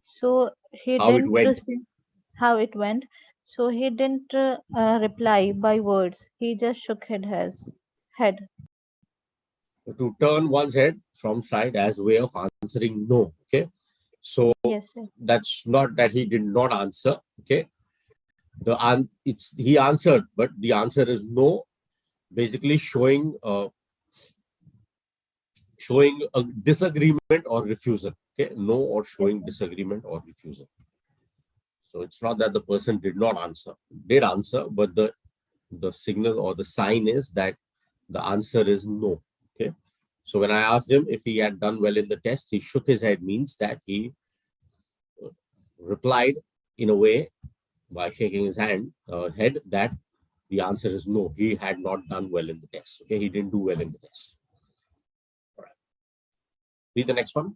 So he How it didn't went. say how it went. So he didn't reply by words. He just shook his head. To turn one's head from side as way of answering no. Okay. So Yes, sir. that's not that he did not answer. Okay. It's he answered, but the answer is no, basically showing a disagreement or refusal. Okay, no or showing disagreement or refusal. So it's not that the person did answer, but the signal or the sign is that the answer is no. Okay. So when I asked him if he had done well in the test, he shook his head, means that he replied in a way by shaking his head that the answer is no. He had not done well in the test. Okay, he didn't do well in the test. All right. Read the next one.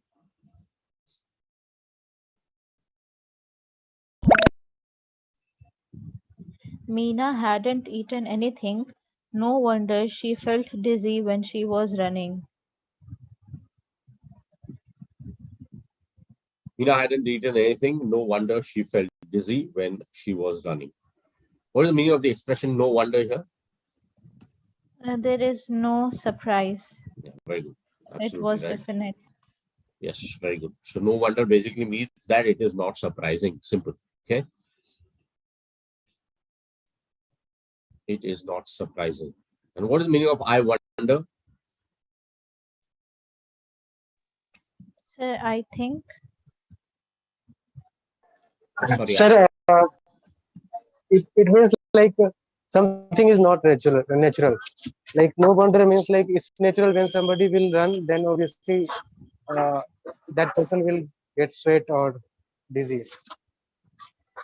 Meena hadn't eaten anything. No wonder she felt dizzy when she was running. Mina hadn't eaten anything. No wonder she felt dizzy when she was running. What is the meaning of the expression no wonder here? There is no surprise. Yeah, very good. It Absolutely was right. definite. Yes, very good. So no wonder basically means that it is not surprising. Simple. Okay. It is not surprising. And what is the meaning of I wonder? Sir, I think Sorry. Sir, it means like something is not natural. Like no wonder means like it's natural when somebody will run, then obviously uh, that person will get sweat or dizzy.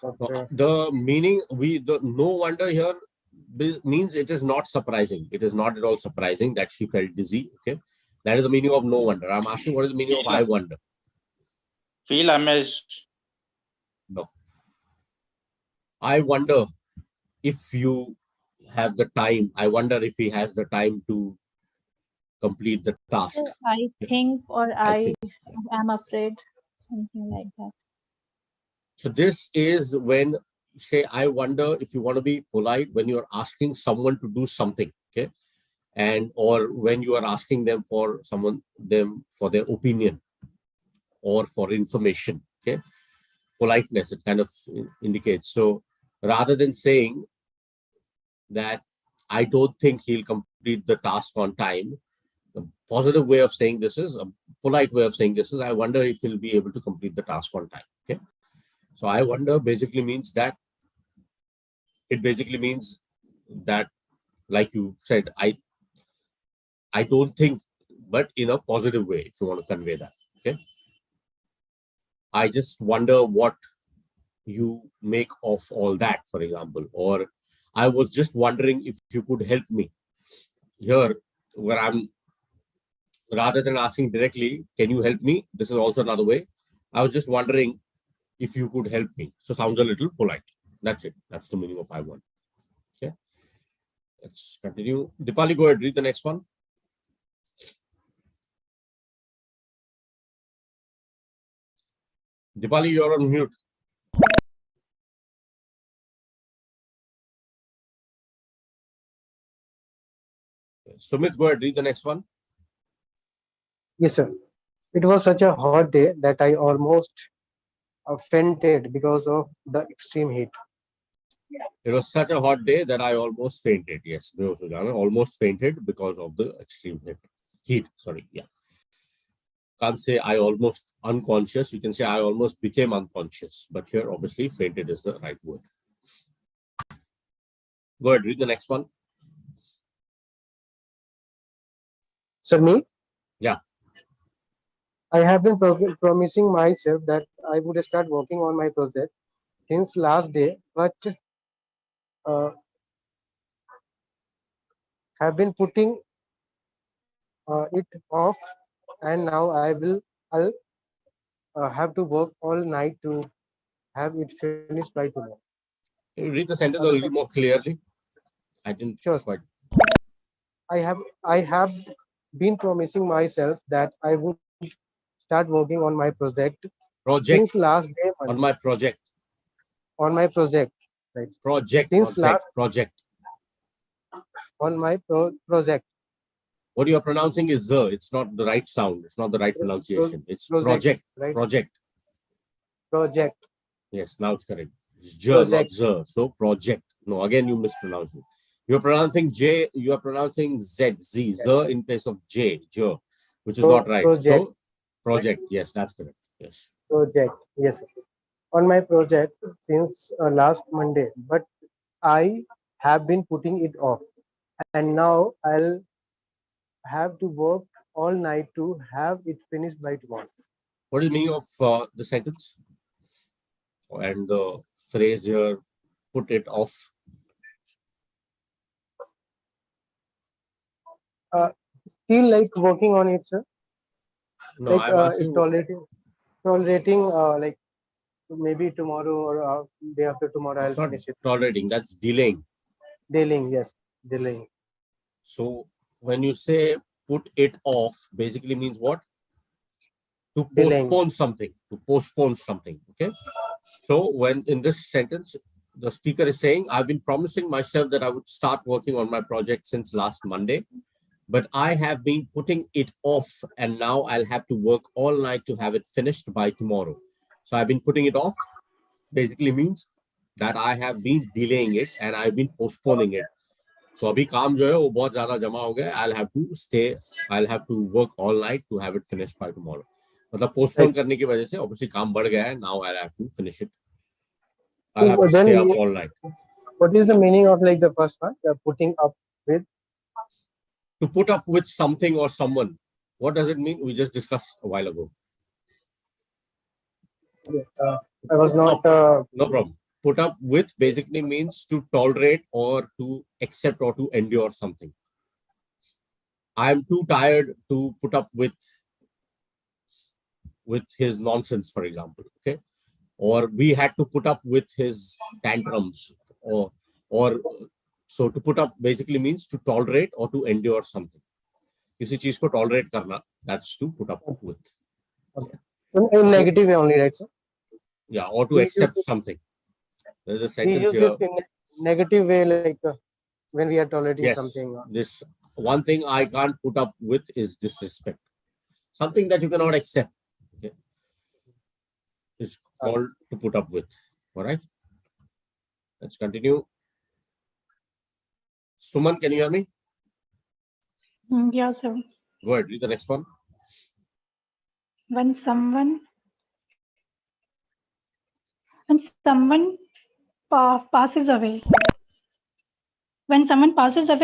But, The meaning the no wonder here means it is not surprising. It is not at all surprising that she felt dizzy. Okay. That is the meaning of no wonder. I'm asking what is the meaning of I wonder? Feel amazed. No. I wonder if you have the time. I wonder if he has the time to complete the task. sir, I think or I I think. am afraid, something like that. So this is when say I wonder if you want to be polite when you're asking someone to do something, okay, and or when you are asking them for their opinion or for information, okay, politeness it kind of indicates. So rather than saying that I don't think he'll complete the task on time, the positive way of saying this is a polite way of saying this is I wonder if he'll be able to complete the task on time. Okay. So I wonder basically means that it basically means that, like you said, I don't think, but in a positive way, if you want to convey that. Okay. I just wonder what you make of all that, for example, or I was just wondering if you could help me here, where I'm rather than asking directly, can you help me? This is also another way. I was just wondering if you could help me. So sounds a little polite. That's it. That's the meaning of I want. Okay. Let's continue. Dipali, go ahead, read the next one. Dipali, you're on mute. Sumit, go ahead, read the next one. yes, sir. It was such a hot day that I almost fainted because of the extreme heat. It was such a hot day that I almost fainted. Yes, almost fainted because of the extreme heat. Sorry, yeah. Can't say I almost unconscious. You can say I almost became unconscious. But here, obviously, fainted is the right word. Go ahead, read the next one. Sir, me, Yeah. I have been promising myself that I would start working on my project since last day, but uh, have been putting it off, and now I'll have to work all night to have it finished by tomorrow. Can you read the sentence a little more clearly? I didn't Sure. quite. I have been promising myself that I would start working on my project Project. Since last day On my project. on my project, right? Project, Since not sect, project. On my project. What you are pronouncing is the. It's not the right sound. It's not the right pronunciation. It's project. Right? Project. Project. Yes, now it's correct. It's J, not Project. Z. So project. No, again you mispronounced it. You're pronouncing J. You are pronouncing Z. Z. Z in place of J. J, which is not right. Project. So project. Yes, that's correct. Yes. Project. Yes. On my project since last Monday, but I have been putting it off, and now I'll have to work all night to have it finished by tomorrow. What is the meaning of the sentence and the phrase here? Put it off. Still like working on it, sir. No, Like I'm asking. tolerating like maybe tomorrow or day after tomorrow I'll It's not finish it. tolerating. That's delaying. Delaying, yes, delaying. So when you say put it off, basically means what? To Delaying. postpone something. To postpone something. Okay. So when in this sentence, the speaker is saying, I've been promising myself that I would start working on my project since last Monday, but I have been putting it off, and now I'll have to work all night to have it finished by tomorrow. So I've been putting it off basically means that I have been delaying it and I've been postponing it. So अभी काम जो है वो बहुत ज़्यादा जमा हो गया. I'll have to work all night to have it finished by tomorrow. मतलब postpone करने की वजह से obviously काम बढ़ गया है. Now I'll have to finish it. I'll have to stay up all night. What is the meaning of like the first one? Putting up with? To put up with something or someone. What does it mean? We just discussed a while ago. I was not. No problem. Put up with basically means to tolerate or to accept or to endure something. I am too tired to put up with his nonsense, for example. Okay. Or we had to put up with his tantrums, or so to put up basically means to tolerate or to endure something. किसी चीज को tolerate करना, that's to put up with. Okay. In negative way only, right, sir? Yeah, or to accept something. There's a sentence we use here. it in negative way, like when we are tolerating something. This one thing I can't put up with is disrespect. Something that you cannot accept. Okay. It's called to put up with. All right. Let's continue. Suman, can you hear me? Yeah, sir. Go ahead. Read the next one. When someone passes away,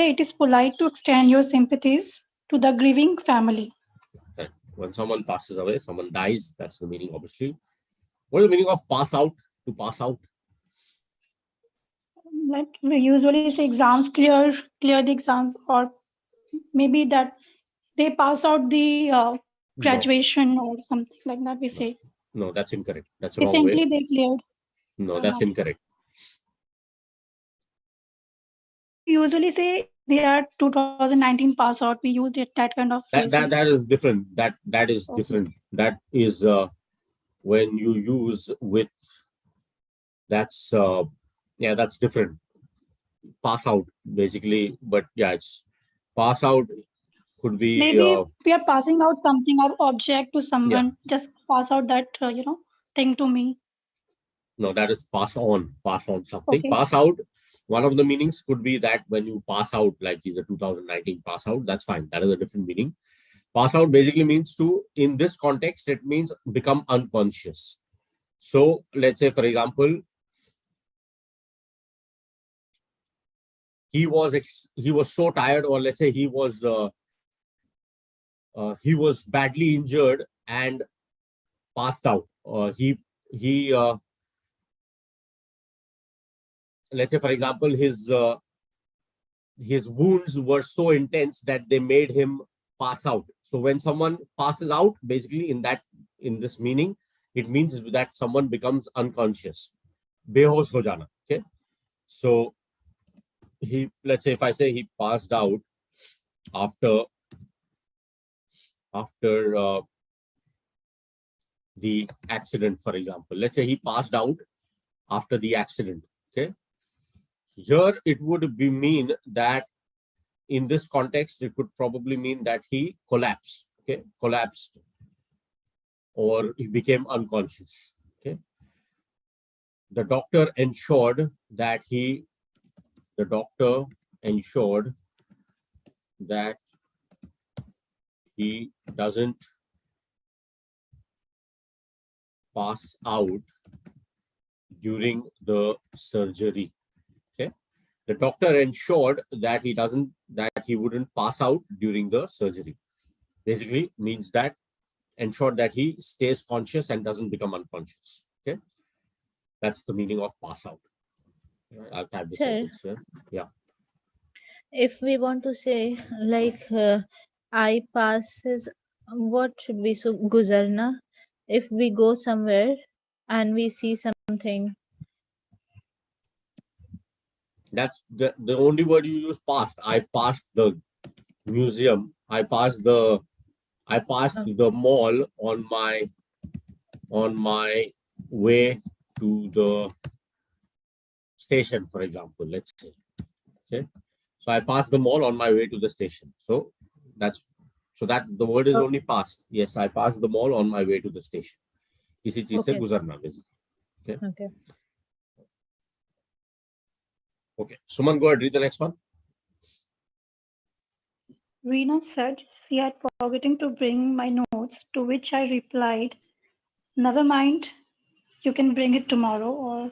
it is polite to extend your sympathies to the grieving family. Correct. When someone passes away, someone dies, that's the meaning, obviously. What is the meaning of pass out? To pass out? Like we usually say exams, clear the exam, or maybe that they pass out the graduation or something like that, we say. No, that's incorrect. That's the wrong way. Recently they cleared. No, that's incorrect. We usually say they are 2019 pass out. We use that kind of phrases. That is different. That is different. That is when you use with. That's that's different. Pass out basically, but yeah, it's pass out could be. Maybe we are passing out something or object to someone. Just pass out that thing to me. No, that is pass on something. Okay. Pass out. One of the meanings could be that when you pass out, like he's a 2019 pass out, that's fine. That is a different meaning. Pass out basically means to, in this context, it means become unconscious. So let's say, for example, he was so tired, or let's say he was badly injured and passed out. Let's say, for example, his wounds were so intense that they made him pass out. So when someone passes out, basically in this meaning, it means that someone becomes unconscious. Behosh ho jana. Okay. So let's say if I say he passed out after the accident, for example. Let's say he passed out after the accident. Okay. Here it would be mean that in this context, it would probably mean that he collapsed. Okay. Collapsed. Or he became unconscious. Okay. The doctor ensured that he doesn't pass out during the surgery. Okay. The doctor ensured that he wouldn't pass out during the surgery. Basically means that ensured that he stays conscious and doesn't become unconscious. Okay. That's the meaning of pass out. I'll type the Sir. sentence here. Yeah. If we want to say like I passes, what should we so guzarna? If we go somewhere and we see something. That's the only word you use, passed. I passed the museum. I passed the mall on my way to the station, for example, let's say. Okay. So I passed the mall on my way to the station. So that the word is only passed. Yes, I passed the mall on my way to the station. Kisi cheez se guzarna, basically. Okay. Okay. Suman, go ahead, read the next one. Reena said she had forgotten to bring my notes, to which I replied, never mind, you can bring it tomorrow, or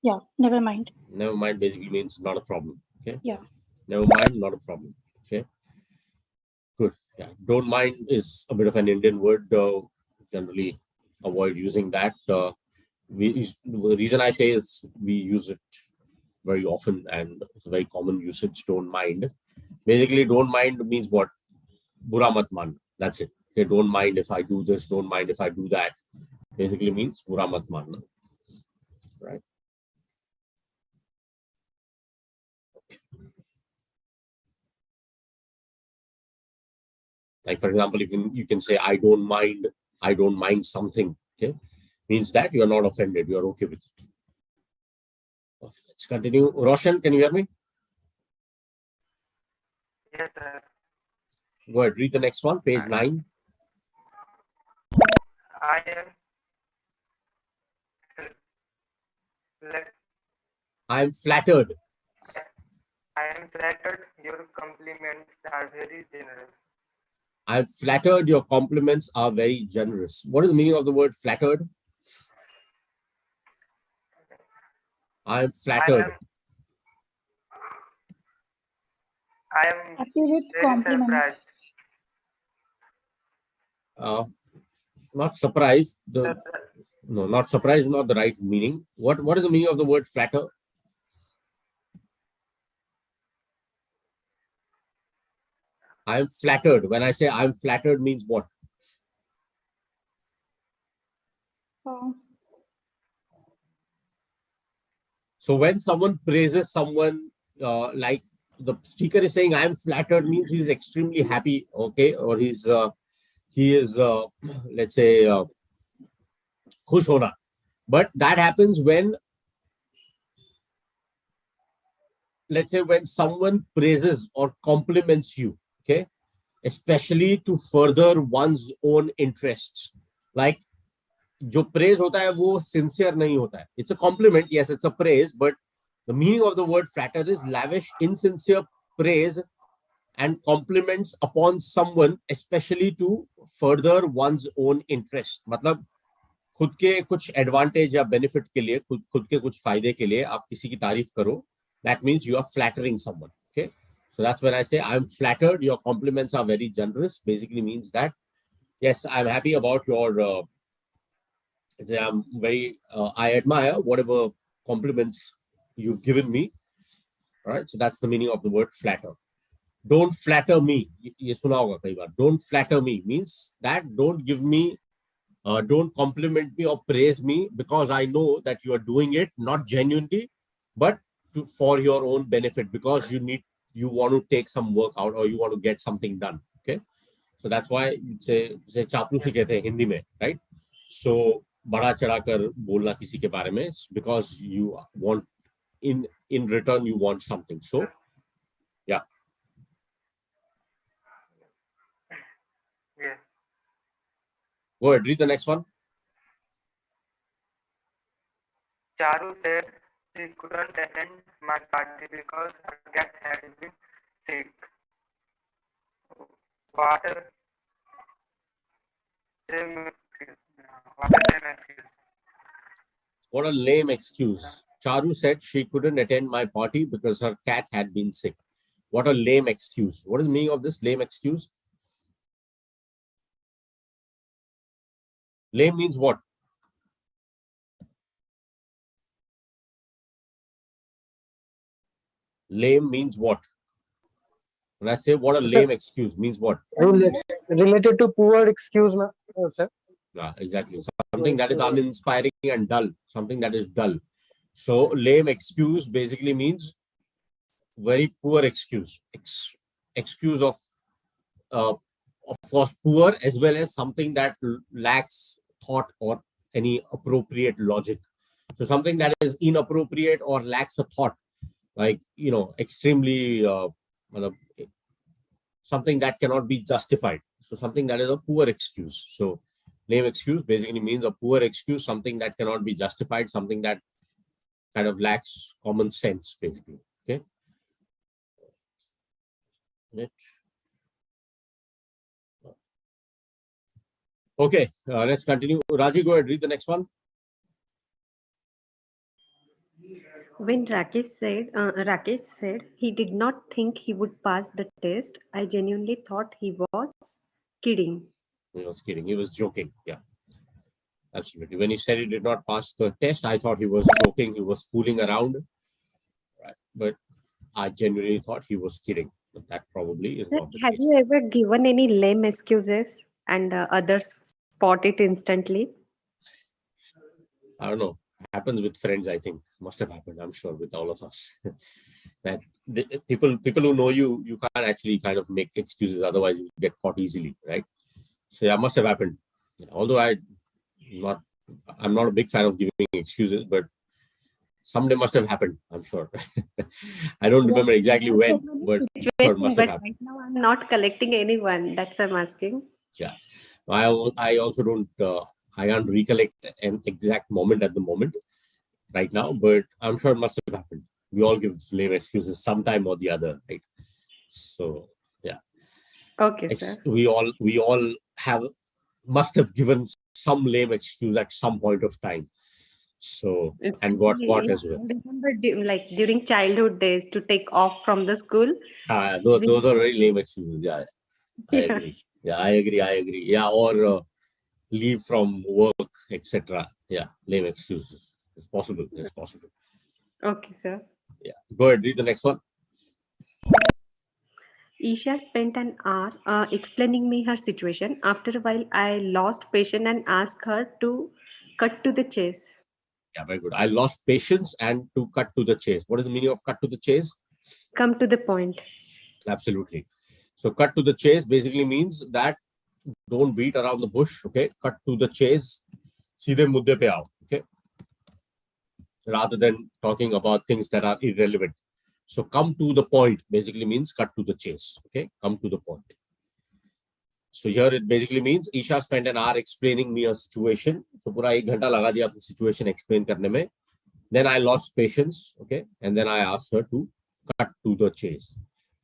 yeah, never mind. Never mind basically means not a problem. Okay. Yeah. Never mind, not a problem. Okay. Good. Yeah. Don't mind is a bit of an Indian word. Generally avoid using that. The reason I say is we use it very often and it's a very common usage. Don't mind. Basically, don't mind means what? Bura mat man. That's it. Okay. Don't mind if I do this. Don't mind if I do that. Basically means bura mat man. Right. Like, for example, you can say, I don't mind something. Okay. Means that you're not offended. You're okay with it. Okay, let's continue. Roshan, can you hear me? Yes, sir. Go ahead. Read the next one. Page 9. I am flattered. I am flattered. Your compliments are very generous. I am flattered. Your compliments are very generous. What is the meaning of the word flattered? I am flattered. I am Happy with very compliment. surprised. Not surprised. No, not surprised is not the right meaning. What is the meaning of the word flatter? I am flattered. When I say I am flattered means what? So when someone praises someone, like the speaker is saying, I am flattered means he's extremely happy, okay, or he is, let's say, khush hona. But that happens when, let's say, when someone praises or compliments you, okay, especially to further one's own interests. Like, जो praise होता है वो sincere नहीं होता है. It's a compliment, yes, it's a praise, but the meaning of the word flatter is lavish, insincere praise and compliments upon someone, especially to further one's own interest. मतलब खुद के कुछ advantage या benefit के लिए, खुद के कुछ फायदे के लिए आप किसी की तारीफ करो. That means you are flattering someone. Okay, so that's when I say I'm flattered. Your compliments are very generous. Basically means that yes, I'm happy about your. I'm very. I admire whatever compliments you've given me. All right, so that's the meaning of the word flatter. Don't flatter me. ये सुना होगा कई बार. Don't flatter me means that don't give me, don't compliment me or praise me because I know that you are doing it not genuinely, but for your own benefit because you want to take some work out or you want to get something done. Okay, so that's why you say चापलूसी कहते हैं हिंदी में, right? So बड़ा चढ़ाकर बोलना किसी के बारे में, because you want in return you want something. So yeah. Yes. Go ahead, read the next one. Charu said she couldn't attend my party because her cat had been sick. What a same excuse. What a same excuse. What a lame excuse. Charu said she couldn't attend my party because her cat had been sick. What a lame excuse. What is the meaning of this lame excuse? Lame means what? Lame means what? When I say what a Sir, lame excuse means what? Related to poor excuse, sir. Yeah, exactly. Something that is uninspiring and dull. Something that is dull. So lame excuse basically means very poor excuse. Excuse of course poor, as well as something that lacks thought or any appropriate logic. So something that is inappropriate or lacks a thought, like, you know, extremely something that cannot be justified. So something that is a poor excuse. So lame excuse basically means a poor excuse, something that cannot be justified, something that kind of lacks common sense, basically. Okay. Okay, let's continue. Raji, go ahead, read the next one. When Rakesh said he did not think he would pass the test, I genuinely thought he was kidding. He was kidding. He was joking. Yeah, absolutely. When he said he did not pass the test, I thought he was joking. He was fooling around. Right. But I genuinely thought he was kidding. But that probably is Sir, not the have case. you ever given any lame excuses and others spot it instantly? I don't know. Happens with friends, I think. Must have happened, I'm sure, with all of us. That people who know you, you can't actually kind of make excuses, otherwise you get caught easily, right? So yeah, must have happened. Although I'm not a big fan of giving excuses, but someday must have happened, I'm sure. I don't remember exactly when, but I'm sure it must have happened. Right now I'm not collecting anyone. That's I'm asking. Yeah, I also don't. I can't recollect an exact moment at the moment right now, but I'm sure it must have happened. We all give lame excuses sometime or the other, right? So yeah, Okay, sir. we all must have given some lame excuse at some point of time. So and got caught as well. I remember like during childhood days to take off from the school. Those are very lame excuses. Yeah, I Yeah. agree. Yeah, I agree. Yeah, or leave from work, etc. Yeah, lame excuses. It's possible. It's possible. Okay, sir. Yeah. Go ahead. Read the next one. Isha spent an hour explaining me her situation. After a while, I lost patience and asked her to cut to the chase. Yeah, very good. I lost patience and to cut to the chase. What is the meaning of cut to the chase? Come to the point. Absolutely. So cut to the chase basically means that don't beat around the bush. Okay. Cut to the chase. Seedhe mudde pe aao. Okay. Rather than talking about things that are irrelevant. So come to the point basically means cut to the chase. Okay. Come to the point. So here it basically means Isha spent an hour explaining me a situation. So पूरा 1 घंटा लगा दिया अपनी situation explain करने में. Then I lost patience. Okay. And then I asked her to cut to the chase.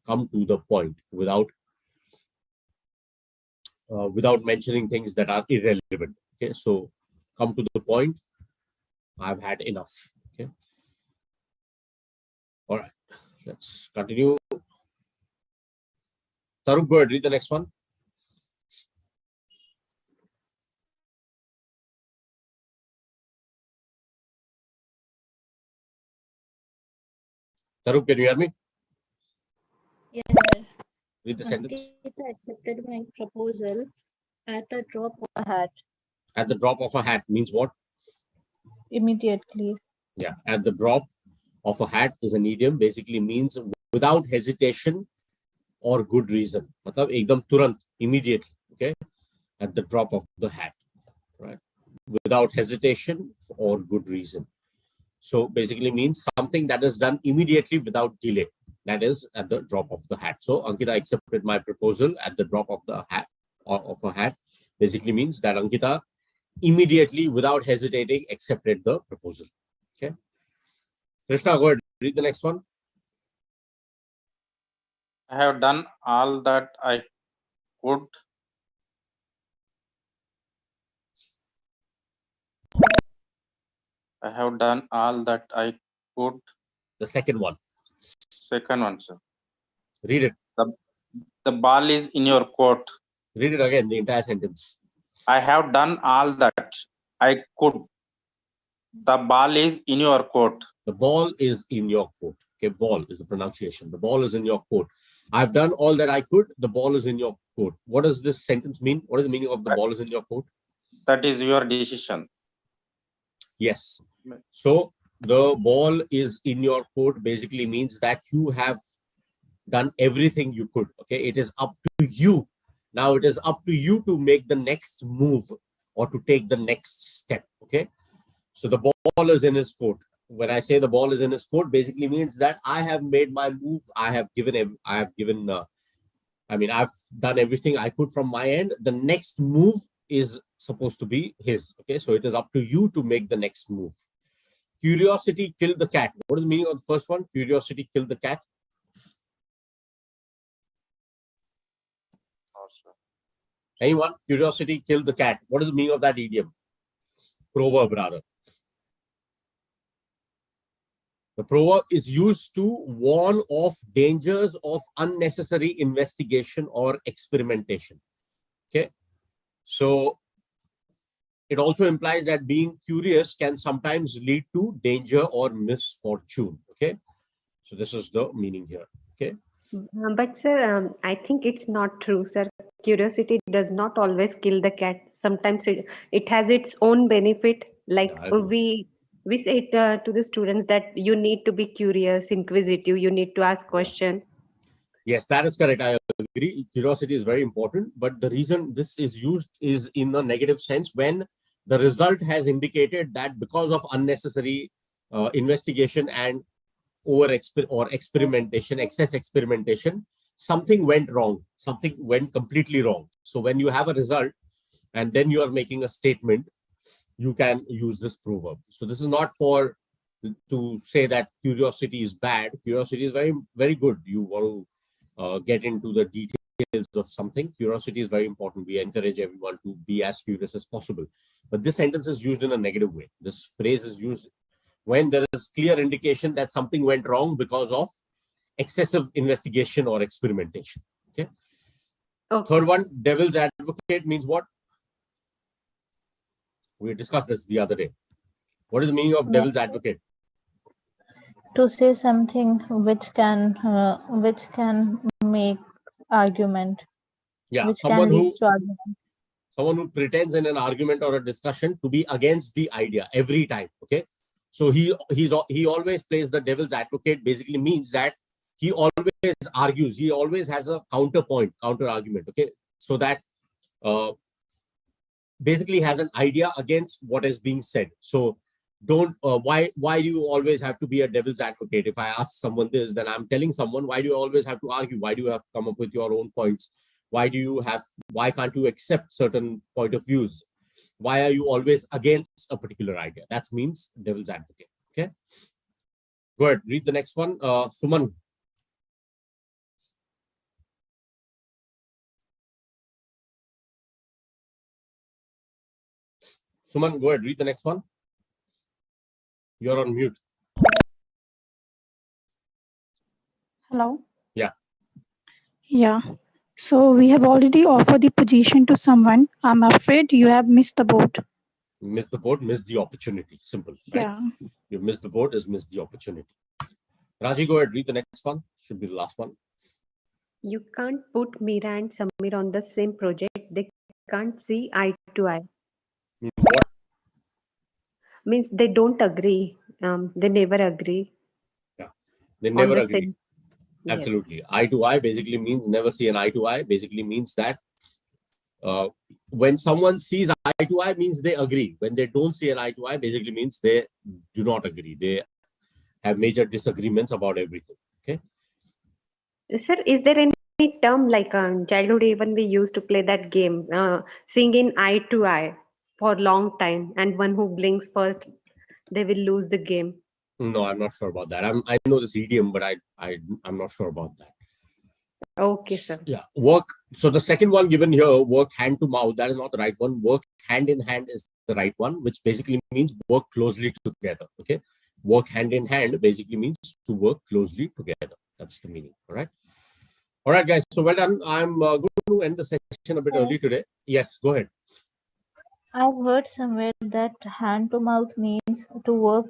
Come to the point without mentioning things that are irrelevant. Okay. So come to the point. I've had enough. Okay. All right. Let's continue. Tarup, go ahead, read the next one. Tarup, can you hear me? Yes, sir. Read the sentence. Ankita accepted my proposal at the drop of a hat. At the drop of a hat means what? Immediately. Yeah, at the drop of a hat is an idiom, basically means without hesitation or good reason. Matlab ekdam turant, immediately. Okay, at the drop of the hat, right? without hesitation or good reason. So basically means something that is done immediately without delay. That is at the drop of the hat. So Ankita accepted my proposal at the drop of the hat of a hat. Basically means that Ankita immediately, without hesitating, accepted the proposal. Okay. Krishna, go ahead. Read the next one. I have done all that I could. I have done all that I could. The second one. Second one, sir. Read it. The ball is in your court. Read it again, the entire sentence. I have done all that I could. The ball is in your court. The ball is in your court. Okay, ball is the pronunciation. The ball is in your court. I've done all that I could. The ball is in your court. What does this sentence mean? What is the meaning of the ball is in your court? That is your decision. Yes. So the ball is in your court basically means that you have done everything you could. Okay, it is up to you. Now it is up to you to make the next move or to take the next step. Okay, so the ball is in his court. When I say the ball is in his court, basically means that I have made my move. I've done everything I could from my end. The next move is supposed to be his. Okay, so it is up to you to make the next move. Curiosity killed the cat. What is the meaning of the first one? Curiosity killed the cat. Anyone? Curiosity killed the cat. What is the meaning of that idiom? Proverb, rather. The proverb is used to warn of dangers of unnecessary investigation or experimentation. Okay. So it also implies that being curious can sometimes lead to danger or misfortune. Okay. So this is the meaning here. Okay. But sir, I think it's not true, sir. Curiosity does not always kill the cat. Sometimes it has its own benefit. Like Yeah, we say to the students that you need to be curious, inquisitive. You need to ask questions. Yes, that is correct. I agree. Curiosity is very important, but the reason this is used is in a negative sense when the result has indicated that because of unnecessary investigation and experimentation, excess experimentation, something went wrong, something went completely wrong. So when you have a result and then you are making a statement, you can use this proverb. So this is not for to say that curiosity is bad. Curiosity is very, very good. You want to get into the details of something. Curiosity is very important. We encourage everyone to be as curious as possible. But this sentence is used in a negative way. This phrase is used when there is clear indication that something went wrong because of excessive investigation or experimentation. Okay. Third one, devil's advocate means what? We discussed this the other day. What is the meaning of devil's advocate? To say something which can make argument. Yeah, Which someone can lead to argument. Someone who pretends in an argument or a discussion to be against the idea every time. Okay, so he always plays the devil's advocate. Basically means that he always argues. He always has a counter argument. Okay, so that basically has an idea against what is being said. So don't why do you always have to be a devil's advocate? If I ask someone this, then I'm telling someone, why do you always have to argue? Why do you have to come up with your own points? Why can't you accept certain point of views? Why are you always against a particular idea? That means devil's advocate. Okay, go ahead, read the next one. Suman. Suman, go ahead, read the next one. You're on mute. Hello? Yeah. Yeah. So we have already offered the position to someone. I'm afraid you have missed the boat. Miss the boat, miss the opportunity. Simple, right? Yeah. You miss the boat is miss the opportunity. Raji, go ahead, read the next one. Should be the last one. You can't put Meera and Samir on the same project. They can't see eye to eye. Means what? Means they don't agree. They never agree. Yeah, they never the agree. same. Absolutely. Yes. Eye to eye basically means never see an eye to eye. Basically means that Uh, when someone sees eye to eye means they agree. When they don't see an eye to eye, basically means they do not agree. They have major disagreements about everything. Okay. Sir, is there any term like childhood even we used to play that game, seeing in eye to eye for long time, and one who blinks first, they will lose the game. No, I'm not sure about that. I know this idiom, but I'm not sure about that. Okay, sir. Yeah, work. So the second one given here, work hand to mouth, that is not the right one. Work hand in hand is the right one, which basically means work closely together. Okay, work hand in hand basically means to work closely together. That's the meaning. All right, guys. So well done. I'm going to end the session a bit Sir, early today. Yes, go ahead. I've heard somewhere that hand to mouth means to work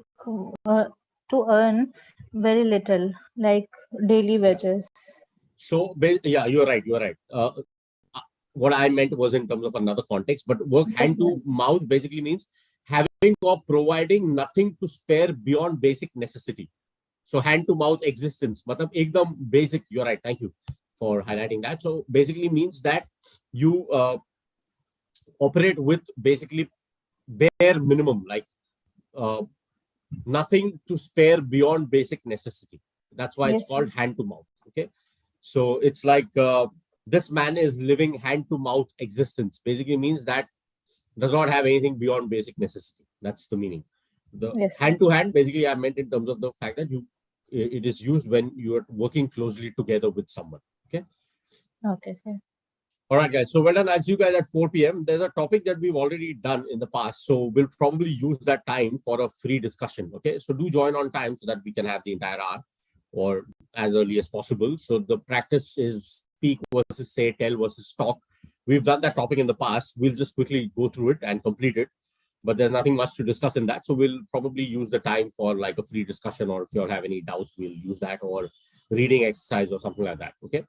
uh, to earn very little, like daily wages. So yeah, you're right. You're right. What I meant was in terms of another context, but work Yes, hand to yes. mouth basically means having or providing nothing to spare beyond basic necessity. So hand to mouth existence, matlab ekdam basic. You're right. Thank you for highlighting that. So basically means that you operate with basically bare minimum, like uh, nothing to spare beyond basic necessity. That's why it's Yes, sir. called hand to mouth. Okay. So it's like this man is living hand to mouth existence. Basically means that does not have anything beyond basic necessity. That's the meaning. The Yes, sir. hand to hand, basically, I meant in terms of the fact that it is used when you are working closely together with someone. Okay. Okay, sir. All right, guys. So well done. I'll see you guys at 4 p.m. There's a topic that we've already done in the past. So we'll probably use that time for a free discussion. Okay. So do join on time so that we can have the entire hour or as early as possible. So the practice is speak versus say, tell versus talk. We've done that topic in the past. We'll just quickly go through it and complete it. But there's nothing much to discuss in that. So we'll probably use the time for like a free discussion, or if you all have any doubts, we'll use that, or reading exercise or something like that. Okay.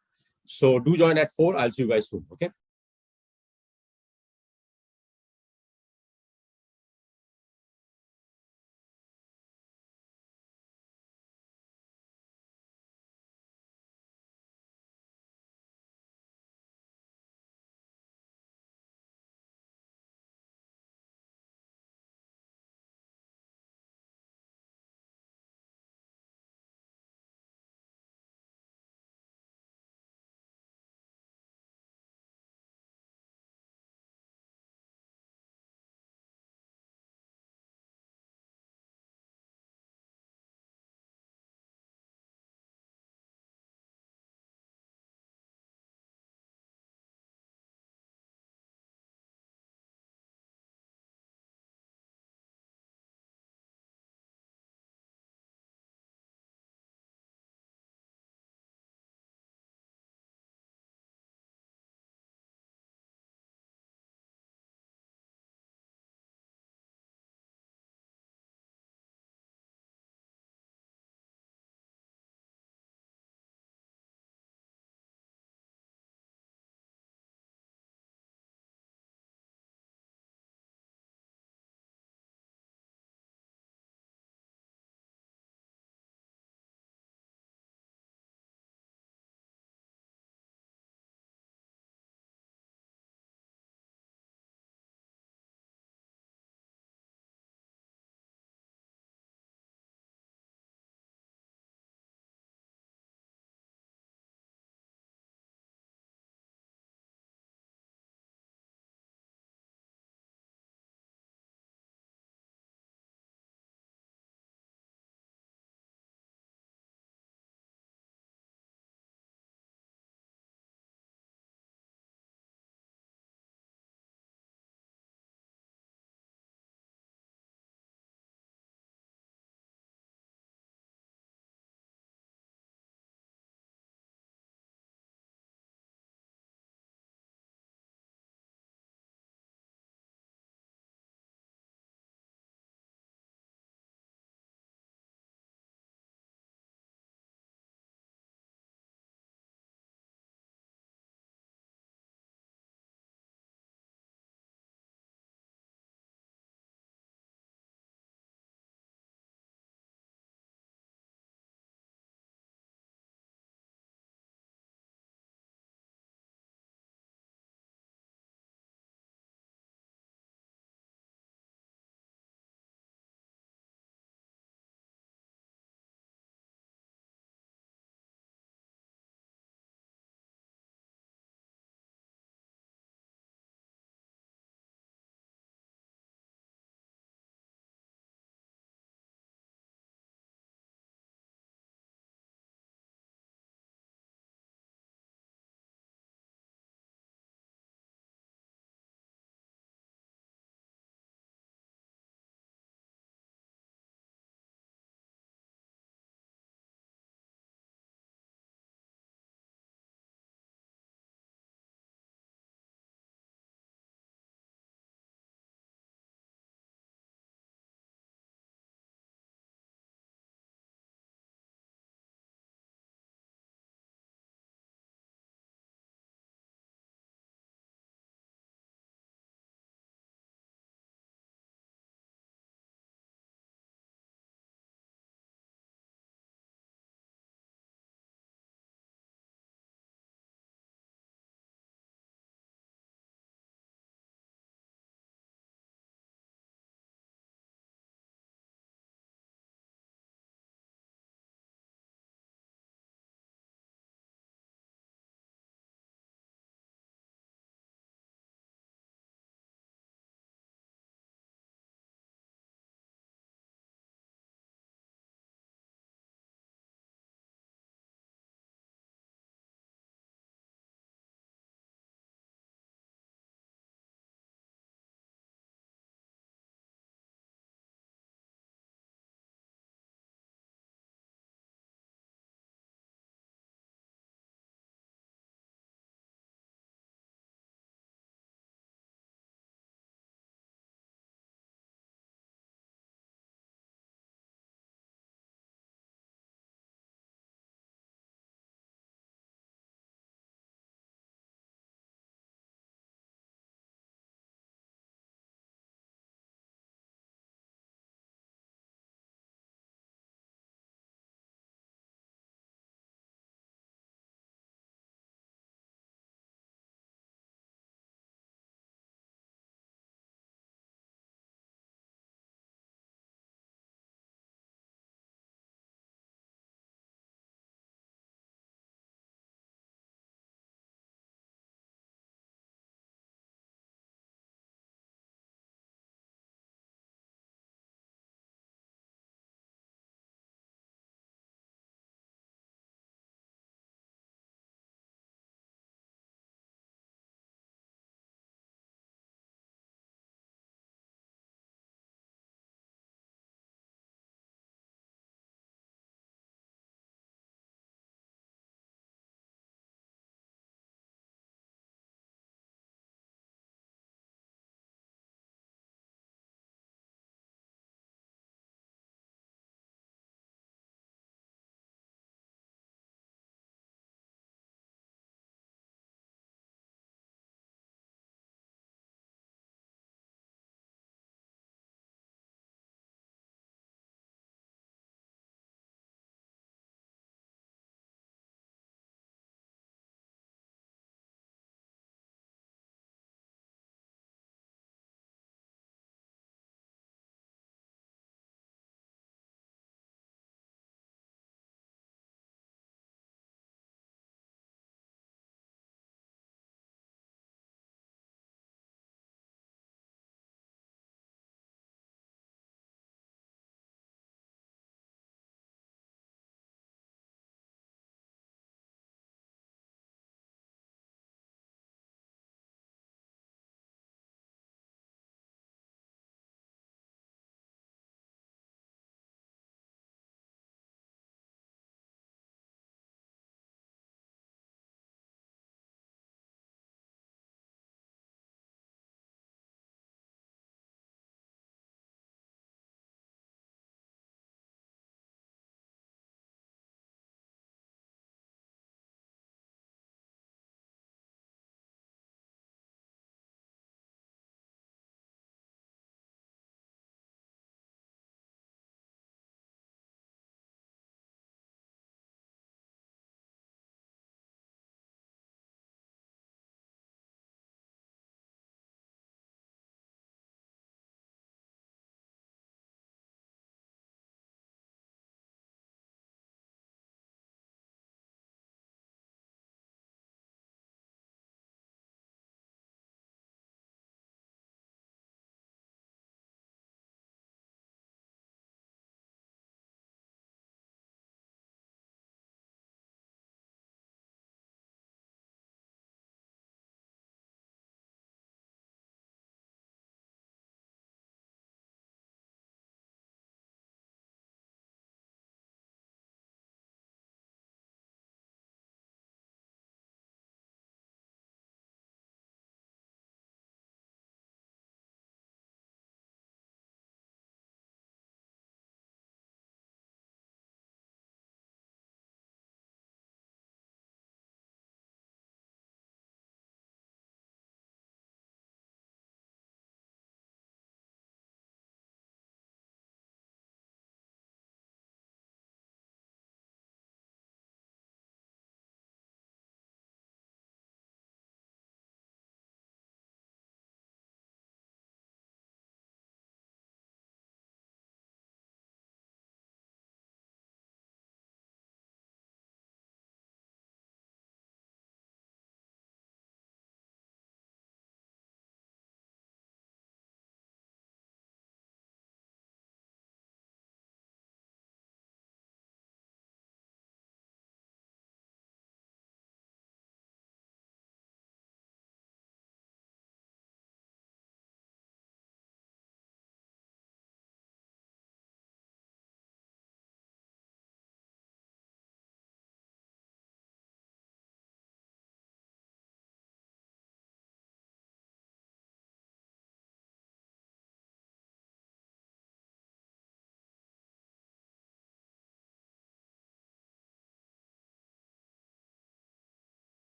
So do join at 4. I'll see you guys soon. Okay.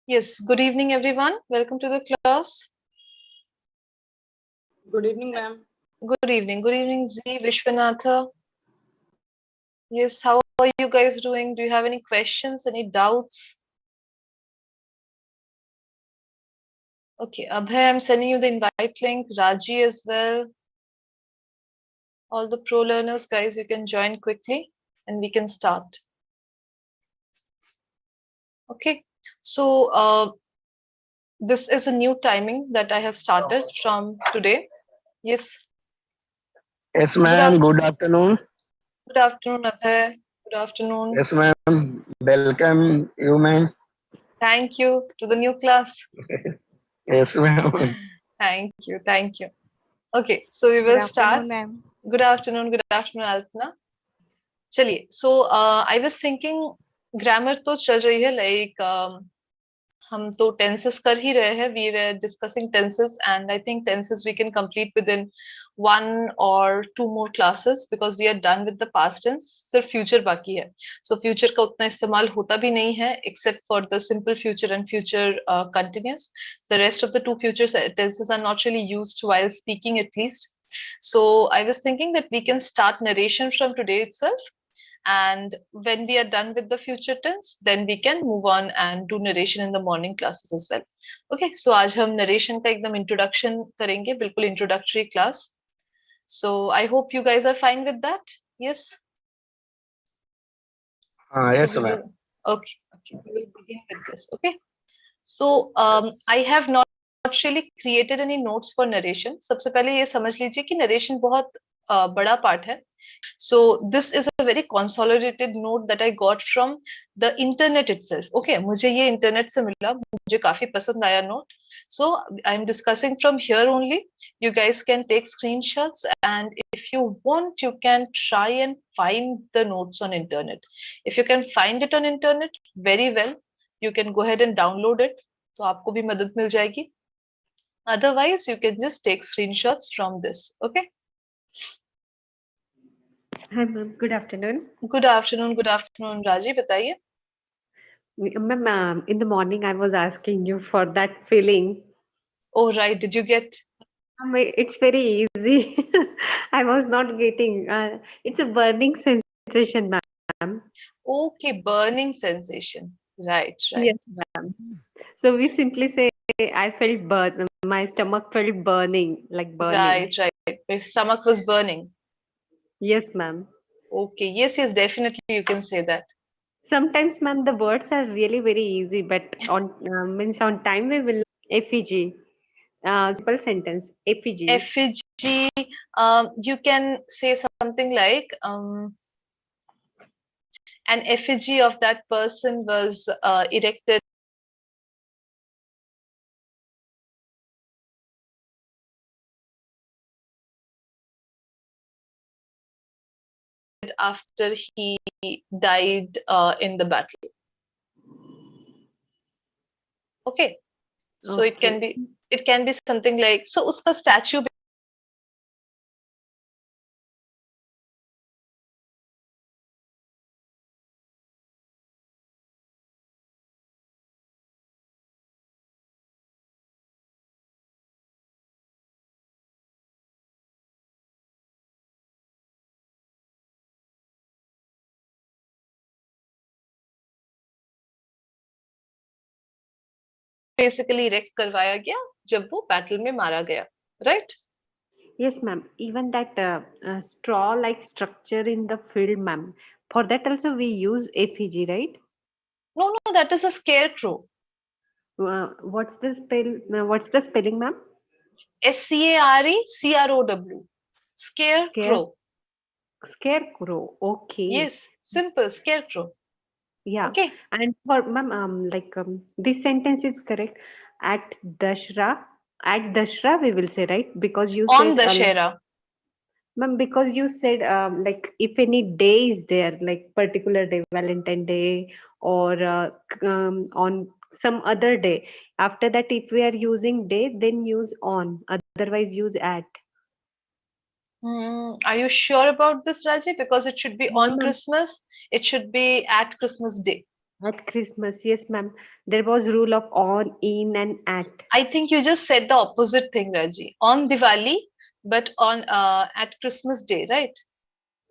Yes, good evening, everyone. Welcome to the class. Good evening, ma'am. Good evening. Good evening, Z, Vishwanatha. Yes, how are you guys doing? Do you have any questions, any doubts? Okay, Abhay, I'm sending you the invite link. Raji as well. All the pro learners, guys, you can join quickly and we can start. Okay, so this is a new timing that I have started from today. Yes. Yes, ma'am. Good afternoon. Good afternoon, Abhay. Good afternoon. Yes, ma'am. Welcome you, ma'am. Thank you to the new class. Yes, ma'am. Thank you. Thank you. Okay, so we will start. Good afternoon. Good afternoon, Alpna. चलिए, so I was thinking grammar तो चल रही है, like हम तो tenses कर ही रहे हैं. We were discussing tenses and I think tenses we can complete within 1 or 2 more classes because we are done with the past tense. सिर्फ future बाकी है. So future का उतना इस्तेमाल होता भी नहीं है except for the simple future and future continuous. The rest of the 2 future tenses are not really used while speaking at least. So I was thinking that we can start narration from today itself. And when we are done with the future tense, then we can move on and do narration in the morning classes as well. Okay, so आज हम narration का एकदम introduction करेंगे, बिल्कुल introductory class. So I hope you guys are fine with that. Yes. Yes, So we ma'am. will, okay, we will begin with this. Okay. So I have not really created any notes for narration. सबसे पहले ये समझ लीजिए कि narration बहुत बड़ा part है. So this is a very consolidated note that I got from the internet itself. Okay, मुझे ये internet से मिला, मुझे काफी पसंद आया note. So I'm discussing from here only. You guys can take screenshots and if you want, you can try and find the notes on internet. If you can find it on internet, very well. You can go ahead and download it. तो आपको भी मदद मिल जाएगी. Otherwise, you can just take screenshots from this. Okay. Hi, ma'am. Good afternoon. Good afternoon. Good afternoon, Raji. बताइए. Ma'am, in the morning, I was asking you for that feeling. Oh, right. Did you get? It's very easy. I was not getting. It's a burning sensation, ma'am. Okay, burning sensation. Right, right. Yes, ma'am. So we simply say, I felt burn. My stomach felt burning, like burning. Right, right. My stomach was burning. Yes, ma'am. Okay. Yes, yes, definitely you can say that. Sometimes, ma'am, the words are really very easy, but on means on time we will FEG. Simple sentence FEG. FEG. You can say something like an effigy of that person was erected after he died in the battle. Okay. So Okay. it can be something like, so uska statue basically erect करवाया गया जब वो battle में मारा गया, right? Yes, ma'am. Even that straw-like structure in the field, ma'am. For that also we use FEG, right? No, no, that is a scarecrow. What's the spell? What's the spelling, ma'am? SCARECROW. Scarecrow. Scarecrow. Okay. Yes, simple scarecrow. Yeah. Okay. And for ma'am, this sentence is correct. At Dashra we will say, right? Because you On said Dashera. ma'am, because you said like if any day is there, like particular day, Valentine Day, or on some other day. After that, if we are using day, then use on. Otherwise, use at. Are you sure about this, Raji? Because it should be No, on ma'am. Christmas. It should be at Christmas Day. At Christmas, yes, ma'am. There was rule of on, in, and at. I think you just said the opposite thing, Raji. On Diwali, but on at Christmas Day, right?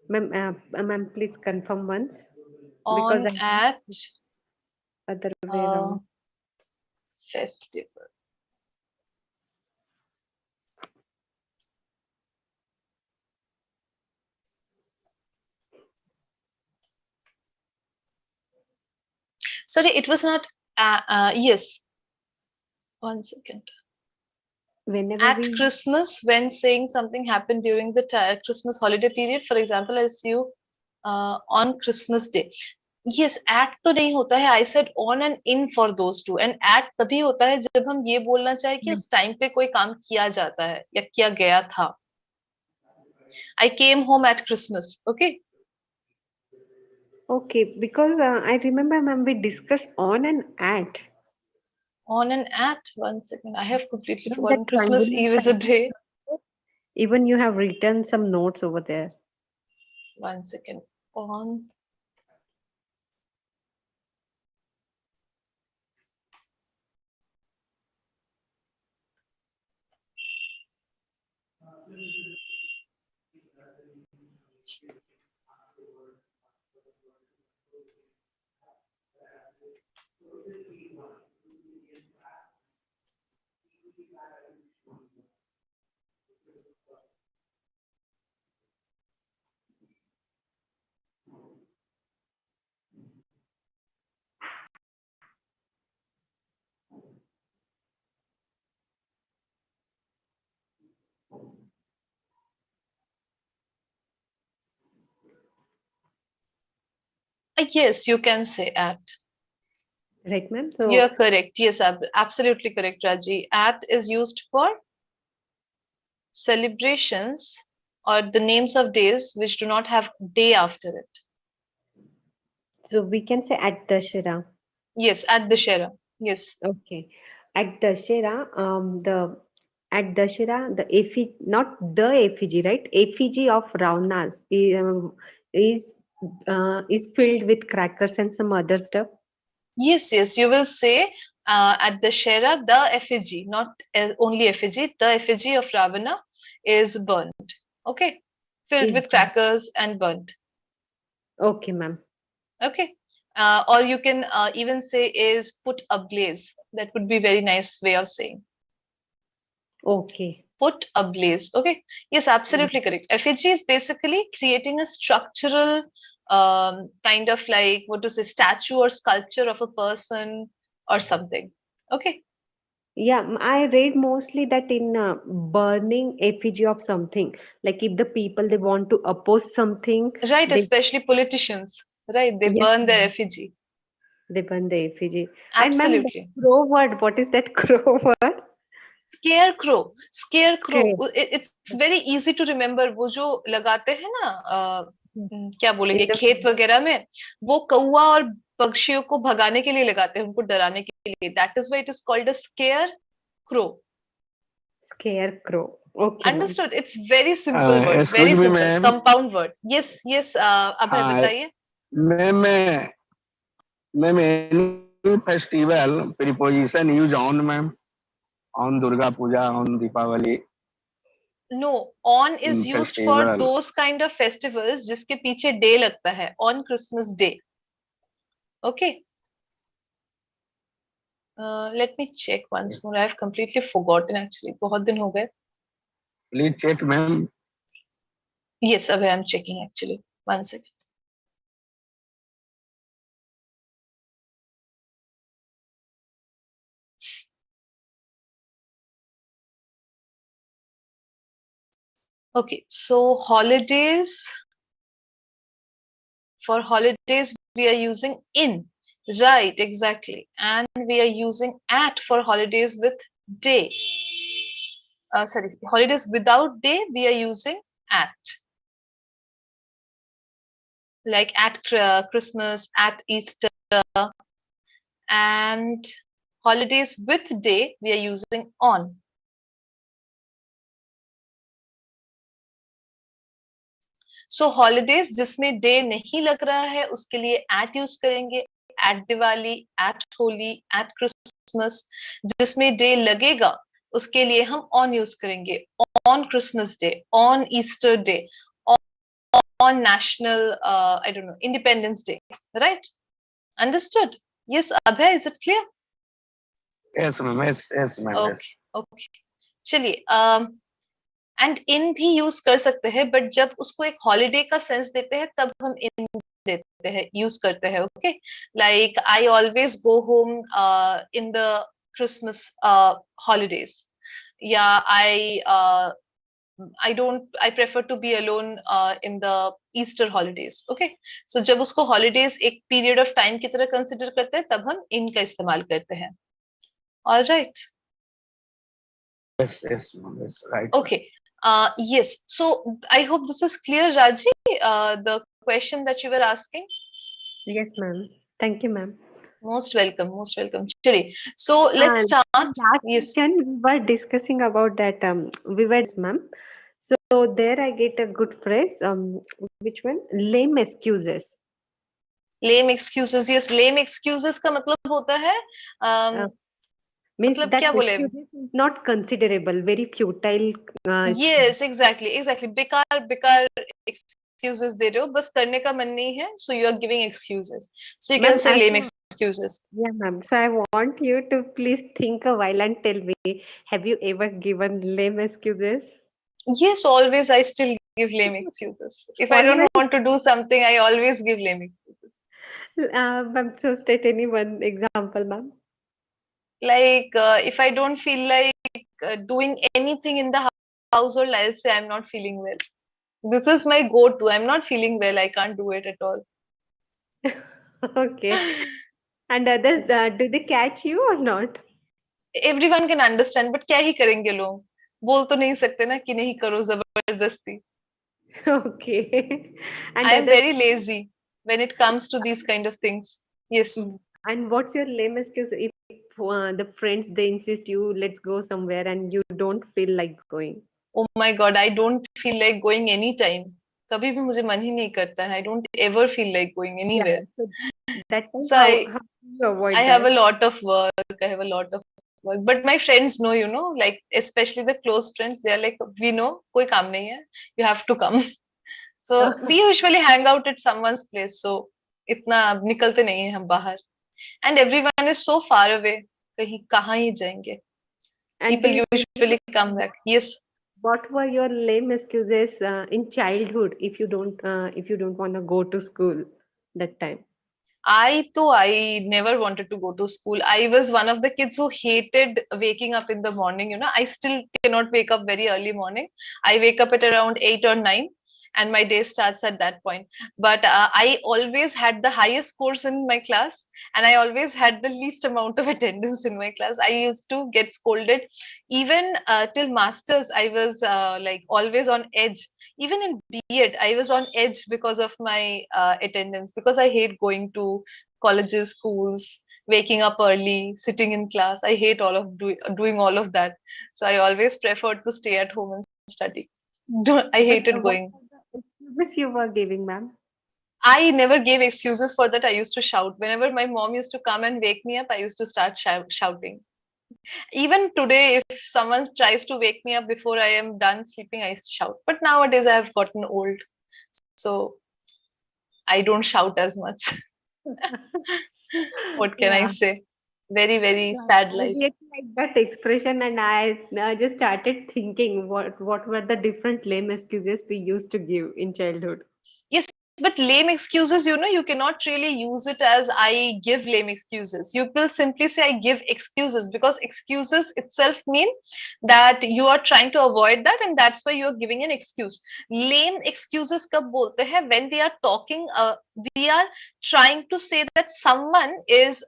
Ma'am, please confirm once. On Because at other way around. festival. Sorry, it was not. Yes. 1 second. Whenever At we Christmas, when saying something happened during the Christmas holiday period, for example, as you on Christmas Day. Yes, at तो नहीं होता है. I said on and in for those two. And at तभी होता है जब हम ये बोलना चाहे कि उस टाइम पे कोई काम किया जाता है या किया गया था. I came home at Christmas. Okay. Okay, because I remember, ma'am, we discussed on and at. On and at. 1 second. I have completely Ma'am, forgotten. that Christmas triangular Eve is a pattern. day. Even you have written some notes over there. 1 second. On. Yes, you can say at. Right, ma'am? So You are correct. Yes, absolutely correct, Raji. At is used for celebrations or the names of days which do not have day after it. So we can say at Dashera. Yes, at Dussehra. Yes. Okay. At Dashera, at Dashera, the effigy, not the effigy, right? Effigy of Ravanas is filled with crackers and some other stuff. Yes, yes. You will say at Dussehra, the effigy, not only effigy, the effigy of Ravana is burnt. Okay. Filled Is with crackers and burnt. Okay, ma'am. Okay. Or you can even say is put ablaze. That would be very nice way of saying. Okay. Put ablaze. Okay. Yes, absolutely correct. Effigy is basically creating a structural kind of like what to say statue or sculpture of a person or something. Okay. Yeah, I read mostly that in burning effigy of something, like if the people they want to oppose something, Right, they especially politicians. Right, they yeah, burn their effigy. they burn the effigy. And ma'am, the Absolutely. crow word, what is that crow word? Scarecrow. Scarecrow. Scare. It's very easy to remember. वो जो लगाते हैं ना क्या In बोलेंगे the खेत वगैरह में वो कौवा और पक्षियों को भगाने के लिए लगाते हैं उनको डराने के लिए. That is why it is called a scarecrow. Scarecrow. Okay, ma'am. Understood? It's very simple word. Excuse Very me, simple. ma'am. Compound word. Yes, yes. अभय बताइए. Ma'am, any festival preposition use on, ma'am? On Durga Puja, on Deepavali. No, on is used for Festival. those kind of festivals जिसके पीछे day लगता है. On Christmas Day. Okay. Let me check once more. I have completely forgotten actually. बहुत दिन हो गए. Please check, ma'am. Yes, Abhay, I'm checking actually. 1 second. Okay, so holidays. For holidays, we are using in. Right, exactly. And we are using at for holidays with day. Sorry, holidays without day, we are using at. Like at Christmas, at Easter. And holidays with day, we are using on. So holidays जिसमें day नहीं लग रहा है उसके लिए at use करेंगे. at Diwali, at Holi, at Christmas, जिसमें day लगेगा उसके लिए हम on यूज करेंगे, on Christmas Day, on Easter Day, on National I don't know, Independence Day, right? Understood? Yes, Abhay, is it clear? Yes, ma'am. Yes, ma'am. Yes. Okay. चलिए, and in भी use कर सकते हैं, but जब उसको एक holiday का sense देते हैं तब हम इन देते हैं, यूज करते हैं. Okay, like I always go home in the Christmas holidays, या I prefer to be alone in the Easter holidays. Okay, so जब उसको holidays एक period of time की तरह consider करते हैं तब हम इनका इस्तेमाल करते हैं. All right. Yes, ma'am. Yes, right. Okay. Yes. So I hope this is clear, Raji. The question that you were asking. Yes, ma'am. Thank you, ma'am. Most welcome. Most welcome. Chali. So let's start. Last Yes. question, we were discussing about that. We were, ma'am. So there I get a good phrase. Which one? Lame excuses. Lame excuses. Yes, lame excuses का मतलब होता है. Means मतलब that क्या बोले? excuses is not considerable, very futile. Yes, exactly. बेकार excuses दे रहे हो, बस करने का मन नहीं है, so you are giving excuses. So you can say lame excuses. Yeah, ma'am. So I want you to please think a while and tell me, have you ever given lame excuses? Yes, always I still give lame excuses. If I don't want to do something, I always give lame excuses. Ma'am, so state any one example, ma'am. Like if I don't feel like doing anything in the household, I'll say I'm not feeling well. This is my go-to. I'm not feeling well. I can't do it at all. Okay. And others, do they catch you or not? Everyone can understand, but क्या ही करेंगे लोग? बोल तो नहीं सकते ना कि नहीं करो जबरदस्ती. Okay. And I am very lazy when it comes to these kind of things. Yes. And what's your lame excuse if the friends they insist you let's go somewhere and you don't feel like going? Oh my God, I don't feel like going anytime. कभी भी मुझे मन ही नहीं करता है. I don't ever feel like going anywhere. Yeah, so that time So how do you avoid I that? have a lot of work. I have a lot of work. But my friends know, you know, like especially the close friends, they are like, we know, कोई काम नहीं है. You have to come. So we usually hang out at someone's place. So इतना निकलते नहीं हैं हम बाहर. And everyone is so far away. कहीं कहाँ ही जाएंगे? And People usually come back. Yes. What were your lame excuses in childhood if you don't want to go to school that time? I never wanted to go to school. I was one of the kids who hated waking up in the morning. You know, I still cannot wake up very early morning. I wake up at around 8 or 9 and my day starts at that point. But I always had the highest scores in my class and I always had the least amount of attendance in my class. I used to get scolded. Even till masters, I was like always on edge. Even in B.Ed, I was on edge because of my attendance, because I hate going to colleges, schools, waking up early, sitting in class. I hate all of doing all of that. So I always preferred to stay at home and study. I hated going. Excuses you were giving, ma'am? I never gave excuses for that. I used to shout. Whenever my mom used to come and wake me up, I used to start shouting. Even today, if someone tries to wake me up before I am done sleeping, I shout. But nowadays, I have gotten old. So I don't shout as much. What can I say? Very, very sad life. I like that expression, and I just started thinking what were the different lame excuses we used to give in childhood. Yes, but lame excuses, you know, you cannot really use it as I give lame excuses. You will simply say I give excuses, because excuses itself mean that you are trying to avoid that, and that's why you are giving an excuse. Lame excuses kab bolte hai? When we are talking, we are trying to say that someone is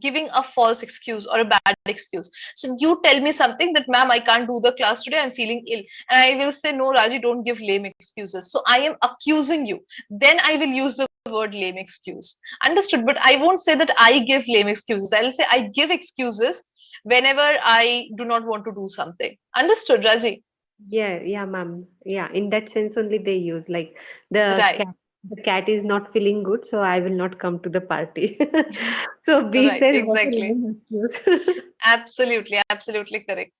giving a false excuse or a bad excuse. So you tell me something that, ma'am, I can't do the class today, I'm feeling ill. And I will say, no, Raji, don't give lame excuses. So I am accusing you. Then I will use the word lame excuse. Understood? But I won't say that I give lame excuses. I'll say I give excuses whenever I do not want to do something. Understood, Raji? Yeah, ma'am. Yeah, in that sense only they use like the Right. the cat is not feeling good, so I will not come to the party. So B Right, says what a exactly. lame excuse. Absolutely, absolutely correct.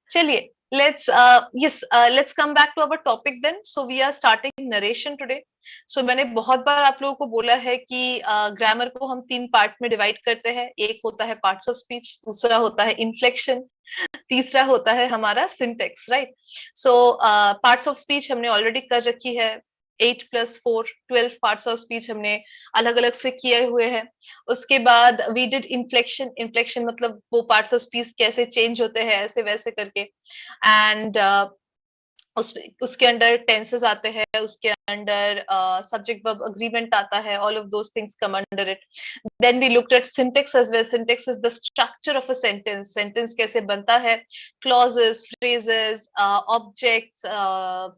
चलिए, let's come back to our topic then. So we are starting narration today. So मैंने बहुत बार आप लोगों को बोला है कि grammar को हम 3 पार्ट में डिवाइड करते हैं. एक होता है पार्ट्स ऑफ स्पीच, दूसरा होता है इन्फ्लेक्शन, तीसरा होता है हमारा syntax, right? So parts of speech हमने ऑलरेडी कर रखी है. 8 + 4 12 पार्ट्स ऑफ स्पीच हमने अलग अलग से किए हुए हैं. उसके बाद वी डिड इन्फ्लेक्शन. इन्फ्लेक्शन मतलब वो पार्ट्स ऑफ स्पीच कैसे चेंज होते हैं ऐसे वैसे करके. एंड उसके अंडर टेंसेस आते हैं, उसके अंडर सब्जेक्ट वर्ब अग्रीमेंट आता है. All of those things come under it. Then we looked at syntax as well. Syntax is the structure of a sentence. Sentence कैसे बनता है, क्लॉजेस, फ्रेजेस, ऑब्जेक्ट्स,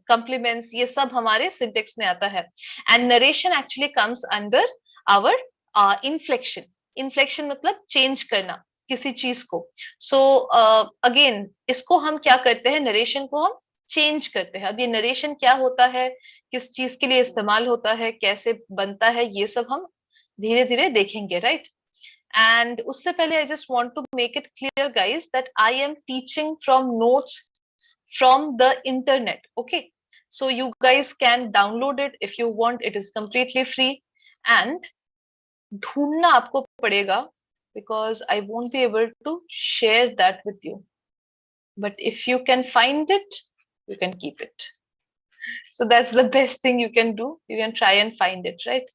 कॉम्प्लीमेंट्स, ये सब हमारे सिंटेक्स में आता है. And narration actually comes under our inflection. Inflection मतलब चेंज करना किसी चीज को. सो अगेन इसको हम क्या करते हैं, नरेशन को हम चेंज करते हैं. अब ये नरेशन क्या होता है, किस चीज के लिए इस्तेमाल होता है, कैसे बनता है, ये सब हम धीरे धीरे देखेंगे, राइट? एंड उससे पहले I just want to make it clear guys that I am teaching from notes from the internet. Okay, so you guys can download it if you want. It is completely free. And ढूंढना आपको पड़ेगा because I won't be able to share that with you. But if you can find it, you can keep it. So that's the best thing you can do. You can try and find it, right?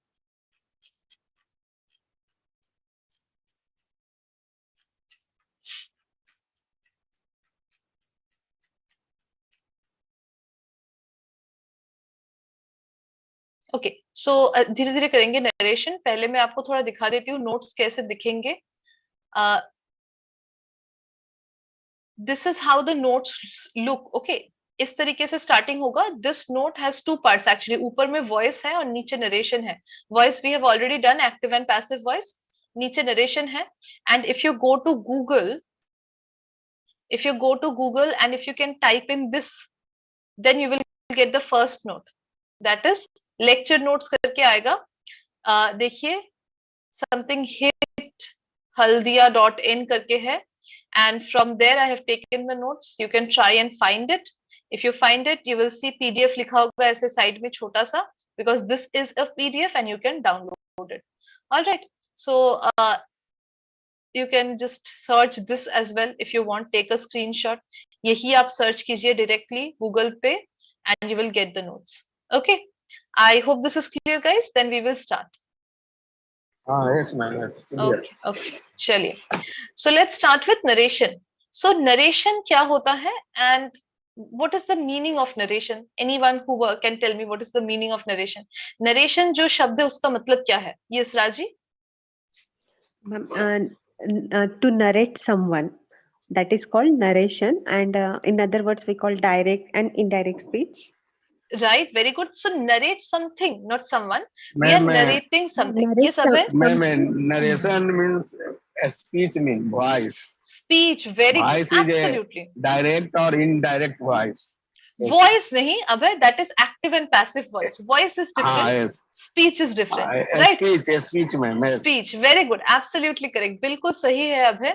Okay, so धीरे धीरे करेंगे narration. पहले मैं आपको थोड़ा दिखा देती हूँ नोट्स कैसे दिखेंगे. This is how the notes look. Okay, इस तरीके से स्टार्टिंग होगा. This note has 2 parts actually. ऊपर में वॉइस है और नीचे नरेशन है. Voice we have already done, active and passive voice. नीचे नरेशन है. And if you go to Google, and if you can type in this, then you will get the first note. That is lecture notes करके आएगा. देखिए something hit haldia.in करके है. And from there I have taken the notes. You can try and find it. If you find it, you will see PDF लिखा होगा ऐसे side में छोटा सा, because this is a PDF and you can download it. All right. So you can just search this as well if you want. Take a screenshot. यही आप search कीजिए directly Google पे and you will get the notes. Okay. I hope this is clear, guys. Then we will start. Yes, ma'am. Yes, clear. Okay. Okay. चलिए. So let's start with narration. So narration क्या होता है and what is the meaning of narration? Anyone who can tell me what is the meaning of narration? Narration जो शब्द है उसका मतलब क्या है? Yes, Raji. To narrate someone, that is called narration, and in other words we call direct and indirect speech. Right, very good. So narrate something, not someone. We are narrating something. Yes, Abhay? Narration means a speech, mean voice. Speech, very Voice good. is Absolutely. a direct or indirect voice. Voice nahi, Abhay, that is active and passive voice. Voice is different. Yes. Speech is different. Right? Speech, ma'am. Yes. Speech, very good. Absolutely correct. बिल्कुल सही है Abhay.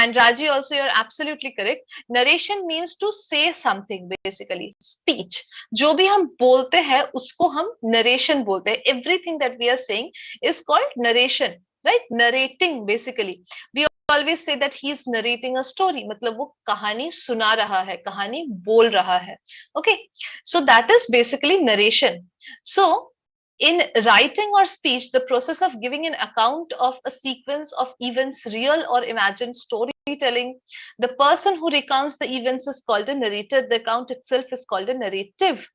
And Raji also, you're absolutely correct. Narration means to say something basically. Speech. जो भी हम बोलते हैं उसको हम narration बोलते हैं. Everything that we are saying is called narration. Right? Narrating basically. We always say that he is narrating a story. मतलब वो कहानी सुना रहा है, कहानी बोल रहा है. Okay. So that is basically narration. So in writing or speech, the process of giving an account of a sequence of events, real or imagined storytelling, the person who recounts the events is called a narrator. The account itself is called a narrative.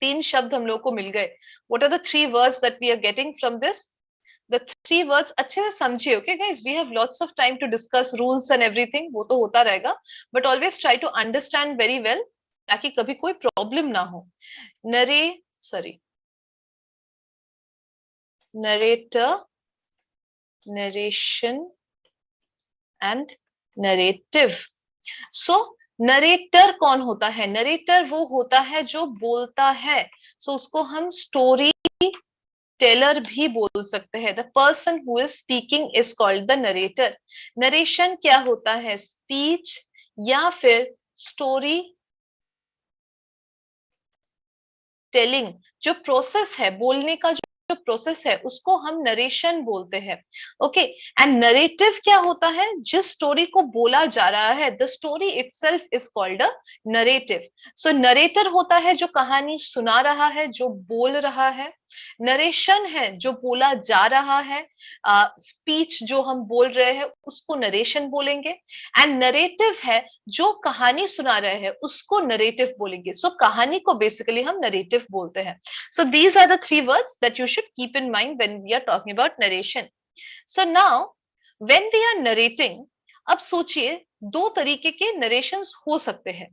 3 शब्द हम लोग को मिल गए. What are the 3 words that we are getting from this? The 3 words अच्छे से समझिए. Okay guys, we have lots of time to discuss rules and everything. वो तो होता रहेगा. But always try to understand very well ताकि कभी कोई problem ना हो. Narrator, narration and narrative. So narrator कौन होता है? नरेटर वो होता है जो बोलता है, सो उसको हम स्टोरी टेलर भी बोल सकते हैं. The person who is speaking is called the narrator. Narration क्या होता है? स्पीच या फिर स्टोरी टेलिंग. जो प्रोसेस है, बोलने का जो प्रोसेस है, उसको हम नरेशन बोलते हैं. ओके, एंड नरेटिव क्या होता है? जिस स्टोरी को बोला जा रहा है, the story itself is called a narrative. So narrator होता है जो कहानी सुना रहा है, जो बोल रहा है. नरेशन है जो बोला जा रहा है. स्पीच जो हम बोल रहे हैं उसको नरेशन बोलेंगे. एंड नरेटिव है जो कहानी सुना रहे हैं, उसको नरेटिव बोलेंगे. सो कहानी को बेसिकली हम नरेटिव बोलते हैं. So these are the three words that you should keep in mind when we are talking about narration. So now, when we are narrating, अब सोचिए दो तरीके के narrations हो सकते हैं.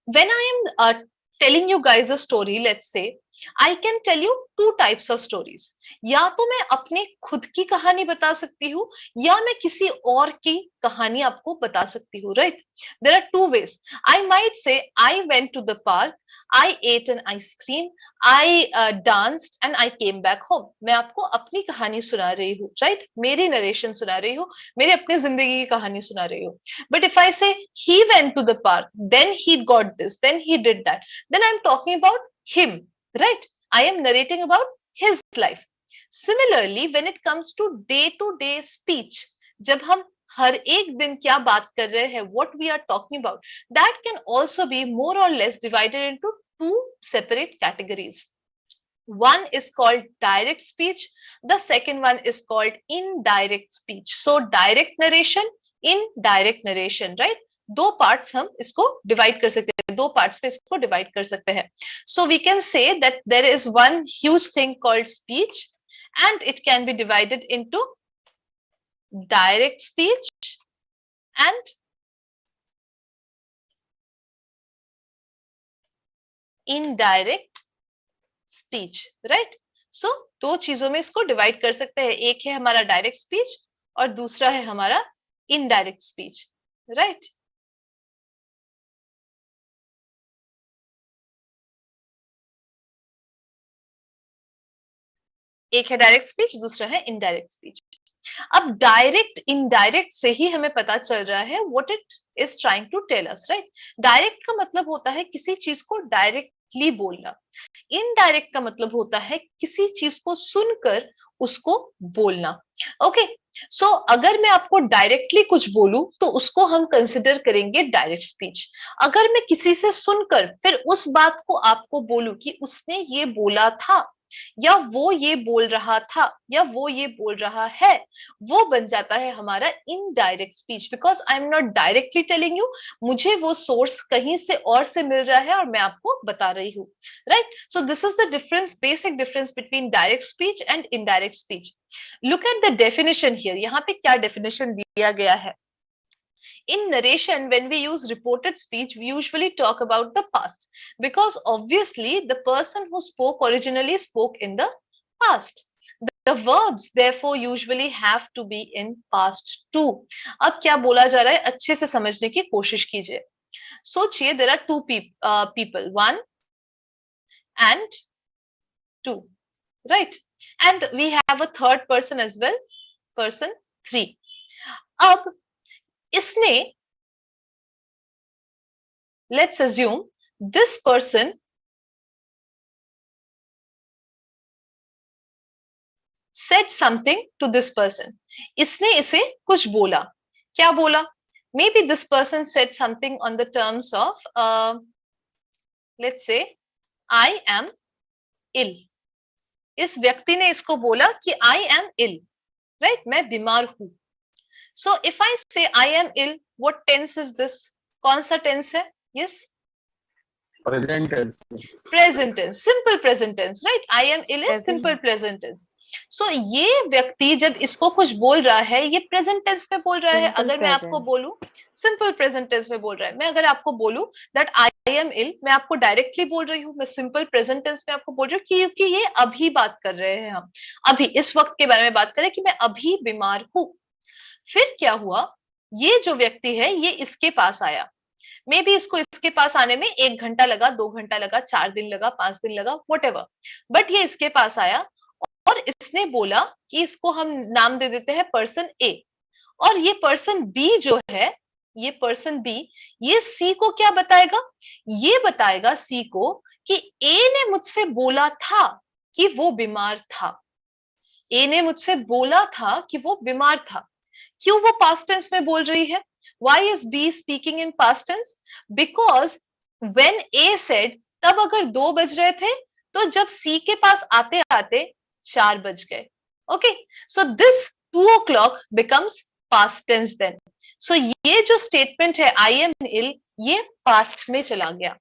When I am telling you guys a story, let's say, I can tell you two types of stories. या तो मैं अपने खुद की कहानी बता सकती हूँ, या मैं किसी और की कहानी आपको बता सकती हूँ, right? There are two ways. I might say I went to the park, I ate an ice cream, I danced and I came back home. मैं आपको अपनी कहानी सुना रही हूँ, right? मेरी नरेशन सुना रही हूँ, मेरी अपनी जिंदगी की कहानी सुना रही हूँ. But if I say he went to the park, then he got this, then he did that, then I'm talking about him, right? I am narrating about his life. Similarly, when it comes to day speech, जब हम हर एक दिन क्या बात कर रहे हैं, what we are talking about, that can also be more or less divided into two separate categories. One is called direct speech, the second one is called indirect speech. So direct narration, indirect narration, right? दो parts हम इसको divide कर सकते हैं, दो parts पे इसको divide कर सकते हैं. So we can say that there is one huge thing called speech, and it can be divided into direct speech and indirect speech, right? So दो चीजों में इसको डिवाइड कर सकते हैं. एक है हमारा डायरेक्ट स्पीच और दूसरा है हमारा इनडायरेक्ट स्पीच, राइट? एक है डायरेक्ट स्पीच, दूसरा है इनडायरेक्ट स्पीच. अब डायरेक्ट इनडायरेक्ट से ही हमें पता चल रहा है what it is trying to tell us, right? Direct का मतलब होता है किसी चीज को डायरेक्टली बोलना. इनडायरेक्ट का मतलब होता है किसी चीज को सुनकर उसको बोलना. ओके, सो अगर मैं आपको डायरेक्टली कुछ बोलूं तो उसको हम कंसिडर करेंगे डायरेक्ट स्पीच. अगर मैं किसी से सुनकर फिर उस बात को आपको बोलूं कि उसने ये बोला था, या वो ये बोल रहा था, या वो ये बोल रहा है, वो बन जाता है हमारा indirect speech. Because I am not directly telling you, मुझे वो सोर्स कहीं से और से मिल रहा है और मैं आपको बता रही हूँ, right? So this is the difference, basic difference between direct speech and indirect speech. Look at the definition here. यहाँ पे क्या डेफिनेशन दिया गया है? In narration, when we use reported speech, we usually talk about the past, because obviously the person who spoke originally spoke in the past. The verbs therefore usually have to be in past too. अब क्या बोला जा रहा है अच्छे से समझने की कोशिश कीजिए. सोचिए, there are two people, one and two, right? And we have a third person as well, person 3. अब इसने, let's assume this person said something to this person. इसने इसे कुछ बोला. क्या बोला? Maybe this person said something on the terms of let's say I am ill. इस व्यक्ति ने इसको बोला कि I am ill, right? मैं बीमार हूं. So if I say I am ill, what tense is this? कौन सा tense है? Yes? Present tense. Present tense, simple present tense, right? I am ill is simple present tense. So ये व्यक्ति जब इसको कुछ बोल रहा है, ये present tense में बोल रहा है. अगर मैं आपको बोलूं simple present tense में बोल रहा है. मैं अगर आपको बोलूं that I am ill, मैं आपको directly बोल रही हूँ, मैं simple present tense में आपको बोल रही हूँ क्योंकि ये अभी बात कर रहे हैं हम, अभी इस वक्त के बारे में बात करें कि मैं अभी बीमार हूँ. फिर क्या हुआ? ये जो व्यक्ति है ये इसके पास आया. मे बी इसको इसके पास आने में 1 घंटा लगा, 2 घंटा लगा, 4 दिन लगा, 5 दिन लगा, व्हाटएवर, बट ये इसके पास आया और इसने बोला कि इसको हम नाम दे देते हैं पर्सन ए, और ये पर्सन बी जो है, ये पर्सन बी, ये सी को क्या बताएगा? ये बताएगा सी को कि ए ने मुझसे बोला था कि वो बीमार था। ए ने मुझसे बोला था कि वो बीमार था। क्यों वो पास्ट टेंस में बोल रही है? Why is B speaking in past tense? Because when A said, तब अगर 2 बज रहे थे, तो जब C के पास आते आते 4 बज गए। Okay, so this 2 o'clock becomes past tense then. So ये जो स्टेटमेंट है I am ill, ये पास्ट में चला गया।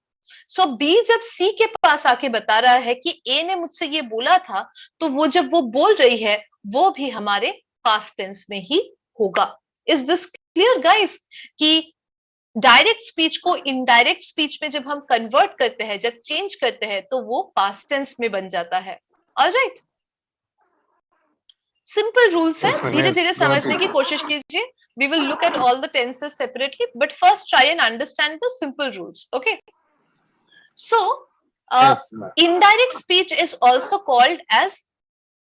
So B जब C के पास आके बता रहा है कि A ने मुझसे ये बोला था, तो वो जब वो बोल रही है, वो भी हमारे पास्ट टेंस में ही होगा। Is this clear guys? कि डायरेक्ट स्पीच को इनडायरेक्ट स्पीच में जब हम कन्वर्ट करते हैं, जब चेंज करते हैं, तो वो पास्ट टेंस में बन जाता है। ऑलराइट, सिंपल रूल्स है, धीरे धीरे समझने की कोशिश कीजिए। We will look at all the tenses separately, but first try and understand the simple rules. Okay. So, indirect speech is also called as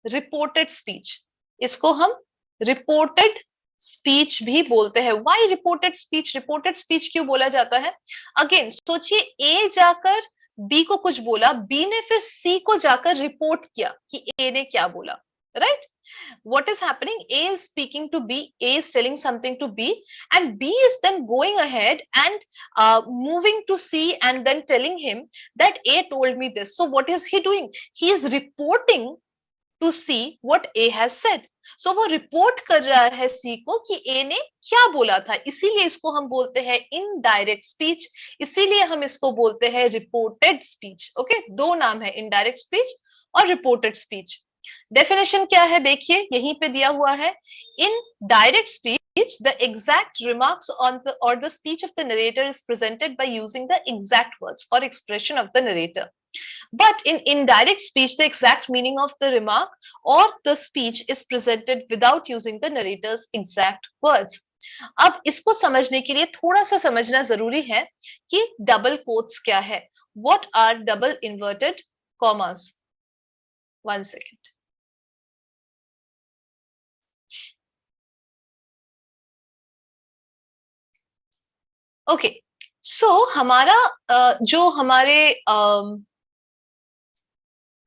reported speech. इसको हम reported speech भी बोलते हैं। Why reported speech? Reported speech क्यों बोला जाता है? Again, सोचिए A जाकर B को कुछ बोला, B ने फिर C को जाकर रिपोर्ट किया कि A ने क्या बोला, right? What is happening? A is speaking to B, A is telling something to B, and B is then going ahead and moving to C and then telling him that A told me this. So what is he doing? He is reporting to C what A has said. So वो report कर रहा है C को कि A ने क्या बोला था, इसीलिए इसको हम बोलते हैं इनडायरेक्ट स्पीच, इसीलिए हम इसको बोलते हैं रिपोर्टेड स्पीच। ओके, 2 नाम है, इनडायरेक्ट स्पीच और रिपोर्टेड स्पीच। डेफिनेशन क्या है देखिए, यहीं पे दिया हुआ है। In direct speech the exact remarks on the or the speech of the narrator is presented by using the exact words or expression of the narrator, but in indirect speech the exact meaning of the remark or the speech is presented without using the narrator's exact words. अब इसको समझने के लिए थोड़ा सा समझना जरूरी है कि डबल कोट्स क्या है। What are double inverted commas? 1 second. Okay, so हमारा जो हमारे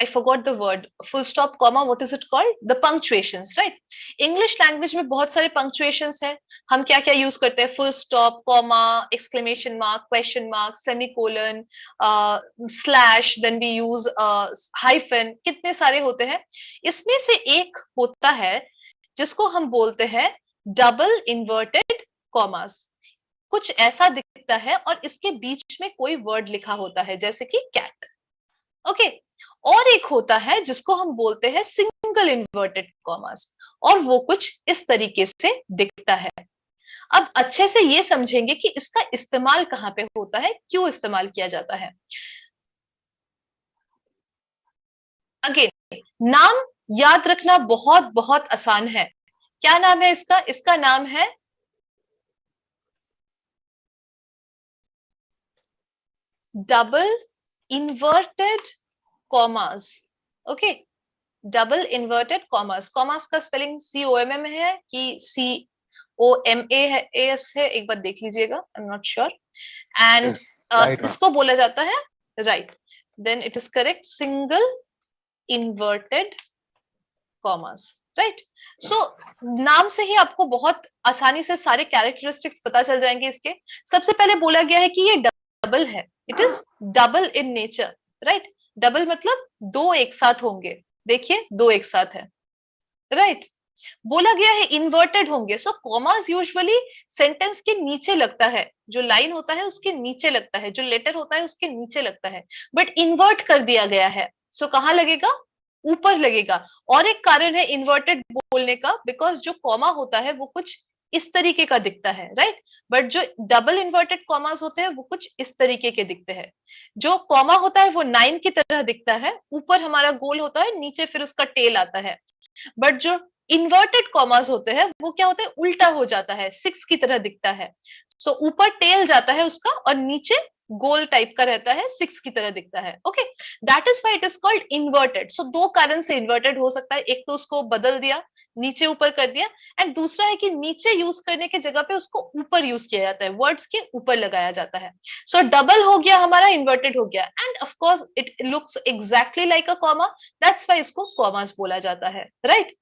I forgot the word, full stop, comma, what is it called? The punctuations, right? English language में बहुत सारे punctuations हैं। हम क्या क्या use करते हैं? Full stop, comma, exclamation mark, question mark, semicolon, slash, then we use hyphen, कितने सारे होते हैं। इसमें से एक होता है जिसको हम बोलते हैं double inverted commas। कुछ ऐसा दिखता है और इसके बीच में कोई वर्ड लिखा होता है, जैसे कि cat. ओके, और एक होता है जिसको हम बोलते हैं सिंगल इन्वर्टेड कॉमास, और वो कुछ इस तरीके से दिखता है। अब अच्छे से ये समझेंगे कि इसका इस्तेमाल कहाँ पे होता है, क्यों इस्तेमाल किया जाता है। अगेन, नाम याद रखना बहुत बहुत आसान है। क्या नाम है इसका? इसका नाम है double inverted commas. Okay, double inverted commas. Commas का स्पेलिंग COMM है कि COMAS है, एक बार देख लीजिएगा, I am not sure. And इसको बोला जाता है, right, then it is correct, single inverted commas, right. So नाम से ही आपको बहुत आसानी से सारे कैरेक्टरिस्टिक्स पता चल जाएंगे इसके। सबसे पहले बोला गया है कि ये डबल है, it is double in nature, right. Double मतलब 2 एक साथ होंगे, देखिए 2 एक साथ है, राइट। बोला गया है इन्वर्टेड होंगे, सो कॉमास यूजुअली सेंटेंस के नीचे लगता है, जो लाइन होता है उसके नीचे लगता है, जो लेटर होता है उसके नीचे लगता है, बट इन्वर्ट कर दिया गया है, सो कहाँ लगेगा? ऊपर लगेगा। और एक कारण है इन्वर्टेड बोलने का, बिकॉज जो कॉमा होता है वो कुछ इस तरीके का दिखता है, राइट, बट जो डबल इन्वर्टेड कॉमास होते हैं वो कुछ इस तरीके के दिखते हैं। जो कॉमा होता है वो 9 की तरह दिखता है, ऊपर हमारा गोल होता है, नीचे फिर उसका टेल आता है, बट जो इन्वर्टेड कॉमास होते हैं वो क्या होते हैं, उल्टा हो जाता है, 6 की तरह दिखता है। सो ऊपर टेल जाता है उसका और नीचे गोल टाइप का रहता है, 6 की तरह दिखता है। Okay, that is why it is called inverted. So दो कारण से इन्वर्टेड हो सकता है, एक तो उसको बदल दिया, नीचे ऊपर कर दिया, एंड दूसरा है कि नीचे यूज करने की जगह पे उसको ऊपर यूज किया जाता है, वर्ड्स के ऊपर लगाया जाता है। सो डबल हो गया हमारा, इन्वर्टेड हो गया, end of course it looks exactly like a comma, that's why इसको कॉमास बोला जाता है, राइट।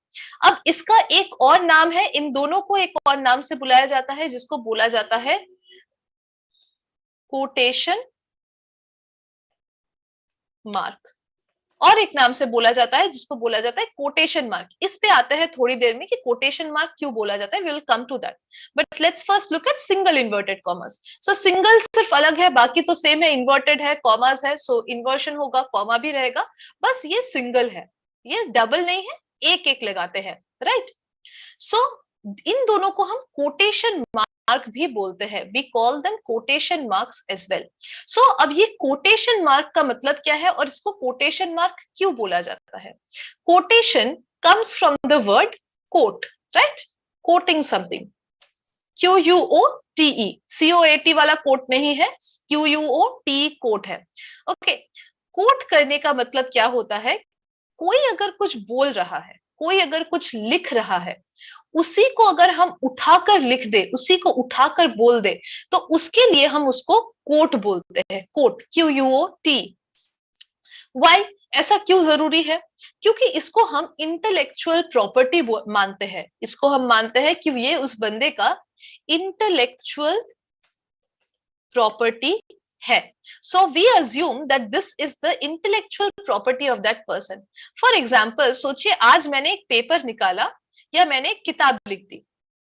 अब इसका एक और नाम है, इन दोनों को एक और नाम से बुलाया जाता है जिसको बोला जाता है कोटेशन मार्क, और एक नाम से बोला जाता है जिसको बोला जाता है कोटेशन मार्क। इस पे आते हैं थोड़ी देर में कि कोटेशन मार्क क्यों बोला जाता है, we will come to that, but let's first look at single inverted commas. So single सिर्फ अलग है, बाकी तो सेम है, इन्वर्टेड है, कॉमर्स है, सो इन्वर्शन होगा, कॉमा भी रहेगा, बस ये सिंगल है, ये डबल नहीं है, एक एक लगाते हैं, राइट। सो इन दोनों को हम कोटेशन मार्क भी बोलते हैं, we call them quotation marks as well. So अब ये कोटेशन मार्क का मतलब क्या है और इसको कोटेशन मार्क क्यों बोला जाता है? Quotation comes from the word quote, right, quoting something, QUOTE, COAT वाला कोट नहीं है, QUOTE कोट है। ओके, कोट करने का मतलब क्या होता है, कोई अगर कुछ बोल रहा है, कोई अगर कुछ लिख रहा है, उसी को अगर हम उठाकर लिख दे, उसी को उठाकर बोल दे, तो उसके लिए हम उसको कोट बोलते हैं, कोट, QUOT। वाई, ऐसा क्यों जरूरी है? क्योंकि इसको हम इंटेलेक्चुअल प्रॉपर्टी मानते हैं, इसको हम मानते हैं कि ये उस बंदे का इंटेलेक्चुअल प्रॉपर्टी है। So we assume that this is the intellectual property of that person. For example, सोचिए आज मैंने एक पेपर निकाला या मैंने एक किताब लिख दी,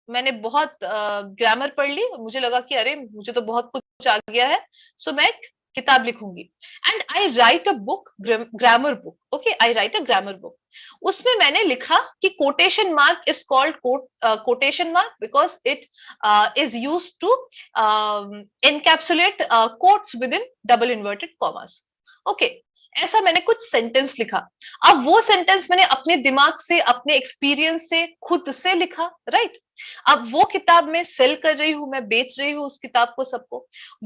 मैंने बहुत ग्रामर पढ़ ली, मुझे लगा कि अरे मुझे तो बहुत कुछ आ गया है, सो मैं एक किताब लिखूंगी, and I write a book, grammar book. Okay, I write a grammar book. उसमें मैंने लिखा कि quotation mark is called quotation mark because it is used to encapsulate quotes with in double inverted commas. Okay, ऐसा मैंने कुछ sentence लिखा। अब वो सेंटेंस मैंने अपने दिमाग से, अपने एक्सपीरियंस से, खुद से लिखा, राइट। अब वो किताब मैं सेल कर रही हूं, मैं बेच रही हूँ उस किताब को सबको,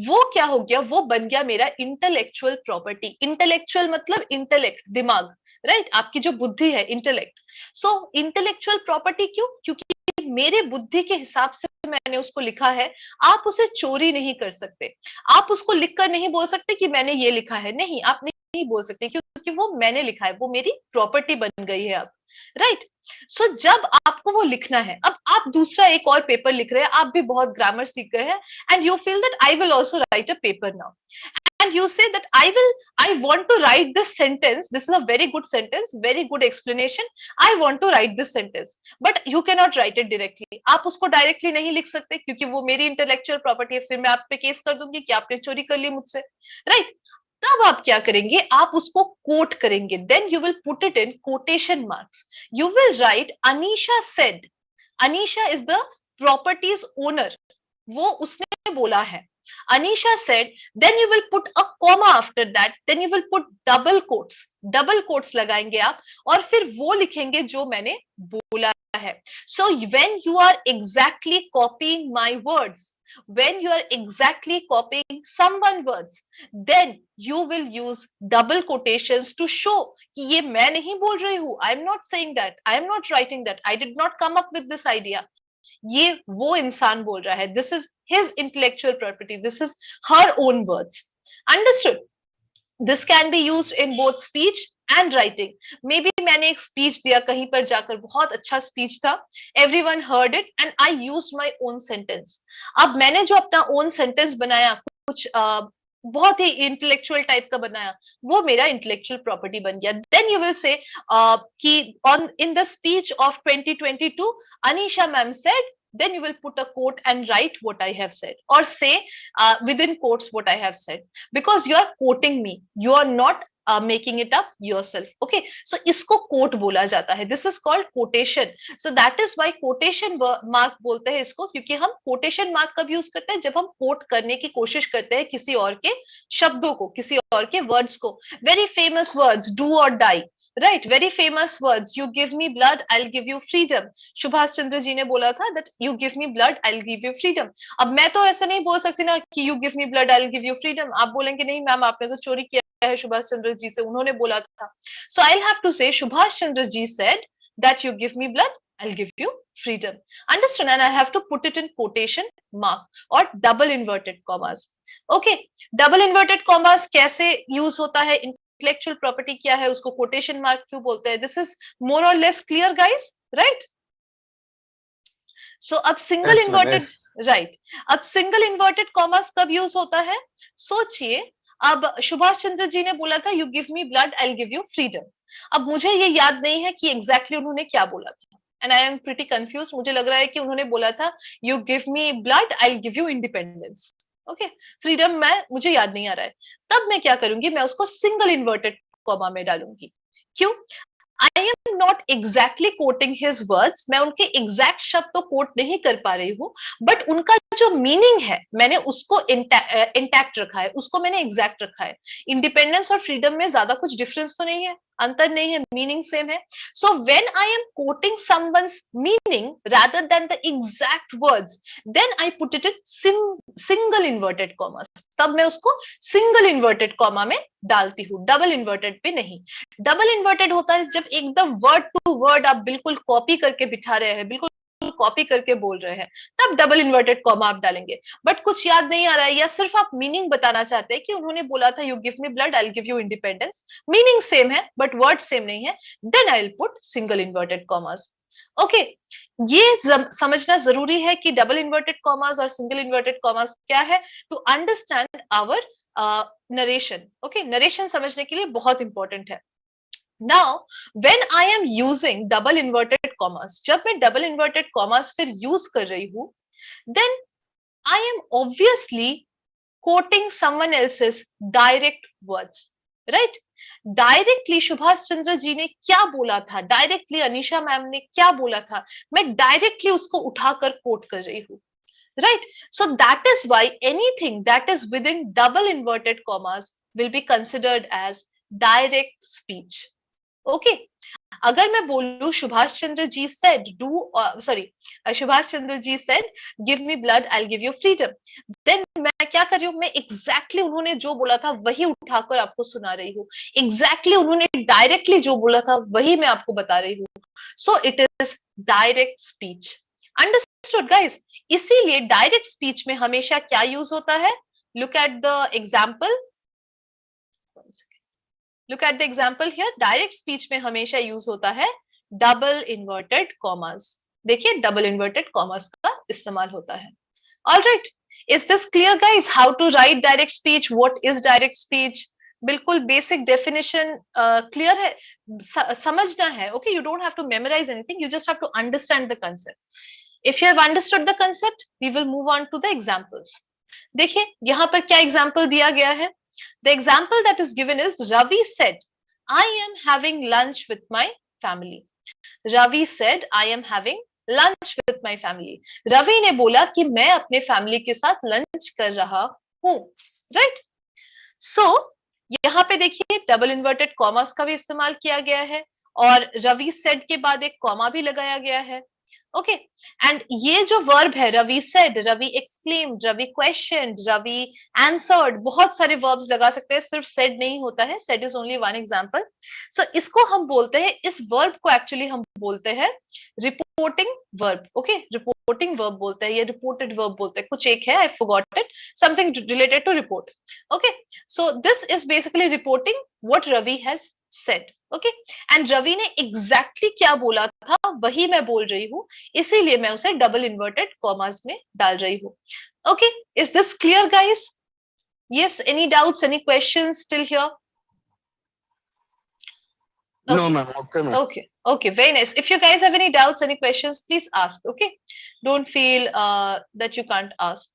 वो क्या हो गया, वो बन गया मेरा इंटेलेक्चुअल प्रॉपर्टी। इंटेलेक्चुअल मतलब इंटेलेक्ट, दिमाग, राइट, आपकी जो बुद्धि है, इंटेलेक्ट। सो इंटेलेक्चुअल प्रॉपर्टी क्यों? क्योंकि मेरे बुद्धि के हिसाब से मैंने उसको लिखा है, आप उसे चोरी नहीं कर सकते, आप उसको लिखकर नहीं बोल सकते कि मैंने ये लिखा है, नहीं, आप नहीं बोल सकते, क्योंकि वो मैंने लिखा है, वो मेरी प्रॉपर्टी बन गई है अब, राइट। सो जब आपको वो लिखना है, अब आप दूसरा एक और पेपर लिख रहे हैं, आप भी बहुत ग्रामर सीख गए हैं, and you feel that I will also right a paper now, and you say that I want to write this sentence, this is a very good sentence, very good explanation, I want to write this sentence, but you cannot write it directly, आप उसको directly नहीं लिख सकते क्योंकि वो मेरी intellectual property है, फिर मैं आप पे केस कर दूंगी कि आपने चोरी कर ली मुझसे, राइट। तब आप क्या करेंगे, आप उसको कोट करेंगे, then you will put it in quotation marks, you will write Anisha said, Anisha is the properties owner, वो उसने बोला है, Anisha said, then you will put a comma after that, then you will put double quotes लगाएंगे आप, और फिर वो लिखेंगे जो मैंने बोला है। So when you are exactly copying my words, when you are exactly copying someone's words, then you will use double quotations to show कि ये मैं नहीं बोल रही हूँ, I am not saying that, I am not writing that, I did not come up with this idea, ये वो इंसान बोल रहा है, this is his intellectual property, this is her own words, understood. This can be used in both speech and writing. May be मैंने एक speech दिया कहीं पर जाकर, बहुत अच्छा स्पीच था, everyone heard it and I used my own sentence. अब मैंने जो अपना ओन सेंटेंस बनाया, कुछ बहुत ही इंटेलेक्चुअल टाइप का बनाया, वो मेरा इंटेलेक्चुअल प्रॉपर्टी बन गया। देन यू विल से कि on in the speech of 2022 Anisha ma'am said, then you will put a quote and write what I have said, or say within quotes what I have said, because you are quoting me, you are not making it up yourself. Okay, so इसको quote बोला जाता है. This is called quotation. So that is why quotation mark बोलते हैं इसको, क्योंकि हम quotation mark कब यूज करते हैं, जब हम कोट करने की कोशिश करते हैं किसी और के शब्दों को, किसी और के वर्ड्स को. Very famous words, do or die, right. Very famous words, you give me blood I will give you freedom. Subhash Chandra ji ने बोला था that you give me blood I will give you freedom. अब मैं तो ऐसा नहीं बोल सकती ना कि you give me blood I will give you freedom. आप बोलेंगे नहीं मैम आपने तो चोरी किया है सुभाष चंद्र जी से, उन्होंने बोला था. सो आई have to say Subhash Chandra ji said that you give me blood I'll give you freedom. Understood? And I have to put it in quotation mark or double inverted commas. Okay, double inverted commas कैसे use होता है, intellectual property क्या है, उसको quotation mark क्यों बोलते हैं? This is more or less clear, guys, right? So अब single inverted, right? अब single inverted commas कब use होता है? सोचिए, अब सुभाष चंद्र जी ने बोला था you give me blood, I'll give you freedom. अब मुझे ये याद नहीं है कि exactly उन्होंने क्या बोला था. And I am pretty confused. मुझे लग रहा है कि उन्होंने बोला था you give me blood, I'll give you independence. Okay, freedom मुझे याद नहीं आ रहा है. तब मैं क्या करूंगी, मैं उसको single inverted comma में डालूंगी. क्यों? I am not exactly quoting his words. मैं उनके exact शब्द तो कोट नहीं कर पा रही हूँ, बट उनका जो मीनिंग है मैंने उसको इंटैक्ट रखा है, उसको मैंने एग्जैक्ट रखा है. इंडिपेंडेंस और फ्रीडम में ज्यादा कुछ डिफरेंस तो नहीं है, अंतर नहीं है, मीनिंग सेम है. So when I am quoting someone's meaning rather than the exact words, then I put it in single inverted commas. तब मैं उसको सिंगल इन्वर्टेड कॉमा में डालती हूँ, डबल इन्वर्टेड पे नहीं. डबल इन्वर्टेड होता है जब एकदम वर्ड टू वर्ड आप बिल्कुल कॉपी करके बिठा रहे हैं, बिल्कुल कॉपी करके बोल रहे हैं, तब डबल इन्वर्टेड कॉमा आप डालेंगे. बट कुछ याद नहीं आ रहा है या सिर्फ आप मीनिंग बताना चाहते हैं कि उन्होंने बोला था you give me blood I will give you independence, meaning same है बट वर्ड सेम नहीं है, then I will put single inverted commas. Okay, ये समझना जरूरी है कि डबल इन्वर्टेड कॉमास और सिंगल इन्वर्टेड कॉमास क्या है, to understand our narration. Okay, narration समझने के लिए बहुत इंपॉर्टेंट है. Now, when I am using double inverted commas, जब मैं double inverted commas फिर use कर रही हूँ, then I am obviously quoting someone else's direct words, right? Directly Subhash Chandra ji ने क्या बोला था, directly अनीशा मैम ने क्या बोला था, मैं directly उसको उठाकर quote कर रही हूँ, right? So that is why anything that is within double inverted commas will be considered as direct speech. Okay, अगर मैं बोलूं Subhash Chandra ji said Subhash Chandra ji said give me blood I will give you freedom, then मैं क्या कर रही हूँ, मैं एग्जैक्टली उन्होंने जो बोला था वही उठाकर आपको सुना रही हूँ, एग्जैक्टली उन्होंने डायरेक्टली जो बोला था वही मैं आपको बता रही हूँ. So it is direct speech. Understood guys? इसीलिए डायरेक्ट स्पीच में हमेशा क्या यूज होता है, look at the example. Look at the example here. Direct speech में हमेशा यूज होता है double inverted commas. देखिए double inverted commas का इस्तेमाल होता है. All right, is this clear, guys? How to write direct speech? What is direct speech? बिल्कुल बेसिक डेफिनेशन क्लियर है, समझना है. Okay, you don't have to memorize anything. You just have to understand the concept. If you have understood the concept, we will move on to the examples. देखिए यहाँ पर क्या example दिया गया है. The example that is given is Ravi said, I am having lunch with my family. Ravi said, I am having lunch with my family. Ravi ने बोला कि मैं अपने फैमिली के साथ लंच कर रहा हूँ, right? So यहाँ पे देखिए डबल इन्वर्टेड कॉमास का भी इस्तेमाल किया गया है और रवि सेड के बाद एक कॉमा भी लगाया गया है. ओके, एंड ये जो वर्ब है Ravi said, Ravi exclaimed, Ravi questioned, Ravi answered, बहुत सारे वर्ब्स लगा सकते हैं, सिर्फ सेड नहीं होता है, said is only one example. So इसको हम बोलते हैं, इस वर्ब को एक्चुअली हम बोलते हैं reporting verb. Okay, reporting verb बोलते हैं या रिपोर्टेड वर्ब बोलते हैं, कुछ एक है, I forgot it, something related to report. Okay, so this is basically reporting what Ravi has said. Okay, and Ravi ने exactly क्या बोला था वही मैं बोल रही हूँ, इसीलिए मैं उसे डबल इन्वर्टेड कॉमास में डाल रही हूँ. Okay, is this clear, guys? Yes, any doubts, any questions still here? Okay. No, ma'am. Okay, ma'am. Okay, okay, very nice. If you guys have any doubts, any questions, please ask. Okay, don't feel that you can't ask.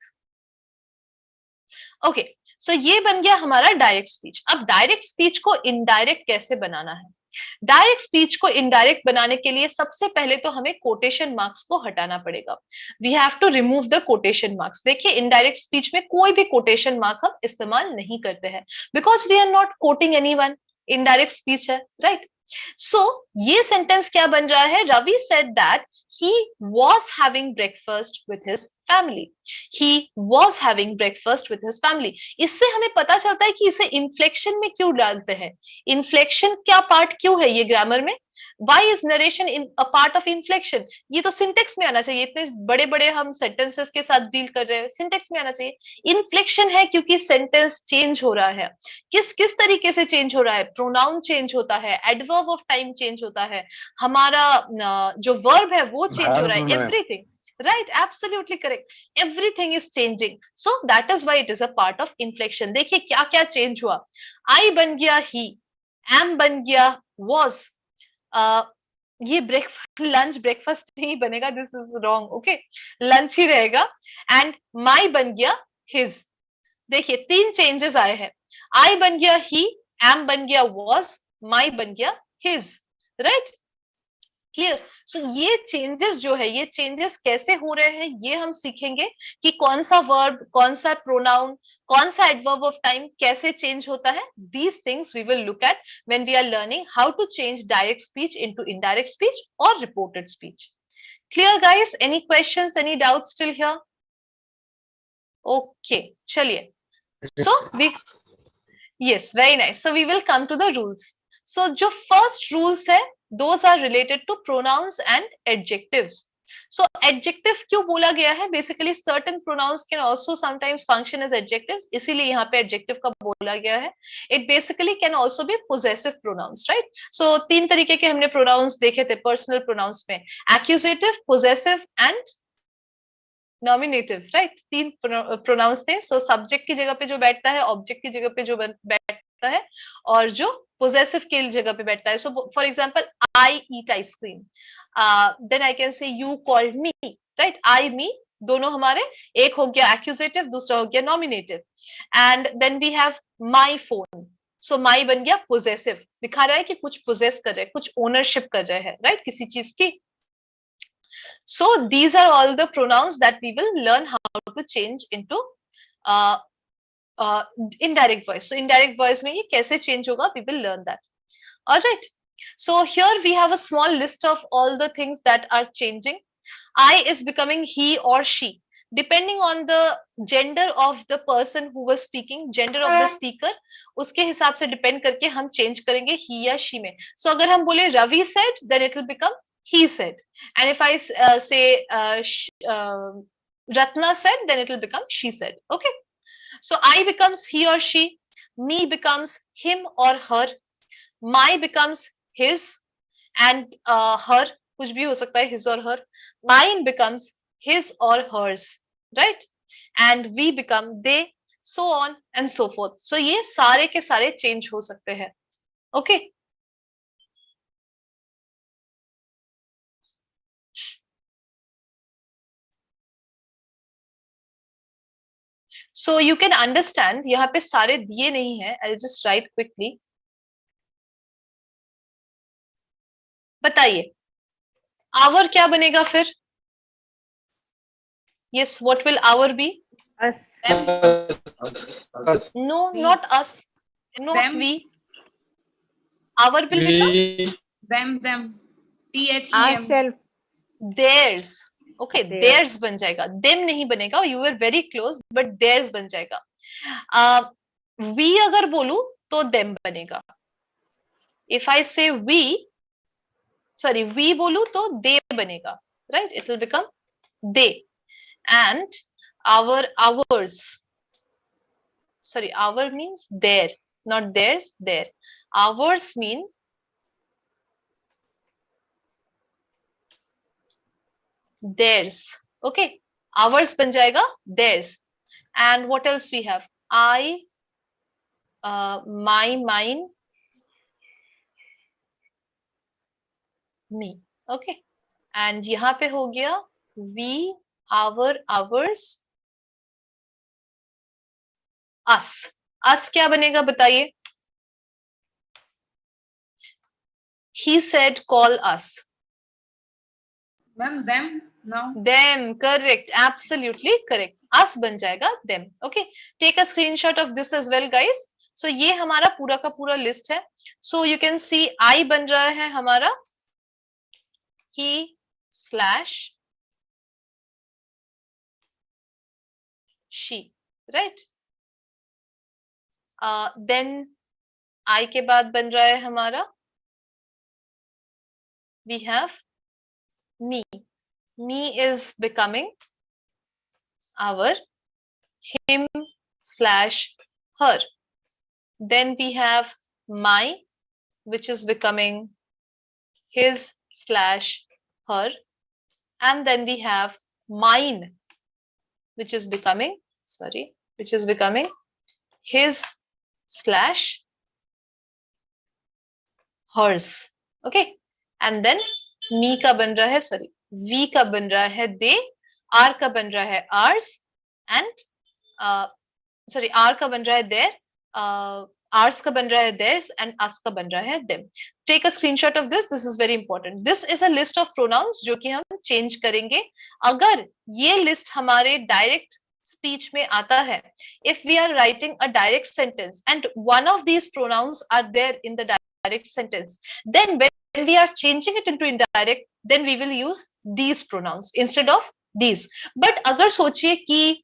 Okay, सो ये बन गया हमारा direct speech. अब direct speech को indirect कैसे बनाना है? Direct speech को indirect बनाने के लिए सबसे पहले तो हमें कोटेशन मार्क्स को हटाना पड़ेगा। We have to remove the quotation marks. देखिए इनडायरेक्ट स्पीच में कोई भी कोटेशन मार्क हम इस्तेमाल नहीं करते हैं, because we are not quoting anyone, indirect speech है, राइट? सो ये सेंटेंस क्या बन रहा है? Ravi said that he was having breakfast with his family. He was having breakfast with his family. इससे हमें पता चलता है कि इसे इन्फ्लेक्शन में क्यों डालते हैं। इन्फ्लेक्शन क्या पार्ट क्यों है ये ग्रामर में? Why is narration in a part of inflection? ये तो सिंटेक्स में आना चाहिए। इतने बड़े बड़े हम सेंटेंसेस के साथ डील कर रहे हैं, सिंटेक्स में आना चाहिए। इन्फ्लेक्शन है क्योंकि सेंटेंस चेंज हो रहा है। किस किस तरीके से चेंज हो रहा है? प्रोनाउन चेंज होता है, एडवर्ब ऑफ टाइम चेंज होता है, हमारा जो वर्ब है वो चेंज हो रहा है, everything, right? Absolutely correct. Everything is changing, so that is why it is a part of inflection. देखिए क्या क्या चेंज हुआ। I बन गया he, am बन गया was, ये लंच ब्रेकफास्ट नहीं बनेगा, this is wrong, okay, lunch ही रहेगा। एंड माई बन गया हिज। देखिए 3 चेंजेस आए हैं। आई बन गया ही, एम बन गया was, माई बन गया हिज, राइट? क्लियर? सो ये चेंजेस जो है, ये चेंजेस कैसे हो रहे हैं ये हम सीखेंगे कि कौन सा वर्ब, कौन सा प्रोनाउन, कौन सा एडवर्ब ऑफ टाइम कैसे चेंज होता है। These things we will look at when we are learning how to change direct speech into indirect speech और reported speech. Clear guys? Any questions, any doubts still here? Okay, चलिए। So we, yes, very nice. So we will come to the rules. So जो first rules है, those are related to pronouns and adjectives. So adjective क्यों बोला गया है? Basically certain pronouns can also sometimes function as adjectives. इसीलिए यहाँ पे adjective का बोला गया है. It basically can also be possessive pronouns, right? So 3 तरीके के हमने pronouns देखे थे personal pronouns में, accusative, possessive and nominative, right? 3 pronouns थे। सो सब्जेक्ट की जगह पे जो बैठता है, ऑब्जेक्ट की जगह पे जो बैठता है, और जो पोजेसिव की जगह पे बैठता है। So for example I eat ice cream, then I can say you called me, right? I me दोनों हमारे, एक हो गया एक्यूजेटिव, दूसरा हो गया nominative. And then we have my phone, so my बन गया पोजेसिव, दिखा रहा है कि कुछ पोजेस कर रहे हैं, कुछ ओनरशिप कर रहे हैं, राइट? किसी चीज की। So these are all the pronouns that we will learn how to change into indirect voice. So indirect voice में ये कैसे change होगा, we will learn that. All right. So here we have a small list of all the things that are changing. I is becoming he or she, depending on the gender of the person who was speaking, gender of the speaker, उसके हिसाब से depend करके हम change करेंगे he या she में. So अगर हम बोले Ravi said, then it will become he said. And if I say Ratna said, then it will become she said. Okay. So I becomes he or she, me becomes him or her, my becomes his, and her कुछ भी हो सकता है, his or her, mine becomes his or hers, right? And we become they, so on and so forth. So ये सारे के सारे change हो सकते हैं. Okay. So you can understand, यहाँ पे सारे दिए नहीं है, I'll just write quickly. बताइए, our क्या बनेगा फिर? Yes, what will our be? Us. No, not us, not them. we. Our will become them. THEM. Ourself. theirs. Okay, Theirs. theirs बन जाएगा, them नहीं बनेगा, you were very close, but theirs बन जाएगा. We अगर बोलूं तो them बनेगा. If I say we बोलूं तो they बनेगा, right? It will become they. And ours. Sorry, our means their, not theirs, their. Ours mean theirs. Okay, ours बन जाएगा theirs. And what else we have? I, my, mine, me. Okay, and यहाँ पे हो गया we, our, ours, us. us क्या बनेगा बताइए? He said call us. Ma'am, them now. Them, correct, absolutely correct. us बन जाएगा them. Okay, take a screenshot of this as well guys. So ये हमारा पूरा का पूरा लिस्ट है. So you can see I बन रहा है हमारा he slash she, right? Then I के बाद बन रहा है हमारा we have me. Me is becoming our him slash her. Then we have my, which is becoming his slash her. And then we have mine, which is becoming, which is becoming his slash hers. Okay. And then me का बन रहा है, we का बन रहा है they, r का बन रहा है ours, and r का बन रहा है their, ours का बन रहा है theirs, and us का बन रहा है them. Take a screenshot of this. This is very important. This is a list of pronouns जो कि हम change करेंगे. अगर ये list हमारे direct speech में आता है, if we are writing a direct sentence and one of these pronouns are there in the direct sentence, then when we are changing it into indirect, then we will use these pronouns instead of these. But अगर सोचिए कि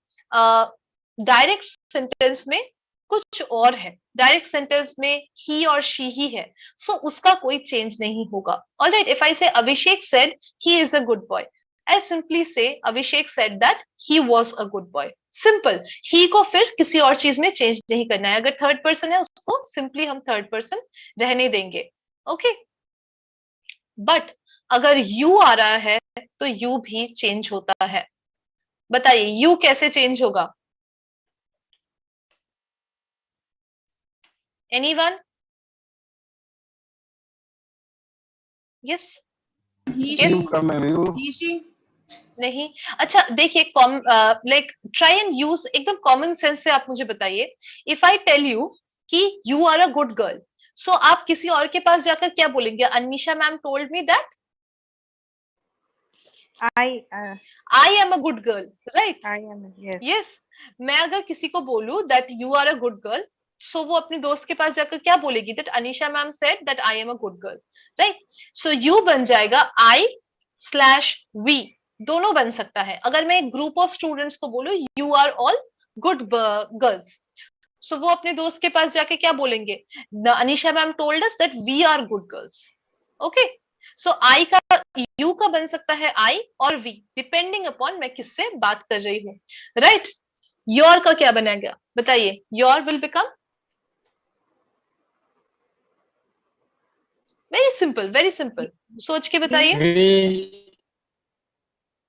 direct sentence में कुछ और है, direct sentence में he और she ही है, so उसका कोई change नहीं होगा. All right, if I say Abhishek said he is a good boy, I simply say Abhishek said that he was a good boy. Simple. He को फिर किसी और चीज में change नहीं करना है. अगर third person है उसको simply हम third person रहने देंगे. Okay. But अगर you आ रहा है तो you भी change होता है. बताइए you कैसे change होगा? Anyone? Yes. He, Yes. he, she. नहीं. अच्छा देखिए like try and use एकदम common sense से आप मुझे बताइए. If I tell you कि you are a good girl, so आप किसी और के पास जाकर क्या बोलेंगे? Anisha ma'am told me that I am a good girl, right? I am, yes. Yes. मैं अगर किसी को बोलूं that you are a good girl, so वो अपनी दोस्त के पास जाकर क्या बोलेगी? That Anisha ma'am said that I am a good girl, right? So you बन जाएगा I slash we. दोनों बन सकता है. अगर मैं एक group of students को बोलूं you are all good girls, so वो अपने दोस्त के पास जाके क्या बोलेंगे? Anisha ma'am told us that we are good girls. Okay. So I का you का बन सकता है I और we, depending upon मैं किससे बात कर रही हूँ, right? Your का क्या बनेगा? बताइए. Your will become very simple, very simple. सोच के बताइए.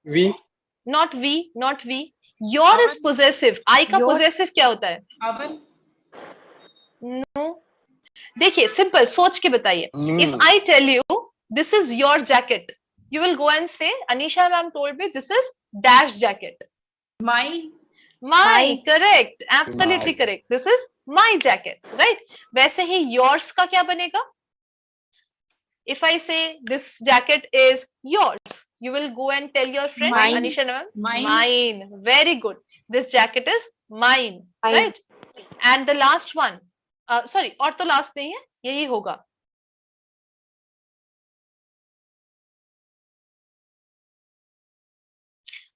We. Not we, not we. Your is possessive. I का possessive क्या होता है? Our. No. देखिए simple, सोच के बताइए. If I tell you this is your jacket, you will go and say Anisha ma'am told me this is dash jacket. My. Correct, absolutely correct. This is my jacket, right? वैसे ही yours का क्या बनेगा? If I say this jacket is yours, you will go and tell your friend Mine. Anisha ma'am. Mine. Very good. This jacket is mine, right? And the last one, sorry, और तो last नहीं है, यही होगा.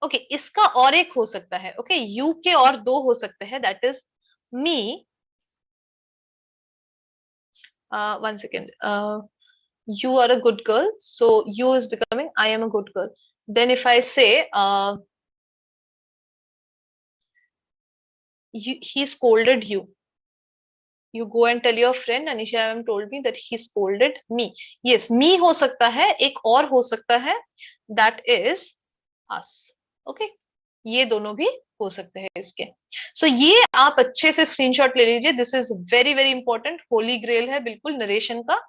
Okay, इसका और एक हो सकता है. Okay, you के और दो हो सकते हैं. That is me. One second. You are a good girl, so you is becoming I am a good girl. Then if I say he scolded you, you go and tell your friend Anisha ma'am told me that he scolded me. Yes, me हो सकता है. एक और हो सकता है, that is us. Okay, ये दोनों भी हो सकते हैं इसके. So ये आप अच्छे से स्क्रीनशॉट ले लीजिए. This is very very important. Holi ग्रेल है बिल्कुल नरेशन का.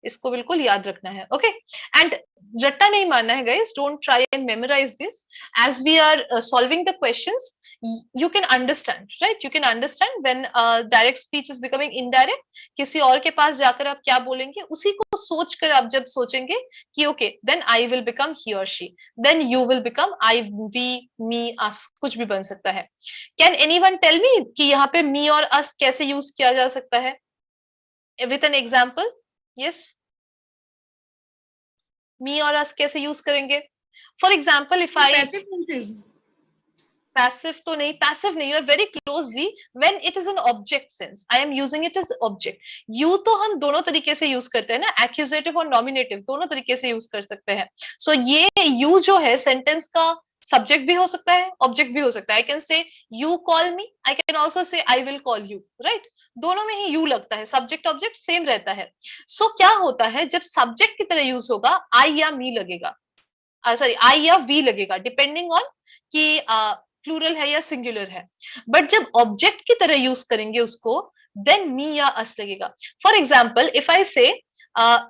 इसको बिल्कुल याद रखना है. Okay, and रट्टा नहीं मारना है guys. Don't try and memorize this. As we are solving the questions, You can understand, right? You can understand when direct speech is becoming indirect. किसी और के पास जाकर आप क्या बोलेंगे, उसी को सोचकर आप जब सोचेंगे कि okay, then I will become he or she, then you will become I, we, me, us, कुछ भी बन सकता है. Can anyone tell me कि यहाँ पे me और us कैसे यूज किया जा सकता है? With an example, yes. Me और us कैसे यूज करेंगे? For example, if I passive तो नहीं, passive नहीं, you are very close ji. When it is an object sense, I am using it as object. You तो हम दोनों तरीके से यूज करते हैं ना, accusative और nominative दोनों तरीके से यूज कर सकते हैं. So ये you जो है sentence का subject भी हो सकता है, object भी हो सकता है. I can say you call me, I can also say I will call you, right? दोनों में ही you लगता है, subject object same रहता है. So क्या होता है जब subject की तरह यूज होगा, I या me लगेगा, sorry, I या we लगेगा, depending on कि प्लूरल है या सिंगुलर है. बट जब ऑब्जेक्ट की तरह यूज करेंगे उसको, देन मी या अस लगेगा. For example, if I say,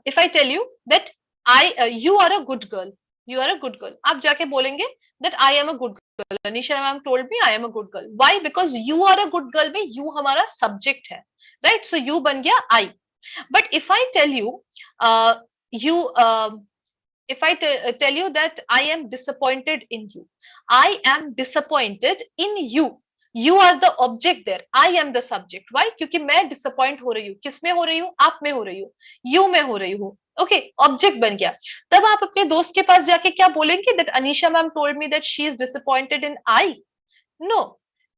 if I tell you that you are a good girl, you are a good girl, आप जाके बोलेंगे that I am a good girl. Anisha ma'am told me I am a good girl. Why? Because you are a good girl में you हमारा subject है, right? So you बन गया I. But if I tell you if I tell you that I am disappointed in you, I am disappointed in you. You are the object there. I am the subject. Why? क्योंकि मैं disappoint हो रही हूँ. किस में हो रही हूँ? आप में हो रही हूँ. You में हो रही हूँ. Okay, object बन गया. तब आप अपने दोस्त के पास जाके क्या बोलेंगे? That Anisha ma'am told me that she is disappointed in I. No.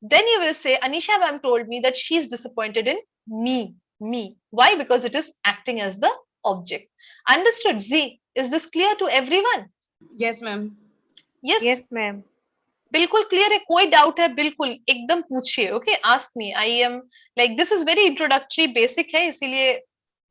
Then you will say Anisha ma'am told me that she is disappointed in me. Me. Why? Because it is acting as the object. Understood? Z. Is this clear to everyone? Yes, ma'am. Yes. Yes, ma'am. बिल्कुल clear है, कोई doubt है बिल्कुल एकदम पूछिए. Okay, ask me. I am like this is very introductory basic है, इसीलिए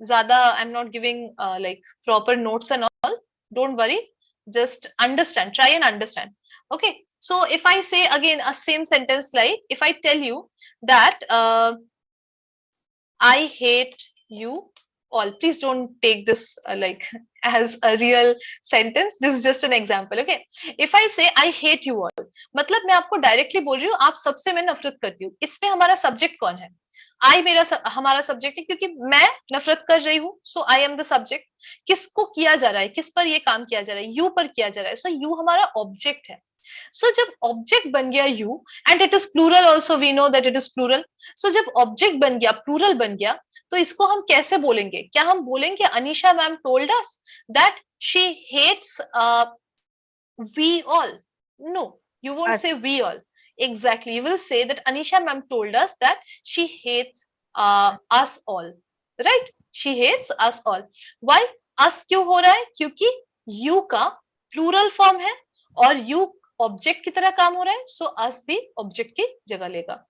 ज्यादा I am not giving like proper notes and all. Don't worry, just understand, try and understand. Okay, so if I say again a same sentence, like if I tell you that I hate you all, please don't take this like as a real sentence. This is just an example. Okay, if I say I hate you all, मतलब मैं आपको directly बोल रही हूँ आप सबसे मैं नफरत करती हूँ. इसमें हमारा सब्जेक्ट कौन है? आई मेरा हमारा सब्जेक्ट है, क्योंकि मैं नफरत कर रही हूँ. सो आई एम द सब्जेक्ट. किसको किया जा रहा है, किस पर ये काम किया जा रहा है? यू पर किया जा रहा है. सो यू हमारा ऑब्जेक्ट है. सो जब ऑब्जेक्ट बन गया you, and it is plural also, we know that it is plural. So जब ऑब्जेक्ट बन गया, प्लूरल बन गया, तो इसको हम कैसे बोलेंगे? क्या हम बोलेंगे Anisha ma'am told us that she hates we all? No, you won't say we all. Exactly, you will say that Anisha ma'am told us that she hates us all, right? She hates us all. Why us क्यों हो रहा है? क्योंकि you का plural form है और you object की तरह काम हो रहा है, so us भी object की जगह लेगा.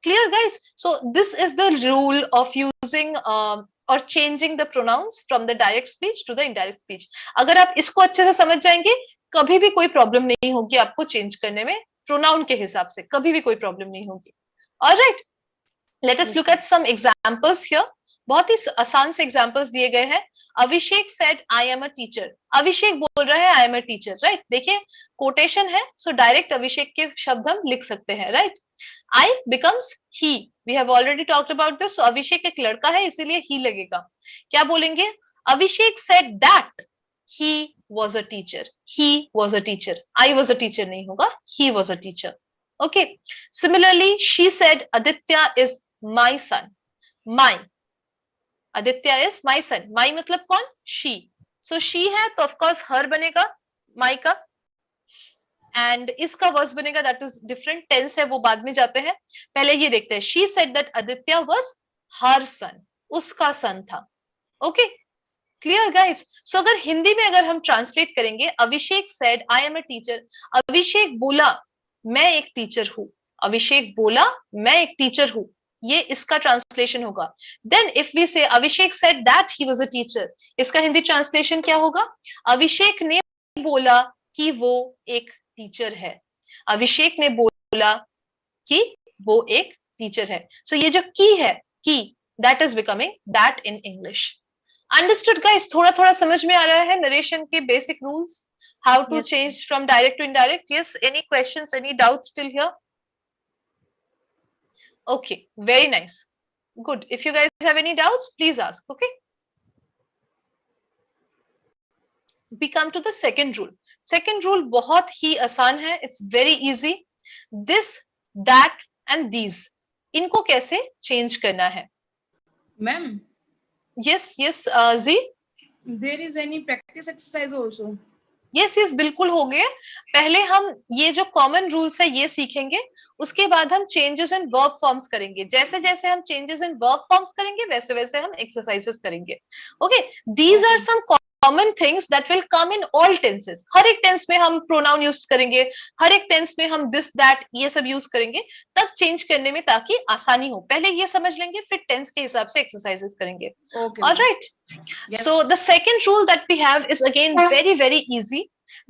Clear guys? So this is the rule of using or changing the pronouns from the direct speech to the indirect speech. अगर आप इसको अच्छे से समझ जाएंगे, कभी भी कोई प्रॉब्लम नहीं होगी आपको चेंज करने में. प्रोनाउन के हिसाब से कभी भी कोई प्रॉब्लम नहीं होगी. Alright, let us look at some examples here. बहुत ही आसान से एग्जांपल्स दिए गए हैं. Abhishek said I am a teacher. Abhishek बोल रहा है I am a teacher, right? देखिए कोटेशन है, सो डायरेक्ट अभिषेक के शब्द हम लिख सकते हैं, right? I becomes he. We have already talked about this. So Abhishek एक लड़का है, इसीलिए ही लगेगा. क्या बोलेंगे? Abhishek said that he was a teacher. He was a teacher. I was a teacher नहीं होगा, he was a teacher. Okay. Similarly, she said Aditya is my son. My. Aditya is my son. My मतलब कौन? She. So she है तो of course her बनेगा my का. And इसका verse बनेगा, that is different tense है, वो बाद में जाते हैं. पहले ये देखते हैं. She said that Aditya was her son. उसका son था. Okay. Clear guys? सो अगर हिंदी में अगर हम ट्रांसलेट करेंगे, Abhishek said I am a teacher. Abhishek बोला मैं एक टीचर हूं. अभिषेक बोला मैं एक टीचर हूं, ये इसका ट्रांसलेशन होगा. Then if we say Abhishek said that he was a teacher, इसका हिंदी ट्रांसलेशन क्या होगा? अभिषेक ने बोला कि वो एक टीचर है. अभिषेक ने बोला कि वो एक टीचर है. सो ये जो की है, की, that is becoming that in English. Understood guys? थोड़ा थोड़ा समझ में आ रहा है नरेशन के basic rules, how to change from direct to indirect? Yes, any questions, any doubts still here? Okay, very nice. Good. If you guys have any doubts, please ask. Okay. We come to the second rule. Second rule बहुत ही आसान है. It's very easy. This, that and these. इनको कैसे change करना है? Ma'am, Yes, yes, Z. there is any practice exercise also? Yes yes बिल्कुल हो गए. पहले हम ये जो कॉमन रूल्स है ये सीखेंगे, उसके बाद हम चेंजेस इन वर्ब फॉर्म्स करेंगे. जैसे जैसे हम चेंजेस इन वर्ब फॉर्म्स करेंगे वैसे वैसे हम एक्सरसाइजेस करेंगे. Okay, these are some common things that will come in all tenses. हर एक टेंस में हम प्रोनाउन यूज करेंगे, हर एक टेंस में हम दिस दैट ये सब यूज करेंगे, तब चेंज करने में ताकि आसानी हो. पहले ये समझ लेंगे, फिर टेंस के हिसाब से एक्सरसाइजेस करेंगे. Okay. All right. Yes. So the second rule that we have is again very very easy.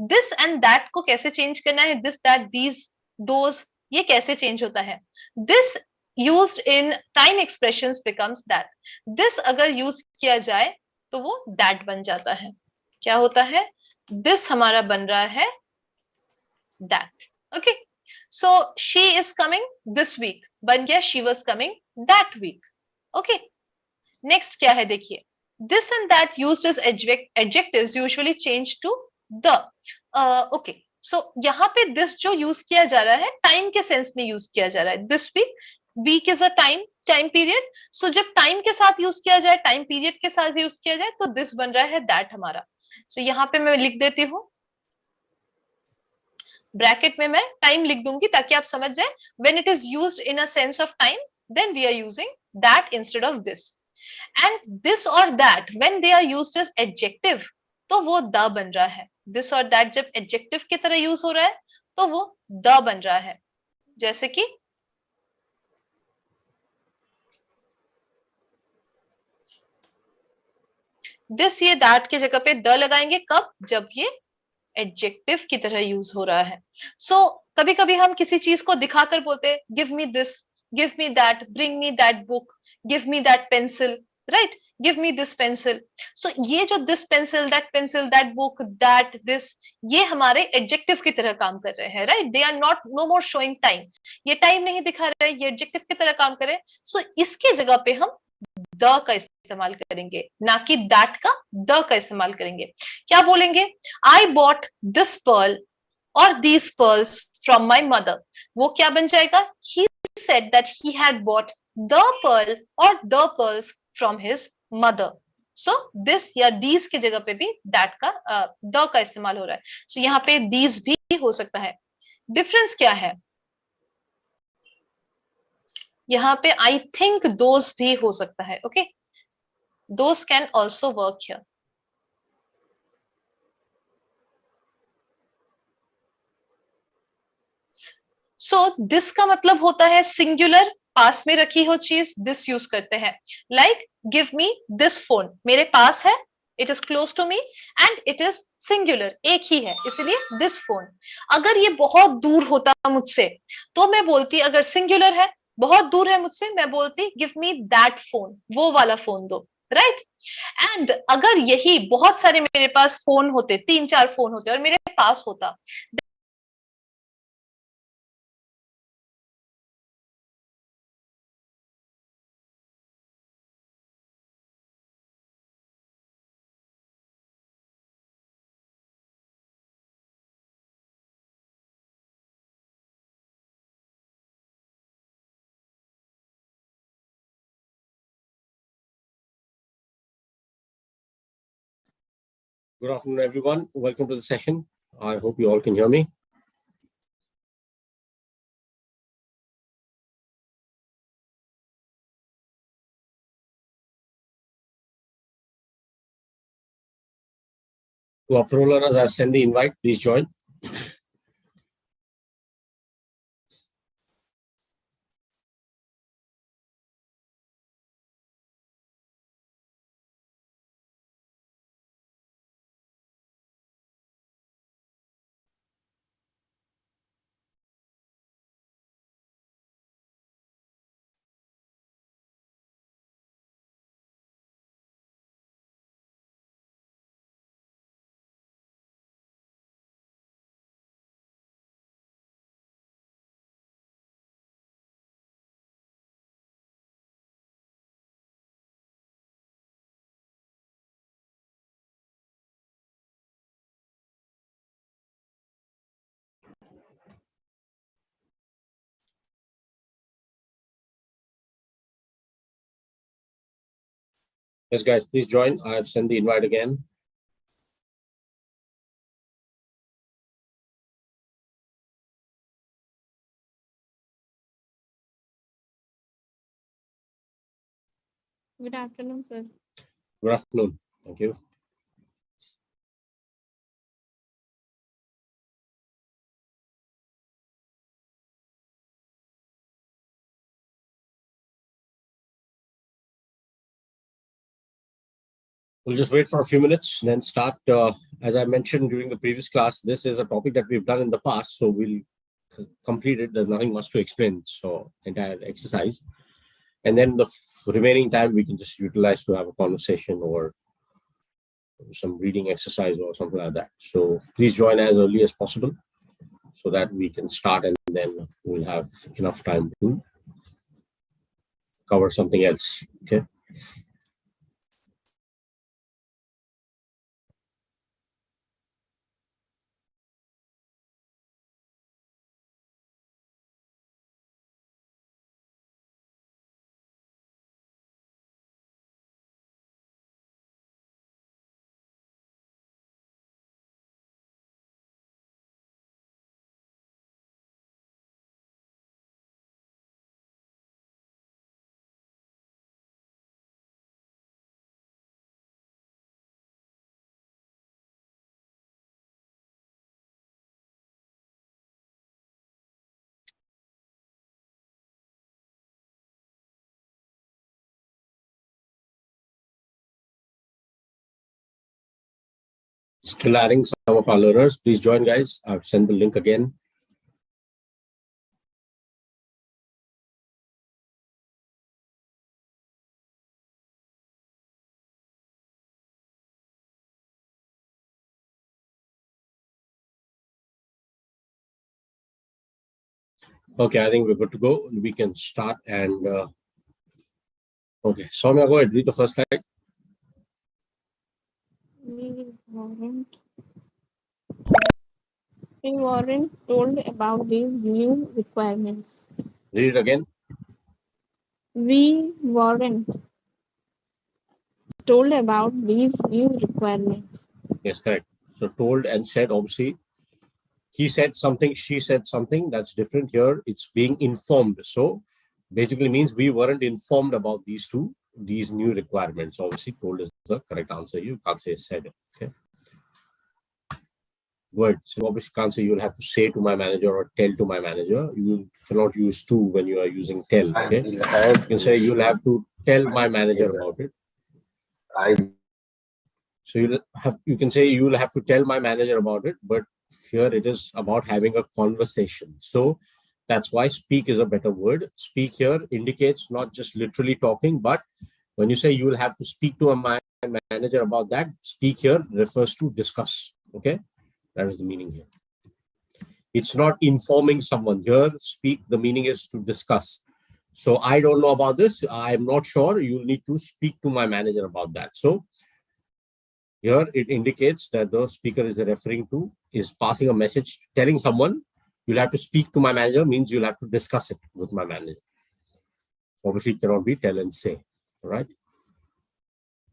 This and that को कैसे change करना है? This, that, these, those, ये कैसे change होता है? This used in time expressions becomes that. This अगर use किया जाए तो वो that बन जाता है. क्या होता है? This हमारा बन रहा है that. Okay. So she is coming this week. बन गया she was coming that week. Okay. Next क्या है देखिए. This and that used as adjectives usually change to the. Okay. So यहाँ पे this जो use किया जा रहा है time के sense में use किया जा रहा है. This week, week is a time period. So जब time के साथ use किया जाए, time period के साथ use किया जाए तो this बन रहा है that हमारा. So यहाँ पे मैं लिख देती हूँ, ब्रैकेट में मैं टाइम लिख दूंगी ताकि आप समझ जाए. When it is used in a sense of time, then we are using that instead of this. And this or that when they are used as adjective तो वो द बन रहा है. This or that जब adjective की तरह use हो रहा है तो वो द बन रहा है. जैसे कि this, ये that की जगह पे द लगाएंगे. कब? जब ये एडजेक्टिव की तरह यूज हो रहा है. सो कभी कभी हम किसी चीज को दिखाकर बोलते हैं give me this, give me that, bring me that book, give me that pencil, right, give me this pencil. So ये जो this pencil, that book, that, this, ये हमारे एडजेक्टिव की तरह काम कर रहे हैं, right. They are not no more showing time. ये टाइम नहीं दिखा रहे हैं, ये एडजेक्टिव की तरह काम कर रहे हैं. सो इसके जगह पे हम द का इस्तेमाल करेंगे, ना कि दैट का द का इस्तेमाल करेंगे. क्या बोलेंगे? आई बॉट दिस पर्ल और these pearls from my mother. वो क्या बन जाएगा? He said that he had bought the pearl और the pearls from his mother. So this या दीज की जगह पे भी दैट का द का इस्तेमाल हो रहा है. सो यहाँ पे दीज भी हो सकता है. डिफरेंस क्या है? यहाँ पे आई थिंक दोज भी हो सकता है. Okay, those can also work here. So this का मतलब होता है सिंगुलर, पास में रखी हो चीज, दिस यूज करते हैं. Like give me this phone, मेरे पास है, it is close to me and it is singular, एक ही है, इसलिए दिस फोन. अगर ये बहुत दूर होता मुझसे तो मैं बोलती, अगर सिंगुलर है, बहुत दूर है मुझसे, मैं बोलती गिव मी दैट फोन, वो वाला फोन दो, राइट. एंड अगर यही बहुत सारे मेरे पास फोन होते, 3-4 फोन होते और मेरे पास होता, Good afternoon, everyone. Welcome to the session. I hope you all can hear me. To our pro learners, I've sent the invite. Please join. Yes, guys, please join. I have sent the invite again. Good afternoon, sir. Good afternoon. Thank you. We'll just wait for a few minutes, then start. As I mentioned during the previous class, this is a topic that we've done in the past, so we'll complete it. There's nothing much to explain, so entire exercise. And then the remaining time we can just utilize to have a conversation or some reading exercise or something like that. So please join as early as possible so that we can start, and then we'll have enough time to cover something else. Okay. Still adding some of our learners. Please join, guys. I've sent the link again. Okay, I think we're good to go. We can start. And okay, Soumya, go ahead. Read the first slide. We weren't told about these new requirements. Read it again. We weren't told about these new requirements. Yes, correct. So told and said, obviously. He said something, she said something. That's different here. It's being informed. So basically means we weren't informed about these new requirements. Obviously, told is the correct answer. You can't say said. Okay. Word. So obviously can't say you'll have to say to my manager or tell to my manager. You cannot use to when you are using tell. Okay. You can say you'll have to tell my manager about it. So you can say you'll have to tell my manager about it, but here it is about having a conversation. So that's why speak is a better word. Speak here indicates not just literally talking, but when you say you will have to speak to my manager about that, speak here refers to discuss. Okay, that is the meaning here. It's not informing someone. Here, speak, the meaning is to discuss. So I don't know about this. I'm not sure. You'll need to speak to my manager about that. So here it indicates that the speaker is passing a message, telling someone, you'll have to speak to my manager, means you'll have to discuss it with my manager. Obviously, it cannot be tell and say. All right.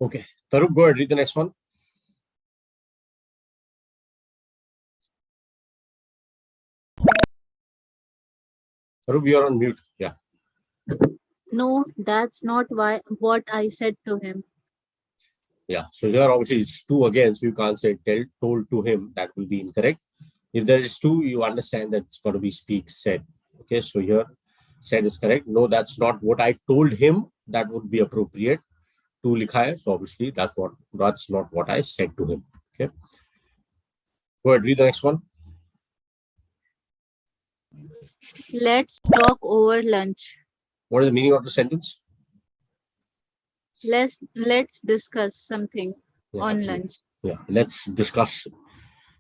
Okay. Tarup, go ahead, read the next one. Tarup, you're on mute. Yeah. No, that's not what I said to him. Yeah, so here obviously it's to again, so you can't say told to him. That will be incorrect. If there is to, you understand that it's got to be speak, said. Okay, so here said is correct. No, that's not what I told him. That would be appropriate. To likha hai, so obviously that's not what I said to him. Okay. Go ahead, read the next one. Let's talk over lunch. What is the meaning of the sentence? Let's discuss something on absolutely. lunch. Yeah, let's discuss.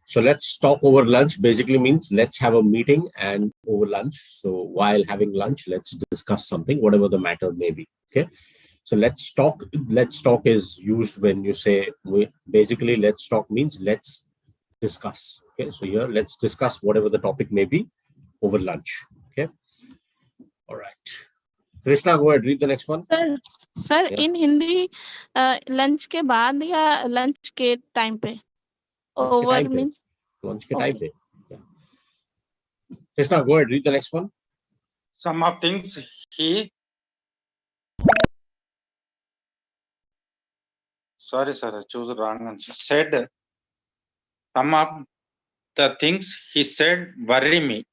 So let's talk over lunch basically means let's have a meeting and over lunch. So while having lunch, let's discuss something, whatever the matter may be. Okay. So let's talk is used when you say basically let's talk means let's discuss. Okay. So here let's discuss whatever the topic may be over lunch. Okay. All right. Krishna, go ahead, read the next one. Sir, sir Yeah. In Hindi lunch के बाद या lunch के time पे? Over means Lunch ke time pe. Yeah. Krishna, go ahead, read the next one. Some of things he. Sorry, sir, I chose the wrong answer. Said some of the things he said worry me.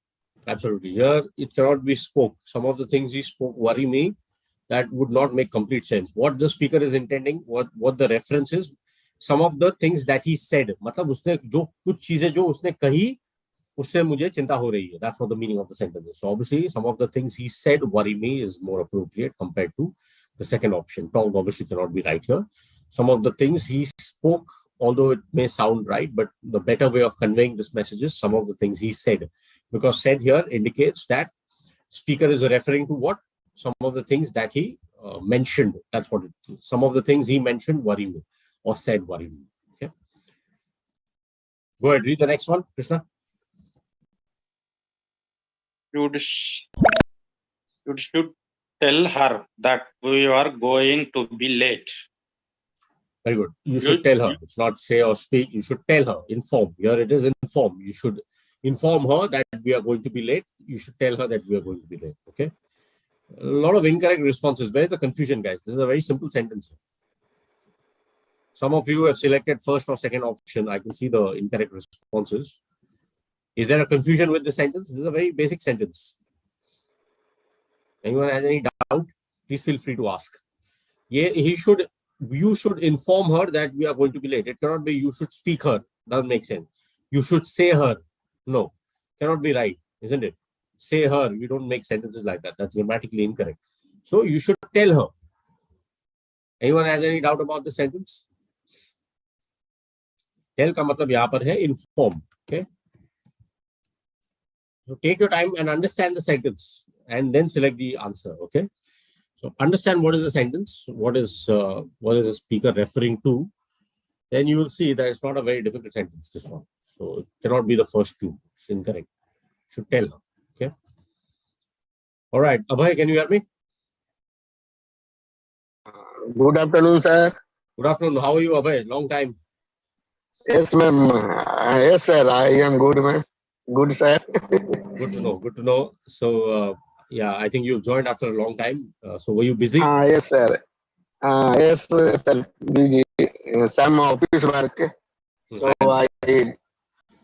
Absolutely. Here, it cannot be spoke. Some of the things he spoke worry me. That would not make complete sense. What the speaker is intending, what the reference is, some of the things that he said. मतलब उसने जो कुछ चीजें जो उसने कही, उससे मुझे चिंता हो रही है. That's what the meaning of the sentence is. So obviously, some of the things he said worry me is more appropriate compared to the second option. Talk obviously cannot be right here. Some of the things he spoke, although it may sound right, but the better way of conveying this message is some of the things he said. Because said here indicates that speaker is referring to what? Some of the things that he mentioned. That's what it is. Some of the things he mentioned worry me or said worry me. Okay. Go ahead, read the next one, Krishna. You should tell her that we are going to be late. Very good. You should tell her. It's not say or speak. You should tell her. Inform. Here it is inform. You should inform her that we are going to be late. You should tell her that we are going to be late. Okay. A lot of incorrect responses. Where is the confusion, guys? This is a very simple sentence. Some of you have selected first or second option. I can see the incorrect responses. Is there a confusion with the sentence? This is a very basic sentence. Anyone has any doubt? Please feel free to ask. Yeah, you should inform her that we are going to be late. It cannot be you should speak her. Doesn't make sense. You should say her. No, cannot be right, isn't it? Say her. We don't make sentences like that. That's grammatically incorrect. So you should tell her. Anyone has any doubt about the sentence? Tell का मतलब यहाँ पर है inform. Okay. So take your time and understand the sentence and then select the answer. Okay. So understand what is the sentence, what is the speaker referring to. Then you will see that it's not a very difficult sentence, this one. So it cannot be the first two. It's incorrect. Should tell her. Okay. All right. Abhay, can you hear me? Good afternoon, sir. Good afternoon. How are you, Abhay? Long time. Yes, ma'am. Yes, sir. I am good, ma'am. Good, sir. Good to know. Good to know. So, yeah, I think you've joined after a long time. So, were you busy? Yes, sir. Yes, sir. Busy. Some office work. So, I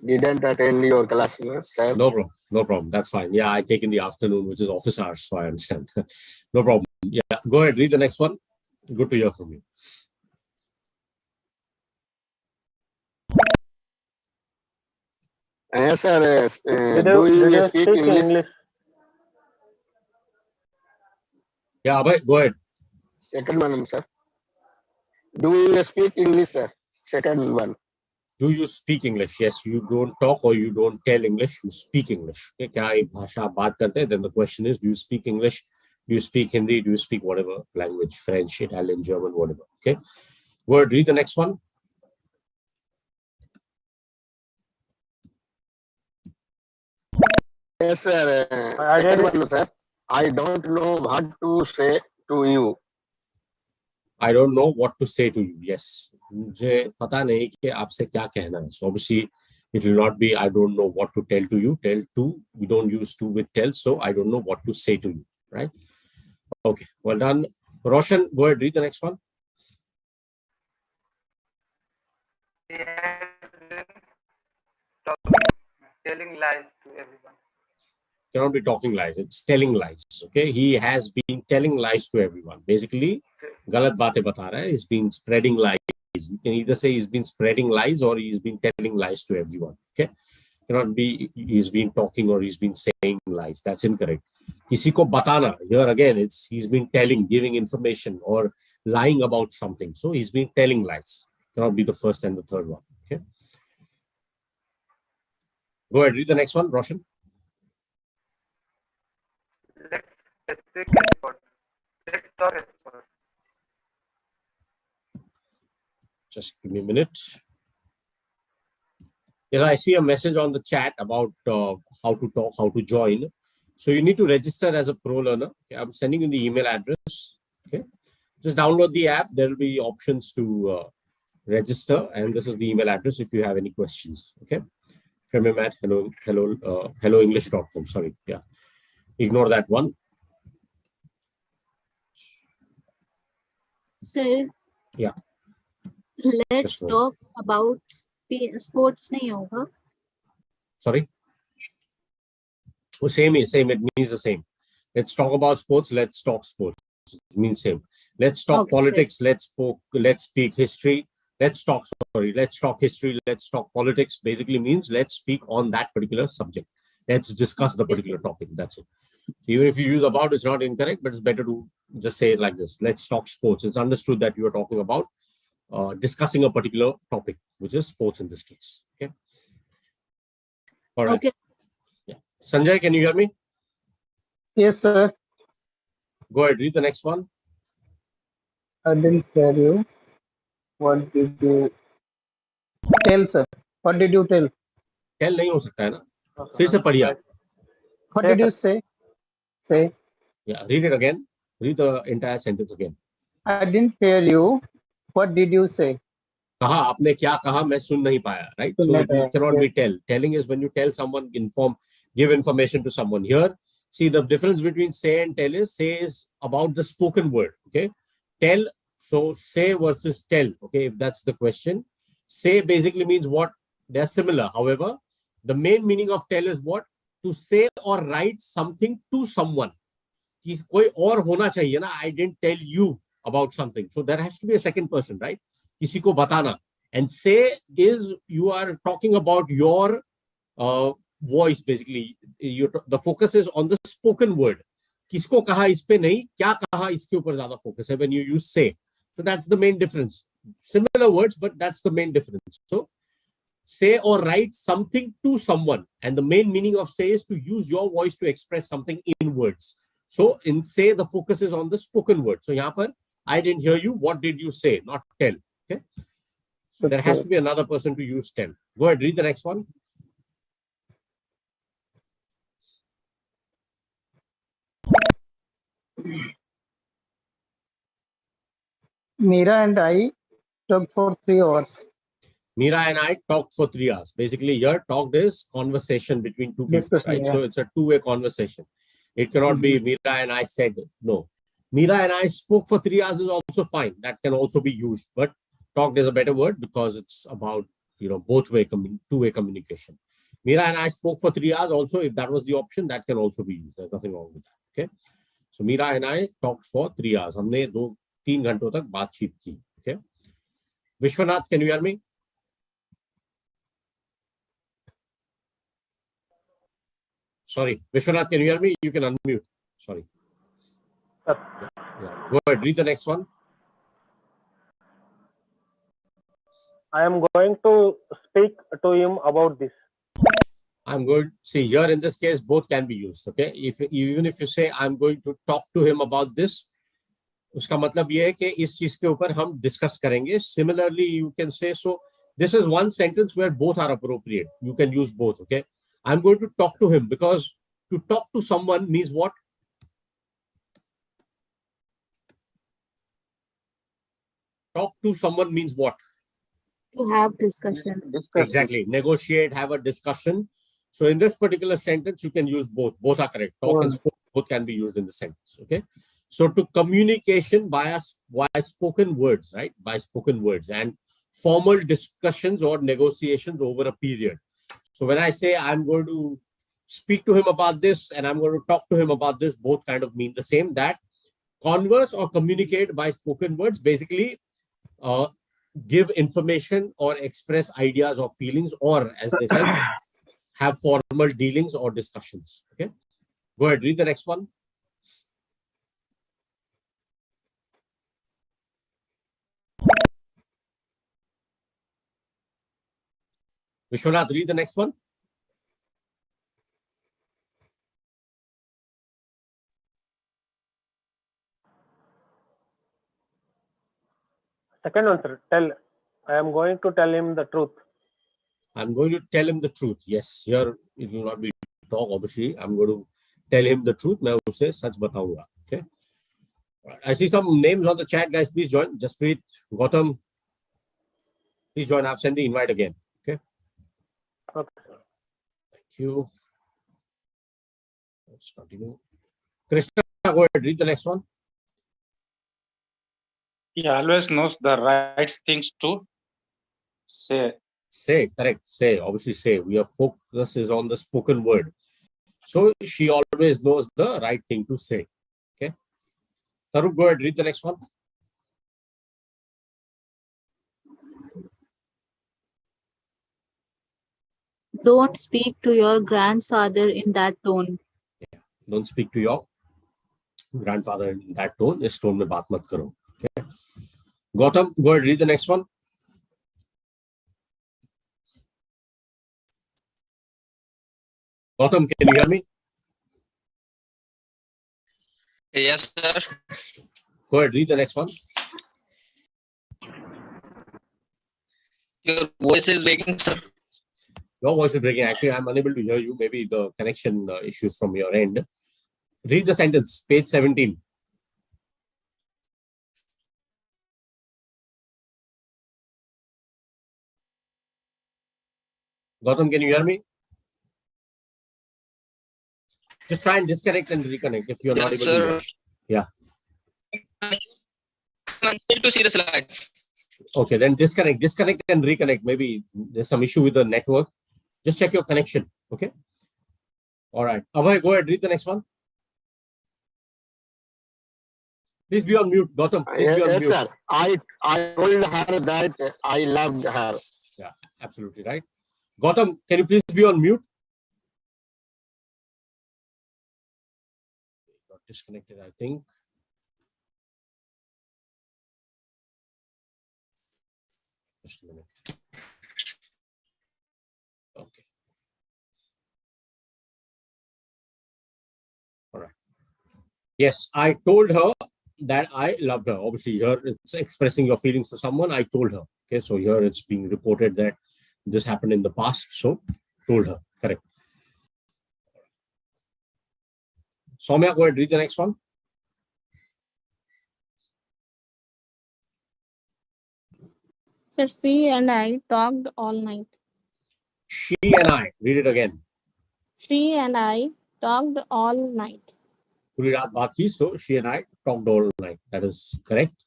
didn't attend your class, sir. No problem. No problem. That's fine. Yeah, I take in the afternoon, which is office hours, so I understand. No problem. Yeah, go ahead. Read the next one. Good to hear from you. Yes, sir. Do you speak English? Yeah, Abhay, go ahead. Second one, sir. Do you speak English, sir? Second one. Do you speak English? Yes, you don't talk or you don't tell English, you speak English. Okay, क्या एक भाषा आप बात करते हैं? Then the question is, do you speak English? Do you speak Hindi? Do you speak whatever language? French, Italian, German, whatever. Okay. Go ahead, read the next one. Yes, sir. Second one, sir. I don't know what to say to you. I don't know what to say to you. Yes. मुझे पता नहीं कि आपसे क्या कहना है. So obviously it will not be I don't know what to tell to you. Tell to, we don't use to with tell. So I don't know what to say to you. Right? Okay. Well done. Roshan, go ahead, read the next one. Telling lies to everyone. Cannot be talking lies. It's telling lies. Okay. He has been telling lies to everyone. Basically, galat baatein bata raha hai. He's been spreading lies. You can either say he's been spreading lies or he's been telling lies to everyone. Okay. Cannot be he's been talking or he's been saying lies. That's incorrect. Kisi ko batana. Here again, it's he's been telling, giving information or lying about something. So he's been telling lies. Cannot be the first and the third one. Okay. Go ahead. Read the next one, Roshan. Let's speak expert. Let's talk expert. Just give me a minute. Yes, I see a message on the chat about how to talk, how to join. So you need to register as a pro learner. Okay, I'm sending you the email address. Okay, Just download the app. There will be options to register, and this is the email address if you have any questions. Okay, helloenglish.com. Sorry, yeah, ignore that one. Sir, Yeah. let's Yes, talk about sports नहीं होगा. Sorry. Oh, same. It means the same. Let's talk about sports. Let's talk sports. It means same. Let's talk Okay, politics. Let's speak history. Let's talk history. Let's talk politics. Basically means let's speak on that particular subject. Let's discuss the particular topic. That's it. Even if you use about, it's not incorrect, but it's better to just say it like this. Let's talk sports. It's understood that you are talking about discussing a particular topic, which is sports in this case. Okay. All right. Okay. Yeah. Sanjay, can you hear me? Yes, sir. Go ahead. Read the next one. I didn't hear you. What did you tell, sir? What did you tell? Tell नहीं हो सकता है ना. फिर से पढ़िए. What did you say? Say. Yeah. Read it again. Read the entire sentence again. I didn't hear you. What did you say? कहा आपने क्या कहा मैं सुन नहीं पाया. Right. So it cannot be tell. Telling is when you tell someone, give information to someone. Here, see the difference between say and tell is say is about the spoken word. Okay. Tell. So say versus tell. Okay. If that's the question, say basically means what? They're similar. However, the main meaning of tell is what? To say or write something to someone. कि कोई और होना चाहिए ना. I didn't tell you about something. So there has to be a second person, right? किसी को बताना. And say is you are talking about your voice basically. The focus is on the spoken word. किसको कहा इस पे नहीं, क्या कहा इसके ऊपर ज्यादा focus है when you use say. So that's the main difference. Similar words, but that's the main difference. So say or write something to someone, and the main meaning of say is to use your voice to express something in words. So in say the focus is on the spoken word. So यहाँ पर I didn't hear you. What did you say? Not tell. Okay. So there has to be another person to use tell. Go ahead. Read the next one. Meera and I talked for 3 hours. Meera and I talked for 3 hours. Basically, here talked is conversation between two people, Discussion, right? yeah. So it's a two-way conversation. It cannot be Meera and I said. No. Meera and I spoke for 3 hours is also fine. That can also be used, but talked is a better word because it's about, two-way communication. Meera and I spoke for 3 hours also. If that was the option, that can also be used. There's nothing wrong with that. Okay. So Meera and I talked for 3 hours. हमने 2-3 घंटों तक बातचीत की. Okay. Vishwanath, can you hear me? Sorry, Vishwanath, can you hear me? You can unmute. Sorry. Yeah. Go ahead. Read the next one. I am going to speak to him about this. I'm going. See here in this case, both can be used. Okay. Even if you say I'm going to talk to him about this, उसका मतलब ये है कि इस चीज के ऊपर हम discuss करेंगे. Similarly, you can say so. This is one sentence where both are appropriate. You can use both. Okay. I'm going to talk to him because to talk to someone means what? Talk to someone means what? To have discussion. Exactly. Negotiate, have a discussion. So in this particular sentence, you can use both. Both are correct. Talk and spoke, both can be used in the sentence. Okay. So to communication by spoken words, right? By spoken words and formal discussions or negotiations over a period. So when I say I'm going to speak to him about this and I'm going to talk to him about this, both kind of mean the same. That converse or communicate by spoken words basically give information or express ideas or feelings, or as they said, have formal dealings or discussions. Okay. Go ahead. Read the next one. Vishwanath, read the next one. Second answer, tell. I am going to tell him the truth. I'm going to tell him the truth. Yes, here it will not be talk, obviously. I'm going to tell him the truth. मैं उसे सच बताऊंगा. Okay. I see some names on the chat, guys. Please join. Jasprit, Gautam, please join. I've sent the invite again. Okay. Okay. Thank you. Let's continue. Krishna, go ahead. Read the next one. He always knows the right things to say. Say, correct. Say, obviously say. Our focus is on the spoken word. So she always knows the right thing to say. Okay. Tarup, go ahead. Read the next one. Don't speak to your grandfather in that tone. Yeah. Don't speak to your grandfather in that tone. Is tone mein baat mat karo. Okay. Gautam, go ahead. Read the next one. Gautam, can you hear me? Yes, sir. Go ahead. Read the next one. Your voice is breaking, sir. Your voice is breaking. Actually, I'm unable to hear you. Maybe the connection issues from your end. Read the sentence, page 17. Gautam, can you hear me? Just try and disconnect and reconnect if you're not able to hear. Yeah. I'm unable to see the slides. Okay, then disconnect and reconnect. Maybe there's some issue with the network. Just check your connection. Okay. All right. Abhay, go ahead. Read the next one. Please be on mute. Gautam, please be on Yes, mute. sir. I told her that I loved her. Yeah, absolutely right. Gautam, can you please be on mute? Got disconnected, I think. Just a minute. Okay. All right. Yes, I told her that I loved her. Obviously, here it's expressing your feelings to someone. I told her. Okay, so here it's being reported that this happened in the past. So, told her. Correct. Soumya, go ahead. Read the next one. Sir, she and I talked all night. She and I. Read it again. She and I talked all night. पूरी रात बात की, so she and I talked all night. That is correct.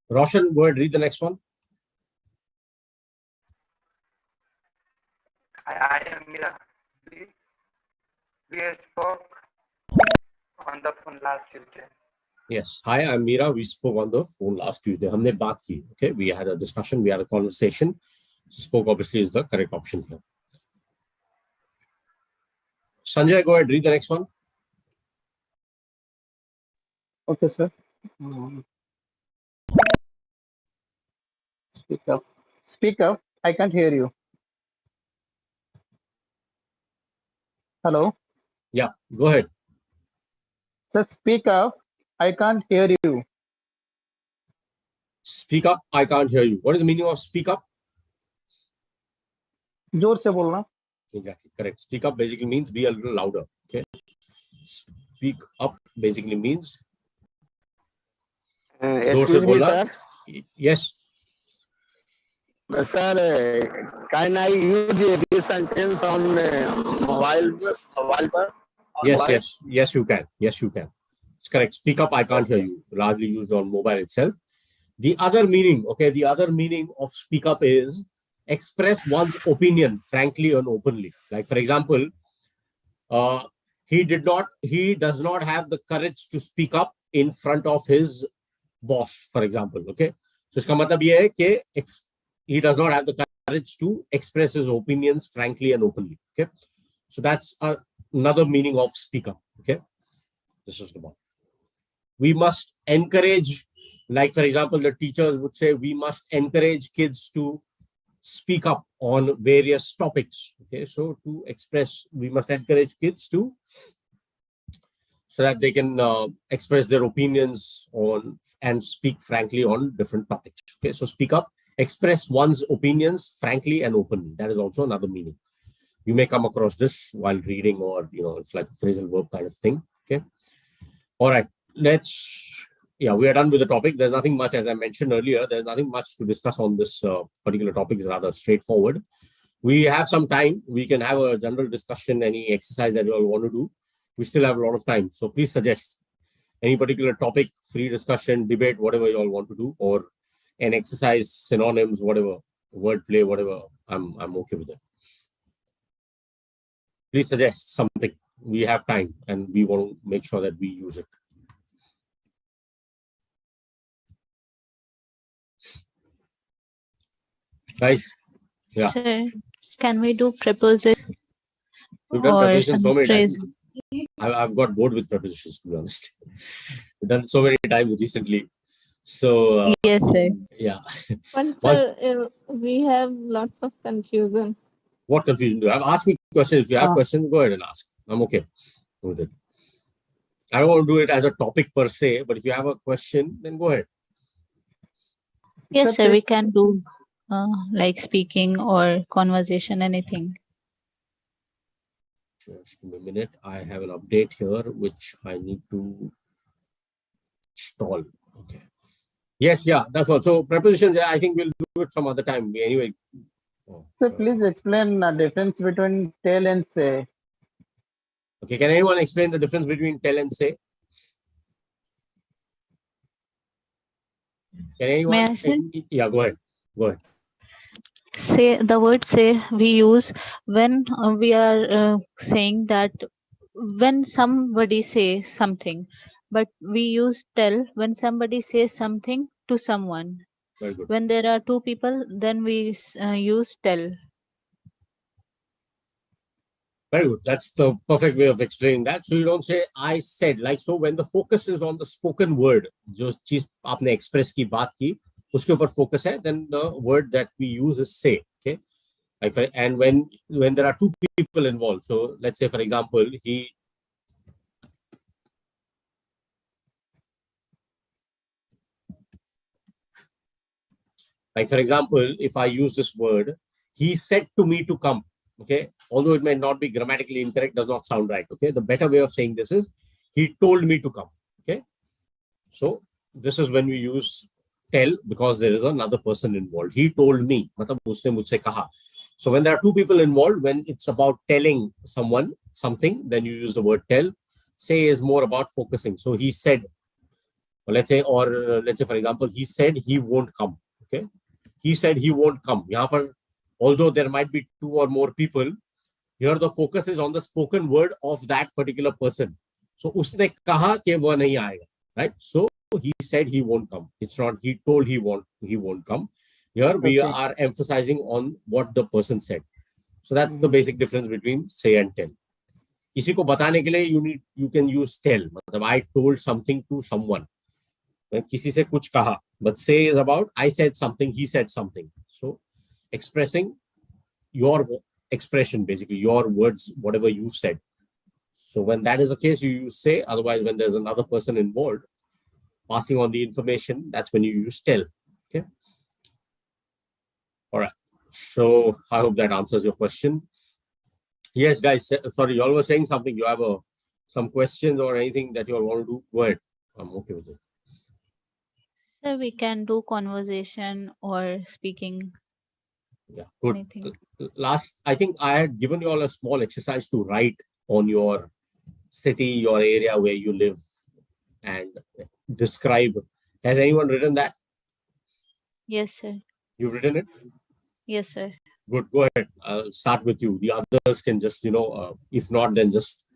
Roshan, go ahead, read the next one. I am Mira. We spoke on the phone last Tuesday. Yes. Hi, I'm Mira. We spoke on the phone last Tuesday. हमने बात की. Okay. We had a discussion. We had a conversation. Spoke obviously is the correct option here. Sanjay, go ahead. Read the next one. Okay, sir. Speak up. Speak up. I can't hear you. Hello. Yeah. Go ahead. Sir, speak up. I can't hear you. Speak up. I can't hear you. What is the meaning of speak up? जोर से बोलना. Exactly. Correct. Speak up basically means be a little louder. Okay. Speak up basically means. Excuse me, sir. Yes. Sir, can I use this sentence on mobile? Yes, you can. Yes, you can. It's correct. Speak up. I can't hear you. Largely used on mobile itself. The other meaning, okay, the other meaning of speak up is express one's opinion frankly and openly. Like, for example, he does not have the courage to speak up in front of his boss, for example. Okay. So, iska matlab ye hai ki he does not have the courage to express his opinions frankly and openly. Okay. So, that's another meaning of speak up. Okay. This is the one. We must encourage, like, for example, the teachers would say, we must encourage kids to speak up on various topics. Okay, so to express, we must encourage kids to, so that they can express their opinions on and speak frankly on different topics. Okay, so speak up, express one's opinions frankly and openly. That is also another meaning. You may come across this while reading, or it's like a phrasal verb kind of thing. Okay. All right. We are done with the topic. There's nothing much, as I mentioned earlier, there's nothing much to discuss on this particular topic. It's rather straightforward. We have some time. We can have a general discussion, any exercise that you all want to do. We still have a lot of time. So please suggest any particular topic, free discussion, debate, whatever you all want to do, or an exercise, synonyms, whatever, wordplay, whatever. I'm okay with it. Please suggest something. We have time and we want to make sure that we use it. Guys, yeah. Sir, can we do prepositions? We've done Or prepositions so some many times. phrase? I've got bored with prepositions, to be honest. We've done so many times recently. So Yes, sir. yeah. But sir, we have lots of confusion. What confusion do you have? Ask me questions. If you have questions, go ahead and ask. I'm okay with it. I don't want to do it as a topic per se, but if you have a question, then go ahead. Yes, sir. We can do like speaking or conversation, anything. Just give me a minute. I have an update here, which I need to install. Okay. Yes, yeah, that's all. So prepositions, I think we'll do it some other time. Anyway. So please explain the difference between tell and say. Okay, can anyone explain the difference between tell and say? Can anyone? May I say? Yeah, go ahead. Go ahead. Say, the word say we use when we are saying that when somebody says something, but we use tell when somebody says something to someone. Very good. When there are two people, then we use tell. Very good. That's the perfect way of explaining that. So you don't say I said, like, so when the focus is on the spoken word, जो चीज आपने express की बात की, उसके ऊपर focus है, then the word that we use is say. Okay. And when there are two people involved, so let's say, for example, if I use this word, he said to me to come. Okay, although it may not be grammatically incorrect, does not sound right. Okay, the better way of saying this is he told me to come. Okay, so this is when we use tell, because there is another person involved. He told me, matlab usne mujhse kaha. So when there are two people involved, when it's about telling someone something, then you use the word tell. Say is more about focusing. So he said, or let's say, for example, he said he won't come. Okay, he said he won't come. Yahan par, although there might be two or more people, here the focus is on the spoken word of that particular person. So usne kaha ke wo nahi aayega, right? So he said he won't come. It's not he told he won't come. Here we are emphasizing on what the person said. So that's the basic difference between say and tell. किसी को बताने के लिए you can use tell. मतलब I told something to someone. किसी से कुछ कहा. But say is about I said something, he said something. So expressing your expression, basically your words, whatever you said. So when that is the case, you use say. Otherwise, when there's another person involved passing on the information, that's when you use tell. Okay. All right. So I hope that answers your question. Yes, guys. Sorry, you all were saying something. You have some questions or anything that you all want to do? Go ahead. I'm okay with it. So we can do conversation or speaking. Yeah, good. Anything. Last, I think I had given you all a small exercise to write on your city, your area where you live, and describe. Has anyone written that? Yes, sir. You've written it? Yes, sir. Good. Go ahead. I'll start with you. The others can just, if not, then just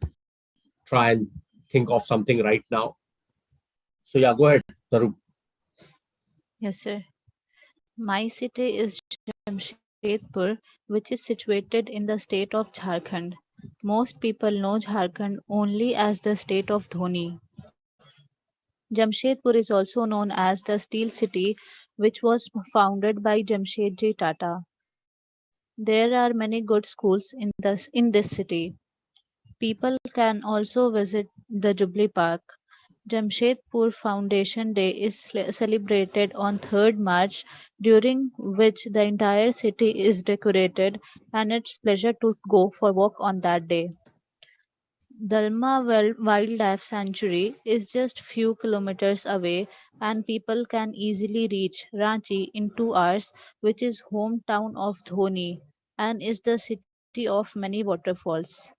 try and think of something right now. So yeah, go ahead, Taru. Yes, sir. My city is Jamshedpur, which is situated in the state of Jharkhand. Most people know Jharkhand only as the state of Dhoni. Jamshedpur is also known as the Steel City, which was founded by Jamshedji Tata. There are many good schools in this city. People can also visit the Jubilee Park. Jamshedpur Foundation Day is celebrated on 3rd March, during which the entire city is decorated, and it's pleasure to go for walk on that day. Dalma Wildlife Sanctuary is just few kilometers away, and people can easily reach Ranchi in 2 hours, which is hometown of Dhoni and is the city of many waterfalls.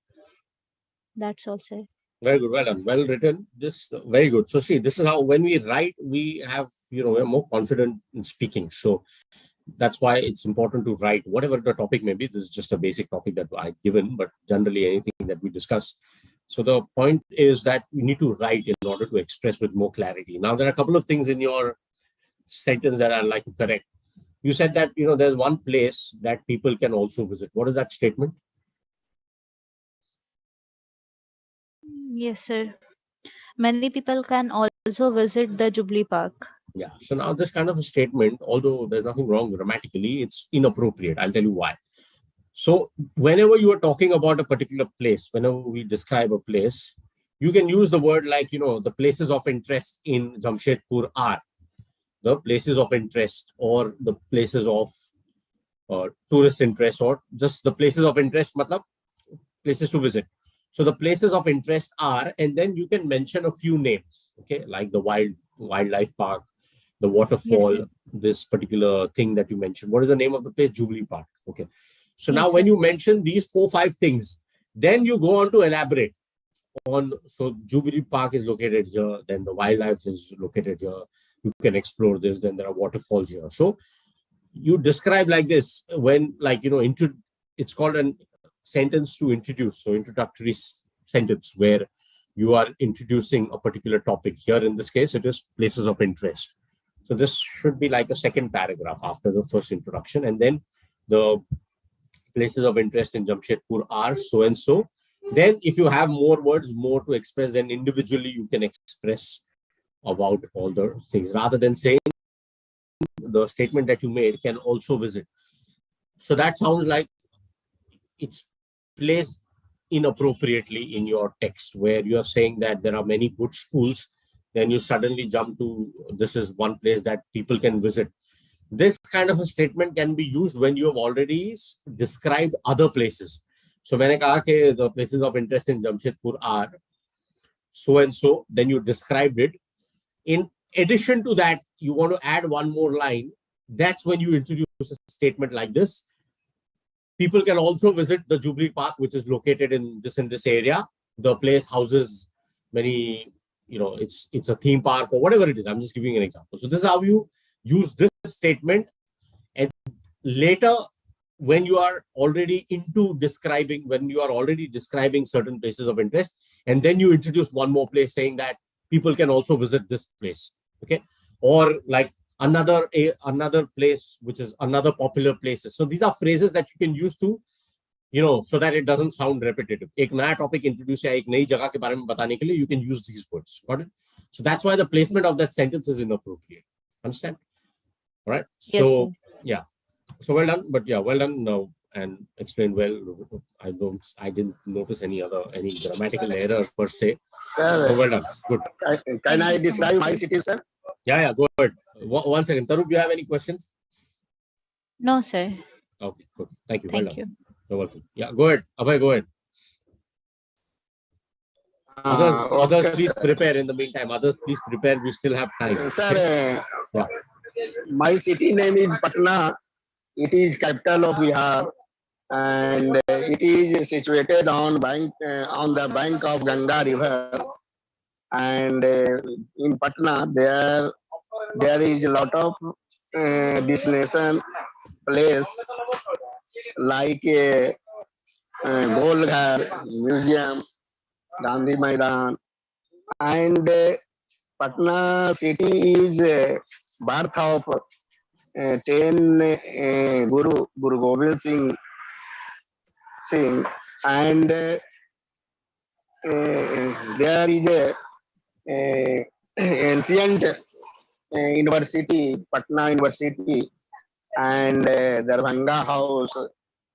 That's all, sir. Very good. Well done. Well written. This very good. So see, this is how when we write, we have, we're more confident in speaking. So that's why it's important to write whatever the topic may be. This is just a basic topic that I've given, but generally anything that we discuss. So the point is that you need to write in order to express with more clarity. Now, there are a couple of things in your sentence that I'd like to correct. You said that, there's one place that people can also visit. What is that statement? Yes, sir. Many people can also visit the Jubilee Park. Yeah. So now this kind of a statement, although there's nothing wrong grammatically, it's inappropriate. I'll tell you why. So whenever you are talking about a particular place, whenever we describe a place, you can use the word like, the places of interest in Jamshedpur are the places of interest, or the places of tourist interest, or just the places of interest, matlab, places to visit. So the places of interest are, and then you can mention a few names, okay, like the wildlife park, the waterfall, Yes, this particular thing that you mentioned. What is the name of the place? Jubilee Park. Okay. So now Yes, when sir. you mention these 4-5 things, then you go on to elaborate on, so Jubilee Park is located here, then the wildlife is located here, you can explore this, then there are waterfalls here. So you describe like this when, like, it's called a sentence to introduce. So introductory sentence where you are introducing a particular topic. Here in this case, it is places of interest. So this should be like a second paragraph after the first introduction. And then the places of interest in Jamshedpur are so and so. Then if you have more words, more to express, then individually you can express about all the things, rather than saying the statement that you made can also visit. So that sounds like it's placed inappropriately in your text, where you are saying that there are many good schools, then you suddenly jump to this is one place that people can visit. This kind of a statement can be used when you have already described other places. So when I say the places of interest in Jamshedpur are so and so, then you described it. In addition to that, you want to add one more line. That's when you introduce a statement like this. People can also visit the Jubilee Park, which is located in this area. The place houses many, it's a theme park or whatever it is. I'm just giving an example. So this is how you use this statement. And later, when you are already describing certain places of interest, and then you introduce one more place saying that people can also visit this place, okay? Or like another place, which is another popular places. So these are phrases that you can use to, so that it doesn't sound repetitive. Ek naya topic introduce ya ek nayi jagah ke bare mein batane ke liye, you can use these words. Got it? So that's why the placement of that sentence is inappropriate. Understand? All right. Yes, So sir. yeah. So well done. But yeah, well done now and explained well. I didn't notice any grammatical error per se. Sir, So well done. Good. can I describe my city, sir? Yeah. Go ahead. One second. Tarup, do you have any questions? No, sir. Okay. Good. Thank you. Well Thank done. you. You're welcome. Yeah. Go ahead. Abhay, go ahead. Others, Okay, please sir. prepare in the meantime. Others, please prepare. We still have time. Sir, Yeah. my city name is Patna. It is capital of Bihar, and it is situated on the bank of Ganga River. And in Patna, there is a lot of destination place like Golghar Museum, Gandhi Maidan, and Patna city is birth of 10 Guru Gobind Singh, and there is a ancient university, Patna University, and Darbhanga House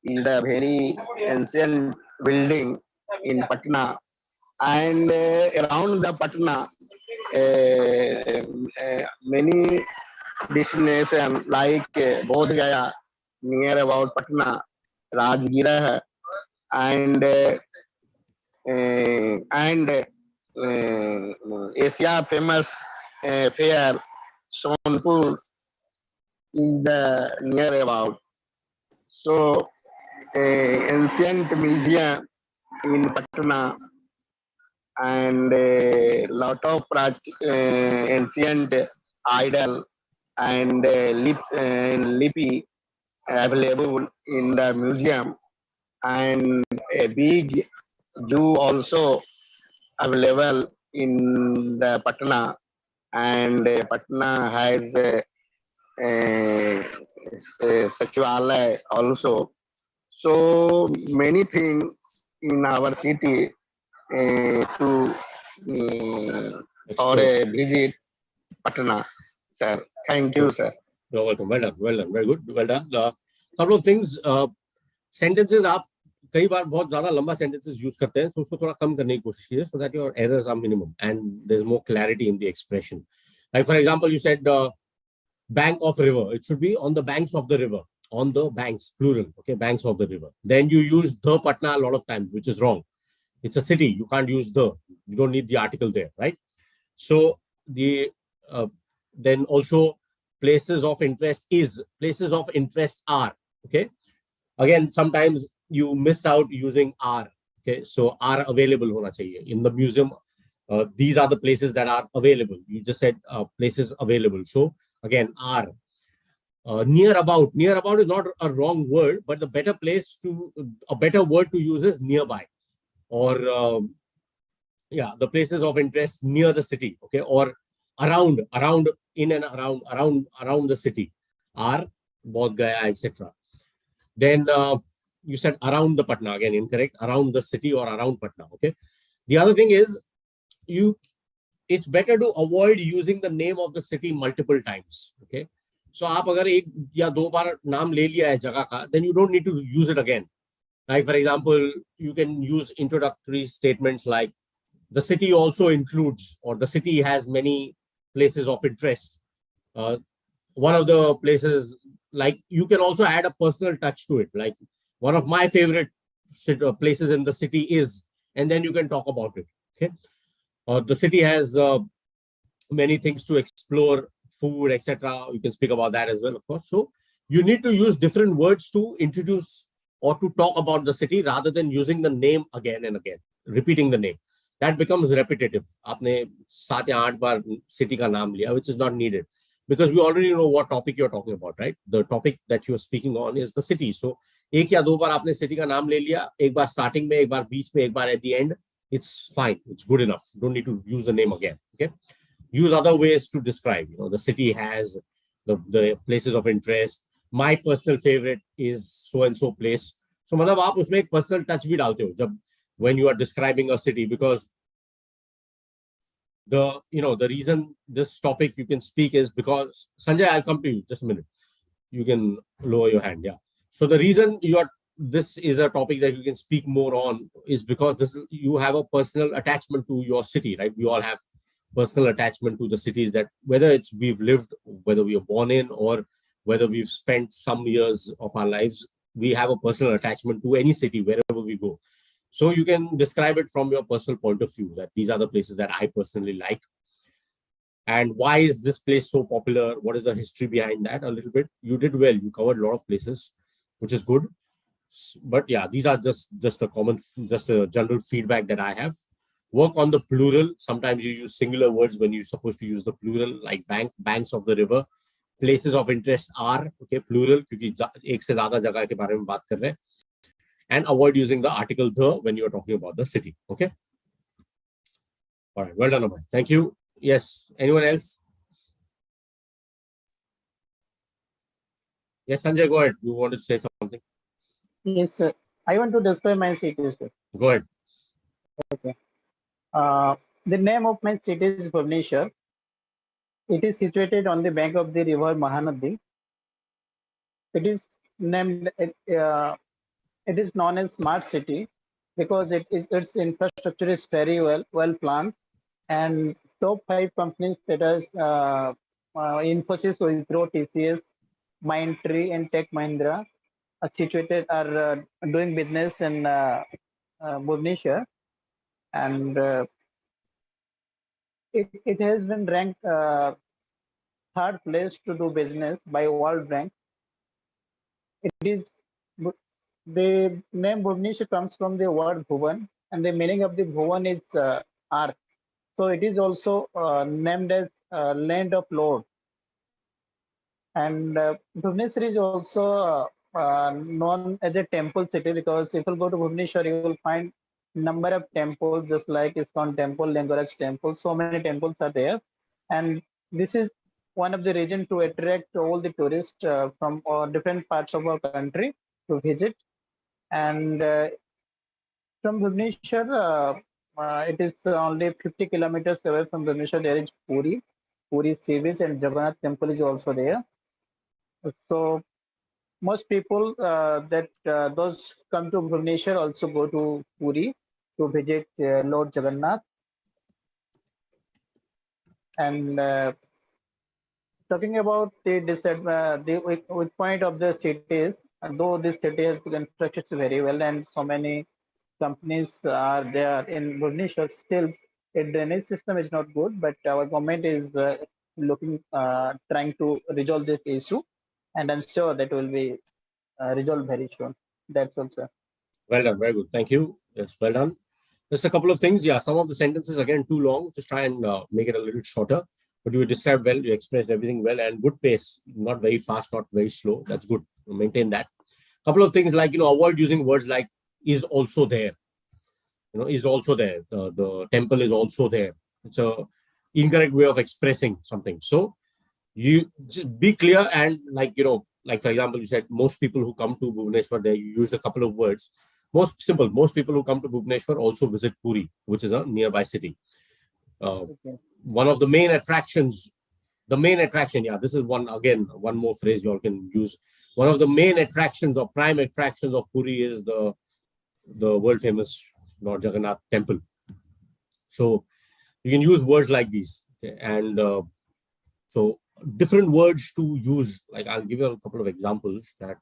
is the very ancient building in Patna. And around the Patna, many destinations like Bodh Gaya, near about Patna, Rajgir, and Asia famous fair Sonpur is the near about. So ancient museum in Patna and a lot of ancient idol and lipi available in the museum, and a big zoo also available in the Patna, and Patna has a Sachivalaya also. So many things in our city to or a visit Patna, sir. Thank you, sir. You're welcome. Well done. Well done. Very good. Well done. Couple of things. Sentences आप कई बार बहुत ज़्यादा लंबा sentences use करते हैं, तो उसको थोड़ा कम करने की कोशिश कीजिए, so that your errors are minimum and there's more clarity in the expression. Like for example, you said bank of river. It should be on the banks of the river. On the banks, plural. Okay, banks of the river. Then you use the Patna a lot of times, which is wrong. It's a city. You can't use the. You don't need the article there, right? So the then also places of interest is, places of interest are. Okay. Again, sometimes you miss out using are. Okay, so are available hona chahiye in the museum. These are the places that are available. You just said places available. So again, are. Near about is not a wrong word, but the better place to, a better word to use is nearby, or yeah, the places of interest near the city. Okay, or around, in and around the city are Bodh Gaya, etc. Then you said around the Patna, again incorrect, around the city or around Patna. Okay. The other thing is, it's better to avoid using the name of the city multiple times. Okay. So आप अगर एक या दो बार नाम ले लिया है जगह का, then you don't need to use it again. Like for example, you can use introductory statements like the city also includes, or the city has many places of interest. One of the places, like you can also add a personal touch to it. Like one of my favorite places in the city is, and then you can talk about it. Okay. The city has many things to explore, food, etc. You can speak about that as well, of course. So you need to use different words to introduce or to talk about the city rather than using the name again and again, repeating the name. That becomes repetitive. आपने 7 या 8 बार city का नाम लिया, which is not needed, because we already know what topic you're talking about, right? The topic that you're speaking on is the city. So एक या दो बार आपने city का नाम ले लिया, एक बार starting में, एक बार बीच में, एक बार at the end, it's fine. It's good enough. Don't need to use the name again. Okay. Use other ways to describe. You know, the city has the places of interest. My personal favorite is so and so place. So मतलब आप उसमें एक personal touch भी डालते हो जब when you are describing a city, because the reason this topic you can speak is because Sanjay, I'll come to you just a minute. You can lower your hand. Yeah. So the reason this is a topic that you can speak more on is because you have a personal attachment to your city, right? We all have personal attachment to the cities that, whether we've lived, whether we are born in, or whether we've spent some years of our lives, we have a personal attachment to any city wherever we go. So you can describe it from your personal point of view, that these are the places that I personally like. And why is this place so popular? What is the history behind that? A little bit. You did well. You covered a lot of places, which is good. But yeah, these are just a general feedback that I have. Work on the plural. Sometimes you use singular words when you're supposed to use the plural, like banks of the river. Places of interest are, okay, plural, क्योंकि एक से ज़्यादा जगह के बारे में बात कर रहे हैं. And avoid using the article the when you are talking about the city. Okay. All right. Well done, Amay. Thank you. Yes. Anyone else? Yes, Sanjay, go ahead. You wanted to say something? Yes, sir. I want to describe my city, sir. Go ahead. Okay. The name of my city is Bhubaneswar. It is situated on the bank of the river Mahanadi. It is named. It is known as smart city because its infrastructure is very well planned, and top 5 companies that is Infosys, Wipro, TCS, Mindtree, and Tech Mahindra are doing business in Bhubaneswar, and it has been ranked third place to do business by World Bank. It is the name Bhubaneswar comes from the word Bhuvan, and the meaning of the Bhuvan is earth. So it is also named as land of Lord. And Bhubaneswar is also known as a temple city, because if you go to Bhubaneswar, you will find number of temples, just like ISKCON temple, Lingaraj temple. So many temples are there, and this is one of the reasons to attract all the tourists from different parts of our country to visit. And from Bhubaneswar, it is only 50 kilometers away from Bhubaneswar. There is Puri sea beach, and Jagannath temple is also there. So most people those come to Bhubaneswar also go to Puri to visit Lord Jagannath. And talking about the weak point of the cities, though this city has constructed very well and so many companies are there in Bhubaneswar, still a drainage system is not good, but our government is trying to resolve this issue, and I'm sure that will be resolved very soon. That's all, sir. Well done. Very good. Thank you. Yes, well done. Just a couple of things. Yeah, some of the sentences, again, too long. Just try and make it a little shorter. But you described well, you expressed everything well, and good pace. Not very fast, not very slow. That's good. Maintain that. Couple of things like, avoid using words like is also there. Is also there. The temple is also there. It's a incorrect way of expressing something. So you just be clear and like for example, you said most people who come to Bhubaneswar, they use a couple of words. Most people who come to Bhubaneswar also visit Puri, which is a nearby city. One of the main attractions, this is one more phrase you all can use. One of the main attractions or prime attractions of Puri is the world famous Lord Jagannath temple. So you can use words like these. Okay? And so different words to use, like I'll give you a couple of examples that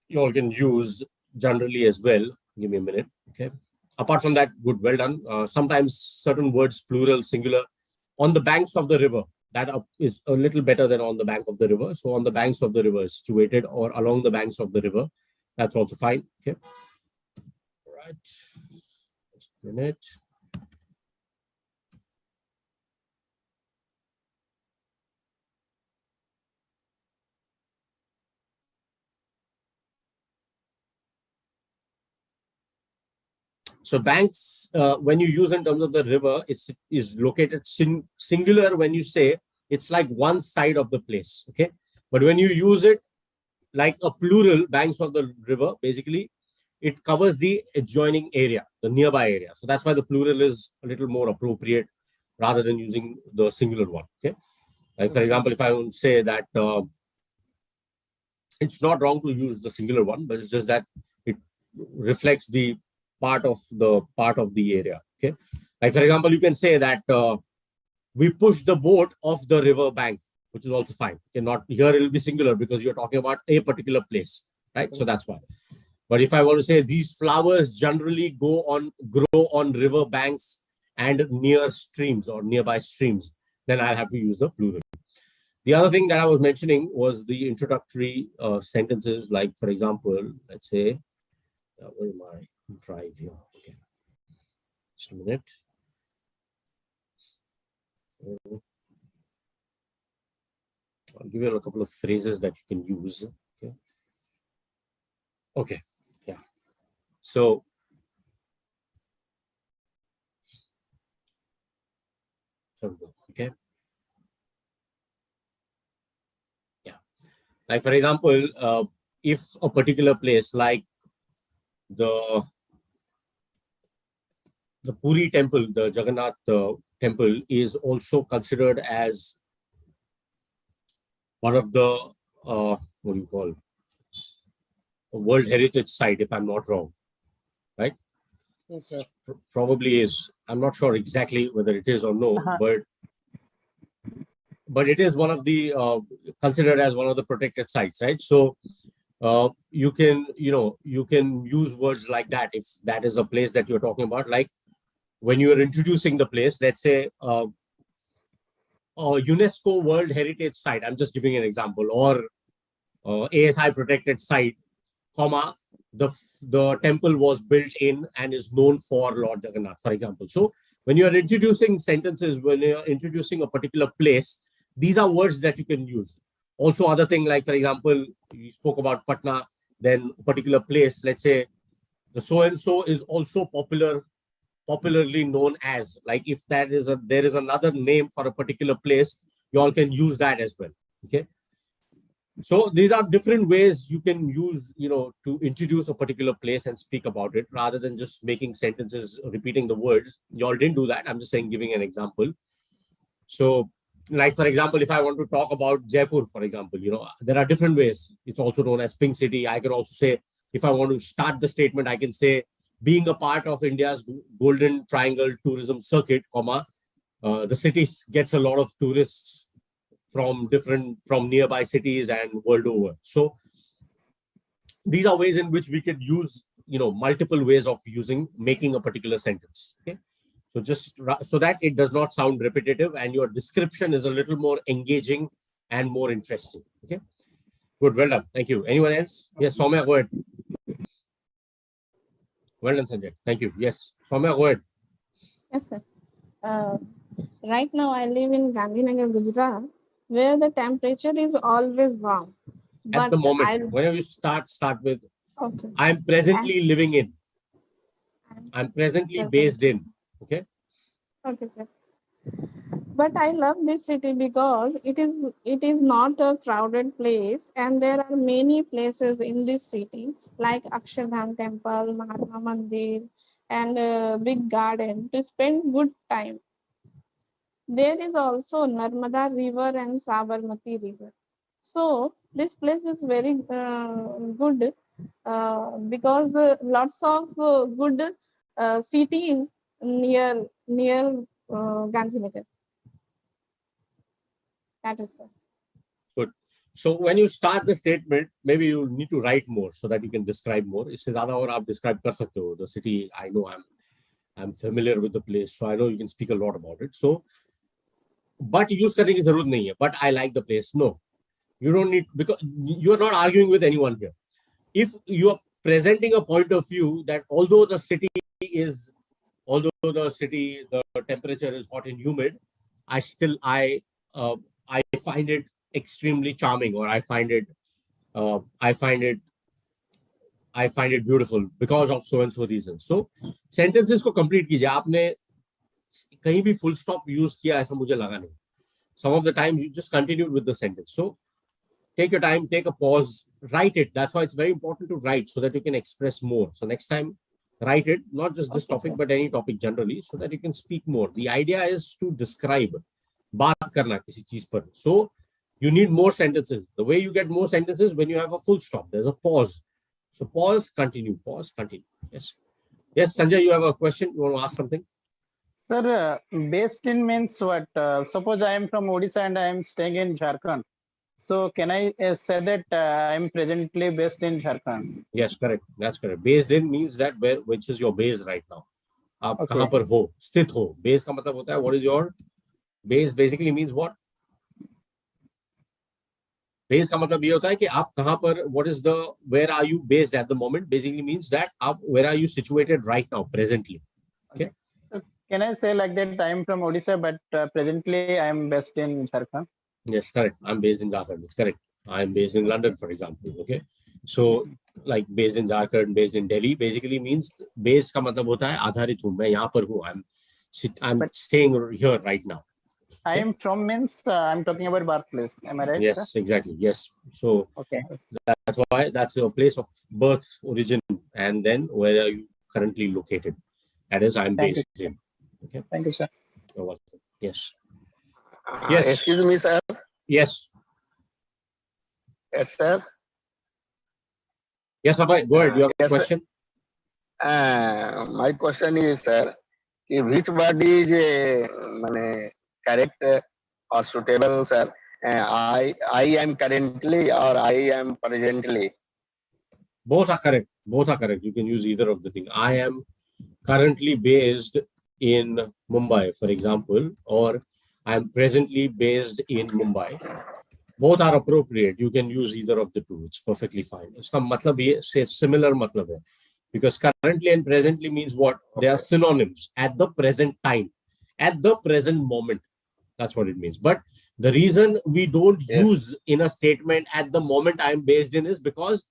you all can use generally as well. Give me a minute. Okay. Apart from that, good, well done. Sometimes certain words, plural, singular, on the banks of the river, that is a little better than on the bank of the river. So on the banks of the river, situated or along the banks of the river, that's also fine. Okay. All right. Just a minute. So banks, when you use in terms of the river, is located singular when you say it's like one side of the place. Okay. But when you use it like a plural, banks of the river, basically, it covers the adjoining area, the nearby area. So that's why the plural is a little more appropriate rather than using the singular one. Okay. Like for example, if I would say that it's not wrong to use the singular one, but it's just that it reflects the part of the area. Okay. Like for example, you can say that we push the boat off the river bank, which is also fine. Okay, not here it will be singular because you're talking about a particular place, right? So that's why. But if I want to say these flowers generally grow on river banks and near streams or nearby streams, then I'll have to use the plural. The other thing that I was mentioning was the introductory sentences, like for example, let's say, where am I? Drive here. Okay. Just a minute. I'll give you a couple of phrases that you can use. Okay. Okay. Yeah. So okay. Yeah. Like for example, if a particular place like the Puri temple, the Jagannath temple, is also considered as one of the what do you call World Heritage Site, if I'm not wrong, right? Yes, sir. Probably is. I'm not sure exactly whether it is or no, Uh-huh. but it is one of the considered as one of the protected sites, right? So you can use words like that if that is a place that you're talking about. Like when you are introducing the place, let's say a UNESCO World Heritage Site. I'm just giving an example, or ASI protected site, comma, the temple was built in and is known for Lord Jagannath, for example. So when you are introducing sentences, when you are introducing a particular place, these are words that you can use. Also, other thing like, for example, you spoke about Patna, then a particular place, let's say the so-and-so is also popularly known as, like if there is another name for a particular place, you all can use that as well. Okay. So these are different ways you can use, to introduce a particular place and speak about it rather than just making sentences, repeating the words. You all didn't do that. I'm just saying, giving an example. So, like, for example, if I want to talk about Jaipur, for example, there are different ways. It's also known as Pink City. I can also say, if I want to start the statement, I can say, being a part of India's Golden Triangle tourism circuit, comma, the city gets a lot of tourists from nearby cities and world over. So these are ways in which we could use, multiple ways of making a particular sentence. Okay. So just so that it does not sound repetitive and your description is a little more engaging and more interesting. Okay. Good. Well done. Thank you. Anyone else? Yes, Soumya, go ahead. Well done, Sanjay. Thank you. Yes, Soumya, go ahead. Yes, sir. Right now, I live in Gandhinagar, Gujarat, where the temperature is always warm. At the moment, whenever you start with, okay. I'm presently living in. I'm presently based in. Okay. Okay, sir. But I love this city because it is not a crowded place, and there are many places in this city like Akshardham Temple, Mahatma Mandir, and a big garden to spend good time. There is also Narmada River and Sabarmati River. So this place is very good because lots of good cities near Gandhinagar. That is so. Good. So when you start the statement, maybe you need to write more so that you can describe more. इससे ज़्यादा और आप describe कर सकते हो. The city, I know I'm familiar with the place, so I know you can speak a lot about it. So, but use करने की ज़रूरत नहीं है. But I like the place. No, you don't need, because you are not arguing with anyone here. If you are presenting a point of view that although the temperature is hot and humid, I find it extremely charming, or I find it beautiful because of so and so reason. So sentences को complete कीजिए. आपने कहीं भी full stop use किया ऐसा मुझे लगा नहीं. Some of the time you just continued with the sentence. So take your time, take a pause, write it. That's why it's very important to write so that you can express more. So next time, write it, not just this topic, but any topic generally, so that you can speak more. The idea is to describe. बात करना किसी चीज पर. So you need more sentences. The way you get more sentences when you have a full stop. There's a pause. So pause, continue. Pause, continue. Yes. Yes, Sanjay, you have a question? You want to ask something? Sir, based in means what? Suppose I am from Odisha and I am staying in Jharkhand. So can I say that I am presently based in Jharkhand? Yes, correct. That's correct. Based in means that which is your base right now. आप कहाँ पर हो, स्थित हो. Base का मतलब होता है what is your base? Basically means what? Base का मतलब ये होता है कि आप कहाँ पर, what is the, where are you based at the moment? Basically means that where are you situated right now, presently. Okay. So can I say like that I am from Odisha, but presently I am based in Jharkhand? Yes, correct. I'm based in Jharkhand. It's correct. I'm based in London, for example. Okay. So like based in Jharkhand, based in Delhi, basically means based का मतलब होता है आधारित हूँ, मैं यहाँ पर हूँ. I'm staying here right now. I am from means I'm talking about birthplace. Am I right? Yes, sir? exactly. Yes. So okay, that's why that's your place of birth, origin, and then where are you currently located? That is, I'm based in. Okay. Thank you, sir. You're welcome. Yes. Yes. Excuse me, sir. Yes. Yes, sir. Yes, Abhay, go ahead. You have a question? My question is, sir, which word is correct or suitable, sir? I am currently or I am presently. Both are correct. Both are correct. You can use either of the thing. I am currently based in Mumbai, for example, or I am presently based in Mumbai. Both are appropriate. You can use either of the two. It's perfectly fine. इसका मतलब ये से similar मतलब है. Because currently and presently means what? They are synonyms at the present time, at the present moment. That's what it means. But the reason we don't use in a statement at the moment I'm based in is because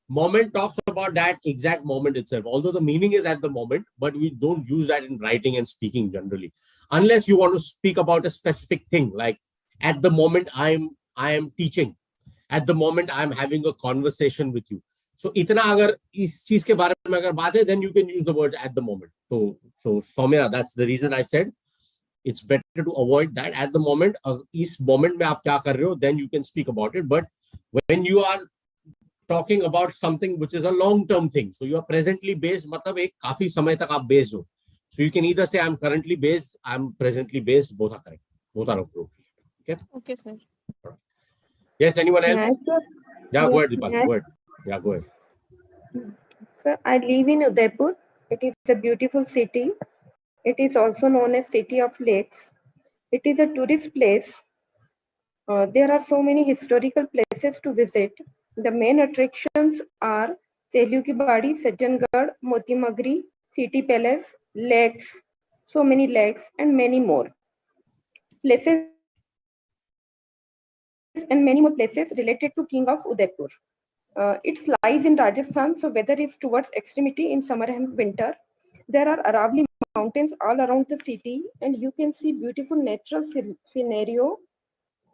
moment talks about that exact moment itself. Although the meaning is at the moment, but we don't use that in writing and speaking generally. Unless you want to speak about a specific thing, like at the moment I am teaching. At the moment I am having a conversation with you. So itna agar is cheez ke bare mein agar baat hai, then you can use the word at the moment. So Soumya, that's the reason I said it's better to avoid that at the moment. Is moment mein aap kya kar rahe ho, then you can speak about it. But when you are talking about something which is a long-term thing, so you are presently based, matlab ek kafi samay tak aap based ho. So you can either say I'm currently based, I'm presently based. Both are correct. Both are appropriate. Okay. Okay, sir. Yes. Anyone else? Yes, sir. Yeah, Yes, go ahead, Deepak. yes. Go ahead. Yeah, go ahead. Sir, I live in Udaipur. It is a beautiful city. It is also known as City of Lakes. It is a tourist place. There are so many historical places to visit. The main attractions are Sehlu Ki Badi, Sajjangarh, Moti Magri, City Palace, lakes, so many lakes, and many more places, and many more places related to King of Udaipur. It lies in Rajasthan, so weather is towards extremity in summer and winter. There are Aravalli mountains all around the city, and you can see beautiful natural scenario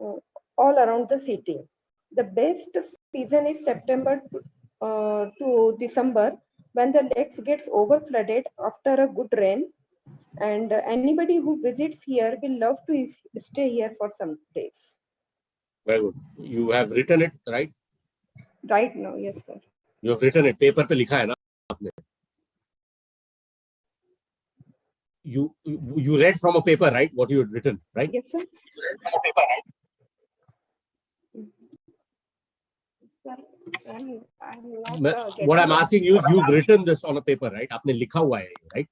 all around the city. The best season is September to December, when the lakes gets over flooded after a good rain, and anybody who visits here will love to stay here for some days. Very good. You have written it, right? Right now, yes, sir. You have written it. Paper पे लिखा है ना आपने? You read from a paper, right? What you had written, right? Yes, sir. What I'm asking you is, you've written this on a paper, right? आपने लिखा हुआ है, right?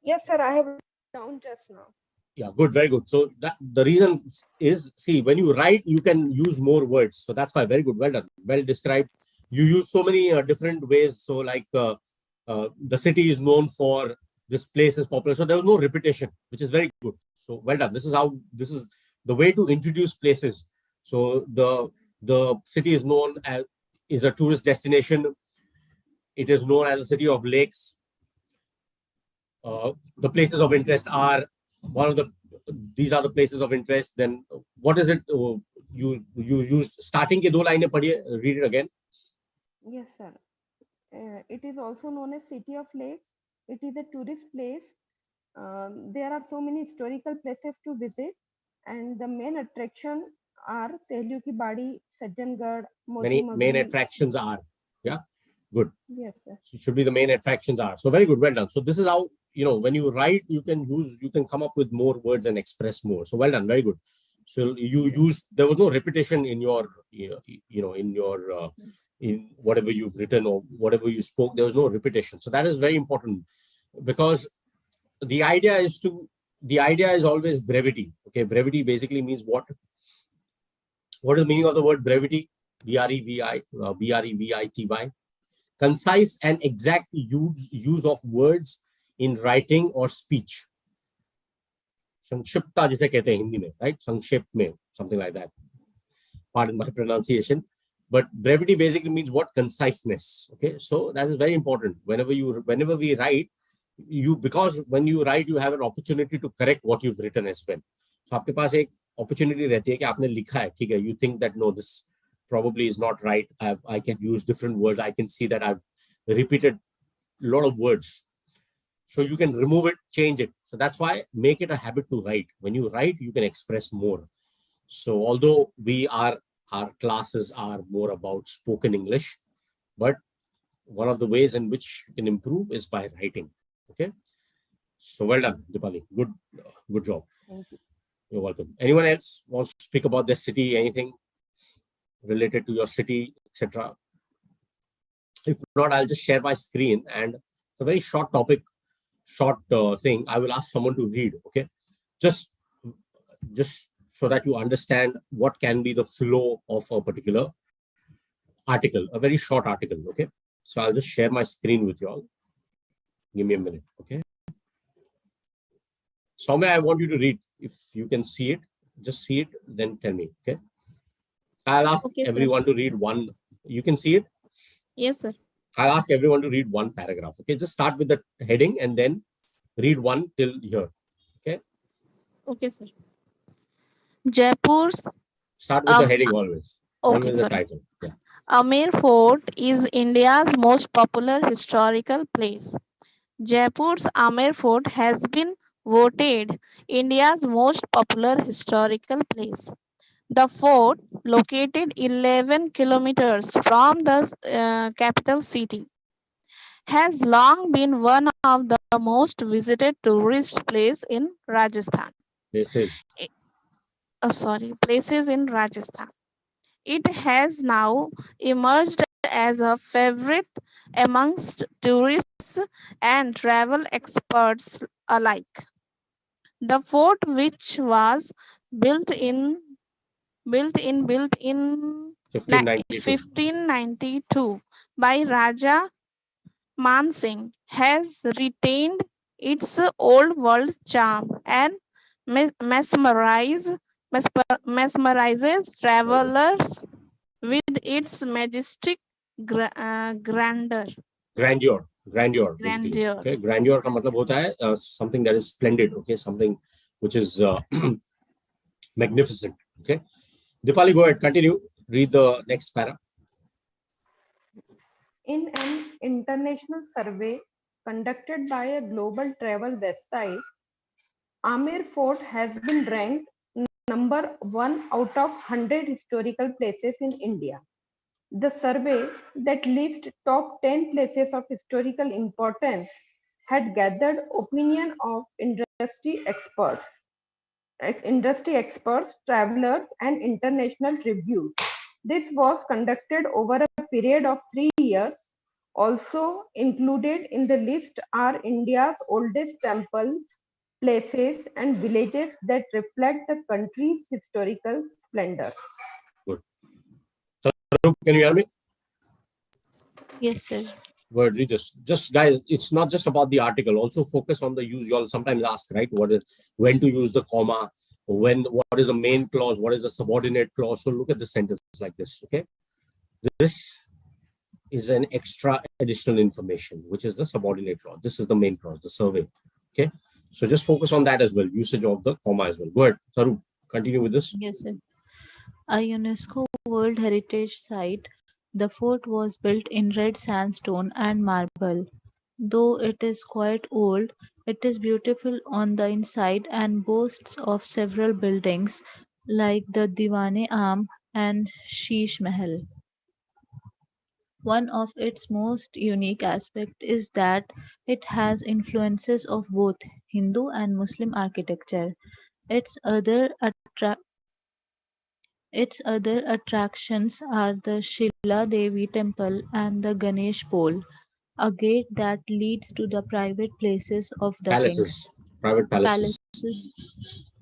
Yes, sir. I have down just now. Yeah, good, very good. So that the reason is, see, when you write, you can use more words. So that's why, very good, well done, well described. You use so many different ways. So like the city is known for, this place is popular. So there was no repetition, which is very good. So well done. This is the way to introduce places. So the city is known as, is a tourist destination. It is known as a city of lakes. The places of interest are these are the places of interest. Then what is it? You use starting ke do line padhiye, read it again. Yes, sir. It is also known as City of Lakes. It is a tourist place. There are so many historical places to visit, and the main attraction are Sehlu Ki Badi, Sajjangarh, Moti Magri. Main attractions are, yeah, good. Yes, sir. So it should be the main attractions are. So very good, well done. So this is how, when you write, you can come up with more words and express more. So well done, very good. So there was no repetition in your, in whatever you've written or whatever you spoke. There was no repetition. So that is very important, because the idea is always brevity. Okay, brevity basically means what? What is the meaning of the word brevity? B-R-E-V-I-T-Y. Concise and exact use of words in writing or speech. संक्षिप्ता जिसे कहते हैं हिंदी में, right? संक्षेप में, something like that. Pardon my pronunciation, but brevity basically means what? Conciseness. Okay, so that is very important. Whenever we write, because when you write, you have an opportunity to correct what you've written as well. So आपके पास एक opportunity रहती है कि आपने लिखा है, ठीक है? You think that no, this probably is not right. I can use different words. I can see that I've repeated a lot of words. So you can remove it, change it. So that's why make it a habit to write. When you write, you can express more. So although our classes are more about spoken English, but one of the ways in which you can improve is by writing. Okay. So well done, Dipali. Good job. Thank you. You're welcome. Anyone else wants to speak about their city, anything related to your city, etc.? If not, I'll just share my screen, and it's a very short topic, short thing. I will ask someone to read. Okay, just so that you understand what can be the flow of a particular article, a very short article. Okay, so I'll just share my screen with you all. Give me a minute. Okay. Soumya, I want you to read. If you can see it, just see it, then tell me. Okay. I'll ask everyone to read one. You can see it? Yes, sir. I'll ask everyone to read one paragraph. Okay. Just start with the heading and then read one till here. Okay. Okay, sir. Jaipur's Start with the heading always. Always the title. Yeah. Amer Fort is India's most popular historical place. Jaipur's Amer Fort has been voted India's most popular historical place. The fort, located 11 kilometers from the capital city, has long been one of the most visited tourist places in Rajasthan. Places in Rajasthan. It has now emerged as a favorite amongst tourists and travel experts alike. The fort, which was built in 1592 by Raja Man Singh, has retained its old world charm and mesmerizes travelers with its majestic grandeur. Grandeur. Okay. Grandeur का मतलब होता है something that is splendid. Okay. Something which is magnificent. Okay. Dipali, go ahead. Continue. Read the next para. In an international survey conducted by a global travel website, Amer Fort has been ranked number 1 out of 100 historical places in India. The survey that lists top 10 places of historical importance had gathered opinion of industry experts, travelers, and international reviews. This was conducted over a period of 3 years. Also included in the list are India's oldest temples, places, and villages that reflect the country's historical splendor. Good. Can you hear me? Yes, sir. Word, read this. Just guys, it's not just about the article. Also focus on the use. You all sometimes ask, right? When to use the comma? What is the main clause? What is the subordinate clause? So look at the sentence like this. Okay. This is an extra additional information, which is the subordinate clause. This is the main clause, the survey. Okay. So just focus on that as well. Usage of the comma as well. Go ahead, Saru. Continue with this. Yes, sir. A UNESCO World Heritage Site, the fort was built in red sandstone and marble. Though it is quite old, it is beautiful on the inside and boasts of several buildings like the Diwan-e-Am and Sheesh Mahal. One of its most unique aspects is that it has influences of both Hindu and Muslim architecture. Its other attractions are the Shila Devi temple and the Ganesh pole, a gate that leads to the private places of the kings. Private palaces.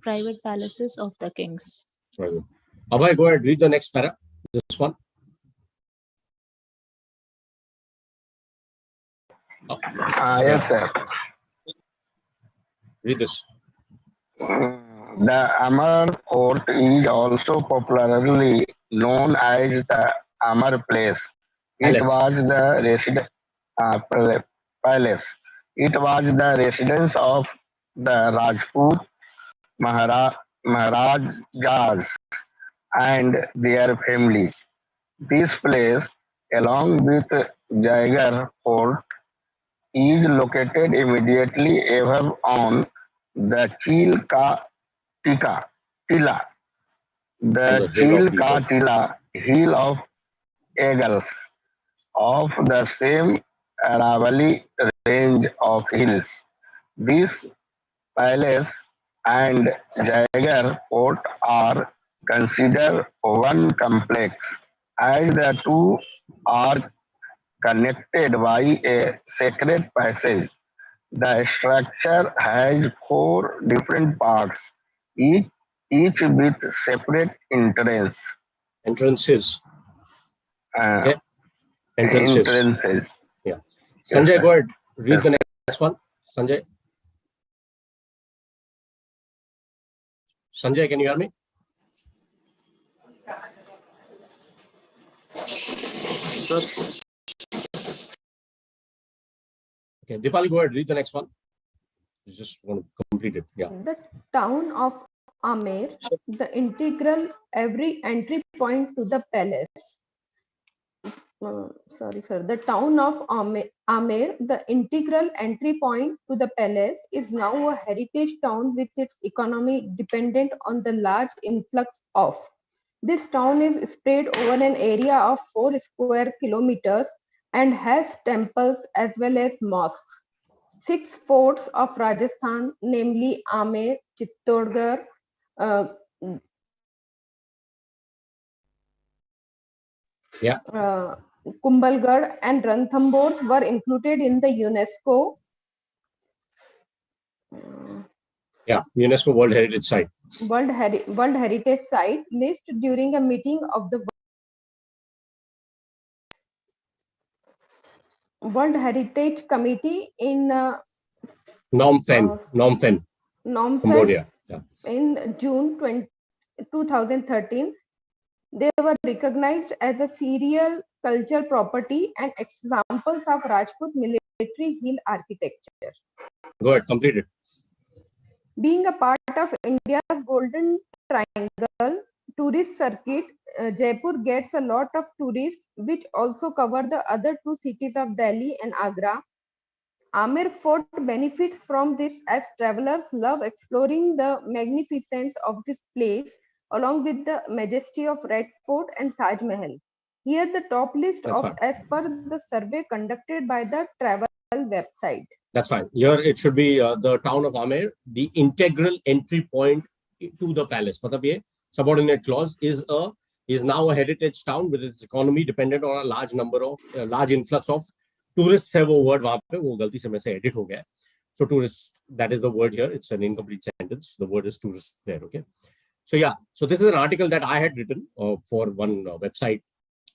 Private palaces of the kings. Very good. Abhay, go ahead. Read the next para. This one. Yes, sir. Read this. The Amar Fort is also popularly known as the Amar Place. It was the palace. It was the residence of the Rajput Maharajas and their families. This place, along with Jaigarh Fort, is located immediately above on the Tila, the Chilka Tila Hill of Eagles, of the same Aravalli range of hills. These palace and Jayagar Fort are considered one complex, as the two are connected by a sacred passage. The structure has four different parts, each, each with separate Entrances. Uh, Okay. Entrances. entrances. Yeah. Yes, Sanjay, sir. go ahead. Read Yes. the next one. Sanjay. Sanjay, can you hear me? Okay, Dipali, go ahead. Read the next one. You just want to complete it. Yeah. The town of Amer, the integral every entry point to the palace. Sorry, sir. The town of Amer, the integral entry point to the palace, is now a heritage town with its economy dependent on the large influx of. This town is spread over an area of 4 square kilometers and has temples as well as mosques. 6 forts of Rajasthan, namely Amer, Chittorgarh, Kumbhalgarh and Ranthambore were included in the UNESCO. UNESCO World Heritage Site. World Heritage Site list during a meeting of the World Heritage Committee in Phnom Penh, Cambodia. Yeah. In June 2013. They were recognized as a serial cultural property and examples of Rajput military hill architecture. Go ahead, complete it. Being a part of India's Golden Triangle tourist circuit, Jaipur gets a lot of tourists, which also cover the other two cities of Delhi and Agra. Amer Fort benefits from this as travelers love exploring the magnificence of this place along with the majesty of Red Fort and Taj Mahal. Here the top list That's of fine. as per the survey conducted by the travel website. That's fine. Here it should be the town of Amer, the integral entry point to the palace. Matlab ye subordinate clause is now a heritage town with its economy dependent on a large number of large influx of tourists. है वो word वहाँ पे वो गलती से मैं से edit हो गया. So tourists, that is the word here. It's an incomplete sentence. The word is tourists there. Okay. So yeah. So this is an article that I had written for one website,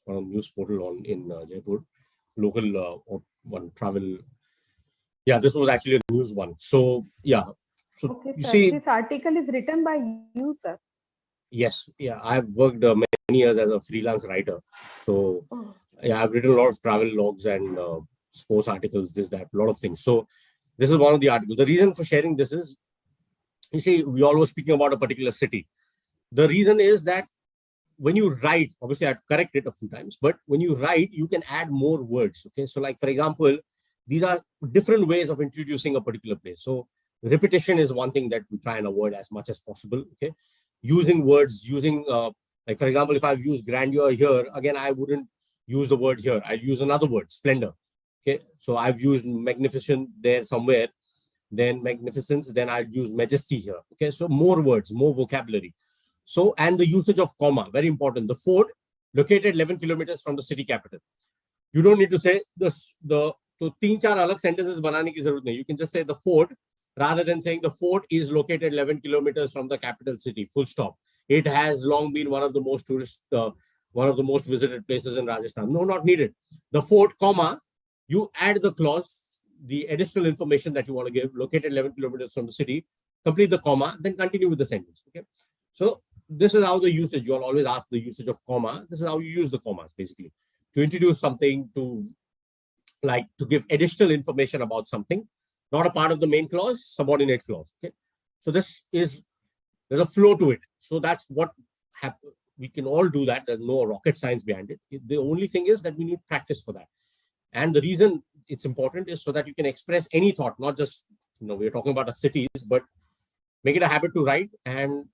news portal in Jaipur, local one travel. Yeah, this was actually a news one. So yeah. So Okay, you sir. see, This article is written by you, sir. yes, yeah, I've worked many years as a freelance writer. So yeah, I've written a lot of travel logs and sports articles, this, that, a lot of things. So this is one of the articles. The reason for sharing this is, you see, we all were speaking about a particular city. The reason is that when you write, obviously I've corrected it a few times, but when you write, you can add more words. Okay, so like for example, these are different ways of introducing a particular place. So repetition is one thing that we try and avoid as much as possible. Okay, using words, like for example, if I've used grandeur here, again I wouldn't use the word here. I'd use another word, splendor. Okay, so I've used magnificent there somewhere, then magnificence, then I'd use majesty here. Okay, so more words, more vocabulary. So, and the usage of comma, very important. The fort located 11 kilometers from the city capital. You don't need to say the so 3-4 alag sentences banane ki zarurat nahi. You can just say the fort rather than saying the fort is located 11 kilometers from the capital city, full stop. It has long been one of the most visited places in Rajasthan. No, not needed. The fort, comma, you add the clause, the additional information that you want to give, located 11 kilometers from the city, complete the comma, then continue with the sentence. Okay. So this is how the usage, you all always ask the usage of comma. This is how you use the commas basically to introduce something, to give additional information about something, not a part of the main clause, subordinate clause. Okay. So there's a flow to it. So that's what happens. We can all do that. There's no rocket science behind it. The only thing is that we need practice for that. And the reason it's important is so that you can express any thought, not just, we're talking about the cities, but make it a habit to write and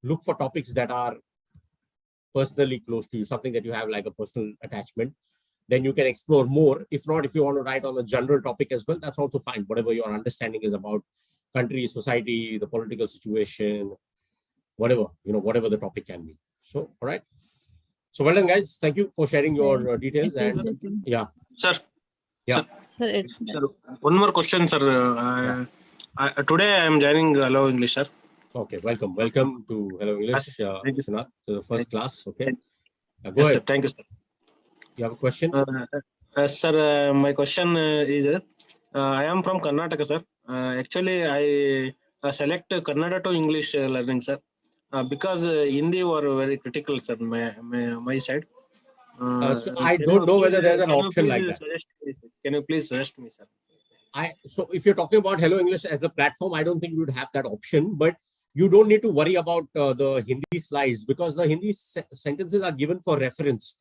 look for topics that are personally close to you, something that you have like a personal attachment. then you can explore more. If not, if you want to write on a general topic as well, that's also fine. Whatever your understanding is about country, society, the political situation, whatever, whatever the topic can be. So, all right. So well done, guys. Thank you for sharing your details. And yeah. Sir. Yeah. Sir, one more question, sir. Today I am joining Hello English, sir. Okay, welcome. Welcome to Hello English, Srinath, to the first class. Okay. Go yes, ahead. sir. Thank you, sir. You have a question? Sir, my question is, I am from Karnataka, sir. Actually, I select Kannada to English learning, sir, because Hindi were very critical, sir, my side. So I don't know whether there's an option like that. Can you please suggest me, sir? So if you're talking about Hello English as a platform, I don't think you would have that option, but you don't need to worry about the Hindi slides, because the Hindi sentences are given for reference.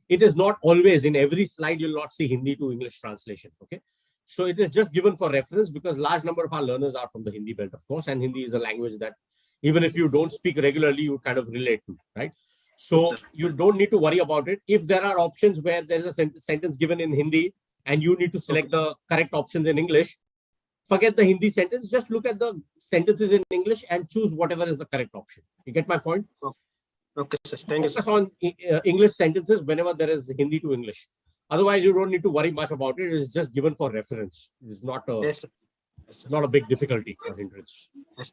It is not always in every slide, you'll not see Hindi to English translation. Okay. So it is just given for reference, because large number of our learners are from the Hindi belt, of course, and Hindi is a language that even if you don't speak regularly, you kind of relate to, right? So you don't need to worry about it. If there are options where there's a sentence given in Hindi and you need to select the correct options in English, forget the Hindi sentence, just look at the sentences in English and choose whatever is the correct option. You get my point? Okay, sir. Thank you, sir. Focus on English sentences whenever there is Hindi to English. Otherwise, you don't need to worry much about it. It's just given for reference. It's not a, not a big difficulty or hindrance.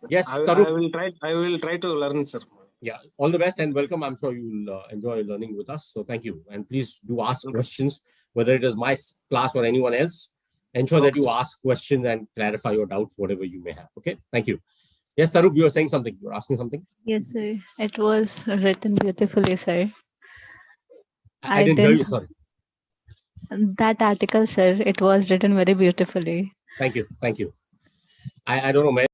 Yes, I will try to learn, sir. Yeah, all the best and welcome. I'm sure you'll enjoy learning with us. So thank you. And please do ask questions, whether it is my class or anyone else. Ensure that you ask questions and clarify your doubts, whatever you may have. Okay, thank you. Yes, Tarup, you were saying something. You were asking something. Yes, sir. It was written beautifully, sir. I didn't hear you, sorry. That article, sir, it was written very beautifully. Thank you. Thank you. I don't know,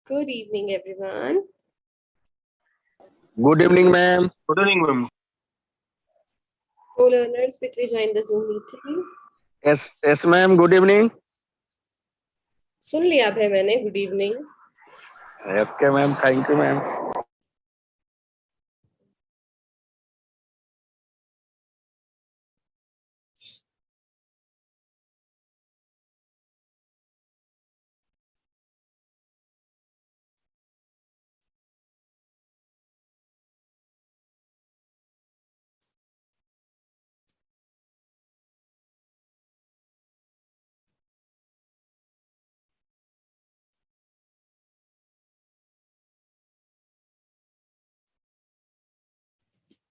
Good evening, everyone. Good evening, ma'am. Good evening, ma'am. Co-learners, quickly join the Zoom meeting. Yes, ma'am. Good evening. सुन लिया है मैंने. Good evening. Okay, ma'am. Thank you, ma'am.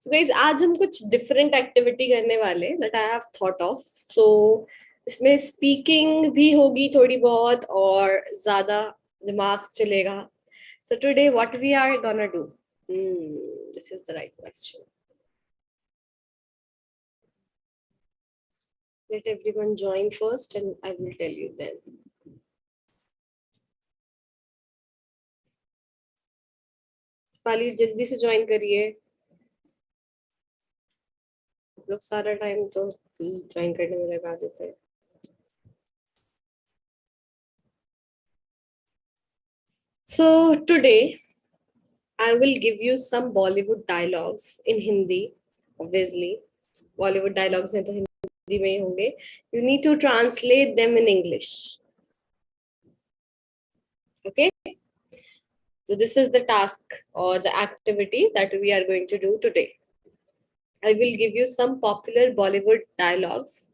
So guys, आज हम कुछ different activity करने वाले that I have thought of. So इसमें speaking भी होगी थोड़ी बहुत और ज़्यादा दिमाग चलेगा. So today what we are gonna do? This is the right question. Let everyone join first and I will tell you then. पाली जल्दी से ज्वाइन करिए. लोग सारा टाइम तो ज्वाइन करने में लगा देते हैं. So today I will give you some Bollywood dialogues in Hindi. Obviously, Bollywood dialogues हैं तो हिंदी में ही होंगे. You need to translate them in English. Okay. So this is the task or the activity that we are going to do today. I will give you some popular Bollywood dialogues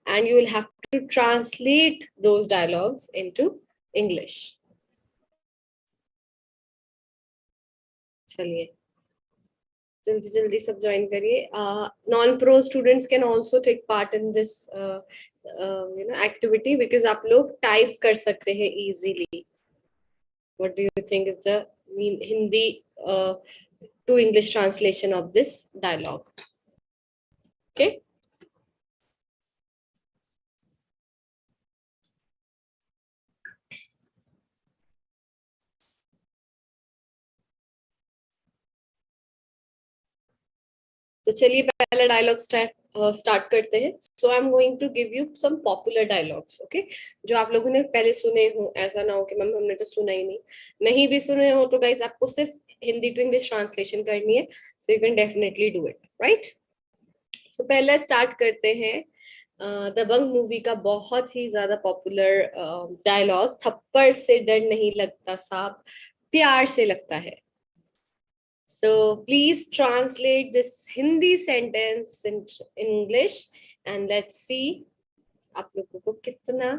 and you will have to translate those dialogues into English. चलिए जल्दी जल्दी सब join करिए. Non-pro students can also take part in this activity because आप लोग type कर सकते हैं easily. What do you think is the Hindi to English translation of this dialogue? Okay. तो चलिए पहला डायलॉग स्टार्ट करते हैं. So I am going to give you some popular dialogues. Okay, जो आप लोगों ने पहले सुने हो. ऐसा ना हो कि मैम हमने तो सुना ही नहीं भी सुने हो तो गाइस आपको सिर्फ हिंदी टू इंग्लिश ट्रांसलेशन करनी है. So you can definitely do it. Right. So पहले स्टार्ट करते हैं दबंग मूवी का बहुत ही ज्यादा पॉपुलर डायलॉग. थप्पड़ से डर नहीं लगता सांप प्यार से लगता है. So please translate this Hindi sentence in English and let's see आप लोगों को कितना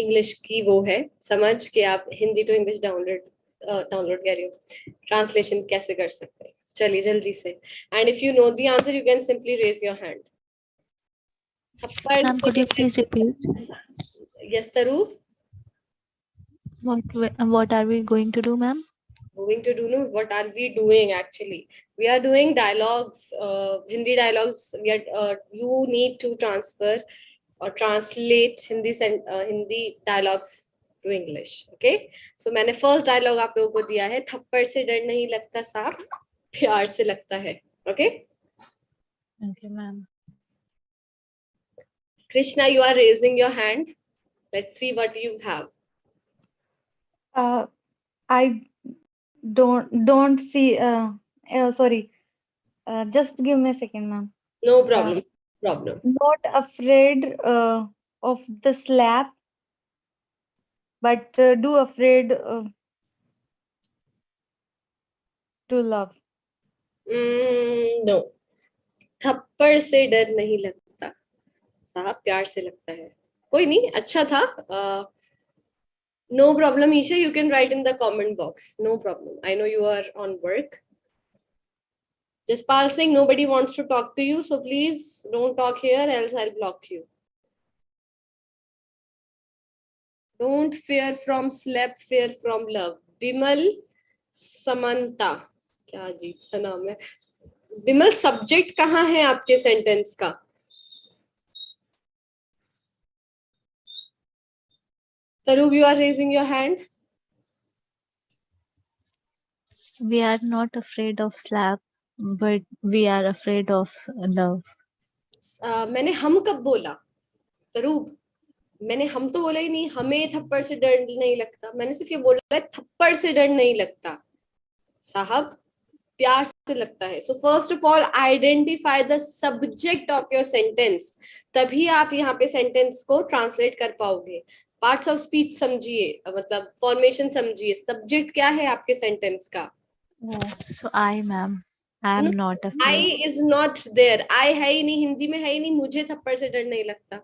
English की वो है समझ के आप हिंदी टू इंग्लिश डाउनलोड कर रहे हो. ट्रांसलेशन कैसे कर सकते हैं. चलिए जल्दी से. And if you know the answer you can simply raise your hand. Ma'am, could you please repeat? Yes, Taru. What are we going to do, ma'am? Going to do, no, what are we doing actually? We are doing dialogues, Hindi dialogues. You need to transfer or translate Hindi dialogues to English. Okay, so मैंने first dialogue आप लोगों को दिया है. थप्पड़ से डर नहीं लगता सांप प्यार से लगता है. Okay. Okay, ma'am. Krishna, you are raising your hand. Let's see what you have. I don't feel sorry, just give me a second, ma'am. No problem. Not afraid of the slap, but do afraid to love. No. थप्पड़ से डर नहीं लगता साहब प्यार से लगता है. कोई नहीं, अच्छा था. No problem, Isha. You can write in the comment box. No problem. I know you are on work. Jaspal Singh, nobody wants to talk to you, so please don't talk here, else I'll block you. Don't fear from slap, fear from love. Bimal Samanta. क्या अजीब सा नाम है. Bimal, subject कहाँ है आपके sentence का? Taruv, you are raising your hand. We are not afraid of slap, but we are afraid of love. मैंने हम कब बोला तरूब? मैंने हम तो बोला ही नहीं, हमें थप्पड़ से डर नहीं लगता, मैंने सिर्फ ये बोला है थप्पड़ से डर नहीं लगता साहब, प्यार से लगता है. So first of all identify the subject of your sentence, तभी आप यहाँ पे सेंटेंस को ट्रांसलेट कर पाओगे. पार्ट्स ऑफ स्पीच समझिए, मतलब फॉर्मेशन समझिए, सब्जेक्ट क्या है आपके सेंटेंस का. So I, ma'am, I am not I afraid. is not there. I है ही नहीं, हिंदी में है ही नहीं. मुझे थप्पड़ से डर नहीं लगता.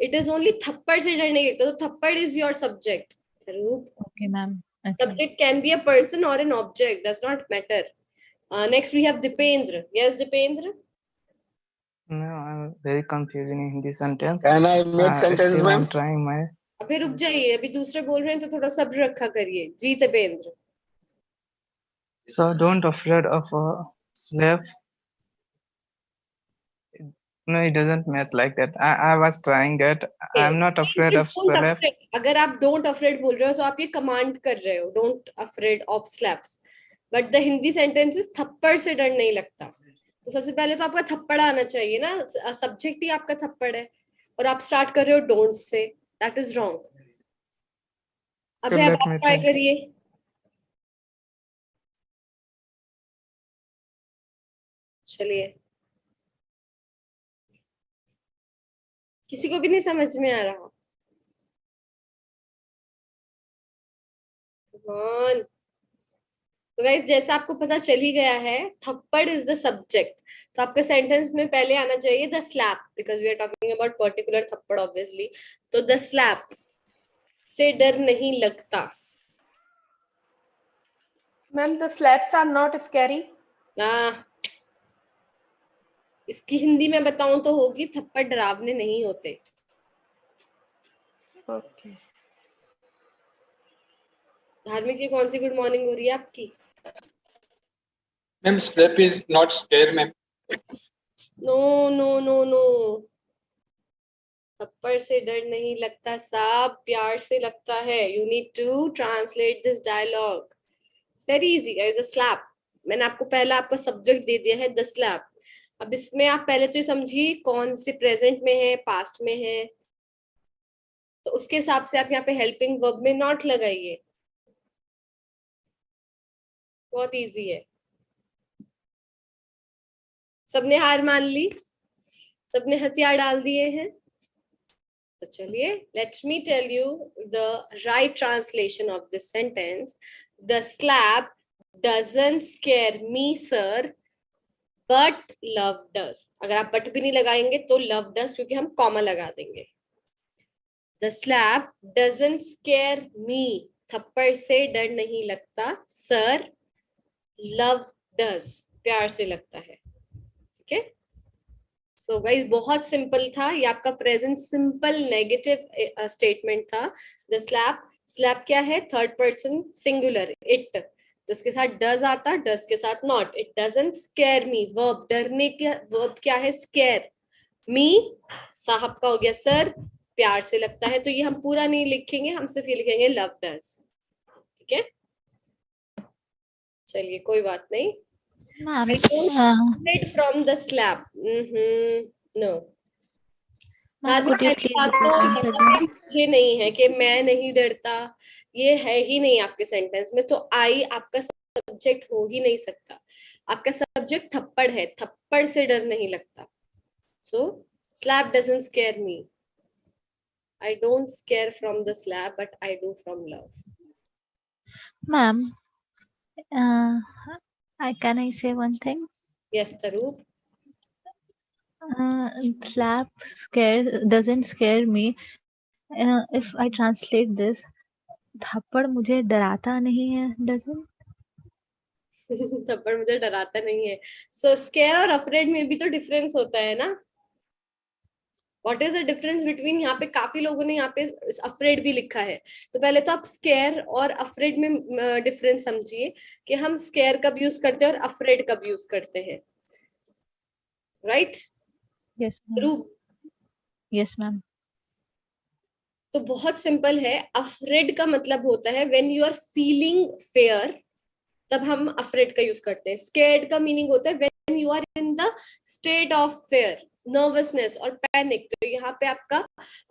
It is only थप्पड़ से डर नहीं लगता. तो थप्पड़ is your subject. Okay, ma'am. Okay. Subject can be a person or an object. Does not matter. Next we have Dipendra. Yes, Dipendra. No, I'm very confused in Hindi sentence. Can I make sentence, Still ma'am? I'm trying my. अभी रुक जाइए, अभी दूसरे बोल रहे हैं तो थोड़ा सब्र रखा करिए. जी Dipendra. So don't afraid of a slave. No, it doesn't match like that. I was trying that. I'm not afraid of Don't slave. afraid. अगर आप don't afraid बोल रहे हो तो आप ये कमांड कर रहे हो. Don't afraid of slaps. But the Hindi sentence is थप्पड़ से डर नहीं लगता. तो सबसे पहले तो आपका थप्पड़ आना चाहिए ना. सब्जेक्ट ही आपका थप्पड़ है और आप स्टार्ट कर रहे हो don't say. That is wrong. अभी आप ट्राई करिए. चलिए, किसी को भी नहीं समझ में आ रहा. तो गाइस, जैसा आपको पता चल ही गया है, थप्पड़ इज द सब्जेक्ट. तो आपके सेंटेंस में पहले आना चाहिए the slap, because we are talking about particular थप्पड़ ऑब्वियसली. तो द स्लैप से डर नहीं लगता. Ma'am, the slaps are not scary. इसकी हिंदी में बताऊं तो होगी थप्पड़ डरावने नहीं होते. Okay. धार्मिक की कौन सी गुड मॉर्निंग हो रही है आपकी? Ma'am, slap is not scare, ma'am. No. थप्पड़ से डर नहीं लगता साहब, प्यार से लगता है. You need to translate this dialogue. It's very easy. Guys, a slap. मैंने आपको पहला आपका सब्जेक्ट दे दिया है द स्लैप. अब इसमें आप पहले तो समझिए कौन से प्रेजेंट में है, पास्ट में है. तो उसके हिसाब से आप यहाँ पे हेल्पिंग वर्ब में नॉट लगाइए. बहुत इजी है. सबने हार मान ली, सबने हथियार डाल दिए हैं. तो चलिए, let me tell you the right translation of this sentence. The slap doesn't scare me sir, but love does. अगर आप बट भी नहीं लगाएंगे तो लव डज, क्योंकि हम कॉमा लगा देंगे. The slap doesn't scare me, थप्पड़ से डर नहीं लगता. सर, लव डज, प्यार से लगता है. ठीक है. सो गाइस, बहुत सिंपल था ये. आपका प्रेजेंट सिंपल नेगेटिव स्टेटमेंट था. The slap. स्लैप क्या है? Third person singular, it. तो इसके साथ डज आता, डज के साथ not. It doesn't scare me, verb. डरने का वर्ब क्या है? स्केयर. मी, साहब का हो गया सर, प्यार से लगता है. तो ये हम पूरा नहीं लिखेंगे, हम सिर्फ ये लिखेंगे लव डज. ठीक है. चलिए, कोई बात नहीं. I don't afraid from the slap. No. मुझे नहीं है कि मैं नहीं डरता, ये है ही नहीं आपके सेंटेंस में. तो आई आपका सब्जेक्ट हो ही नहीं सकता. आपका सब्जेक्ट थप्पड़ है, थप्पड़ से डर नहीं लगता. सो slap doesn't scare me. I don't scare from the slap, but I do from love. Ma'am, can I say one thing? Yes, Tarup. Slap doesn't scare me. If I translate this, थप्पड़ मुझे डराता नहीं है. Doesn't? थप्पड़ मुझे डराता नहीं है. So scare और afraid में भी तो डिफरेंस होता है ना. What is the difference between? यहाँ पे काफी लोगों ने यहाँ पे afraid भी लिखा है. तो पहले तो आप scare और afraid में डिफरेंस समझिए कि हम scare कब यूज करते हैं और afraid कब यूज करते हैं. Right? Yes, ma'am. Yes, ma'am. तो बहुत सिंपल है, अफ्रेड का मतलब होता है when you are feeling fear, तब हम अफ्रेड का यूज करते हैं। स्केर्ड का मीनिंग होता है when you are in the state of fear, nervousness और पैनिक। तो यहाँ पे आपका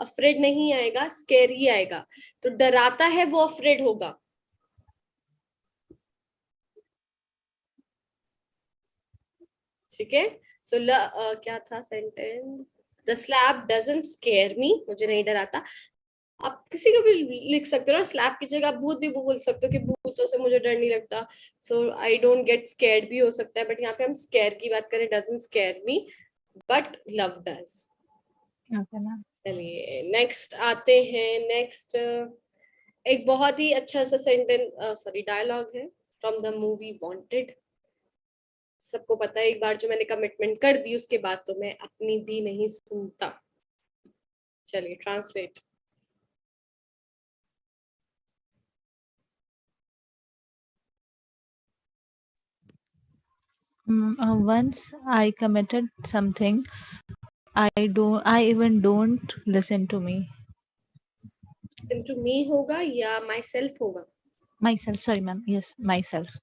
अफ्रेड नहीं आएगा, स्केर ही आएगा। तो डराता है वो अफ्रेड होगा। ठीक है, सो क्या था sentence, the slab doesn't scare मी, मुझे नहीं डराता। आप किसी को भी लिख सकते हो ना, स्लैब की जगह भूत भी बोल सकते हो कि भूतों से मुझे डर नहीं लगता, सो आई डोंट गेट स्केयर्ड भी हो सकता है, बट यहाँ पे हम स्केयर की बात करें, doesn't scare me but love does. चलिए नेक्स्ट आते हैं। नेक्स्ट एक बहुत ही अच्छा सा सेंटेंस सॉरी डायलॉग है फ्रॉम द मूवी वांटेड। सबको पता है, एक बार जो मैंने कमिटमेंट कर दी उसके बाद तो मैं अपनी भी नहीं सुनता। चलिए translate. Once I committed something, I even don't listen to me. Listen to me होगा या myself होगा? Myself, sorry ma'am, yes, myself.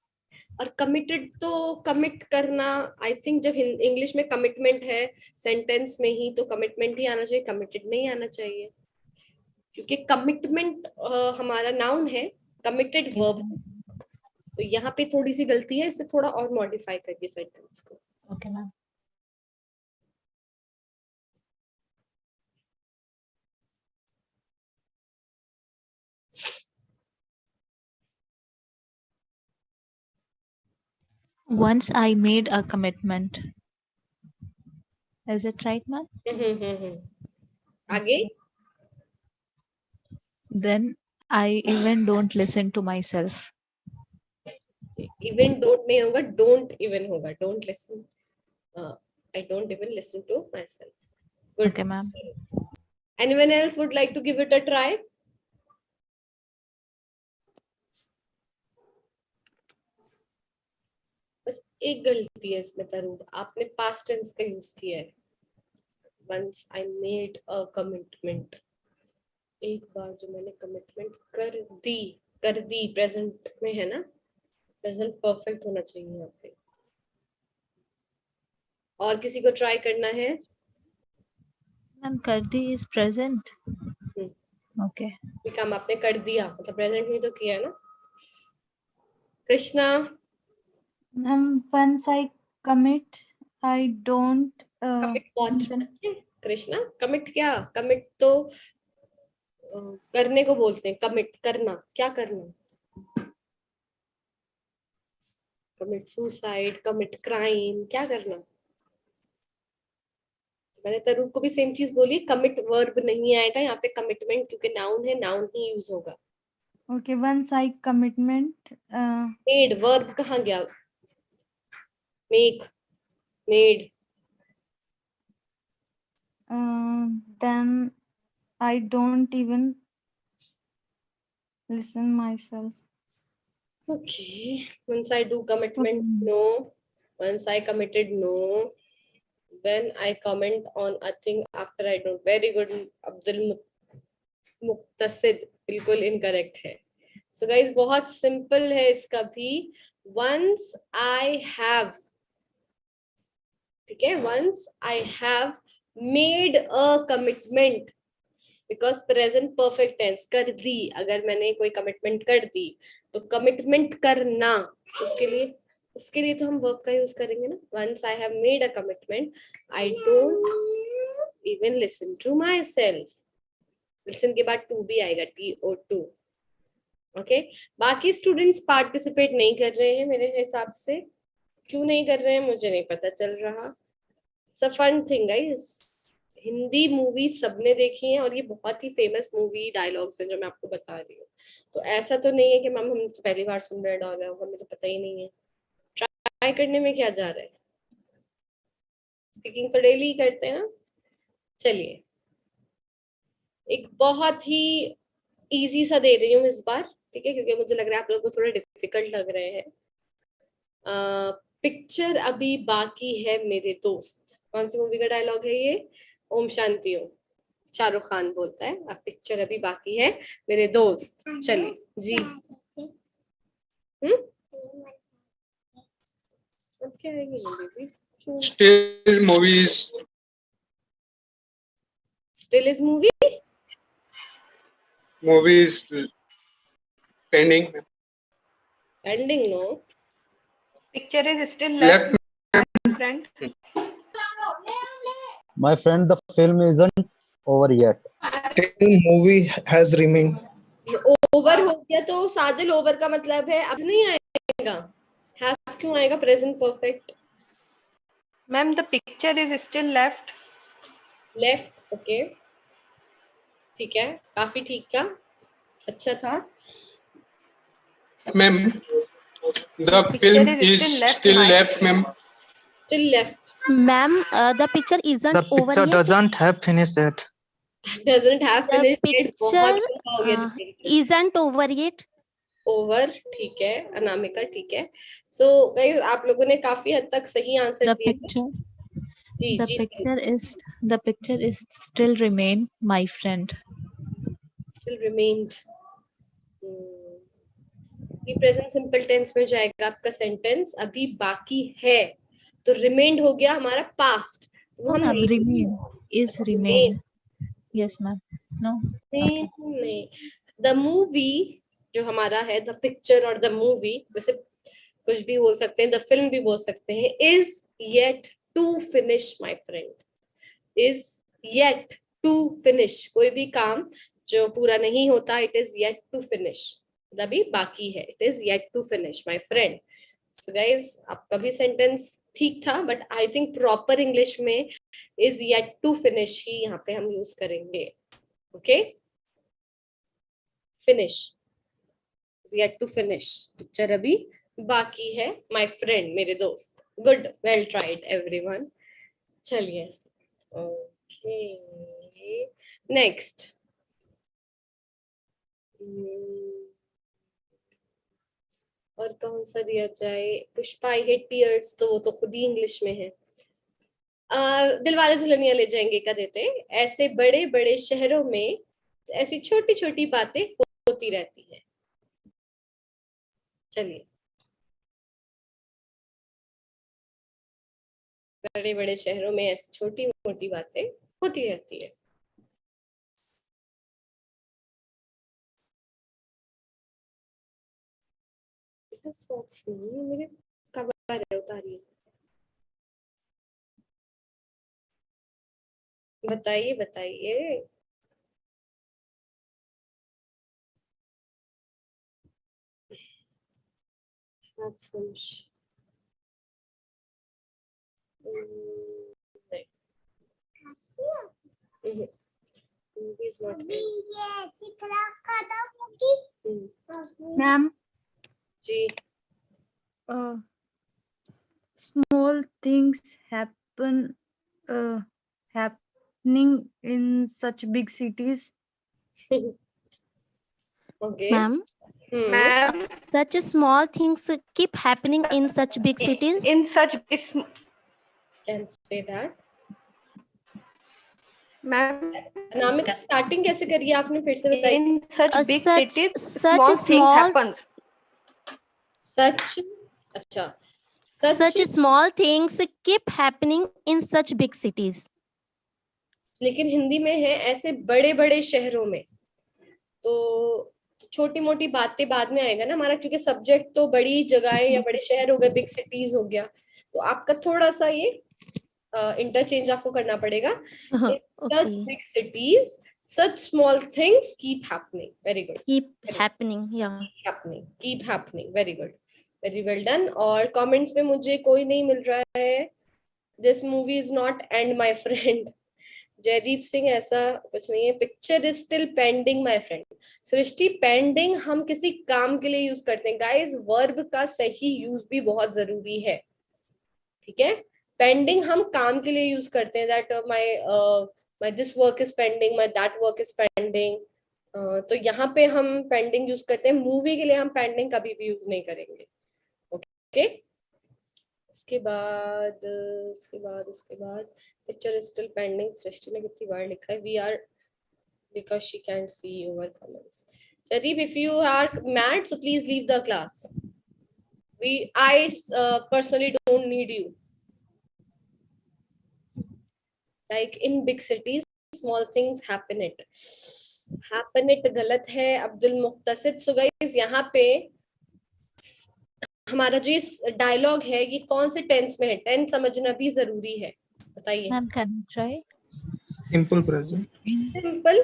और कमिटेड तो कमिट करना, आई थिंक जब इंग्लिश में कमिटमेंट है सेंटेंस में ही, तो कमिटमेंट ही आना चाहिए, कमिटेड नहीं आना चाहिए, क्योंकि कमिटमेंट हमारा नाउन है, कमिटेड वर्ब। तो यहाँ पे थोड़ी सी गलती है, इसे थोड़ा और मॉडिफाई करिए सेंटेंस को। Okay ma'am. Once I made a commitment. Is it right, ma'am? आगे? Then I even don't listen to myself. Even don't नहीं होगा, don't even होगा, don't listen. I don't even listen to myself. Good. Okay ma'am. Anyone else would like to give it a try? बस एक गलती है इसमें तरूब, आपने past tense का यूज किया है। Once I made a commitment. एक बार जो मैंने कमिटमेंट कर दी प्रेजेंट में है ना, प्रेजेंट परफेक्ट होना चाहिए यहाँ पे। और किसी को ट्राई करना है? Ma'am, Kardi is present. Okay. ये काम आपने कर दिया, मतलब प्रेजेंट में तो किया ना। Krishna? Once I commit, I don't. Commit what? Krishna commit क्या? कमिट तो करने को बोलते हैं, कमिट करना, क्या करना? कमिट सुसाइड, कमिट क्राइम, क्या करना? मैंने तरूब को भी सेम चीज बोली, कमिट वर्ब नहीं आएगा यहाँ पे, कमिटमेंट क्योंकि नाउन है, नाउन ही यूज होगा। Okay, once I commitment. Made verb कहाँ गया? Make, made. Then I don't even listen myself. Okay, once I do commitment, no. Once I committed, no. When I comment on a thing after I don't. Very good, Abdul Muqtasid, बिल्कुल incorrect है। So guys, बहुत simple है इसका भी। Once I have, ठीक है, once I have made a commitment, because present perfect tense, कर दी, अगर मैंने कोई commitment कर दी तो commitment करना, उसके लिए तो हम verb का यूज करेंगे ना। Once I have made a commitment, I don't even listen to myself. Listen के बाद to भी आएगा, TO2. ओके, बाकी स्टूडेंट्स पार्टिसिपेट नहीं कर रहे हैं मेरे हिसाब से। क्यों नहीं कर रहे हैं मुझे नहीं पता चल रहा। It's a fun thing guys. Hindi movie सबने देखी है और ये बहुत ही फेमस मूवी डायलॉग्स हैं जो मैं आपको बता रही हूँ। तो ऐसा तो नहीं है कि मैम हम तो पहली बार सुन रहे हैं डायलॉग, हमें तो पता ही नहीं है। ट्राई करने में क्या जा रहा है, स्पीकिंग तो डेली करते हैं ना। चलिए एक बहुत ही इजी सा दे रही हूँ इस बार, ठीक है, क्योंकि मुझे लग रहा है आप लोगों को थोड़े डिफिकल्ट लग रहे हैं। पिक्चर अभी बाकी है मेरे दोस्त, कौन सी मूवी का डायलॉग है ये? ओम शांति ओम। शाहरुख खान बोलता है अब पिक्चर अभी बाकी है मेरे दोस्त। चलिए जी। अब क्या आएगी ना baby? Still movies. Still is movie? Movies pending. Ending, no. Picture is still Left. left, friend. My friend, the film isn't over yet. Still movie has remained. Over हो गया तो साजल ओवर का मतलब है अब नहीं आएगा। हैज क्यों आएगा? Present perfect. Ma'am, the picture is still left. Left, okay ठीक है, काफी ठीक था, अच्छा था। Ma'am, the film is still left, ma'am. Still left. Ma'am, the picture isn't The over picture yet. doesn't have finished yet. Doesn't have The finished yet. बहुत picture लंबा हो गया। isn't over yet. ओवर ठीक है, अनामिका ठीक है। So guys आप लोगों ने काफी हद तक सही आंसर दिए। जी The जी picture is still remain my friend. still remained. ये प्रेजेंट सिंपल टेंस में जाएगा आपका सेंटेंस। अभी बाकी है तो रिमेंड हो गया हमारा पास्ट। तो हम Remain is remain. Yes, ma'am. No. नहीं, द मूवी जो हमारा है, द पिक्चर और द मूवी, वैसे कुछ भी बोल सकते हैं, द फिल्म भी बोल सकते हैं। Is yet to finish my friend, is yet to finish. कोई भी काम जो पूरा नहीं होता, it is yet to finish, अभी बाकी है। It is yet to finish my friend. So guys आपका भी सेंटेंस ठीक था, but I think proper English में इज येट टू फिनिश ही यहाँ पे हम यूज करेंगे। Okay, finish, is yet to finish, picture अभी बाकी है, माय फ्रेंड मेरे दोस्त। Good, well tried everyone. चलिए ओके, नेक्स्ट। और कौन सा दिया जाए? पुष्पा आई हेट टीयर्स, तो वो तो खुद ही इंग्लिश में है। दिलवाले दुल्हनिया ले जाएंगे का देते हैं। ऐसे बड़े बड़े शहरों में ऐसी छोटी छोटी बातें होती रहती हैं। चलिए, बड़े बड़े शहरों में ऐसी छोटी मोटी बातें होती रहती है। मेरे कब आ रहे हो? उतारिए, बताइए बताइए। Ma'am, ji, small things happening in such big cities. okay. Ma'am, Ma'am, such small things keep happening in such big cities. in such Can say that. ma'am, Anamika starting कैसे करिए आपने? फिर से बताइए। in such big cities, such small things small- happens. सच, अच्छा, Such small things keep happening in such big cities. लेकिन हिंदी में है ऐसे बड़े बड़े शहरों में, तो छोटी मोटी बातें बाद में आएगा ना हमारा, क्योंकि सब्जेक्ट तो बड़ी जगहें या बड़े शहर हो गए, बिग सिटीज हो गया। तो आपका थोड़ा सा ये इंटरचेंज आपको करना पड़ेगा। Such big cities, such small things keep happening. Very good. Keep happening, yeah. Keep happening. Very good. Very well done. और comments में मुझे कोई नहीं मिल रहा है। This movie is not end, my friend. Jaideep Singh, ऐसा कुछ नहीं है। Picture is still pending my friend. Srishti, pending हम किसी काम के लिए यूज करते हैं। गाइस, वर्ब का सही यूज भी बहुत जरूरी है, ठीक है? पेंडिंग हम काम के लिए यूज करते हैं, that my this work is pending, my that work is pending. तो यहाँ पे हम पेंडिंग यूज करते हैं। मूवी के लिए हम पेंडिंग कभी भी यूज नहीं करेंगे। ओके, उसके बाद picture is still pending. Srishti ने कितनी बार लिखा है? We are because she can't see your comments. Chadeep, if you are mad, so please leave the class. I personally don't need you. Like in big cities, small things happen it. Happen it गलत है Abdul मुक्तसिद. So guys, यहाँ पे हमारा जो dialogue है ये कौन से टेंस में है? टेंस समझना भी जरूरी है. बताइए. Ma'am, can you try? Simple present. Simple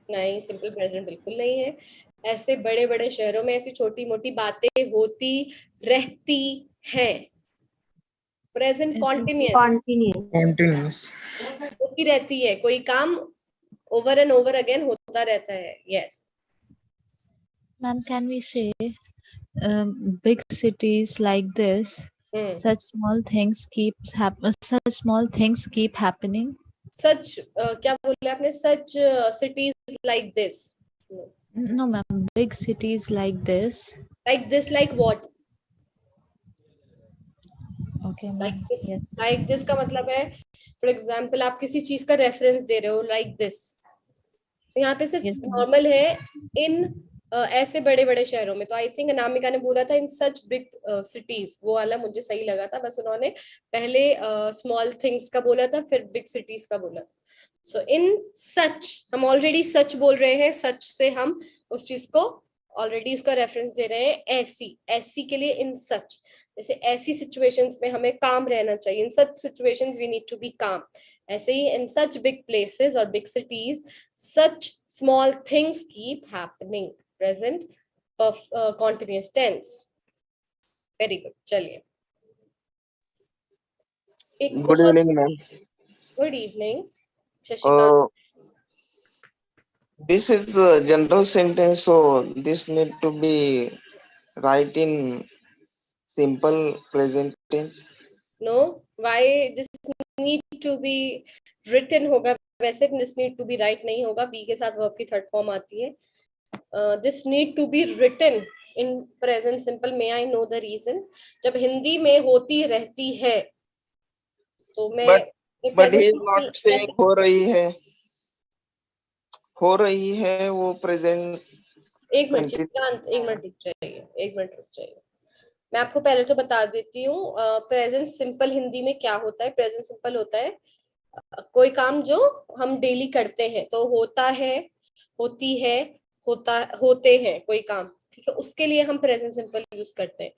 नहीं, सिंपल प्रेजेंट बिल्कुल नहीं है. ऐसे बड़े बड़े शहरों में ऐसी छोटी मोटी बातें होती रहती हैं. प्रेजेंट कॉन्टिन्यूअस होती रहती है. कोई काम ओवर एंड ओवर अगेन होता रहता है. Yes. Ma'am, can we say big cities like this, such small things keep happening? Such क्या बोले आपने? Such cities like this. No, ma'am. Big cities like this. Like this, like what? Okay, like ma'am. this. Yes. Like this का मतलब है, for example आप किसी चीज का रेफरेंस दे रहे हो, like this. So यहाँ पे सिर्फ नॉर्मल है इन ऐसे बड़े बड़े शहरों में. तो आई थिंक अनामिका ने बोला था इन सच बिग सिटीज, वो वाला मुझे सही लगा था. बस उन्होंने पहले स्मॉल थिंग्स का बोला था, फिर बिग सिटीज का बोला था. सो इन सच, हम ऑलरेडी सच बोल रहे हैं. सच से हम उस चीज को ऑलरेडी उसका रेफरेंस दे रहे हैं. ऐसी, ऐसी के लिए इन सच. जैसे ऐसी सिचुएशंस में हमें काम रहना चाहिए. In such situations we need to be calm. ऐसे ही इन सच बिग प्लेसेस और big cities such small things keep happening. Present continuous tense. Very good. चलिए. Good evening ma'am. Good evening Shashikant. This is a general sentence, so this need to be write in simple present tense. No, why this need to be written होगा? वैसे this need to be write नहीं होगा. be के साथ verb की third form आती है. This need to be written in present simple. May I know the reason? जब हिंदी में होती रहती है तो मैं But he is not saying हो रही है. हो रही है वो प्रेजेंट. एक मिनट श्रीकांत, एक मिनट रुक जाइए. मैं आपको पहले तो बता देती हूँ प्रेजेंट सिंपल हिंदी में क्या होता है. प्रेजेंट सिंपल होता है कोई काम जो हम डेली करते हैं. तो होता है, होती है, होते हैं कोई काम. ठीक है, उसके लिए हम प्रेजेंट सिंपल यूज करते हैं.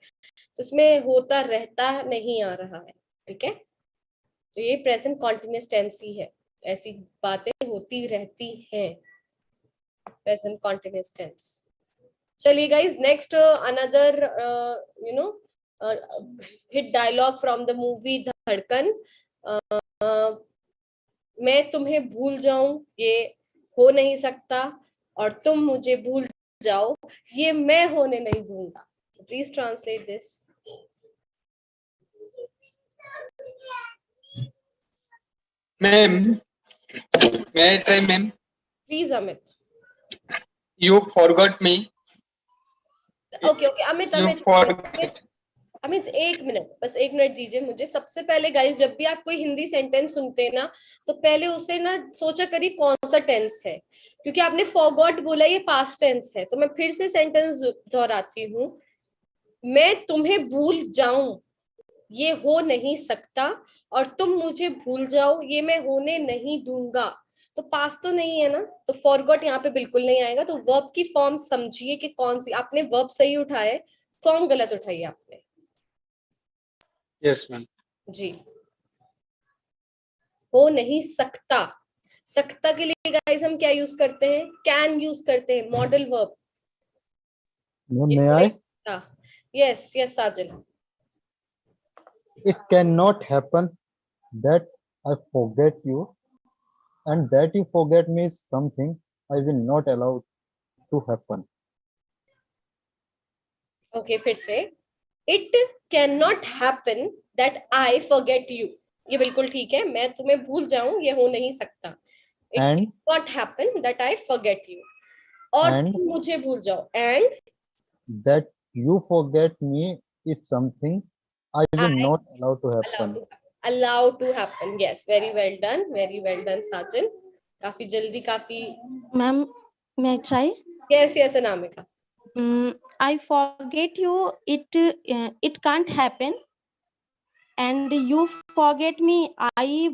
तो इसमें होता रहता नहीं आ रहा है. ठीक है, तो ये प्रेजेंट कॉन्टिन्यूअस टेंस ही है. ऐसी बातें होती रहती हैं. Present continuous tense. चलिए guys, next another hit dialogue from the movie Dhadkan. मैं तुम्हें भूल जाऊं ये हो नहीं सकता, और तुम मुझे भूल जाओ ये मैं होने नहीं दूंगा. Please translate this. Ma'am, may I try, ma'am? Please Amit. You forgot me. Okay Amit एक मिनट, बस एक मिनट दीजिए मुझे. सबसे पहले गाइस, जब भी आप कोई हिंदी सेंटेंस सुनते हैं ना, तो पहले उसे ना सोचा करिए कौन सा टेंस है. क्योंकि आपने फॉरगॉट बोला, ये पास्ट टेंस है. तो मैं फिर से सेंटेंस दोहराती हूँ. मैं तुम्हें भूल जाऊं ये हो नहीं सकता, और तुम मुझे भूल जाओ ये मैं होने नहीं दूंगा. तो पास तो नहीं है ना, तो फॉरगॉट यहाँ पे बिल्कुल नहीं आएगा. तो वर्ब की फॉर्म समझिए कि कौन सी. आपने वर्ब सही उठाए, फॉर्म गलत उठाई आपने. Yes ma'am. जी. हो नहीं सकता. सकता के लिए गाइस हम क्या यूज करते हैं? कैन यूज करते हैं. Modal verb. May I? Yes Sajan. It cannot happen that I forget you, and that you forget me is something I will not allow to happen. Okay, फिर से. It cannot happen that I forget you. ये बिल्कुल ठीक है. मैं तुम्हें भूल जाऊं ये हो नहीं सकता. It cannot happen that I forget you. और तुम मुझे भूल जाओ. And that you forget me is something I will not allow to happen. Allow to happen. Yes, very well done, Sajan. काफी जल्दी, काफी Ma'am, may I try? Yes yes Anamika. I forget you. It can't happen. And you forget me. I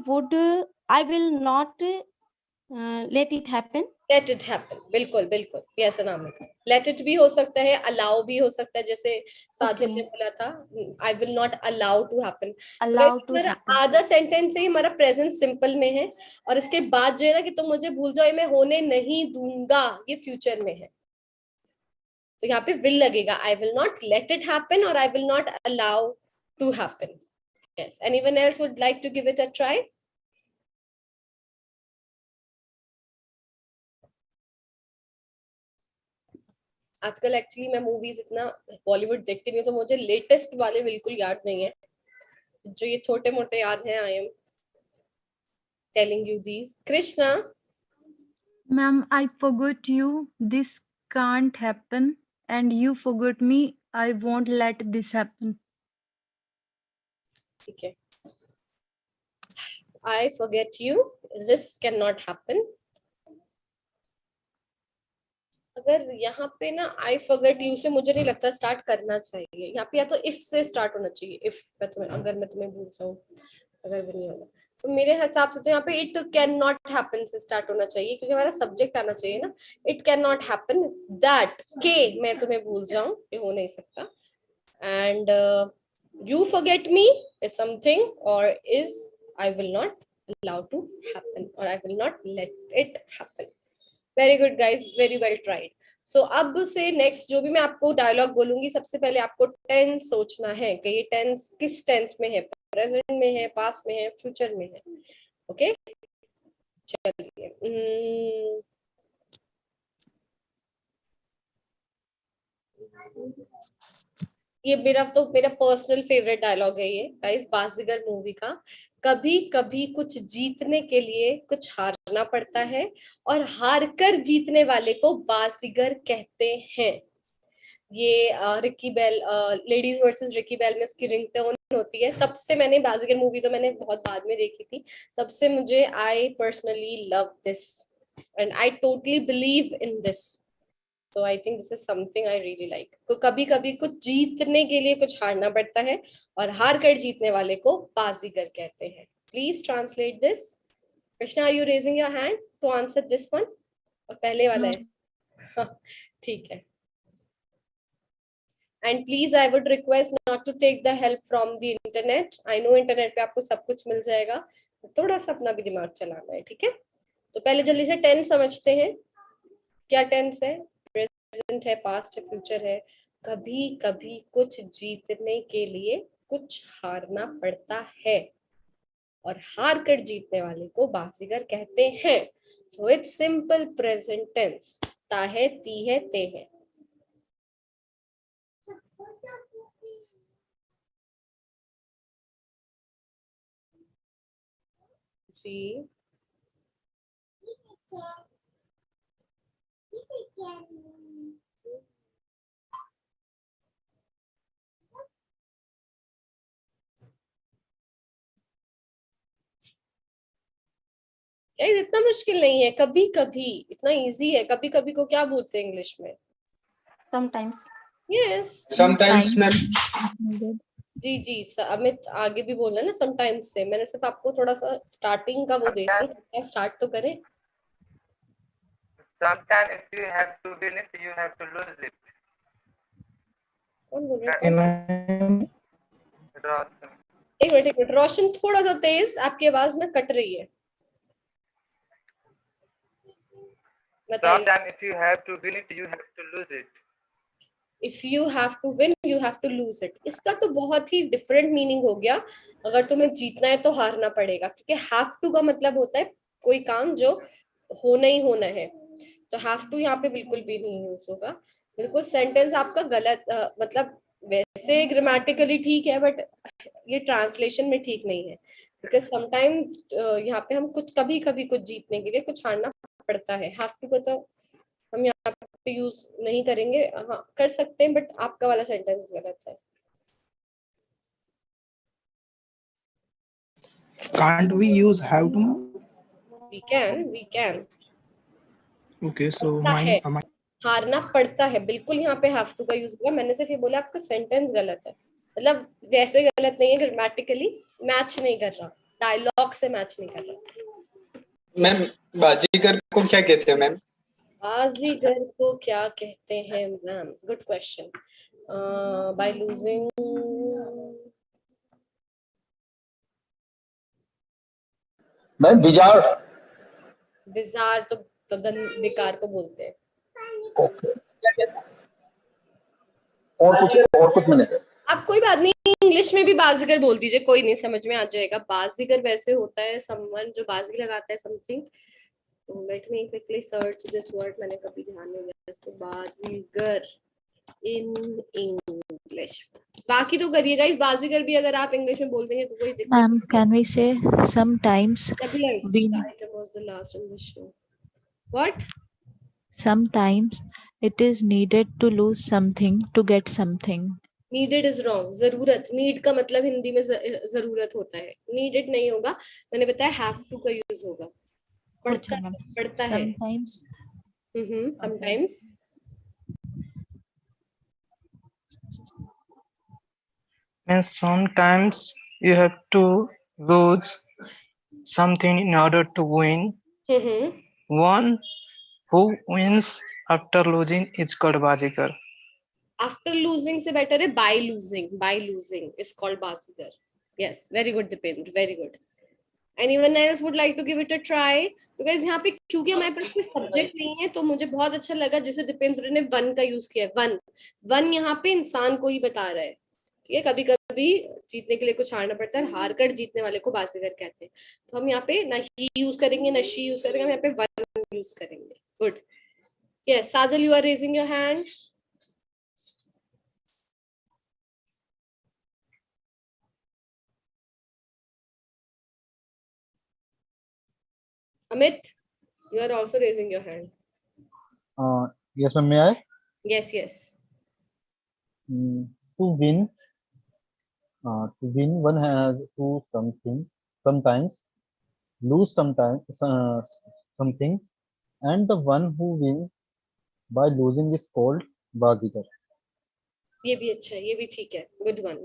will not let it happen. Late it happen. बिल्कुल बिल्कुल. Yes Anamika. Let it भी हो सकता है, allow भी हो सकता है, जैसे साजिद ने बोला था I will not allow to happen. Allow to happen. आधा सेंटेंस ही हमारा प्रेजेंट सिंपल में है, और इसके बाद जो है ना कि तुम मुझे भूल जाओ, ये मैं होने नहीं दूंगा, ये फ्यूचर में है. तो यहाँ पे विल लगेगा. I will not let it happen और I will not allow to happen. Yes. Anyone else would like to give it a try? आजकल एक्चुअली मैं मूवीज इतना बॉलीवुड देखती नहीं, तो मुझे लेटेस्ट वाले बिल्कुल याद नहीं है. जो ये छोटे मोटे याद हैं, I am telling you these. Krishna. Ma'am, I forgot you. This can't happen. And you forgot me. I won't let this happen. ठीक है. I forget you. This cannot happen. अगर यहाँ पे ना I forget you से मुझे नहीं लगता स्टार्ट करना चाहिए. यहाँ पे या तो if से स्टार्ट होना चाहिए. if अगर मैं तुम्हें भूल जाऊँ, अगर भी नहीं होगा तो मेरे हिसाब से तो यहाँ पे it cannot happen से स्टार्ट होना चाहिए, क्योंकि हमारा सब्जेक्ट आना चाहिए ना. It cannot happen that के मैं तुम्हें भूल जाऊँ, ये हो नहीं सकता. And you forget me is something, or is I will not allow to happen, or I will not let it happen. Very good guys, very well tried. So अब से नेक्स्ट जो भी मैं आपको डायलॉग बोलूंगी, सबसे पहले आपको टेंस सोचना है कि ये टेंस किस टेंस में है, प्रेजेंट में है, पास्ट में है, फ्यूचर में है. ओके चलिए. ये मेरा पर्सनल फेवरेट डायलॉग है ये गाइस, बाजीगर मूवी का. कभी कभी कुछ जीतने के लिए कुछ हारना पड़ता है, और हारकर जीतने वाले को बाजीगर कहते हैं. ये रिकी बेल, लेडीज वर्सेस रिकी बेल में उसकी रिंगटोन होती है. तब से मैंने बाजीगर मूवी तो मैंने बहुत बाद में देखी थी, तब से मुझे I personally love this and I totally believe in this. So I think this is something I really like. तो कभी कभी कुछ जीतने के लिए कुछ हारना पड़ता है, और हार कर जीतने वाले को बाजीगर कहते हैं. Please translate this. Krishna, are you raising your hand to answer this one? और पहले वाला है. ठीक है. And please, I would request not to take the help from the internet. I know internet पे आपको सब कुछ मिल जाएगा, थोड़ा सा अपना भी दिमाग चलाना है. ठीक है. तो पहले जल्दी से टेंस समझते हैं. क्या टेंस है? प्रेजेंट है, पास्ट है, फ्यूचर है. कभी कभी कुछ जीतने के लिए कुछ हारना पड़ता है, और हार कर जीतने वाले को बाजीगर कहते हैं. So it's simple present tense. ता है, ती है, ते है. जी इतना मुश्किल नहीं है. कभी कभी इतना इजी है. कभी कभी को क्या बोलते हैं इंग्लिश में? Sometimes. यस. Sometimes, ma'am. जी जी अमित आगे भी बोल रहे हैं ना समटाइम्स से. मैंने सिर्फ आपको थोड़ा सा स्टार्टिंग का वो दे दिया. स्टार्ट तो करें. Sometimes if you have to win it, you have to lose it. कौन बोल रहा है? एक मिनट. रोशन थोड़ा सा तेज, आपकी आवाज ना कट रही है. Sometimes if you have to win it, you have to lose it. If you have to win, you have to lose it. इसका तो बहुत ही डिफरेंट मीनिंग हो गया. अगर तुम्हें जीतना है तो हारना पड़ेगा, क्योंकि have to का मतलब होता है कोई काम जो होना ही होना है. तो have to यहाँ पे बिल्कुल भी नहीं यूज होगा. बिल्कुल सेंटेंस आपका गलत, मतलब वैसे ग्रामेटिकली ठीक है, बट ये ट्रांसलेशन में ठीक नहीं है. बिकॉज समटाइम यहाँ पे हम कुछ कभी कभी कुछ जीतने के लिए कुछ हारना पड़ता है. have to को तो हम यहाँ पे यूज नहीं करेंगे. हाँ कर सकते हैं, बट आपका वाला सेंटेंस गलत है. Can't we use have to? We can. Okay, so पड़ता है, mine. हारना पड़ता है, बिल्कुल यहाँ पे हैव टू का यूज हुआ। मैंने सिर्फ ये बोला आपका सेंटेंस गलत है, मतलब वैसे गलत नहीं है, ग्रामेटिकली मैच नहीं कर रहा, डायलॉग से मैच नहीं कर रहा। मैम बाजीगर को क्या कहते हैं मैम? बाजीगर को क्या कहते हैं ma'am? Good question. By losing, ma'am bizarre. Bizarre तो बेकार को बोलते हैं। ओके, और कुछ मैंने अब कोई बात नहीं, इंग्लिश में भी बाजीगर बोल दीजिए, कोई नहीं, समझ में आ जाएगा। बाजीगर वैसे होता है समवन जो बाजी लगाता है समथिंग। तो let me quickly search this word, मैंने कभी ध्यान नहीं दिया तो बाजीगर इन इंग्लिश। बाकी तो करिएगा, इस बाजीगर भी अगर आप इंग्लिश में बोल देंगे तो कोई दिक्कत Ma'am, नहीं। can we say sometimes we item was the last in the show. What? sometimes it is needed to lose something to get something. Needed is wrong. जरूरत, need का मतलब हिंदी में जरूरत होता है, needed नहीं होगा। मैंने बताया have to का यूज होगा, पड़ता है। Sometimes. Sometimes. And sometimes you have to lose something in order to win. One who wins after losing is called bazigar. After losing से better है by losing. By losing is called bazigar. Yes, very good Dipendra, very good. Anyone else would like to give it a try? तो guys यहाँ पे क्योंकि हमारे पास कोई subject नहीं है तो मुझे बहुत अच्छा लगा जैसे दीपेंद्र ने वन का यूज किया है। वन यहाँ पे इंसान को ही बता रहा है, ठीक है। कभी कभी जीतने के लिए कुछ हारना पड़ता है, हार कर जीतने वाले को बाजीगर कहते हैं। तो हम यहाँ पे ना ही यूज करेंगे ना शी यूज करेंगे, हम यहाँ पे वन यूज करेंगे। Good. Yes Sajal, you are raising your hand. Amit, you are also raising your hand. Yes, ma'am, may I? Yes. To win, one has to sometimes lose sometimes something, and the one who wins by losing is called bazigar. ये भी अच्छा है, ये भी ठीक है। Good one.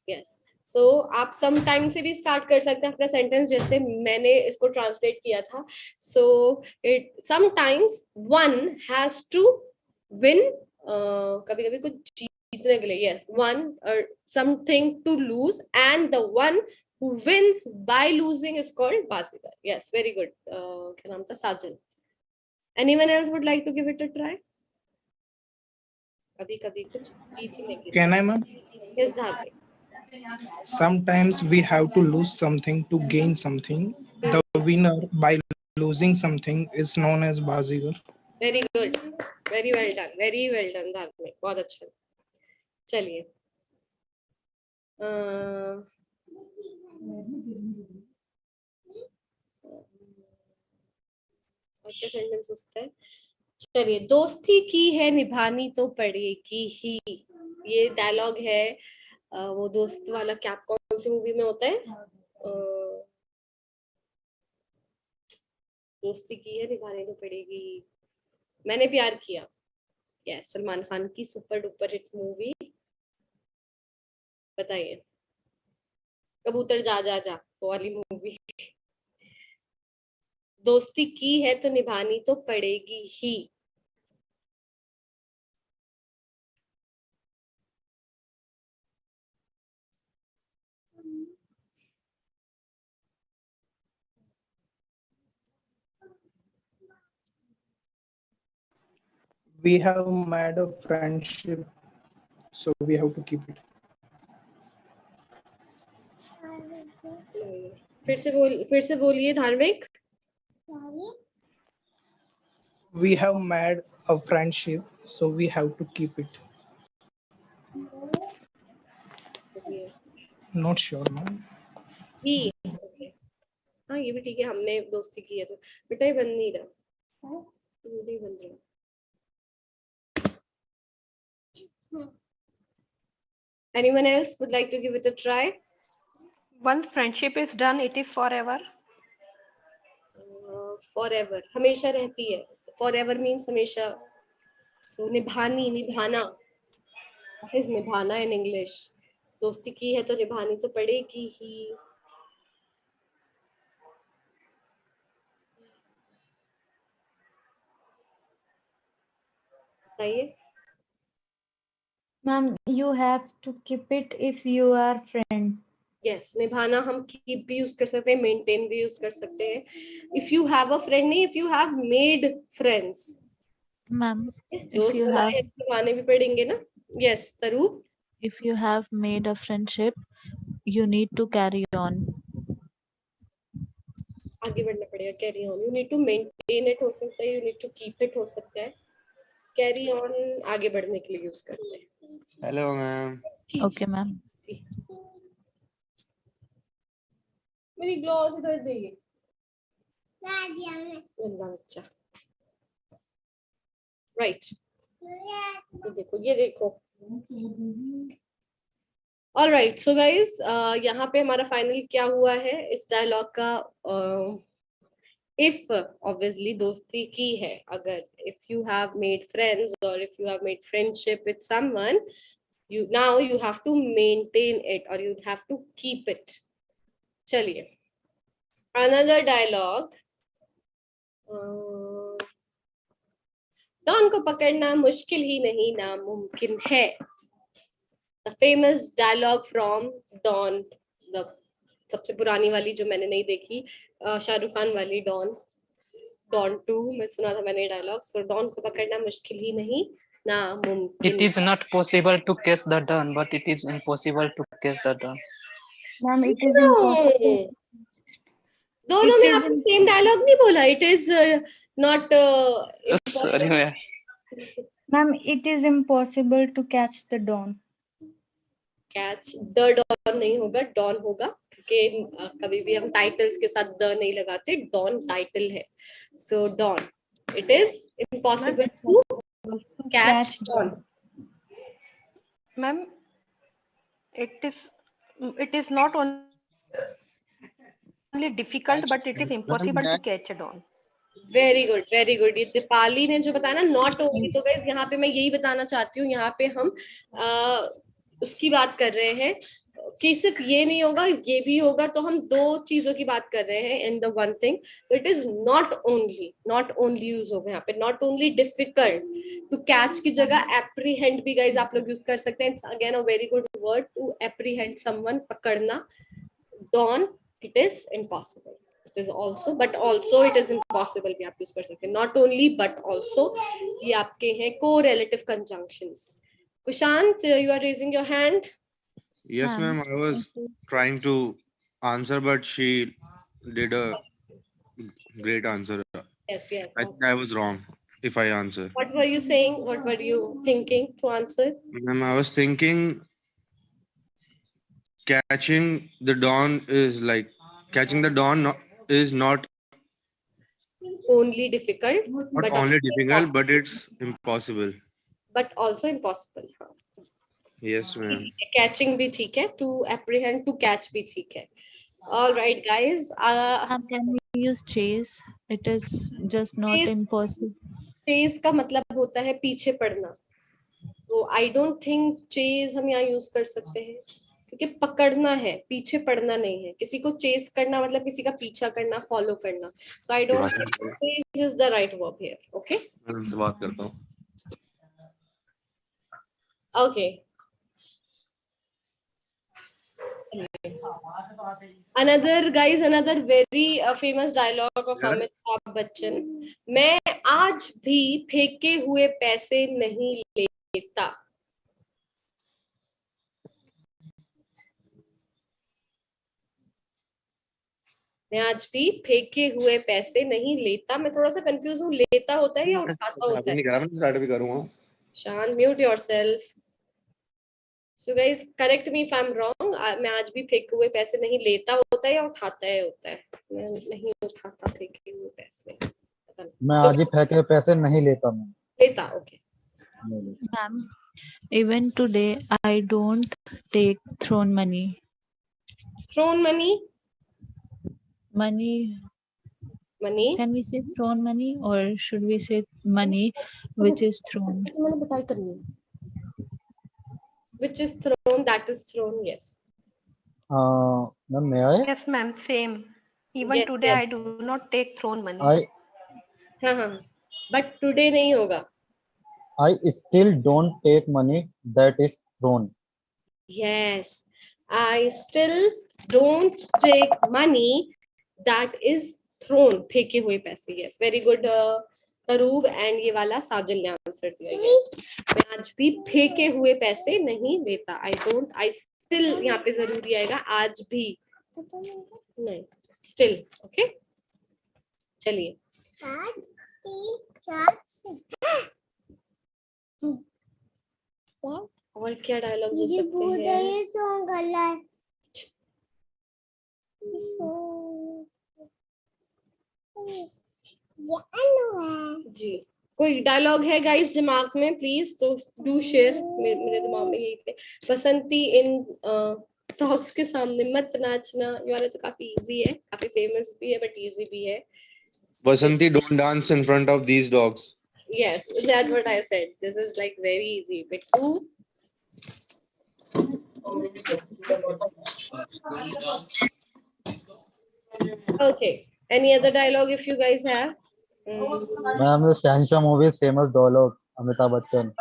Yes. So आप sometime से भी start कर सकते हैं अपना sentence, जैसे मैंने इसको translate किया था। So it sometimes one has to win, कभी कभी कुछ जीतने के लिए, one or something to lose, and the one who wins by losing is called bazigar. Yes, very good. क्या नाम था? साजन. Anyone else would like to give it a try? कभी कभी कुछ जीतने के लिए. Can I, ma'am? Yes, Dhake. Sometimes we have to lose something to gain something. The winner by losing something is known as bazigar. Very good. Very well done, Dharmik. बहुत अच्छा. चलिए. और क्या सेंटेंस होता है? चलिए, दोस्ती की है निभानी तो पड़ेगी ही। ये डायलॉग है, वो दोस्त वाला क्या कौन सी मूवी में होता है? दोस्ती की है निभानी तो पड़ेगी, मैंने प्यार किया। यस, सलमान खान की सुपर डुपर हिट मूवी। बताइए। कबूतर जा जा जा वो वाली मूवी। दोस्ती की है तो निभानी तो पड़ेगी ही। We have made a friendship, so we have to keep it. फिर से बोलिए धार्मिक। We have made a friendship, so we have to keep it. Not sure, ma'am. हाँ, ये भी ठीक है, हमने दोस्ती की है तो बेटा ये बन नहीं रहा, नहीं बन रहा। Anyone else would like to give it a try? Once friendship is done, it is forever. forever, हमेशा रहती है. Forever means हमेशा. So निभानी, निभाना. What is निभाना in English? दोस्ती की है तो निभानी तो पड़ेगी ही. बताइए. Ma'am, you have to keep it if you are friend. Yes, निभाना हम keep भी use कर सकते हैं, maintain भी use कर सकते हैं. If you have a friend नहीं, if you have made friends. Ma'am, दोस्त बनाए निभाने भी पड़ेंगे ना. Yes, Taru. If you have made a friendship, you need to carry on. आगे बढ़ना पड़ेगा. Carry on. You need to maintain it हो सकता है. You need to keep it हो सकता है. Carry on आगे बढ़ने के लिए use करते हैं. Hello, ma'am. Okay, ma'am. मेरी ग्लॉस इधर दे. गंदा बच्चा. Right. ये देखो. All right, so guys, यहाँ पे हमारा फाइनल क्या हुआ है इस डायलॉग का. If obviously दोस्ती की है, अगर if you have made friends or if you have made friendship with someone, you have to maintain it or you have to keep it. चलिए. Another dialogue. डॉन को पकड़ना मुश्किल ही नहीं नामुमकिन है. The famous dialogue from Dawn, the सबसे पुरानी वाली जो मैंने नहीं देखी, शाहरुख खान वाली Dawn 2 में सुना था मैंने डायलॉग. So Dawn को पकड़ना मुश्किल ही नहीं नामुमकिन. It is not possible to catch the dawn, but it is impossible to catch the dawn. Ma'am, it is impossible. दोनों में आपने सेम डायलॉग नहीं बोला. It is not. Sorry, ma'am. Ma'am, it is impossible to catch the dawn. Catch the dawn नहीं होगा, dawn होगा, क्योंकि कभी भी हम टाइटल्स के साथ द नहीं लगाते. dawn टाइटल है. So dawn. It is impossible to catch dawn. Ma'am, it is not only difficult, but it is impossible to catch a dawn. Very good, very good. ये दीपाली ने जो बताया ना नॉट ओनली, तो guys यहाँ पे मैं यही बताना चाहती हूँ. यहाँ पे हम उसकी बात कर रहे हैं कि सिर्फ ये नहीं होगा, ये भी होगा. तो हम दो चीजों की बात कर रहे हैं इन द वन थिंग. तो it is not only use होगा यहाँ पे. Not only difficult to catch की जगह एप्रीहेंड भी गाइस आप लोग यूज कर सकते हैं. Again a very good word to apprehend someone, पकड़ना. Don, it is impossible. Is also, but also it is impossible भी आप यूज कर सकते हैं. Not only but also, ये आपके हैं co-relative conjunctions. Kushant, you are raising your hand. Yes, ma'am. I was trying to answer, but she did a great answer. Yes. I think I was wrong if I answer. What were you saying? What were you thinking to answer? Ma'am, I was thinking catching the dawn is like catching the dawn is not only difficult, but only difficult, but it's impossible. But also impossible. Yes, ma'am. Catching भी ठीक है, to apprehend, to catch भी ठीक है. All right, guys. Can we use chase? It is just not impossible. Chase का मतलब होता है पीछे पड़ना. तो I don't think chase हम यहाँ यूज कर सकते हैं, क्योंकि पकड़ना है, पीछे पड़ना नहीं है. किसी को चेस करना मतलब किसी का पीछा करना, फॉलो करना. So I don't think chase is the right verb here. Okay, मैं बात करता हूँ. Okay. another very famous dialogue of Amitabh Bachchan. मैं आज भी फेंके हुए पैसे नहीं लेता. मैं आज भी फेंके हुए पैसे नहीं लेता. मैं थोड़ा सा कंफ्यूज हूँ, लेता होता है या उठाता होता है? नहीं करा, मैं स्टार्ट भी करूंगा. शान, mute yourself. So guys, correct me if I am wrong. मैं आज भी फेंके हुए पैसे नहीं लेता होता है या उठाता है होता है? मैं नहीं उठाता फेंके हुए पैसे. मैं आज ही फेंके हुए पैसे नहीं लेता. मैं लेता. Okay Ma'am, even today I don't take thrown money. Thrown money? Money money. Can we say thrown money or should we say money which is thrown? Which is thrown, that is thrown, yes. Ma'am, may I? Yes, ma'am. Same. Even Yes, today, yes. I do not take thrown money. हाँ, but today नहीं होगा. I still don't take money that is thrown. Yes, I still don't take money that is thrown. फेंके हुए पैसे. Yes, very good, Taruv, and ये वाला साजल ने आंसर दिया. Yes, मैं आज भी फेंके हुए पैसे नहीं लेता. I don't. I still यहाँ पे जरूरी आएगा. आज भी नहीं. Still, okay. चलिए. और क्या डायलॉग हो सकते हैं? जी, कोई डायलॉग है गाइस दिमाग में प्लीज तो डू शेयर. मेरे दिमाग में यही थे. बसंती इन डॉग्स के सामने मत नाचना. ये वाला तो काफी इजी है, काफी फेमस भी है, बट इजी भी है. Vasanti, don't dance in front of these dogs. Yes, that's what I said. This is like very easy. But two. Okay. Any other dialogue if you guys have? Ma'am, the Shansha movie's famous dialogue, Amitabh Bachchan.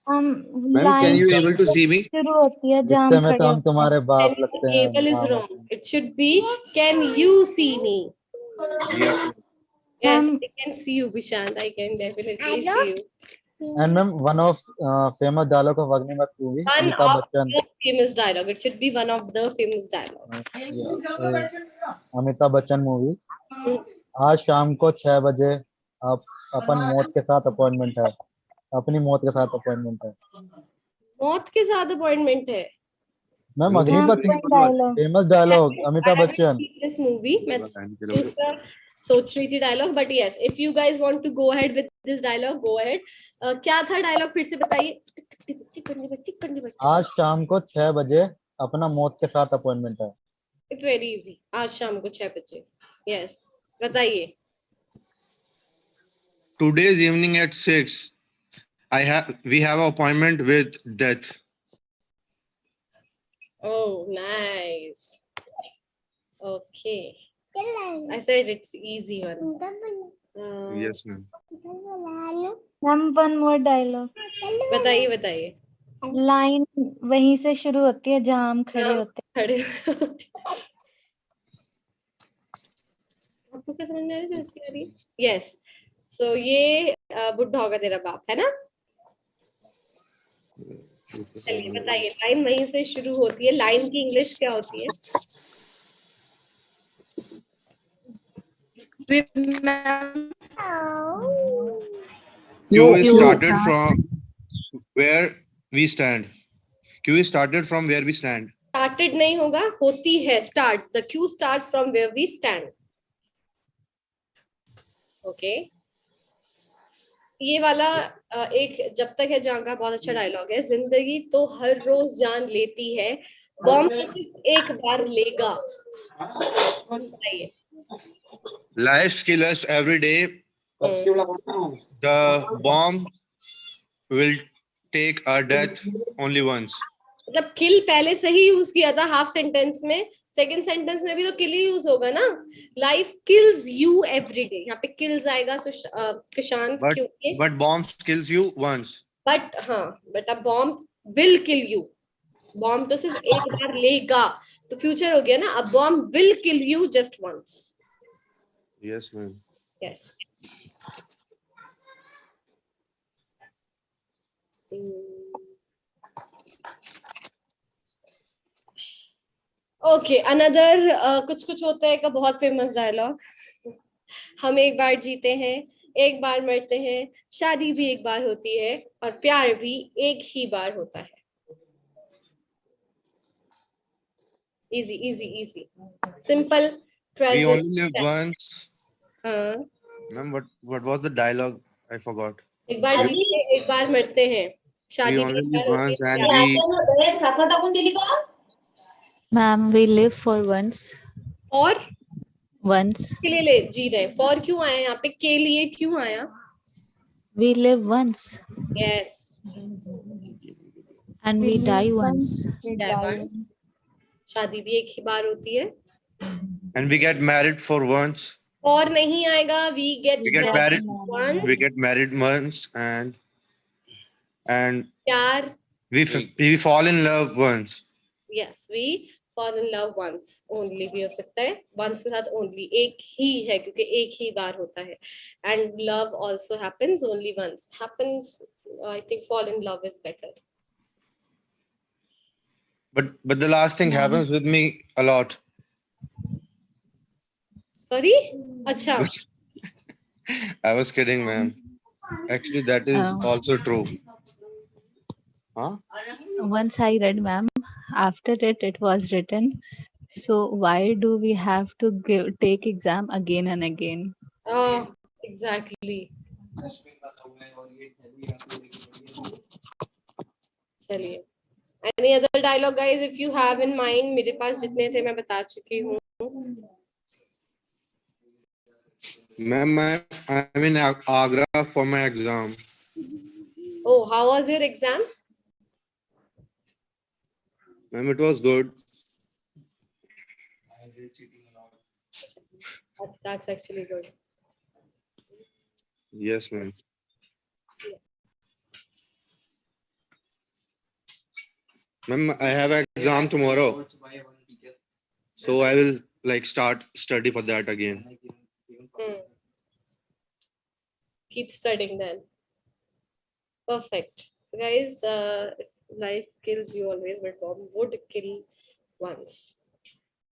Ma'am, can you able to see me? शुरू होती है इस जाम समय तो खड़े हम तुम्हारे बाप And लगते हैं. able is हाँ, wrong. It should be, can you see me? Yes. Yes, I can see you, Vishant. I can definitely see you. And ma'am, one of famous dialogue of Agnimat movie, One Amitabh of Bachchan. the famous dialogue. It should be one of the famous dialogues. Amitabh Bachchan movie. आज शाम को 6 बजे आप अपन मौत के साथ appointment है. अपनी मौत के साथ अपॉइंटमेंट है. मौत के साथ अपॉइंटमेंट है. Ma'am Agneepath famous dialogue Amitabh Bachchan. This movie मैं दूसरा सोच रही थी dialogue, but yes if you guys want to go ahead with this dialogue go ahead. क्या था डायलॉग फिर से बताइए. आज शाम को 6 बजे अपना मौत के साथ अपॉइंटमेंट है. It's very easy. आज शाम को 6 बजे. यस बताइए. Today's evening at 6, we have an appointment with death. Oh, nice. Okay. I said it's easy one. Yes, ma'am. Ma'am one more dialogue. बताइए बताइए. लाइन वहीं से शुरू होती है जहाँ हम खड़े होते हैं. खड़े आपको क्या समझ में आ रही है? यस. सो ये बुढ़ा होगा तेरा बाप है ना. चलिए बताइए. लाइन वहीं से शुरू होती है. लाइन की इंग्लिश क्या होती है? Q started from where we stand. Q started from where we stand. Started नहीं होगा, होती है. Starts. The Q starts from where we stand. Okay. ये वाला एक जब तक है जान का बहुत अच्छा डायलॉग है. जिंदगी तो हर रोज जान लेती है, बॉम्ब तो सिर्फ एक बार लेगा. बताइए. Lives kill us every day. The bomb will take our death only once. मतलब किल पहले से ही यूज किया था हाफ सेंटेंस में. सेकंड सेंटेंस में भी तो किल ही यूज होगा ना. Life kills you every day. यहाँ पे किल्स आएगा. किशांत क्योंकि But bomb kills you once. But हाँ but a bomb will kill you. Bomb तो सिर्फ एक बार लेगा तो फ्यूचर हो गया ना. A bomb will kill you just once. Yes, ma'am. Yes. Okay, another कुछ कुछ होता है का बहुत फेमस डायलॉग. हम एक बार जीते हैं, एक बार मरते हैं, शादी भी एक बार होती है और प्यार भी एक ही बार होता है. Easy, easy, easy. Simple. We only live once. हाँ. Ma'am, what was the dialogue? I forgot. एक बार जीते एक बार मरते हैं, We शादी भी only एक live बार once होती है. and we Ma'am, we live for once. और once. के लिए ले जी रहे हैं, फॉर क्यों आया यहाँ पे, के लिए क्यों आया? We live once yes, and we die once. शादी भी एक ही बार होती है. And we get married for once. और नहीं आएगा, we get married once. We get married once and प्यार, we fall in love once. yes, we fall in love once only भी हो सकता है, once के साथ only एक ही है क्योंकि एक ही बार होता है. And love also happens only once. Happens, I think fall in love is better. But the last thing happens with me a lot. Sorry? अच्छा. I was kidding, ma'am. Actually, that is also true. Huh? Once I read, ma'am, after it was written. So why do we have to take exam again and again? Oh, exactly. चलिए. Any other dialogue, guys? If you have in mind, मेरे पास जितने थे मैं बता चुकी हूँ. Ma'am, I'm in Agra for my exam. Oh, how was your exam? Ma'am, it was good. That's actually good. Yes, ma'am. Ma'am, I have an exam tomorrow. So I will start study for that again. Keep studying then. Perfect. So guys, life kills you always, but bomb would kill once.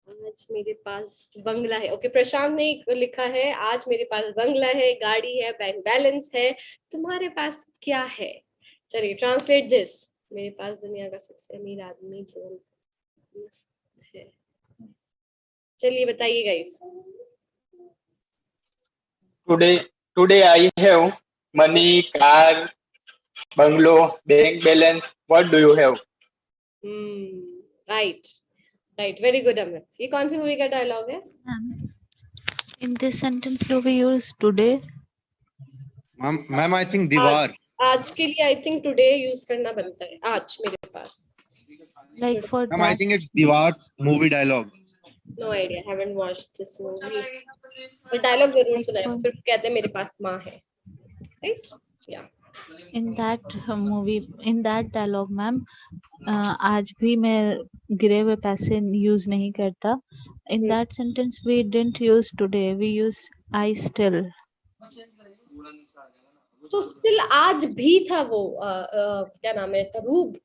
आज मेरे पास बंगला है. Okay, प्रशांत ने लिखा है आज मेरे पास बंगला है, गाड़ी है, बैंक बैलेंस है, तुम्हारे पास क्या है? चलिए, ट्रांसलेट दिस. मेरे पास दुनिया का सबसे अमीर आदमी है. चलिए बताइए guys. Today I have money, car, bungalow, bank balance. What do you have? Right. Right, very good, Amit. ये कौन सी मूवी का डायलॉग है? In this sentence, do we use today? Ma'am, I think दीवार. आज के लिए I think today use करना बनता है. आज मेरे पास. Like for Ma'am, I think it's दीवार movie dialogue. No idea. Haven't watched this movie. But dialogue जरूर सुना है. फिर कहते हैं मेरे पास माँ है. Right? Yeah. In that movie, in that dialogue, ma'am, आज भी मैं गिरे हुए पैसे use नहीं करता. In that sentence, we didn't use today. We use I still. तो still आज भी था वो क्या नाम है, तरूब.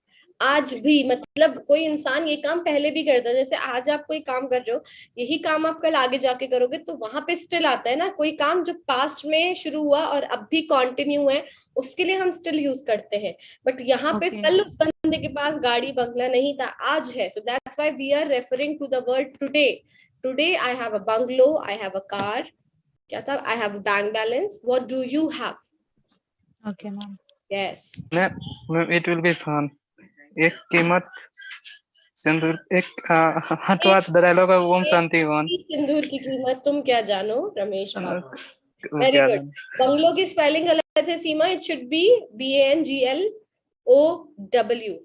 आज भी मतलब कोई इंसान ये काम पहले भी करता है. जैसे आज आप कोई काम कर रहे हो, यही काम आप कल आगे जाके करोगे तो वहां पे स्टिल आता है ना. कोई काम जो पास्ट में शुरू हुआ और अब भी कंटिन्यू है, उसके लिए हम स्टिल यूज करते हैं. बट यहाँ पे कल उस बंदे के पास गाड़ी बंगला नहीं था, आज है. So that's why we are referring to the word today. Today I have a bungalow, I have a car. क्या था? I have a bank balance. What do you have? Okay, ma'am. Yes. Ma'am, it will be fun. एक कीमत सिंदूर एक हटवाच the dialogue of Om Shanti वन. सिंदूर की कीमत तुम क्या जानो, रमेश बाबू. वो वेरी क्या गुड. बंगलो की स्पेलिंग गलत है Seema. It should be BANGLOW.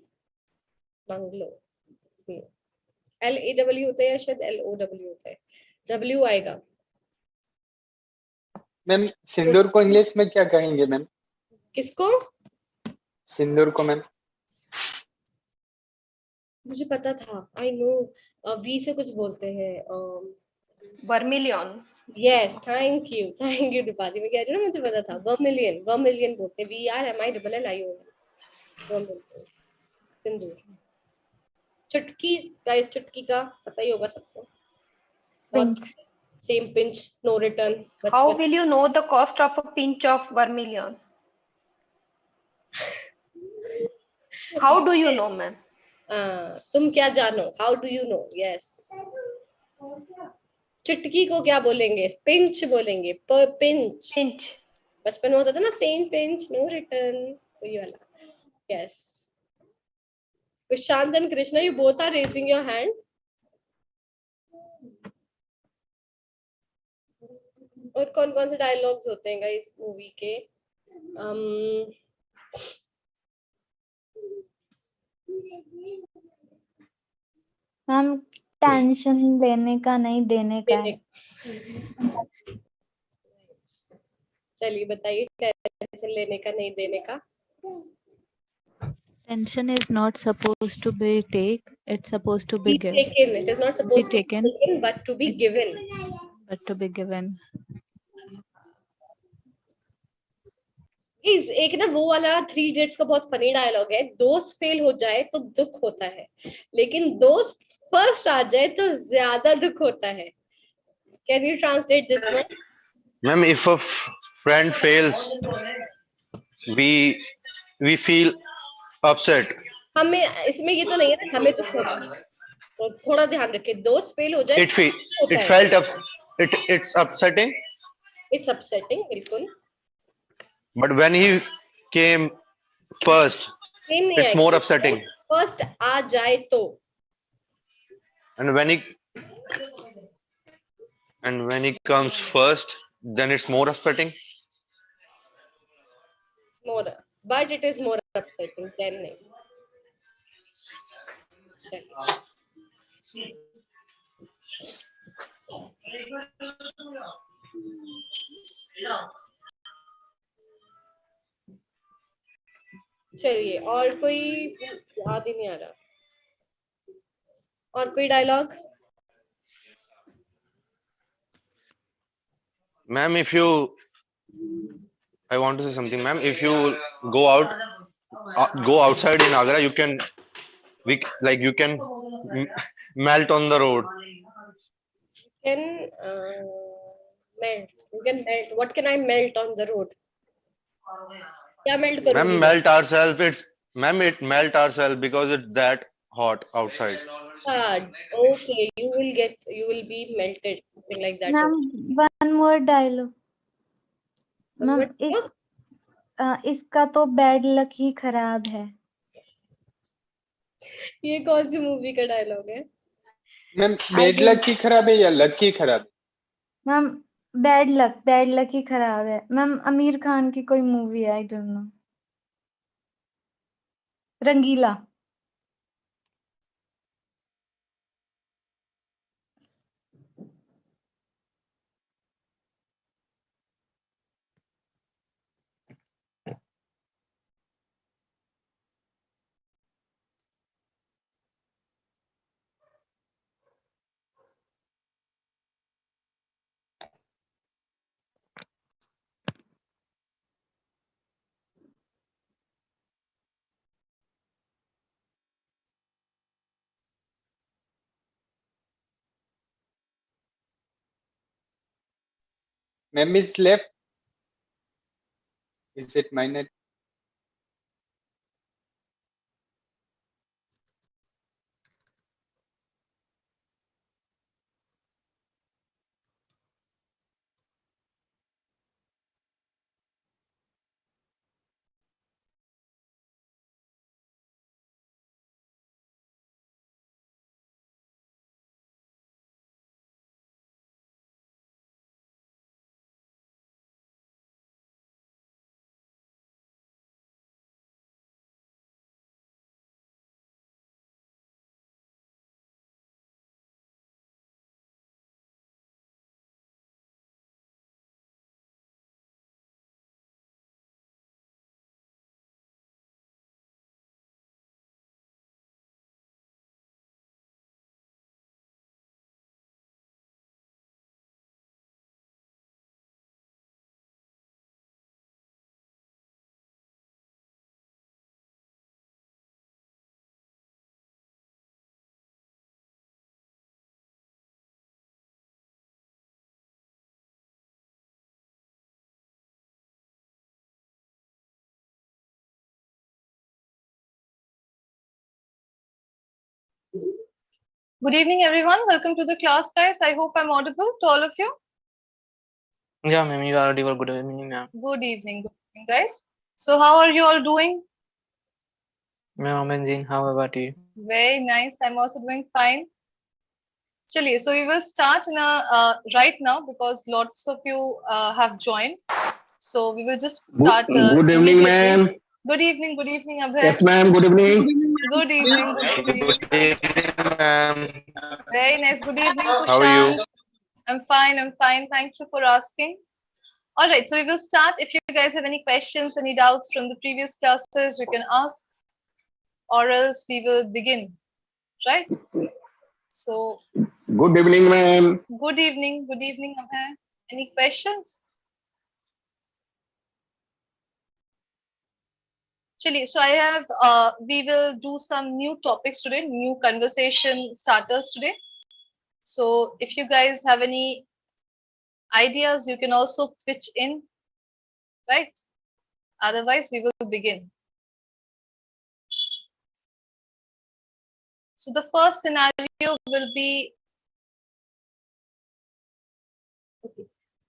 Bungalow LAW होता है या शायद LOW होता है. W आएगा. मैम, सिंदूर को इंग्लिश में क्या कहेंगे मैम? किसको? सिंदूर को मैम. मुझे पता था. I know. V से कुछ बोलते हैं. Vermilion. Yes, thank you Deepali. मैं कह रही हूँ ना, मुझे पता था. वर्मिलियन बोलते हैं. VRMILLION. सिंदूर. चुटकी गाइस, चुटकी का पता ही होगा सबको. Same pinch, no return. How will you know the cost of a pinch of vermilion? How do you know, ma'am? तुम क्या जानो? How do you know? Yes. चुटकी को क्या बोलेंगे? पिंच बोलेंगे. पिंच. बचपन में होता था ना, सेम पिंच, नो रिटर्न. वही वाला. Yes. Prashant and Krishna, you both are raising your hand. और कौन कौन से डायलॉग्स होते हैं इस मूवी के? मैम टेंशन लेने का नहीं देने का है। चलिए बताइए, टेंशन लेने का नहीं देने का। Tension is not supposed to be take, it's supposed to be Be give. taken. It is not supposed to be taken, taken, but to be given. but to be given. एक ना वो वाला three idiots का बहुत funny dialogue है, दोस्त fail हो जाए तो दुख होता है, लेकिन दोस्त फर्स्ट आ जाए तो ज्यादा दुख होता है। Can you translate this one? Ma'am, if a friend fails, we feel upset. हमें इसमें ये तो नहीं है ना, हमें दुख होता है, तो थोड़ा ध्यान रखें, दोस्त फेल हो जाए It's upsetting. इट्स अपसेटिंग, बिल्कुल। But when he came first, same नहीं it's more upsetting. फर्स्ट आ जाए तो, And when he comes first, then it's more upsetting. more, but it is more upsetting than नहीं। चलिए। चलिए, और कोई याद ही नहीं आ रहा, और कोई dialogue? Ma'am, I want to say something, ma'am. If you go outside in Agra, you can melt on the road. Can melt. You can melt. What can I melt on the road? क्या melt करूँगी? Ma'am, it melt ourselves because it's that hot outside. Okay, you will be melted, something like that. Ma'am one more dialogue. Ma'am इसका तो bad luck ही खराब है। ये कौन सी मूवी का डायलॉग है? मैम बैड लक ही खराब है या लक ही खराब? मैम बैड लक ही खराब है। मैम आमिर खान की कोई मूवी है, I don't know. Rangeela. Ma'am is left. Is it my net? Good evening, everyone. Welcome to the class, guys. I hope I'm audible to all of you. Yeah, ma'am, you are audible. Good evening, ma'am. Good evening, guys. So, how are you all doing? Ma'am, amazing. How about you? Very nice. I'm also doing fine. Chaliye, so we will start in right now because lots of you have joined. So we will just start. Good evening, ma'am. Good evening, Abhay. Yes, ma'am. Good evening. Good evening, good evening. Very nice. Good evening, How are you? Kushal. I'm fine. Thank you for asking. All right, so we will start. If you guys have any questions, any doubts from the previous classes, you can ask, or else we will begin. Right? So. Good evening, ma'am. Good evening, Abhay. Any questions? Chali, so I have, we will do some new topics today, new conversation starters today. So if you guys have any ideas, you can also pitch in, right? Otherwise, we will begin. So the first scenario will be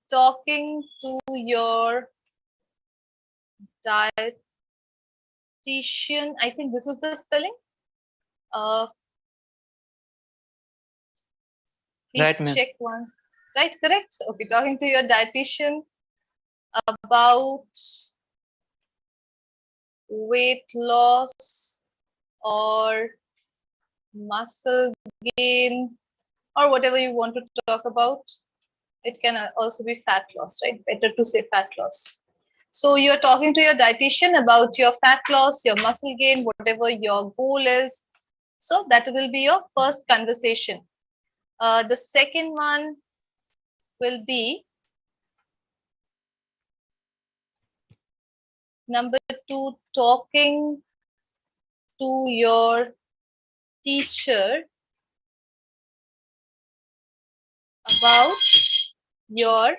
talking to your dietitian. I think this is the spelling. Please Right, ma'am. check once. Right, correct? Okay, talking to your dietitian about weight loss or muscle gain or whatever you want to talk about. It can also be fat loss, right? Better to say fat loss. So you're talking to your dietitian about your fat loss, your muscle gain, whatever your goal is. So that will be your first conversation. The second one will be number 2, talking to your teacher about your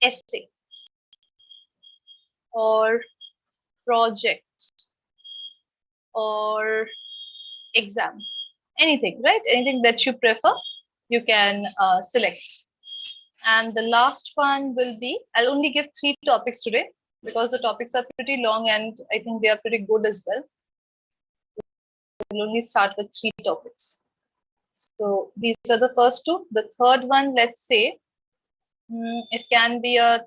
essay or project or exam, anything, right? Anything that you prefer, you can select. And the last one will be, I'll only give 3 topics today because the topics are pretty long and I think they are pretty good as well. We'll only start with 3 topics. So these are the first 2. The third one, let's say, it can be a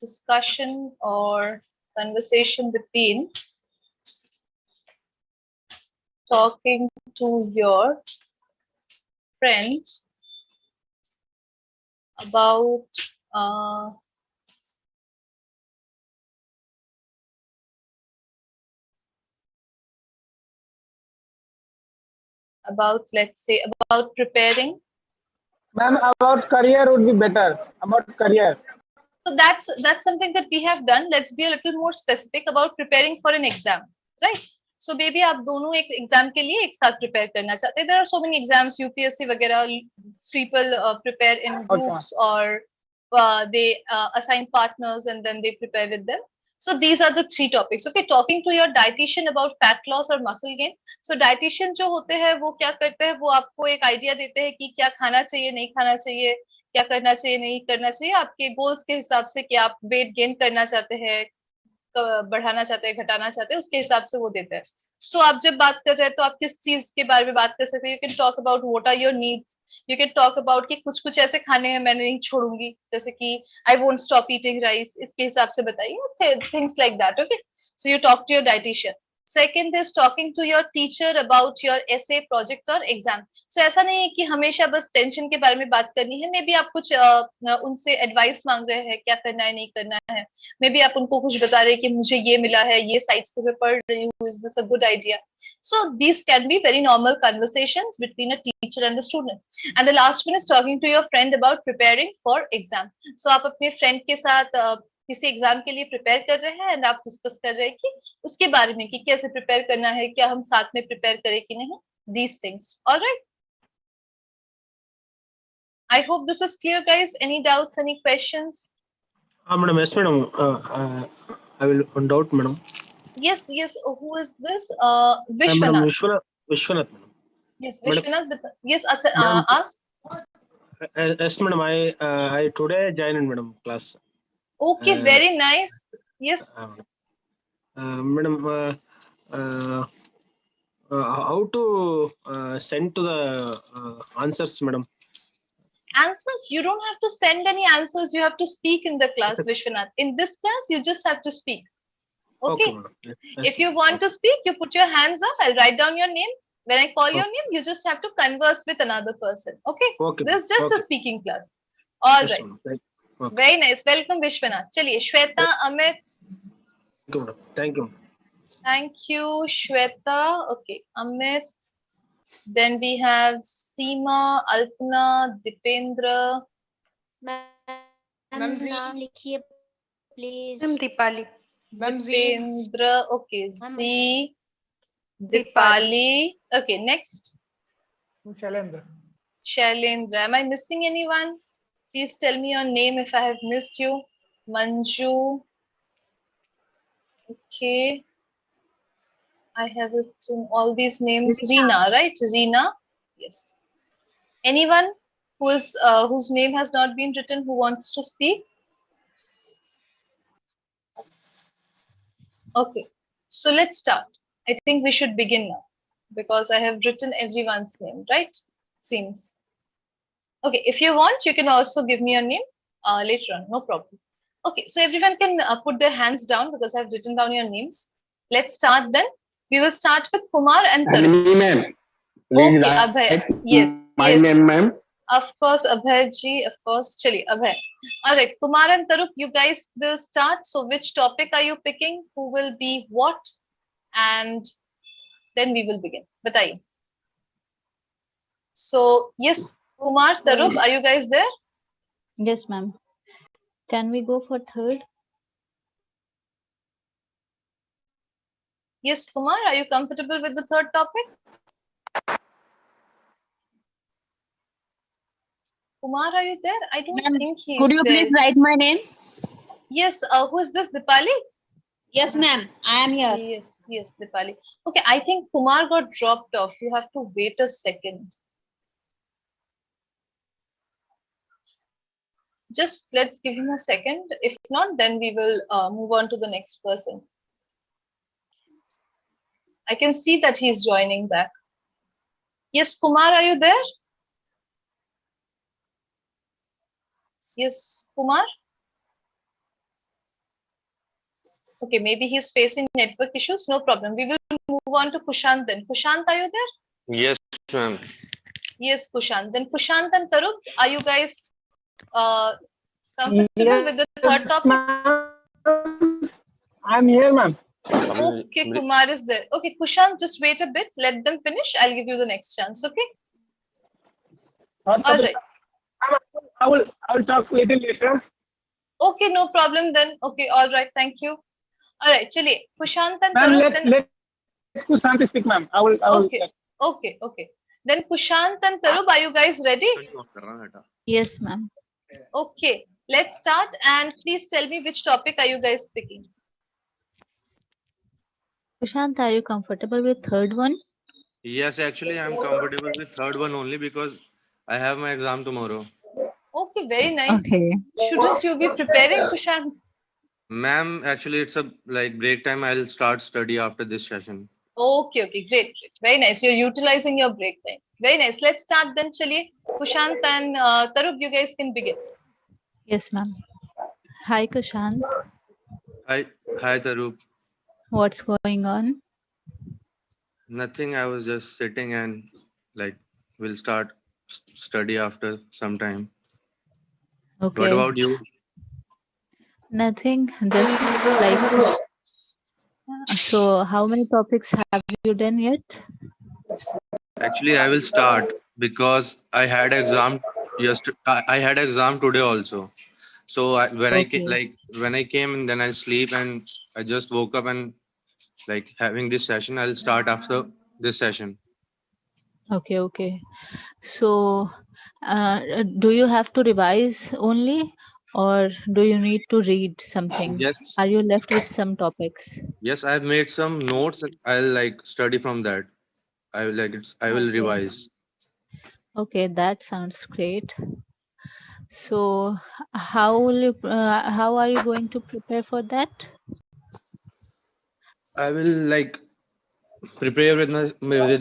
discussion or conversation between talking to your friend about let's say about preparing. Ma'am, about career would be better. About career. So that's something that we have done. Let's be a little more specific about preparing for an exam, right? So maybe आप दोनों एक exam के लिए एक साथ prepare करना चाहते हैं. There are so many exams, UPSC वगैरह, people prepare in groups or they assign partners and then they prepare with them. So these are the 3 topics. Okay, talking to your dietitian about fat loss or muscle gain. So dietitian जो होते हैं वो क्या करते हैं, वो आपको एक idea देते हैं कि क्या खाना चाहिए, नहीं खाना चाहिए, क्या करना चाहिए, नहीं करना चाहिए, आपके goals के हिसाब से कि आप weight gain करना चाहते हैं, बढ़ाना चाहते हैं, घटाना चाहते हैं, उसके हिसाब से वो देते हैं. So आप जब बात कर रहे हैं तो आप किस चीज के बारे में बात कर सकते हैं. You can talk about what are your needs. You can talk about कि कुछ ऐसे खाने हैं मैंने नहीं छोड़ूंगी, जैसे कि I won't stop eating rice, इसके हिसाब से बताइए, things like that. Okay, so you talk to your dietitian. Second is talking to your teacher about your essay, project or exam. So ऐसा नहीं है कि हमेशा बस टेंशन के बारे में बात करनी है. मे बी आप कुछ उनसे एडवाइस मांग रहे हैं, क्या करना है, नहीं करना है. मे बी आप उनको कुछ बता रहे हैं कि मुझे ये मिला है, ये साइट से मैं पढ़ रही हूँ, is this a good idea? So these can be very normal conversations between a teacher and a student. And the last one is talking to your friend about preparing for exam. So आप अपने friend के साथ किसी exam के लिए prepare कर रहे हैं एंड आप डिस्कस कर रहे हैं कि उसके बारे में कि कैसे प्रिपेयर करना है, क्या हम साथ में प्रिपेयर करें कि नहीं. These things. All right. I hope this is clear, guys. Any doubts, any questions? Madam, yes, madam. I will one doubt, madam. Yes. Who is this? Vishwanath. Vishwanath, madam. Yes, Vishwanath. Yes, ask. Yes, madam. I today joined, madam, class. Okay, very nice. Yes. Madam, how to send to the answers, madam? Answers, you don't have to send any answers. You have to speak in the class, Vishwanath. In this class, you just have to speak. Okay. madam. If you want to speak, you put your hands up. I'll write down your name. When I call your name, you just have to converse with another person. Okay. Okay. This is just a Okay. speaking class. All Yes, right. madam. Okay. Very nice. Welcome, Vishwanath. Chaliye, Shweta, Amit. Thank you, madam. Thank you. Thank you, Shweta. Okay, Amit. Then we have Seema, Alpana, Dipendra. नाम लिखिए please. Dipali. Dipendra. Okay, Z. Dipali. Okay, next. Shailendra. Shailendra. Am I missing anyone? Please tell me your name if I have missed you. Manju. Okay. I have written all these names. Reena, right? Reena. Yes. Anyone whose name has not been written who wants to speak? Okay. So let's start. I think we should begin now because I have written everyone's name, right? Seems. Okay. If you want, you can also give me your name later on. No problem. Okay. So everyone can put their hands down because I've written down your names. Let's start then. We will start with Kumar and Tarun. Agni, ma'am. Please Okay, write Abhay. Yes. my yes. name, ma'am. Of course, Abhay ji. Of course. Chali, Abhay. All right. Kumar and Tarup, you guys will start. So which topic are you picking? Who will be what? And then we will begin. Bataiye. So yes, Kumar, Tarup, are you guys there? Yes, ma'am. Can we go for third? Yes, Kumar, are you comfortable with the third topic? Kumar, are you there? I don't think he is Could you there. please write my name? Yes, who is this, Dipali? Yes, ma'am. I am here. Yes, yes, Dipali. Okay, I think Kumar got dropped off. You have to wait a second. Just let's give him a second. If not, then we will move on to the next person. I can see that he is joining back. Yes, Kumar, are you there? Yes, Kumar? Okay, maybe he's facing network issues. No problem. We will move on to Kushant then. Kushant, are you there? Yes, ma'am. Yes, Kushant. Then Kushant and Tarup, are you guys comfortable with the third topic? I'm here, ma'am. Okay, Kumar is there. Okay, Kushant, just wait a bit. Let them finish. I'll give you the next chance. Okay. All right. I will talk little later. Okay, no problem then. Okay, all right. Thank you. All right, chaliye. Kushant and Ma'am, Tarup. let Kushant speak, ma'am. I will. Okay. Okay. Okay. Then Kushant and Tarup, are you guys ready? Yes, ma'am. Okay. Let's start and please tell me which topic are you guys picking? Kushant, are you comfortable with third one? Yes, actually, I'm comfortable with third one only because I have my exam tomorrow. Okay, very nice. Okay. Shouldn't you be preparing, Kushant? Ma'am, actually, it's a break time. I'll start study after this session. Okay, okay, great, great. Very nice. You're utilizing your break time. Very nice. Let's start then, chaliye. Kushant and Tarup, you guys can begin. Yes, ma'am. Hi, Kushant. Hi, Tarup. What's going on? Nothing. I was just sitting and we'll start study after some time. Okay. What about you? Nothing. Just like. So, how many topics have you done yet? Actually, I will start because I had exam yesterday. I had exam today also. So when I came and then I sleep and I just woke up and having this session, I'll start after this session. Okay, okay. So, do you have to revise only, or do you need to read something? Yes. Are you left with some topics? Yes, I've made some notes. I'll study from that. I will revise. Okay, that sounds great. So, how are you going to prepare for that? I will like prepare with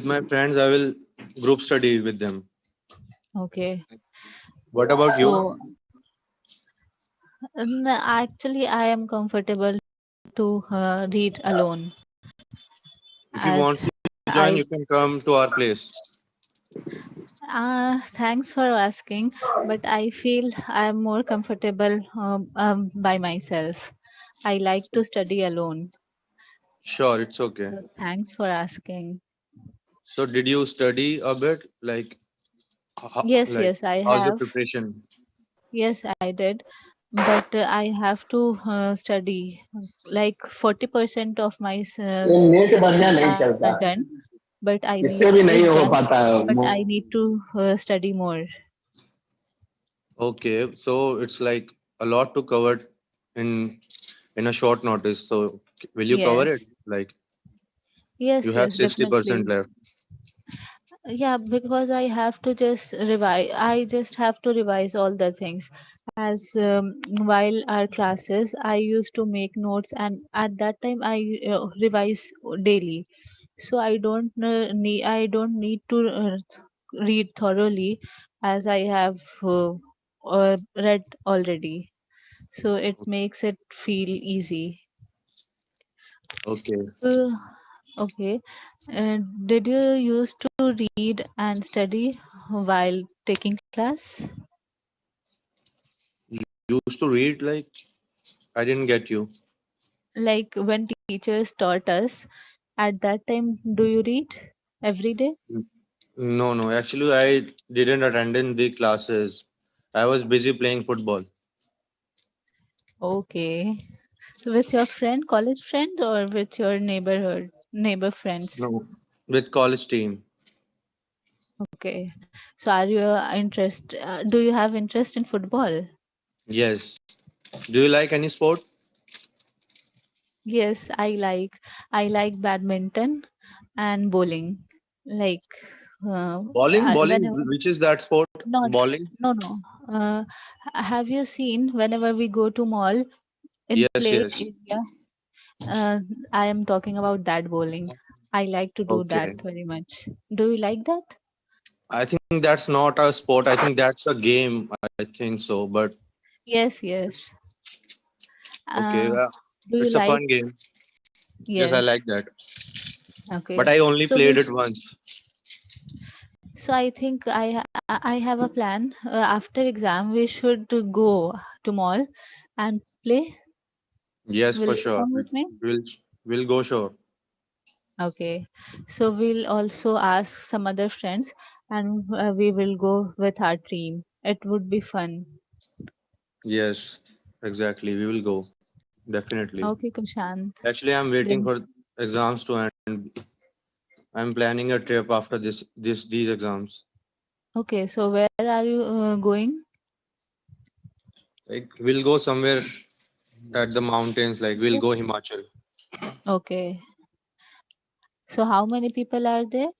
my friends. I will group study with them. Okay. What about you? So actually, I am comfortable to read alone, If you want as to join, I. you can come to our place. Thanks for asking, but I feel I'm more comfortable by myself. I like to study alone. Sure, it's okay. So thanks for asking. So did you study a bit? Like, Yes, yes, I how's the have. preparation? Yes, I did. But I have to study. Like 40% of my ये net बढ़िया syllabus नहीं are चलता, done, but I इससे need भी नहीं is हो done, पाता but है. I need to study more. Okay, so it's like a lot to cover in a short notice. So will you cover it? Yes, Like you yes, have yes, 60% definitely. left. Yeah, because I have to just revise. I just have to revise all the things. As while our classes, I used to make notes, and at that time I revise daily. So I don't need to read thoroughly, as I have read already. So it makes it feel easy. Okay. Uh, okay. Did you used to read and study while taking class? You used to read like I didn't get you. Like when teachers taught us, at that time, do you read every day? No, no. Actually, I didn't attend in the classes. I was busy playing football. Okay. So with your friend, college friend, or with your neighbor friends? No, with college team. Okay. So are you do you have interest in football? Yes. Do you like any sport? Yes, I like badminton and bowling. Like Bowling. whenever Which is that sport? not Bowling. no. Have you seen whenever we go to mall in Yes, play yes. area? Uh, I am talking about that bowling. I like to do that Okay. very much. Do you like that? I think that's not a sport. I think that's a game. I think so. But Yes, yes. okay, Do you it's a like? fun game. Yes, I Yes. like that. But Okay. I only So played it once. I think I have a plan. After exam, we should go to mall and play. Yes, Will for you sure. come with me? We'll we'll go sure. Okay. So we'll also ask some other friends, and we will go with our team. It would be fun. Yes, exactly. We will go. Definitely. Okay, Kushant. Actually, I'm waiting Then for exams to end. I'm planning a trip after these exams. okay. So where are you going? Like we'll go somewhere at the mountains. Like we'll go Yes. Himachal. Okay. So how many people are there?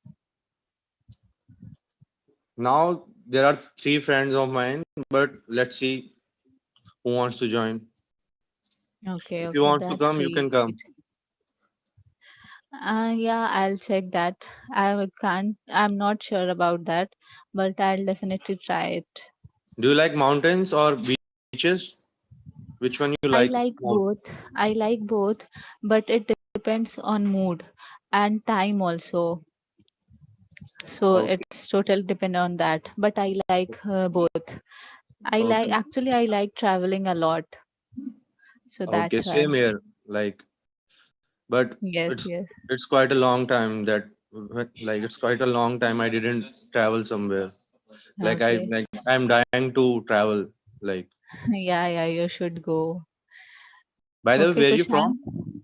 Now there are 3 friends of mine, but let's see who wants to join. Okay, If you okay, want to that's come, you great. can come. Yeah, I'll check that. I'm not sure about that, but I'll definitely try it. Do you like mountains or beaches? Which one you I like like more? both. I like both, but it depends on mood and time also. So Okay. it's totally depend on that. But I like both. Okay. I like traveling a lot. So Okay. that's why. Same here. Like, but Yes, it's yes. it's quite a long time that like it's quite a long time I didn't travel somewhere. Okay. I'm dying to travel. Like, Yeah, yeah, you should go. by the way, Okay, where you from? Kushant.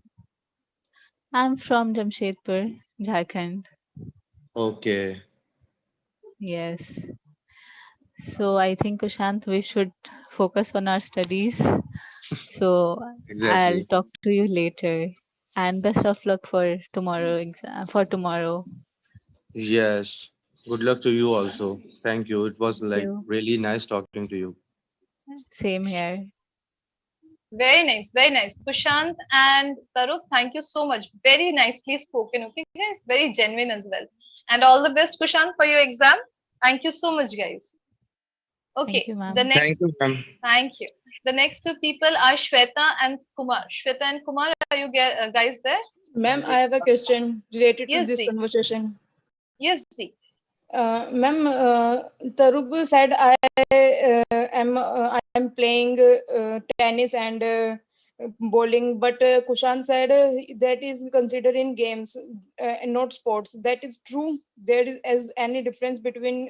I'm from Jamshedpur, Jharkhand. Okay. Yes. So I think Kushant, we should focus on our studies. So I'll Exactly. talk to you later. And best of luck for tomorrow exam for tomorrow. Yes. Good luck to you also. Thank you. It was Thank like you. really nice talking to you. Same here. Very nice, very nice. Kushant and Tarup, thank you so much. Very nicely spoken. Okay, guys, very genuine as well. And all the best, Kushant, for your exam. Thank you so much, guys. Okay, you, ma'am. the Thank next, you, ma'am. thank you. The next two people are Shweta and Kumar. Shweta and Kumar, are you guys there? Ma'am, I have a question related to Yes, this Zee. conversation. Yes, Zee. Ma'am, Tarup said I am playing tennis and bowling, but Kushan said that is considered in games and not sports. That is true. There is any difference between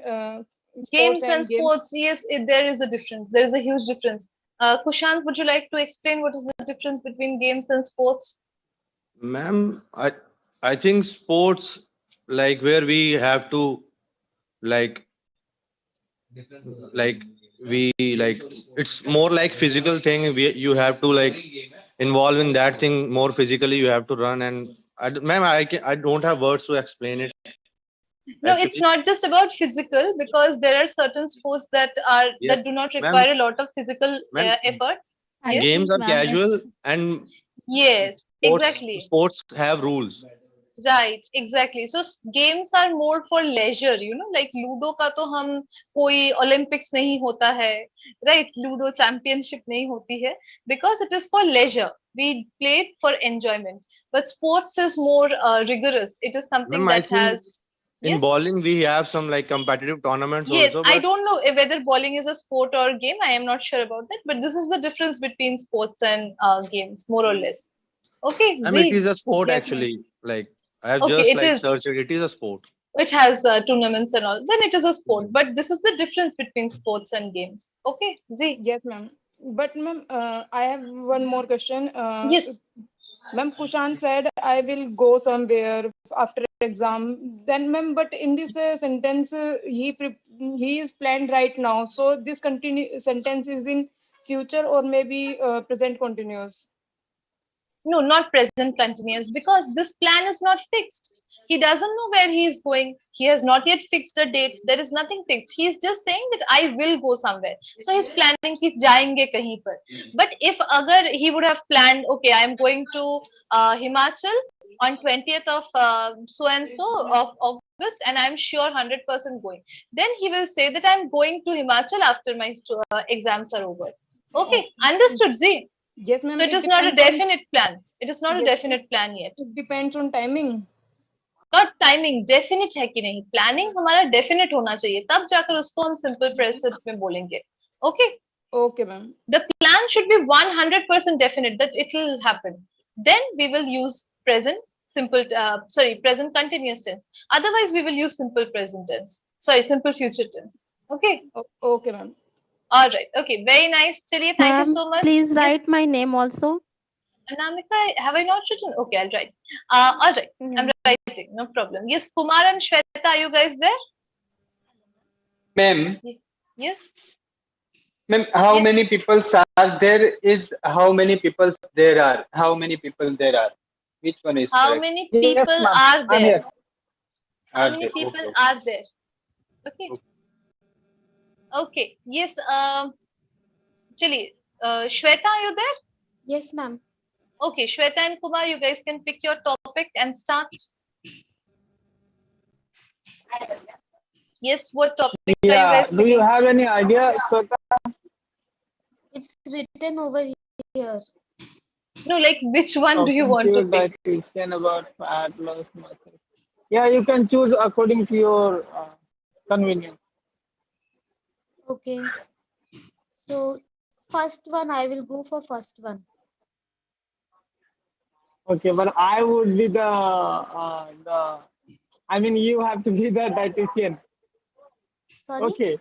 sports Games and and games? sports, yes, there is a difference. There is a huge difference. Kushant, would you like to explain what is the difference between games and sports? Ma'am, I think sports, like where we have to like we like it's more like physical thing. You have to like involve in that thing more physically. You have to run and ma'am, I don't have words to explain it. No, it's not just about physical, because there are certain sports that do not Ma'am. require a lot of physical Ma'am, efforts. Yes? Games are casual and Yes, sports, exactly. sports have rules. Right, exactly. So games are more for leisure, like Ludo का तो हम कोई Olympics नहीं होता है, right? Ludo championship नहीं होती है, because it is for leisure. We play it for enjoyment. But sports is more rigorous. It is something Ma'am, I that think has. in bowling we have some like competitive tournaments Yes, also. I But don't know whether bowling is a sport or game. I am not sure about that. But this is the difference between sports and games, more or less. Okay, I mean, it Zee. is a sport Yes, actually. Like I have Okay, just it like is. searched it. It is a sport. It has tournaments and all. Then it is a sport. But this is the difference between sports and games. Okay, Zee. Yes, ma'am. But ma'am, I have one more question. Yes. Ma'am, Kushan said I will go somewhere after exam. Then, ma'am, but in this sentence, he is planned right now. So this sentence is in future or maybe present continuous. No, not present continuous, because this plan is not fixed. He doesn't know where he is going. He has not yet fixed a date. There is nothing fixed. He is just saying that I will go somewhere. So he's planning कि जाएंगे कहीं पर. But if अगर he would have planned, okay, I am going to Himachal on 20th of so and so of August, and I'm sure 100% going. Then he will say that I'm going to Himachal after my exams are over. Okay, understood, Zee? Yes, ma'am. So it is not a definite plan. It is not a definite plan yet. It depends on timing. Not timing, definite है कि नहीं. Planning हमारा definite होना चाहिए. तब जाकर उसको हम simple present में बोलेंगे. Okay? Okay, ma'am. The plan should be 100% definite that it will happen. Then we will use present present continuous tense. Otherwise, we will use simple present tense. Sorry, simple future tense. Okay? Okay, ma'am. All right. Okay. Very nice. Chaliye, thank you so much. Please write Yes. my name also. Anamika, have I not written? Okay, I'll write. All right. I'm writing. No problem. Yes, Kumar and Shweta, are you guys there? Ma'am, Yes. ma'am, how many people are there? Is how many people there are? How many people there are? Which one is How correct? many Yes, people ma'am. are I'm there? here. How Are many there? people Okay. are there? Okay. Okay. Yes. Chali, Shweta, are you there? Yes, ma'am. Okay, Shweta and Kumar, you guys can pick your topic and start. Yes, what topic are you Yeah. guys Do you have any idea, Shweta? It's written over here. No, like which one do you want to pick? Dietitian about fat loss muscle. Yeah, you can choose according to your convenience. Okay. So first one, I will go for first one. Okay, but I would be the I mean, you have to be the dietitian. Sorry? Okay.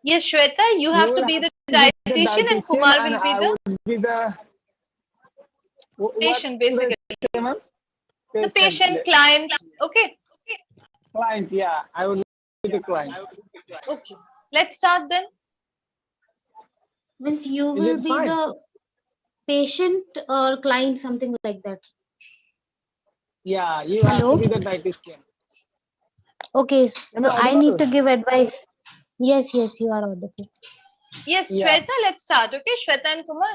Yes, Shweta, you have to be the dietitian and Kumar will be I the would be the patient, basically. ma'am? The patient, client. Okay. Client, yeah. I would be the client. Okay. Let's start then. Means you Is will it be fine? the patient or client, something like that. Yeah, you have Hello? to be the dietitian. Okay, Am so I I need audible? to give advice. Yes, you are audible. Yes, Yeah. Shweta, let's start. Okay, Shweta and Kumar.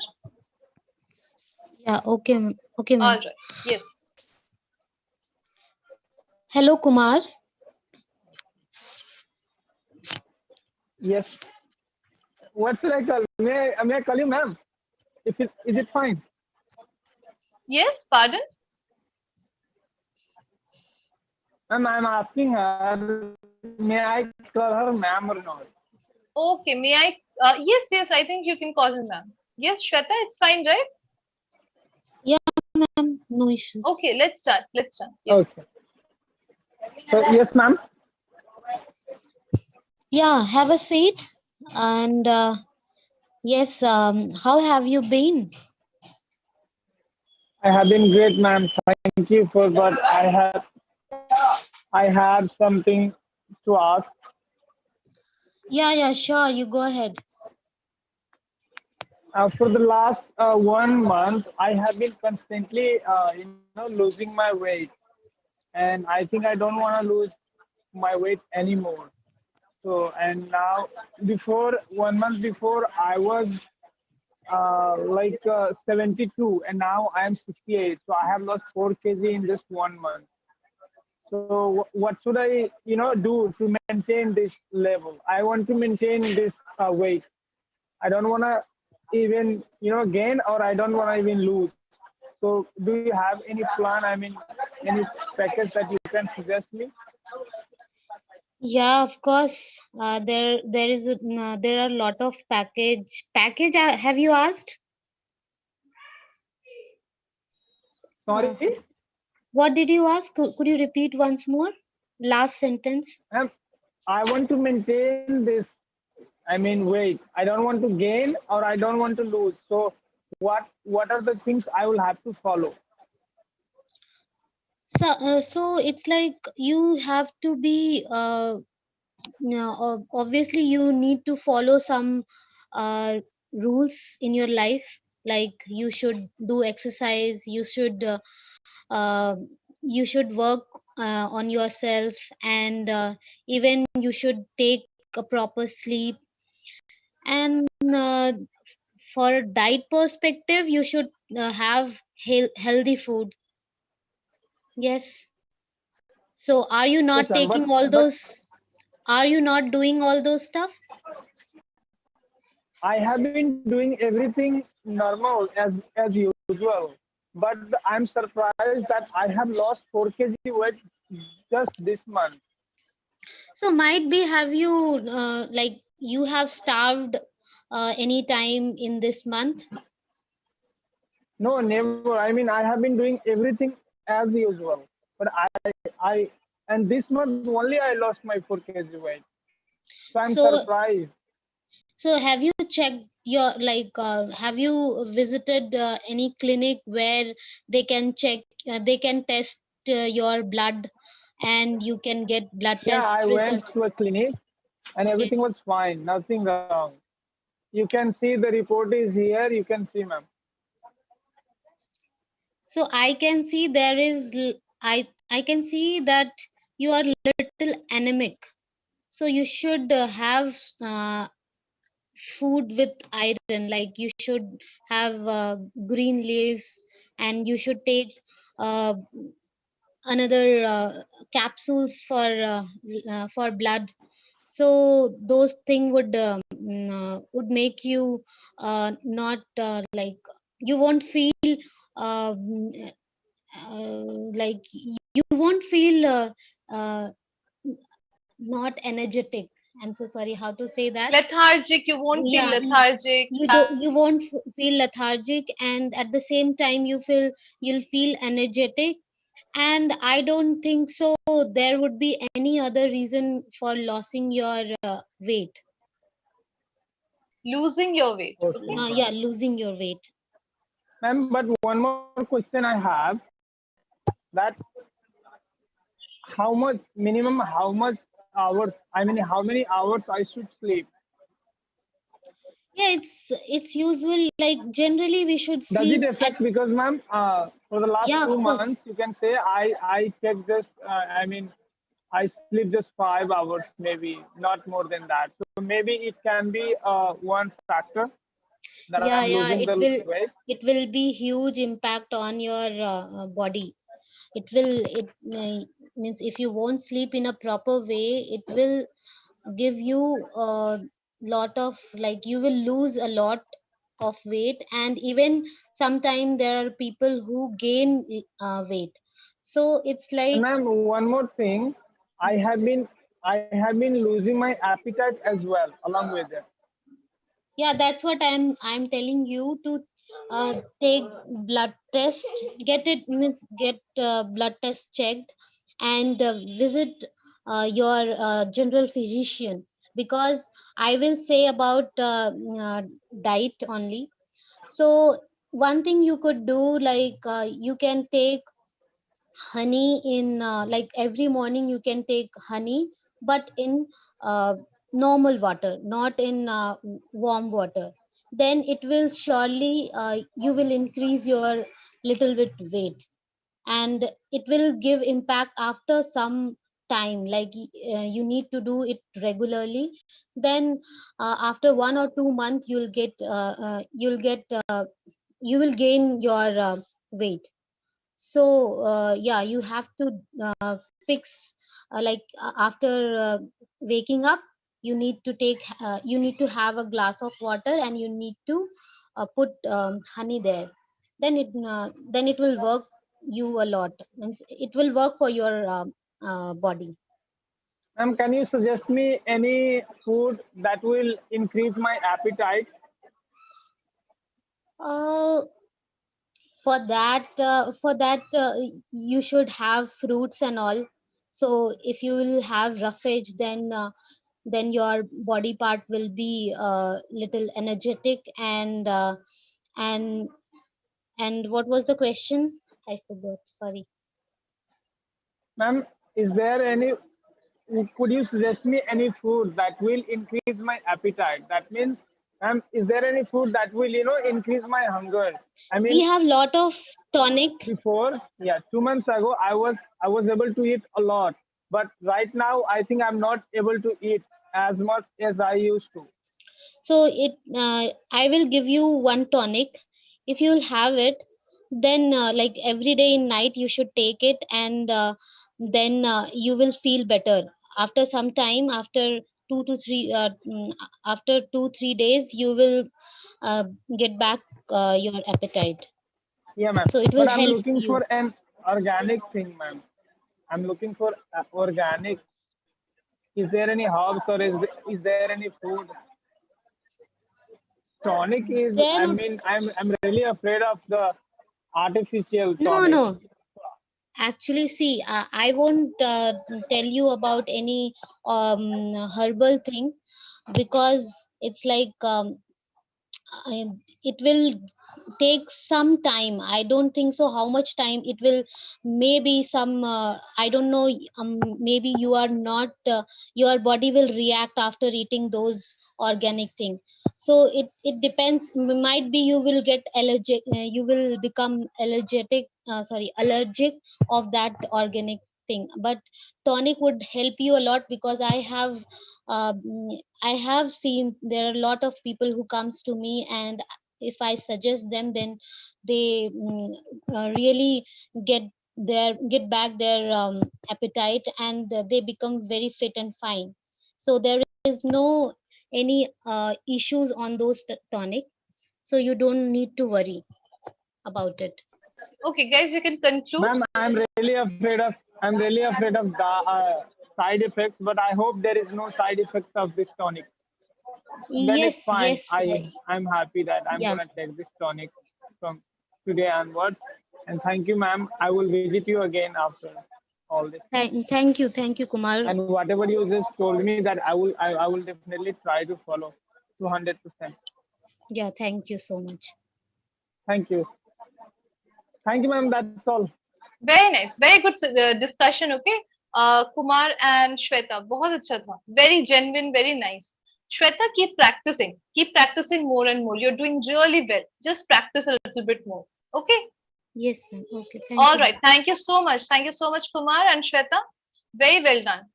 Yeah, okay, okay, All ma'am. right. Yes. Hello, Kumar. Yes. What should I call? May I call you ma'am? Is it fine? Yes, pardon? Ma'am, I'm asking her, may I call her ma'am or not? Okay, may I? Yes, I think you can call her ma'am. Yes, Shweta, it's fine, right? Yeah, ma'am. No issues. Okay, let's start. Let's start. Yes. Okay. So, yes, ma'am. Yeah, have a seat. And yes, how have you been? I have been great, ma'am. Thank you for, but I have something to ask. Yeah, sure. You go ahead. For the last 1 month, I have been constantly, losing my weight, and I think I don't want to lose my weight anymore. So, and now, before 1 month before, I was 72, and now I am 68. So I have lost 4 kg in just 1 month. So what should I, do to maintain this level? I want to maintain this weight. I don't want to even, gain, or I don't want to even lose. So do you have any plan? I mean, any package that you can suggest me? Yeah, of course. There are a lot of package. Have you asked? Sorry? What did you ask? Could you repeat once more? Last sentence. I want to maintain this, weight. I don't want to gain, or I don't want to lose. So what are the things I will have to follow? So it's like you have to be obviously you need to follow some rules in your life. Like you should do exercise. Uh, you should work on yourself, and even you should take a proper sleep. And for diet perspective, you should have healthy food. Yes. So are you Yes, not ma'am, taking all but those? Are you not doing all those stuff? I have been doing everything normal as usual, but I'm surprised that I have lost 4 kg weight just this month. So might be have you like you have starved any time in this month? No, never. I have been doing everything as usual, but I and this month only I lost my 4 kg weight. So I'm So surprised. so have you checked your have you visited any clinic where they can check they can test your blood, and you can get blood Yeah, test I went result? to a clinic and Okay. everything was fine, nothing wrong. You can see the report is here. You can see, ma'am. So I can see there is I can see that you are little anemic. So you should have food with iron. Like you should have green leaves, and you should take uh, another capsules for blood. So those thing would make you not like you won't feel uh, mm, like you won't feel uh, not energetic. I'm so sorry how to say that. Lethargic, you won't feel Yeah, lethargic. you won't feel lethargic, and at the same time you'll feel energetic. And I don't think so there would be any other reason for losing your weight. Losing your weight. Okay, Okay. Yeah, losing your weight. ma'am. But one more question I have, that how much minimum, how much hours? How many hours I should sleep? Yeah, it's usual, like generally we should Does it sleep at. affect? Because, ma'am, for the last Yeah, of two course. months, you can say I take just I sleep just 5 hours, maybe not more than that. maybe it can be one factor that Yeah, I'm yeah, losing the weight. it will be huge impact on your body. It means if you won't sleep in a proper way, it will give you a lot of, like, you will lose a lot of weight, and even sometimes there are people who gain weight. So it's And like, ma'am, one more thing, I have been losing my appetite as well along with it. yeah, that's what I'm telling you to take blood test, get blood test checked, and visit your general physician, because I will say about diet only. So one thing you could do, like, you can take honey in, like, every morning you can take honey, but in normal water, not in warm water. Then it will surely, you will increase your little bit weight, and it will give impact after some time, like, you need to do it regularly. Then after 1 or 2 months you will gain your weight. So yeah, you have to fix, like, after waking up, you need to have a glass of water, and you need to put honey there. Then it will work you a lot. Means it will work for your body. Ma'am, can you suggest me any food that will increase my appetite? uh, for that you should have fruits and all. So if you will have roughage, then your body part will be little energetic, and and what was the question? I forgot, sorry. Ma'am, is there any, could you suggest me any food that will increase my appetite? That means, ma'am, is there any food that will, increase my hunger? I We mean, have lot of tonic. before, yeah, 2 months ago, I was able to eat a lot, but right now, I think I'm not able to eat as much as I used to. So I will give you one tonic. If you will have it, then like, every day in night you should take it, and then you will feel better. After some time, after 2-3 days, you will uh, get back your appetite. Yeah, ma'am. So it will But I'm help looking you. for an organic thing, ma'am. I'm looking for organic. Is there any herbs or is there any food? Tonic is, I There, mean, I'm really afraid of the artificial no, tonic. no. Actually, see, I won't tell you about any herbal thing, because it's like, it will take some time. I don't think so how much time it will. Maybe some, I don't know, maybe you are not, your body will react after eating those organic thing. So it depends. Might be you will get allergic, you will become allergic of that organic thing. But tonic would help you a lot, because I have seen there are a lot of people who comes to me, and if I suggest them, then they really get get back their appetite, and they become very fit and fine. So there is no any issues on those tonic, so you don't need to worry about it. Okay, guys, you can conclude. Ma'am, I'm really afraid of the side effects, but I hope there is no side effects of this tonic. Then it's Yes, fine. yes, I'm happy that I'm yeah. gonna take this tonic from today onwards. And thank you, ma'am. I will visit you again after all this. Thank you, Kumar. And whatever you just told me, that I will definitely try to follow 200%. Yeah, thank you so much. Thank you. Thank you, ma'am. That's all. Very nice, very good discussion. Okay, Kumar and Shweta, बहुत अच्छा था. Very genuine, very nice. Shweta, keep practicing more and more. You're doing really well. Just practice a little bit more. Okay. Yes, ma'am. Okay, thank All you. right. Thank you so much. Thank you so much, Kumar and Shweta. Very well done.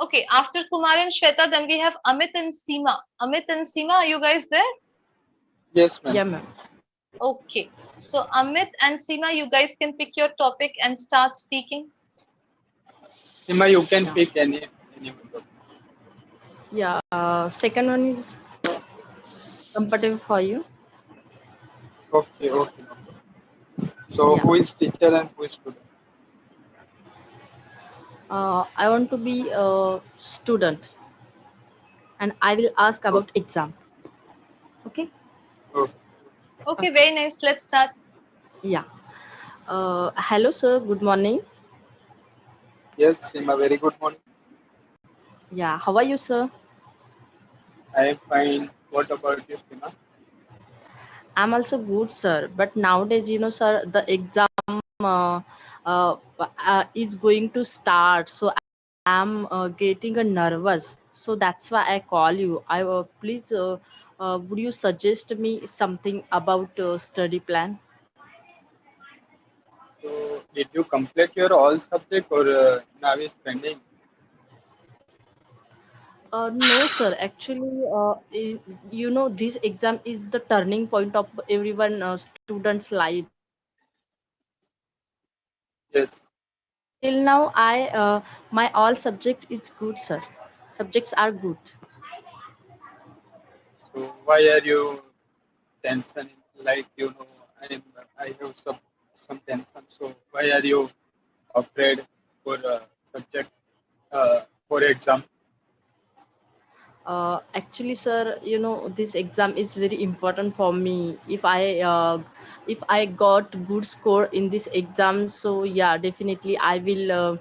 Okay, after Kumar and Shweta, then we have Amit and Seema. Amit and Seema, are you guys there? Yes, ma'am. Yeah, ma'am. Okay, so Amit and Seema, you guys can pick your topic and start speaking. Sima, you can pick any one. Yeah, second one is compatible for you. Okay, okay. So Yeah. who is teacher and who is student? I want to be a student, and I will ask about exam. Okay. Okay, very nice. Let's start. Yeah. Hello, sir. Good morning. Yes, Sima, very good morning. Yeah. How are you, sir? I am fine. What about you, Sima? I'm also good, sir. But nowadays, sir, the exam is going to start. So I'm getting nervous. So that's why I call you. Please, would you suggest me something about study plan? So did you complete your all subject or now is pending? No, sir. Actually, this exam is the turning point of everyone student's life. Yes. Till now, my all subject is good, sir. Subjects are good. So why are you tension? Like I have some tension. So why are you afraid for subject for exam? Actually, sir, this exam is very important for me. If I got good score in this exam, so yeah, definitely I will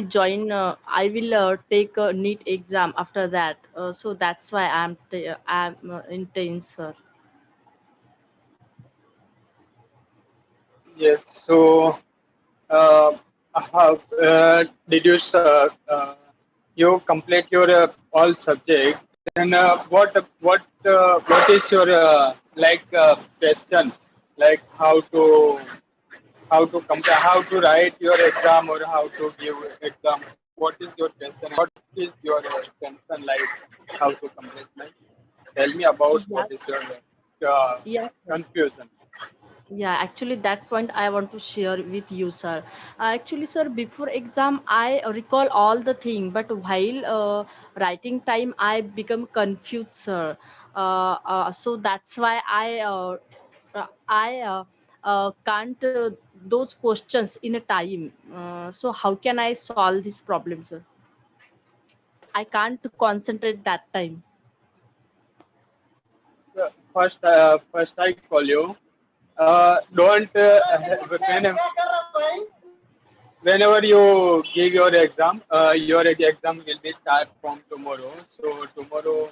join. I will take a NEET exam after that. So that's why I'm intense, sir. Yes. So did you you complete your all subject? Then what is your question? Like how to compare, how to write your exam or how to give exam? What is your question? What is your concern like? How to complete? Like, tell me about what Yes, is your yes, sir. confusion. Yeah, actually, that point I want to share with you, sir. Actually, sir, before exam, I recall all the thing, but while writing time, I become confused, sir. So that's why I can't those questions in a time. So how can I solve this problem, sir? I can't concentrate that time. First I call you. Don't whenever you give your exam will be start from tomorrow. So tomorrow,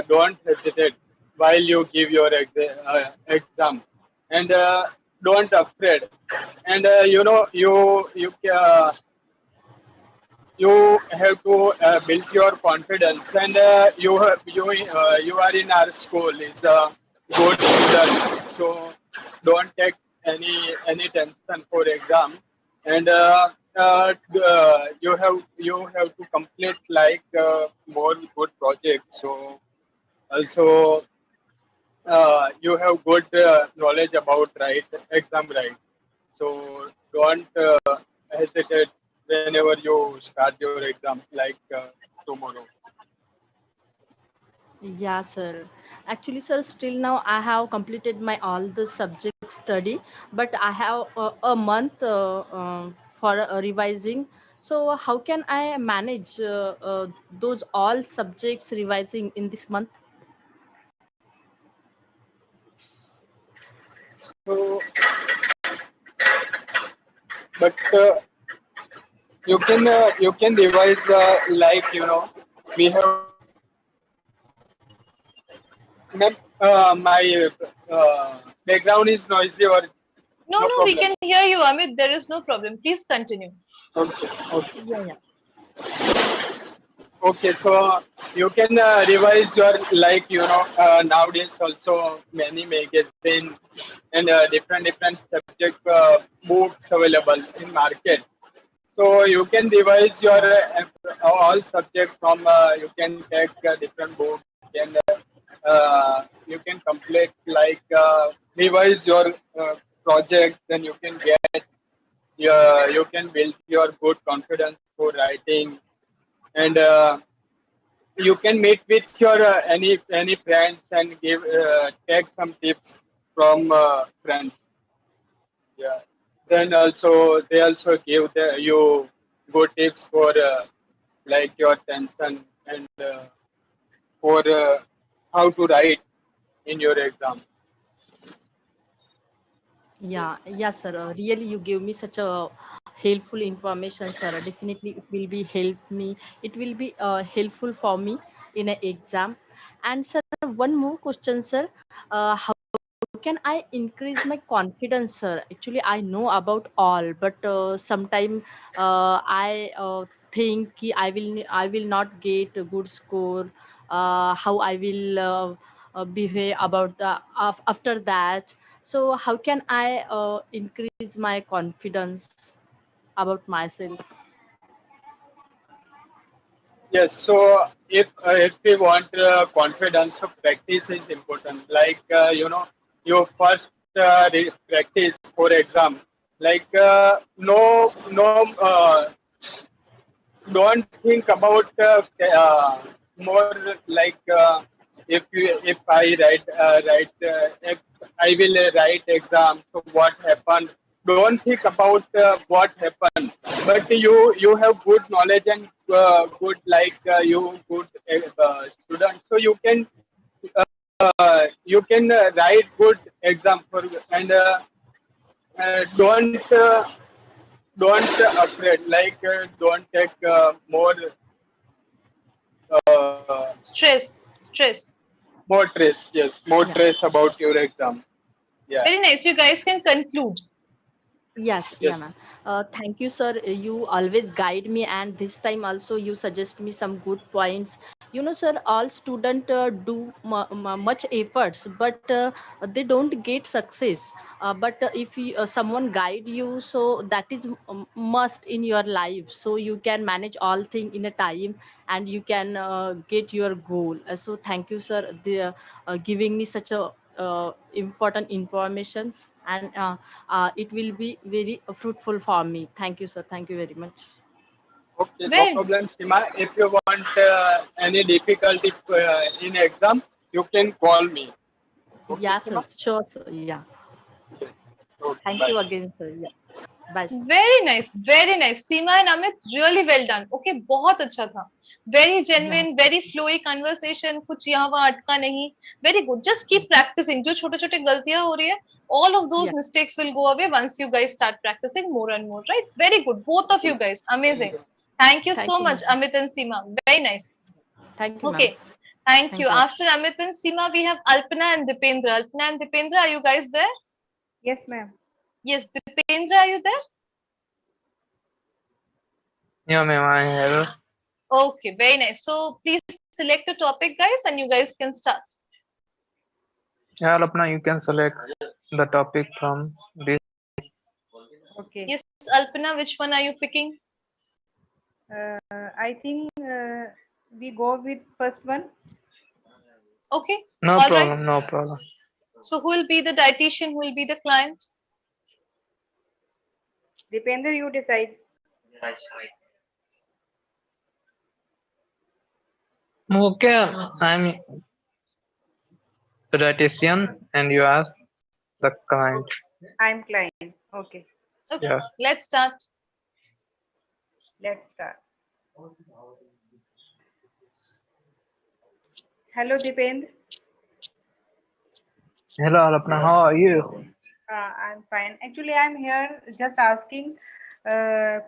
don't hesitate while you give your exam, and don't afraid. And you have to build your confidence, and you are in our school is a good student, so don't take any tension for exam, and you have to complete like more good projects. So also you have good knowledge about exam. So don't hesitate whenever you start your exam like tomorrow. Yeah, sir. Actually, sir, still now I have completed my all the subject study, but I have a month for revising. So how can I manage those all subjects revising in this month? So, but you can revise we have ma'am, my background is noisy or No, no no, we problem. can hear you, Amit. There is no problem. Please continue. Okay. Yeah, yeah. Okay, so you can revise your nowadays also many magazine and different subject books available in market. So you can revise your all subjects from. You can take different books. You can complete like revise your project. Then you can get you can build your good confidence for writing, and you can meet with your any friends and give take some tips from friends. Yeah. Then also they also give you good tips for like your tension and for how to write in your exam. Yeah, yes, sir. Really, you give me such a helpful information, sir. Definitely, it will be help me. It will be helpful for me in an exam. And sir, one more question, sir. How can I increase my confidence, sir? Actually, I know about all, but sometime I think ki I will not get a good score. How I will behave about after that. So how can I increase my confidence about myself? Yes. So if we want confidence, so practice is important. Like you first practice for exam. Like don't think about more like if I if I will write exam, so what happened? Don't think about what happened, but you have good knowledge and good like you good student, so you can write good exam for and don't afraid like don't take more Stress. more stress. Yes, more stress about your exam. Yeah. Very nice. You guys can conclude. Yes, yeah, Yes. ma'am. Thank you, sir. You always guide me, and this time also you suggest me some good points. You know, sir, all student do much efforts, but they don't get success. But if someone guide you, so that is must in your life. So you can manage all thing in a time, and you can get your goal. So thank you, sir, the, giving me such a important informations, and it will be very fruitful for me. Thank you, sir. Thank you very much. Okay, no problem, Sima. If you want any difficulty in exam, you can call me. Okay, Yeah, sir. Sima. Sure, sir. Yeah. Okay, Thank bye. you again, sir. Yeah. Bye, sir. Very nice, very nice. Seema and Amit, really well done. Okay, बहुत अच्छा था. Very genuine, very flowy conversation. कुछ यहाँ वहाँ अटका नहीं. Very good. Just keep practicing. जो छोटे छोटे गलतियां हो रही है, all of those Yeah. mistakes will go away once you guys start practicing more and more. Right? Very good. Both of you guys, amazing. Thank you Thank so you, much, ma'am. Amit and Seema. Very nice. Thank you, ma'am. Okay. Thank Thank you. you. After Amit and Seema, we have Alpana and Dipendra. Alpana and Dipendra, are you guys there? Yes, ma'am. Yes, Dipendra, are you there? Yeah, ma'am, I have. Okay, very nice. So please select a topic, guys, and you guys can start. Yeah, Alpna, you can select the topic from this. Okay. Yes, Alpana, which one are you picking? I think we go with first one. Okay, No all problem, right. no problem. So who will be the dietitian? Who will be the client? Dipender, you decide. Okay, I'm the dietitian and you are the client. I'm client. Okay, Okay, Yeah. let's start. let's start. Hello, Dipendra. Hello, Alpna, how are you? I'm fine. Actually, I'm here just asking.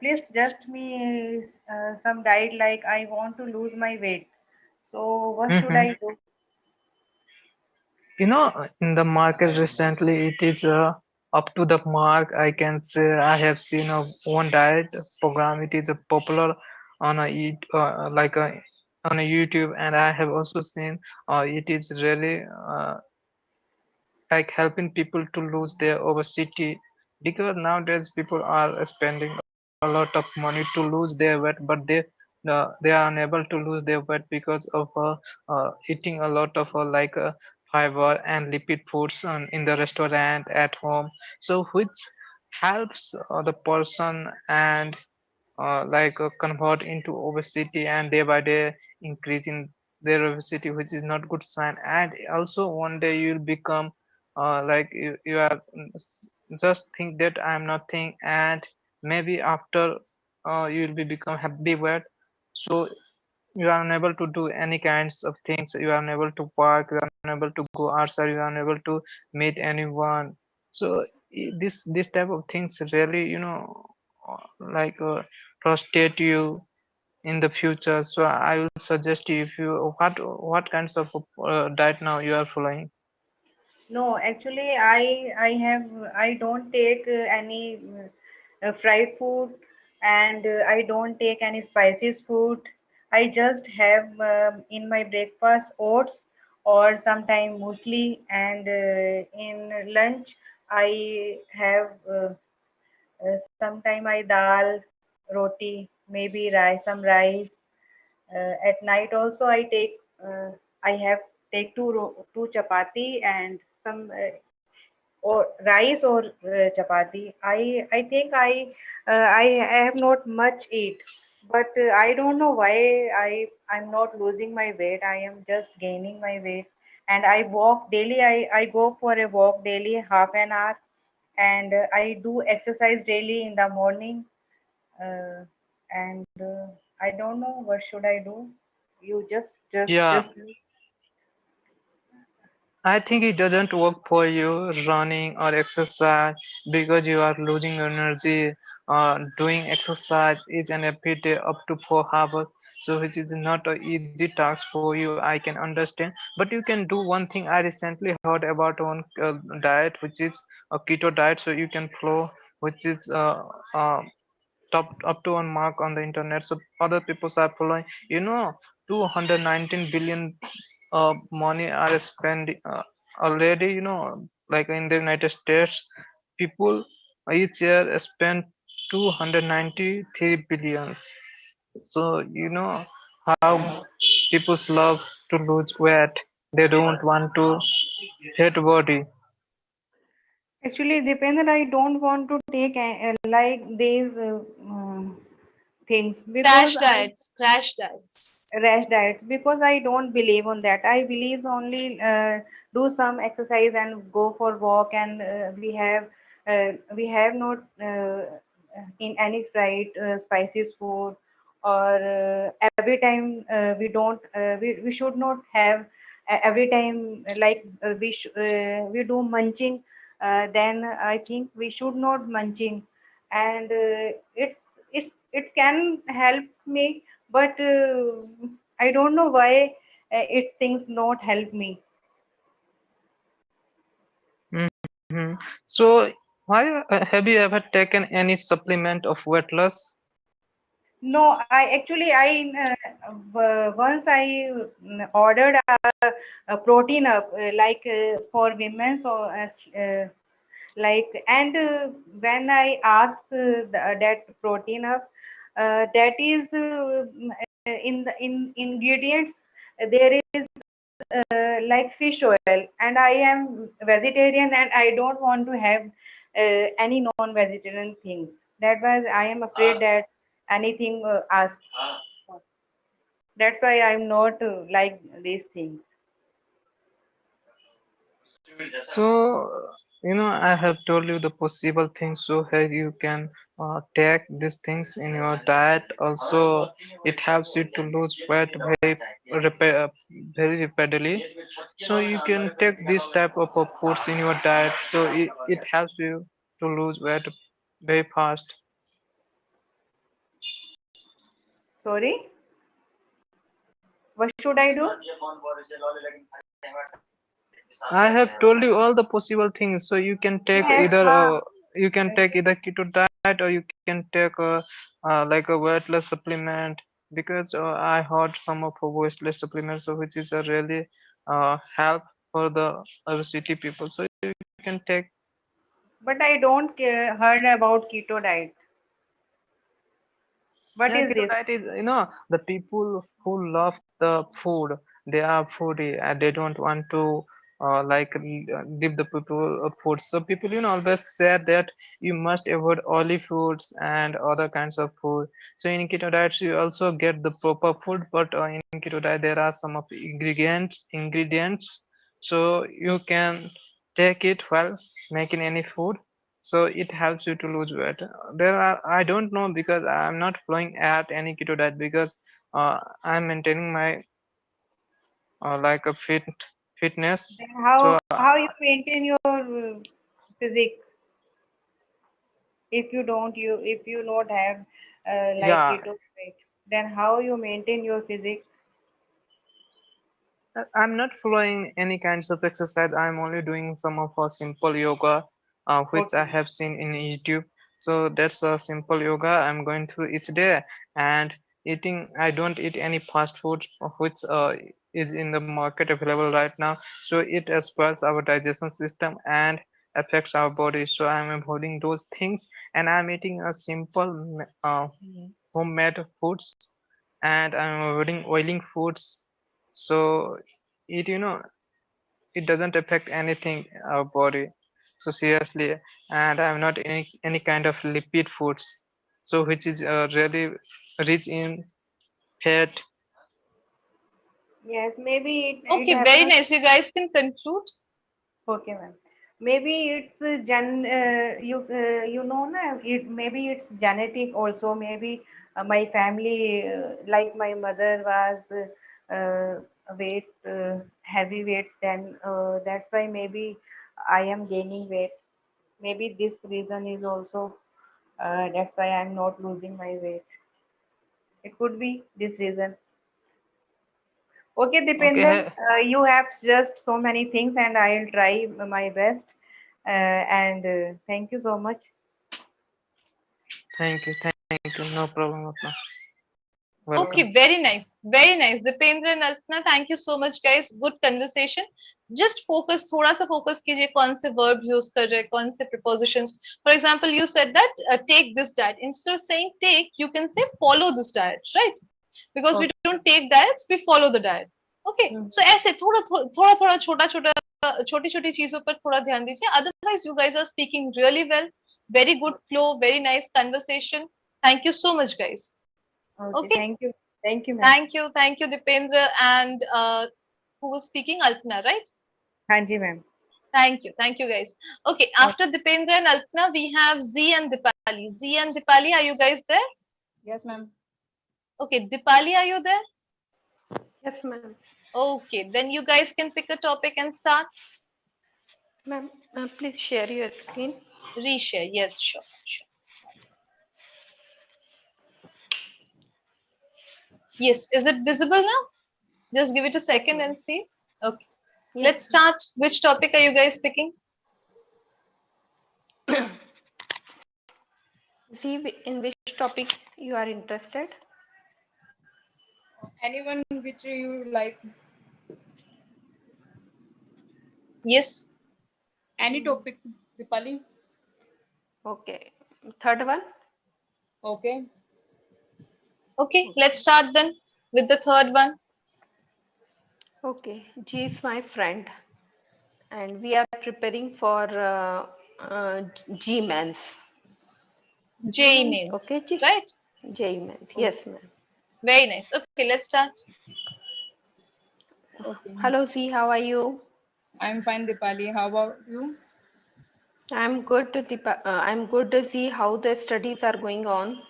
Please suggest me some diet. Like I want to lose my weight. So what should I do? You know, in the market recently, it is up to the mark. I can say I have seen one diet program. It is popular on on a YouTube, and I have also seen it is really like helping people to lose their obesity because nowadays people are spending a lot of money to lose their weight, but they are unable to lose their weight because of eating a lot of fiber and lipid foods in the restaurant at home. So which helps the person and convert into obesity, and day by day increasing their obesity, which is not good sign. And also one day you'll become you are just think that I'm nothing, and maybe after you'll be become happy weight. So you are unable to do any kinds of things, you are unable to work, you are unable to go outside, you are unable to meet anyone. So this type of things really frustrate you in the future. So I will suggest you, if you what kinds of diet now you are following. No, actually, I don't take any fried food, and I don't take any spicy food. I just have in my breakfast oats or sometime muesli, and in lunch I have sometime I dal, roti, maybe rice, some rice. At night also I have take two chapati and some or rice or chapati. I think I have not much eat, but I don't know why I'm not losing my weight. I am just gaining my weight, and I walk daily. I go for a walk daily, half an hour, and I do exercise daily in the morning. Uh, and I don't know what should I do. You Yeah, just I think it doesn't work for you running or exercise, because you are losing energy. Doing exercise each and every day up to 4 hours, so which is not an easy task for you. I can understand, but you can do one thing. I recently heard about one diet, which is a keto diet. So you can follow, which is top up to one mark on the internet. So other people are following. 219 billion money are spent already. Like in the United States, people each year spend 293 billions. So how people love to lose weight. They don't want to hate body. actually depends that I don't want to take like these things because crash diets. rash diets because I don't believe on that. I believe only do some exercise and go for walk, and we have not in any fried spices food, or every time we should not have every time like we do munching. Then I think we should not munching, and it can help me, but I don't know why it things not help me. Mhm. So have you ever taken any supplement of weight loss? No, once I ordered a protein up like for women, so like, and when I asked that protein up, that is in the in ingredients there is like fish oil, and I am vegetarian and I don't want to have any non-vegetarian things. That was I am afraid that anything asked. That's why I'm not like these things. So, I have told you the possible things, so here you can take these things in your diet. Also, it helps you to lose weight very rapidly. So you can take this type of foods in your diet. So it helps you to lose weight very fast. Sorry, what should I do? I have told you all the possible things, so you can take Yes, either keto diet, or you can take like a weight loss supplement, because I heard some of the weight loss supplements, so which is a really help for the obesity people. So you can take. but I don't heard about keto diet. What Yeah, is keto this? diet is, the people who love the food, they are foodie and they don't want to give the people food. So people, always say that you must avoid oily foods and other kinds of food. So in keto diets, you also get the proper food, but in keto diet, there are some of the ingredients. So you can take it while making any food, so it helps you to lose weight. There are, I don't know, because I'm not following at any keto diet, because I'm maintaining my like a fitness. Then So how you maintain your physique if you not have like yeah, keto diet? Then how you maintain your physique? I'm not following any kinds of exercise. I'm only doing some of a simple yoga, which I Okay. have seen in YouTube. So that's a simple yoga I'm going through each day, and eating. I don't eat any fast food, which is in the market available right now. So it spoils our digestion system and affects our body. So I'm avoiding those things, and I'm eating a simple homemade foods, and I'm avoiding oiling foods. So it it doesn't affect anything our body so seriously, and I'm not any kind of lipid foods, so which is really rich in fat. Yes, maybe it Okay, very happens. nice. You guys can conclude. Okay, ma'am. Maybe it's you know na, it maybe it's genetic also. Maybe my family like my mother was weight heavy weight, then that's why maybe I am gaining weight. Maybe this reason is also that's why I'm not losing my weight. It could be this reason. Okay, Okay, Dipender, you have just so many things, and I'll try my best. And thank you so much. thank you, no problem, Apna. Welcome. Okay, very nice. Very nice. Dipendra and Alpna, thank you so much, guys. Good conversation. Just focus, थोड़ा सा focus कीजिए कौन से verbs use कर रहे हैं, कौन से prepositions. For example, you said that take this diet. Instead of saying take, you can say follow this diet, right? Because we don't take diets, we follow the diet. Okay. So ऐसे थोड़ा छोटी छोटी चीजों पर थोड़ा ध्यान दीजिए. Otherwise, you guys are speaking really well. Very good flow. Very nice conversation. Thank you so much, guys. Okay, Okay. thank you, ma'am. Thank you, Dipendra, and who was speaking, Alpna, right? Hanji, ma'am. Thank you, guys. Okay, after Dipendra and Alpna, we have Z and Dipali. Z and Dipali, are you guys there? Yes, ma'am. Okay, Dipali, are you there? Yes, ma'am. Okay, then you guys can pick a topic and start. Ma'am, please share your screen. Reshare, yes, sure. Yes, is it visible now? Just give it a second and see. Okay, let's start. Which topic are you guys picking? See in which topic you are interested. Anyone which you like. Yes. Any topic, Dipali. Okay. Third one. Okay. Okay, let's start then with the third one. Okay. G is my friend, and we are preparing for G Mains. J means. Okay, G. Right? J Mains. Yes, ma'am. Very nice. Okay, let's start. Okay. Hello, Z. How are you? I'm fine, Dipali. How about you? I'm good, I'm good to see how the studies are going on.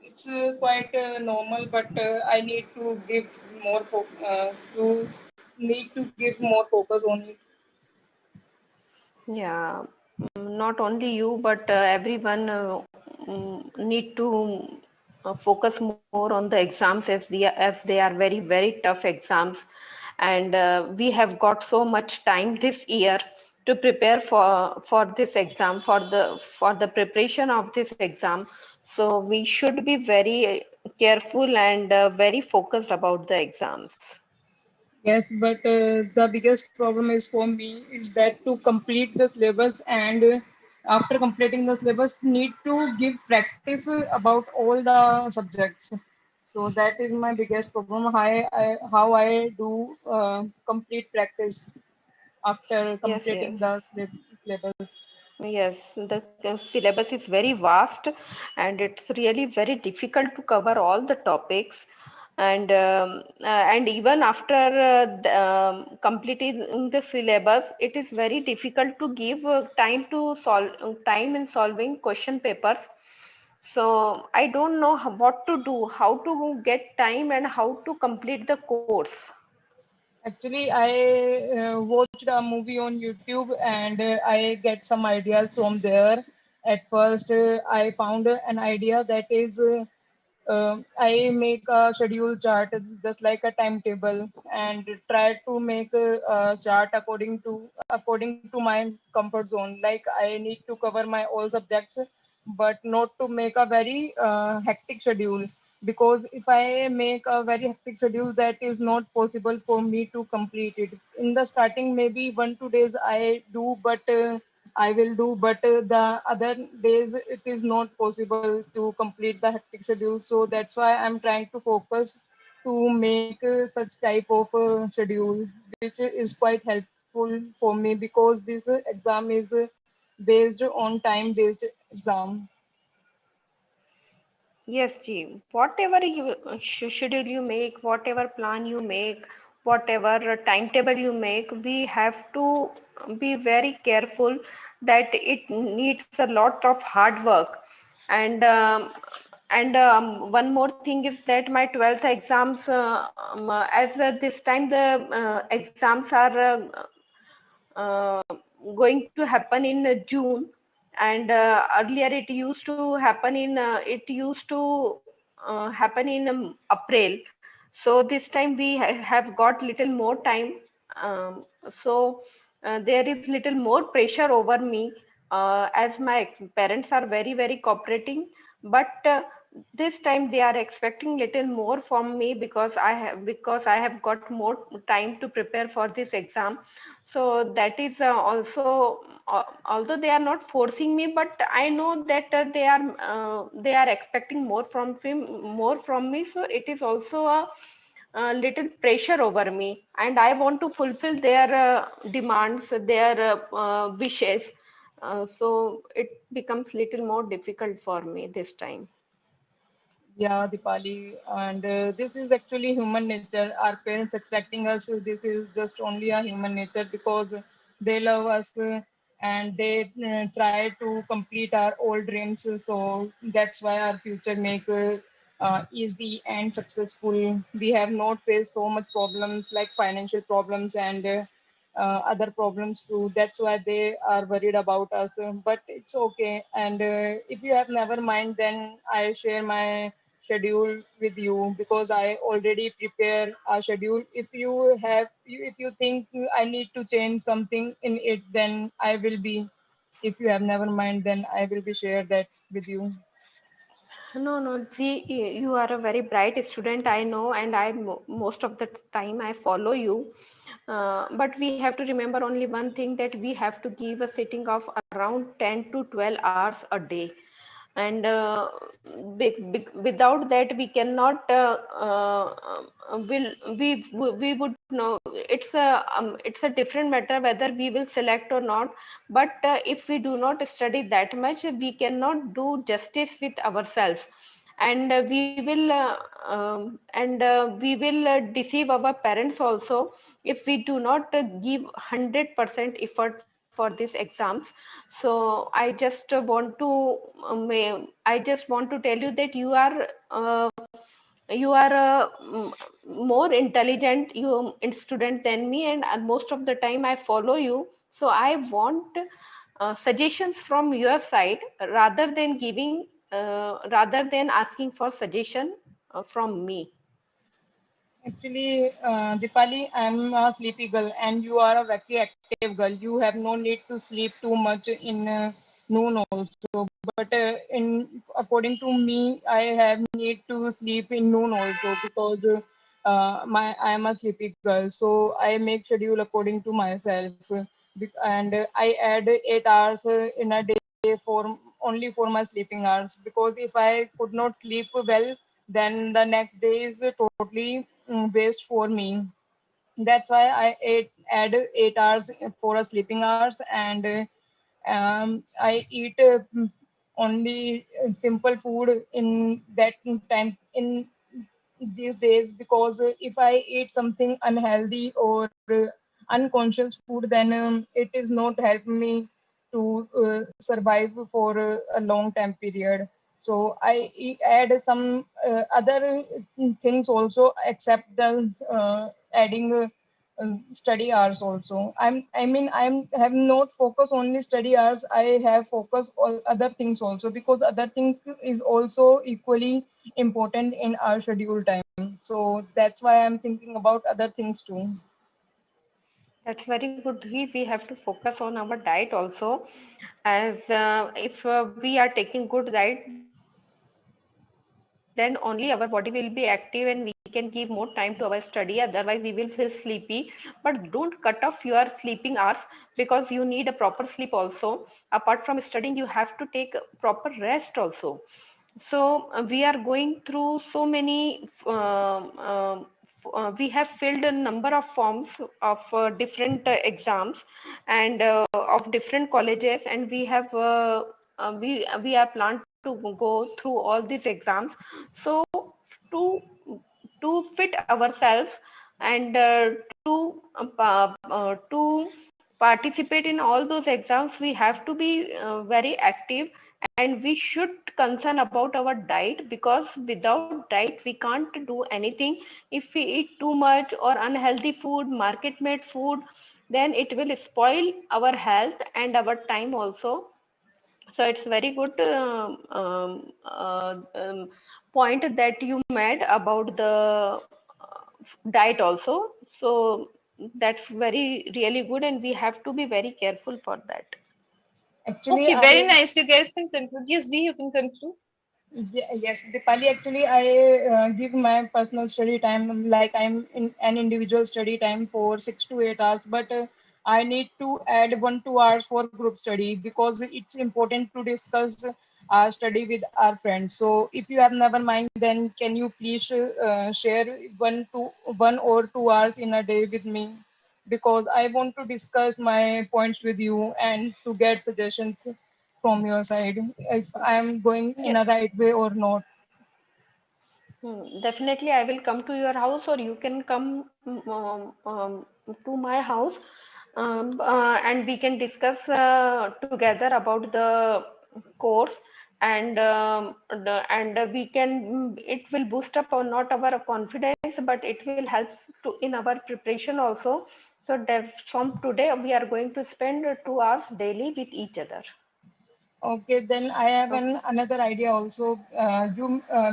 It's quite normal, but I need to give more more focus on it. Yeah, not only you, but everyone need to focus more on the exams as they are very, very tough exams. And we have got so much time this year to prepare for this exam, for the preparation of this exam. So we should be very careful and very focused about the exams. Yes, but the biggest problem is for me is that to complete the syllabus and after completing the syllabus need to give practice about all the subjects. So that is my biggest problem. How I do complete practice after Yes, completing yes. the syllabus. Yes, the syllabus is very vast and it's really very difficult to cover all the topics. And even after completing the syllabus, it is very difficult to give time to solve time in solving question papers. So I don't know what to do, how to get time and how to complete the course. Actually, I watched a movie on YouTube and I get some ideas from there. At first, I found an idea that is I make a schedule chart just like a timetable and try to make a chart according to my comfort zone. Like I need to cover my all subjects, but not to make a very hectic schedule, because if I make a very hectic schedule, that is not possible for me to complete it. In the starting, maybe 1 2 days I do, but I will do, but the other days it is not possible to complete the hectic schedule. So that's why I'm trying to focus to make such type of schedule, which is quite helpful for me because this exam is based on time based exam. Yes, Ji. Whatever you schedule you make, whatever plan you make, whatever timetable you make, we have to be very careful that it needs a lot of hard work. And one more thing is that my 12th exams, as this time the exams are going to happen in June, and earlier it used to happen in April. So this time we have got little more time. So there is little more pressure over me, as my parents are very very cooperating, but this time they are expecting little more from me because I have got more time to prepare for this exam. So that is also, although they are not forcing me, but I know that they are expecting more from me. So it is also a little pressure over me, and I want to fulfill their demands, their wishes. So it becomes little more difficult for me this time. Yeah, Dipali, and this is actually human nature. Our parents expecting us, this is just only a human nature because they love us and they try to complete our old dreams. So that's why our future make easy and successful. We have not faced so much problems like financial problems and other problems too. That's why they are worried about us. But it's okay. And if you have never mind, then I share my schedule with you because I already prepare a schedule. If you think I need to change something in it, then I will be. If you have never mind, then I will be share that with you. No, no, see, you are a very bright student, I know, and most of the time I follow you. But we have to remember only one thing, that we have to give a sitting of around 10 to 12 hours a day. And without that we cannot will we would know, it's a different matter whether we will select or not. But if we do not study that much, we cannot do justice with ourselves, and we will deceive our parents also if we do not give 100% effort for these exams. So I just want to tell you that you are more intelligent student than me, and most of the time I follow you. So I want suggestions from your side, rather than asking for suggestion from me. Actually, Dipali, I'm a sleepy girl and you are a very active girl. You have no need to sleep too much in noon also. But according to me, I have need to sleep in noon also because I am a sleepy girl. So I make schedule according to myself. And I add 8 hours in a day for only for my sleeping hours, because if I could not sleep well, then the next day is totally waste for me. That's why add 8 hours for a sleeping hours, and I eat only simple food in that time in these days, because if I eat something unhealthy or unconscious food, then it is not helping me to survive for a long time period. So I add some other things also, except the adding study hours also. I have not focused only study hours. I have focused all other things also, because other things is also equally important in our schedule time. So that's why I'm thinking about other things too. That's very good. We have to focus on our diet also, as if we are taking good diet, then only our body will be active and we can give more time to our study. Otherwise, we will feel sleepy. But don't cut off your sleeping hours, because you need a proper sleep also. Apart from studying, you have to take proper rest also. So we are going through so many we have filled a number of forms of different exams and of different colleges, and we have we are planned to go through all these exams. So to fit ourselves and to participate in all those exams, we have to be very active, and we should concern about our diet, because without diet we can't do anything. If we eat too much or unhealthy food, market made food, then it will spoil our health and our time also. So it's very good point that you made about the diet also. So that's very really good, and we have to be very careful for that. Actually, Okay, very nice. You guys can conclude. Yes, Z, you can conclude. Yes, Dipali, actually, I give my personal study time, like I'm in an individual study time for 6 to 8 hours, but I need to add 1 2 hours for group study, because it's important to discuss our study with our friends. So if you have never mind, then can you please share 1 or 2 hours in a day with me, because I want to discuss my points with you and to get suggestions from your side if I'm going in a right way or not. Definitely, I will come to your house, or you can come to my house, and we can discuss together about the course, and we can it will boost up or not our confidence, but it will help to in our preparation also. So from today, we are going to spend 2 hours daily with each other. Okay, then I have another idea also.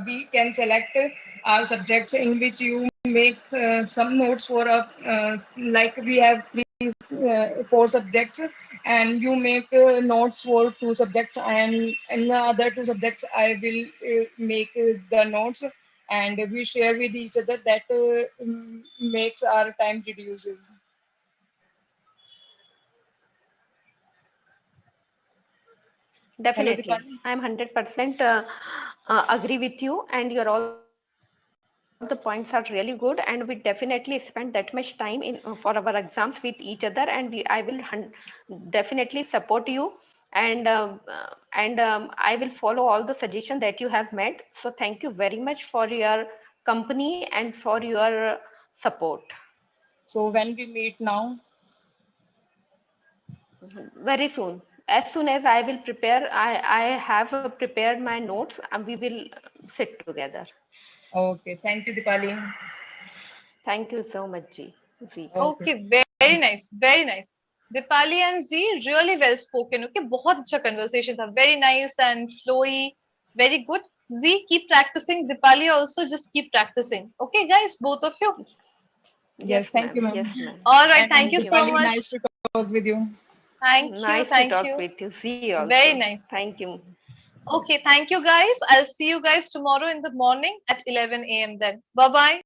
We can select our subjects in which you make some notes for a like we have 4 subjects, and you make notes for 2 subjects, and in the other 2 subjects I will make the notes, and we share with each other. That makes our time reduces. Hello, Definitely, Dipali. I'm 100% agree with you, and your all the points are really good. And we definitely spend that much time in for our exams with each other, and definitely support you, and I will follow all the suggestions that you have made. So thank you very much for your company and for your support. So when we meet now. Very soon. As soon as I will prepare, I have prepared my notes, and we will sit together. Okay, thank you, Dipali. Thank you so much, Ji. Okay. Okay, very nice, very nice. Dipali and Z, really well spoken. Okay, बहुत अच्छा conversation था. Very nice and flowy. Very good. Z, keep practicing. Dipali also just keep practicing. Okay, guys, both of you. Yes, thank you, ma'am. Yes, ma'am. All right, And thank you so Dipali, much. nice to talk with you. Thank you, Nice to thank talk you. with you. See you Very also. nice. Thank you. Okay, thank you guys. I'll see you guys tomorrow in the morning at 11 a.m. then. Bye bye.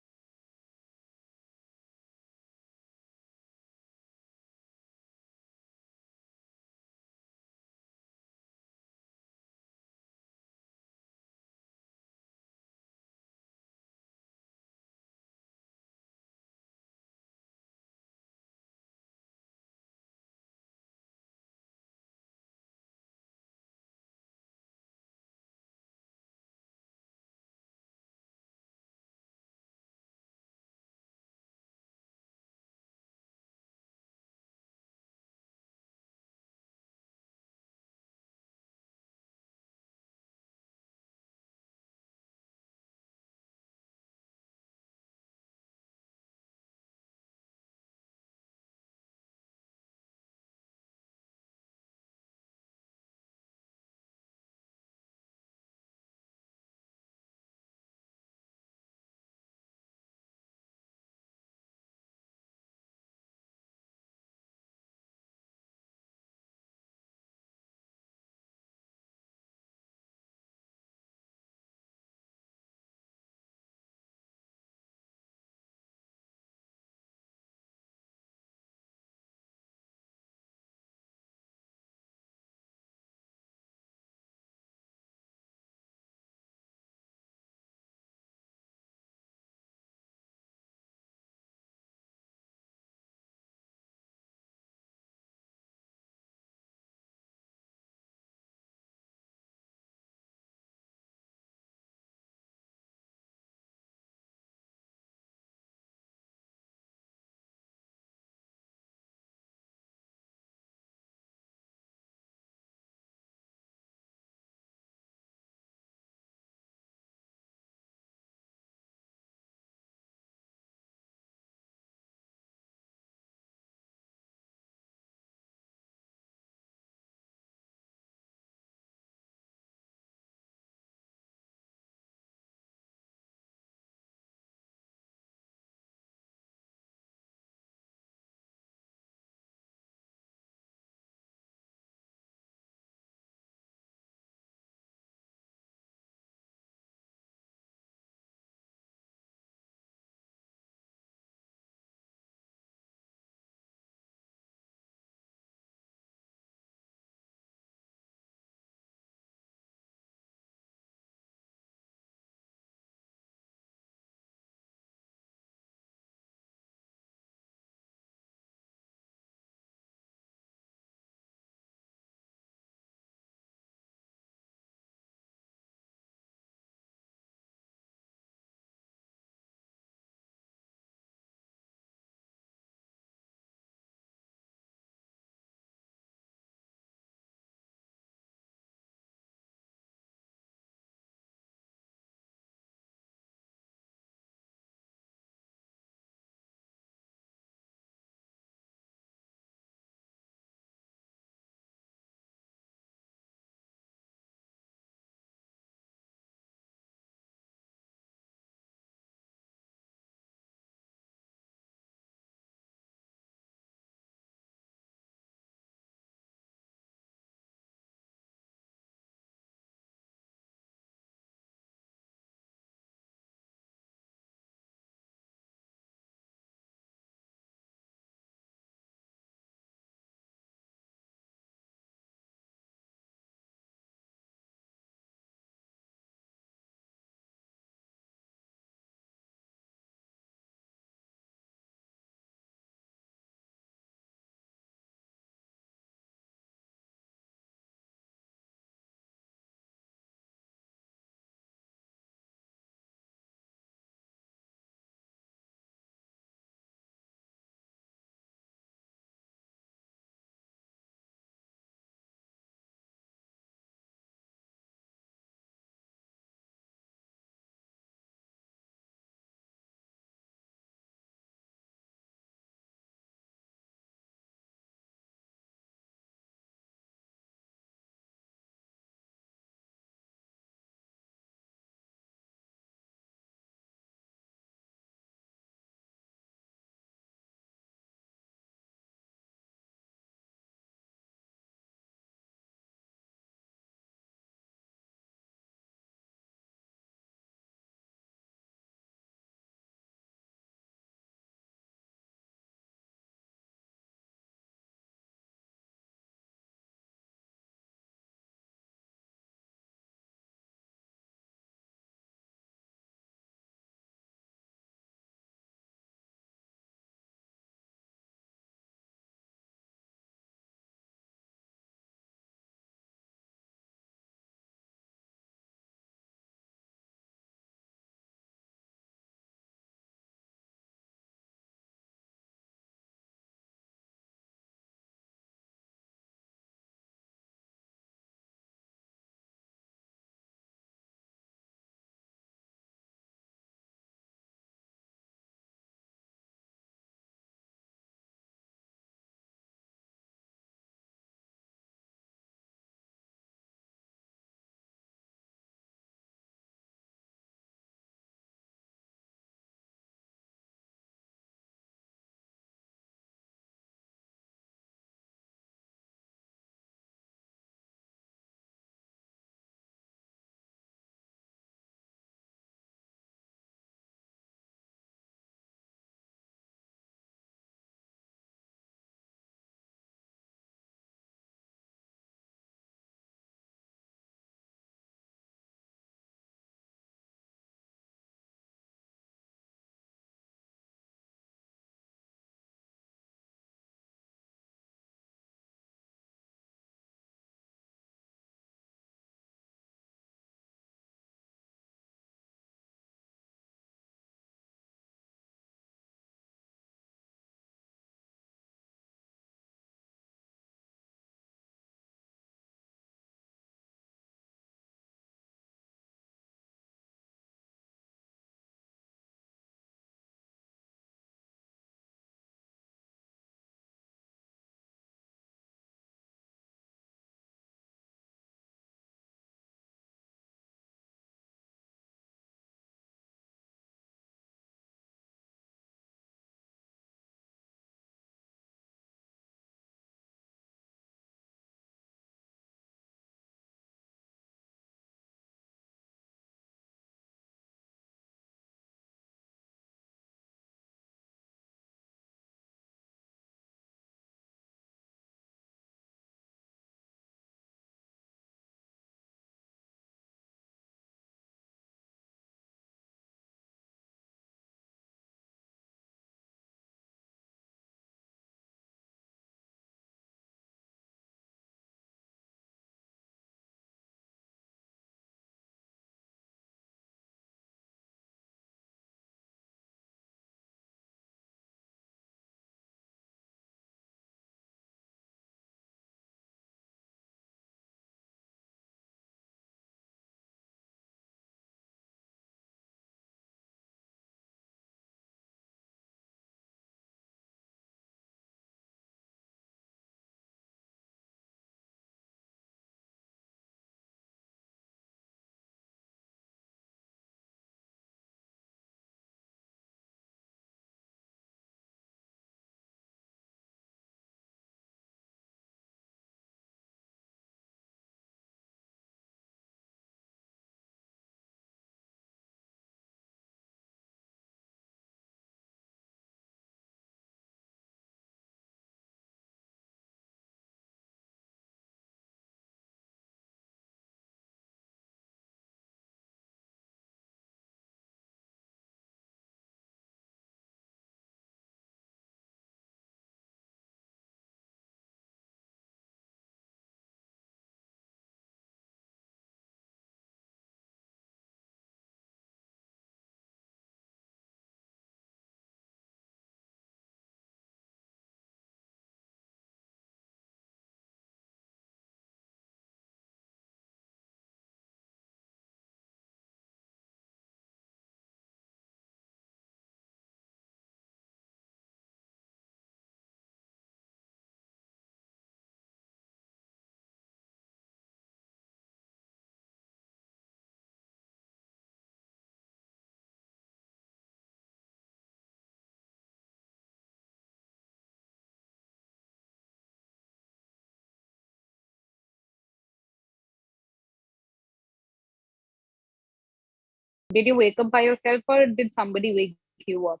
Did you wake up by yourself or did somebody wake you up?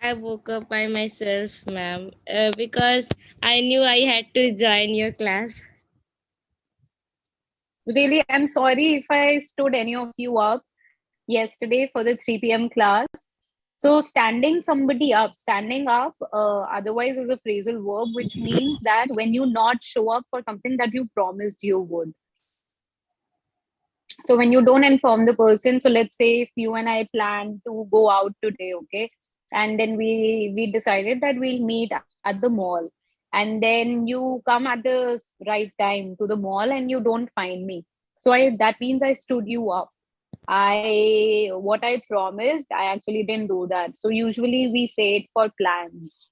I woke up by myself, ma'am, because I knew I had to join your class. Really, I'm sorry if I stood any of you up yesterday for the 3 p.m. class. So standing up, otherwise is a phrasal verb, which means that when you not show up for something that you promised you would. So when you don't inform the person, so let's say if you and I plan to go out today, okay, and then we decided that we'll meet at the mall, and then you come at the right time to the mall and you don't find me. So that means I stood you up. What I promised, I actually didn't do that. So usually we say it for plans,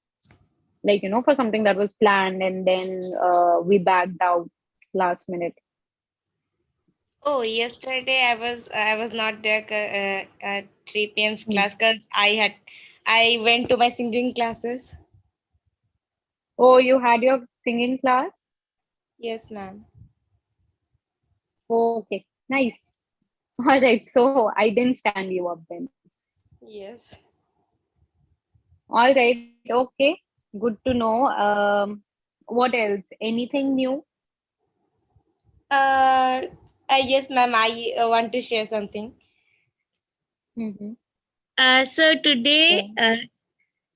like for something that was planned, and then we backed out last minute. Oh, yesterday I was not there at 3 p.m. class because I went to my singing classes. Oh, you had your singing class? Yes, ma'am. Okay, nice. All right, so I didn't stand you up then. Yes. All right, okay, good to know. What else? Anything new? Yes, ma'am. I want to share something. Mm-hmm. So today,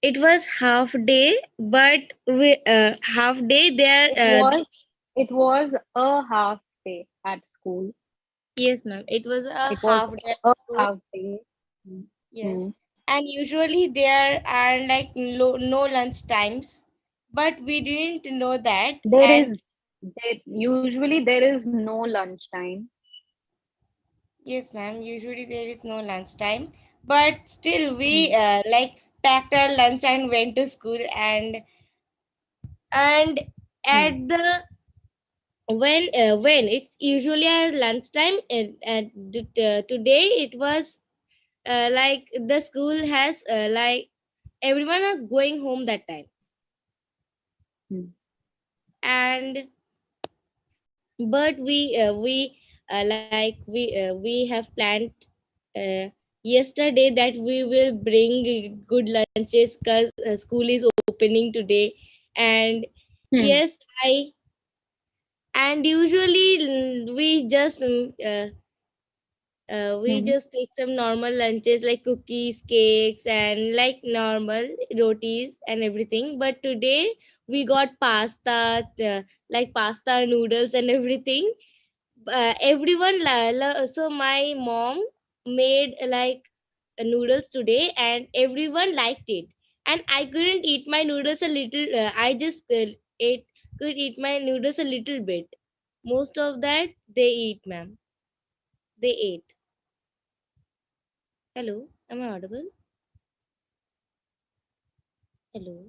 it was half day, but half day there. It was a half day at school. Yes, ma'am. It was a It was half day. a at school. half day. Yes. And usually there are like no lunch times, but we didn't know that. Usually there is no lunch time. Yes, ma'am. Usually there is no lunch time, but still we like packed our lunch and went to school and at the when it's usually at lunchtime today it was like the school has like everyone was going home that time. And but we have planned yesterday that we will bring good lunches because school is opening today. And yes, I and usually we just just take some normal lunches like cookies, cakes, and like normal rotis and everything. But today we got pasta, like pasta, noodles, and everything. So my mom made like noodles today, and everyone liked it. And I couldn't eat my noodles a little. I just could eat my noodles a little bit. Most of that they eat, ma'am. They ate. Hello, am I audible? Hello.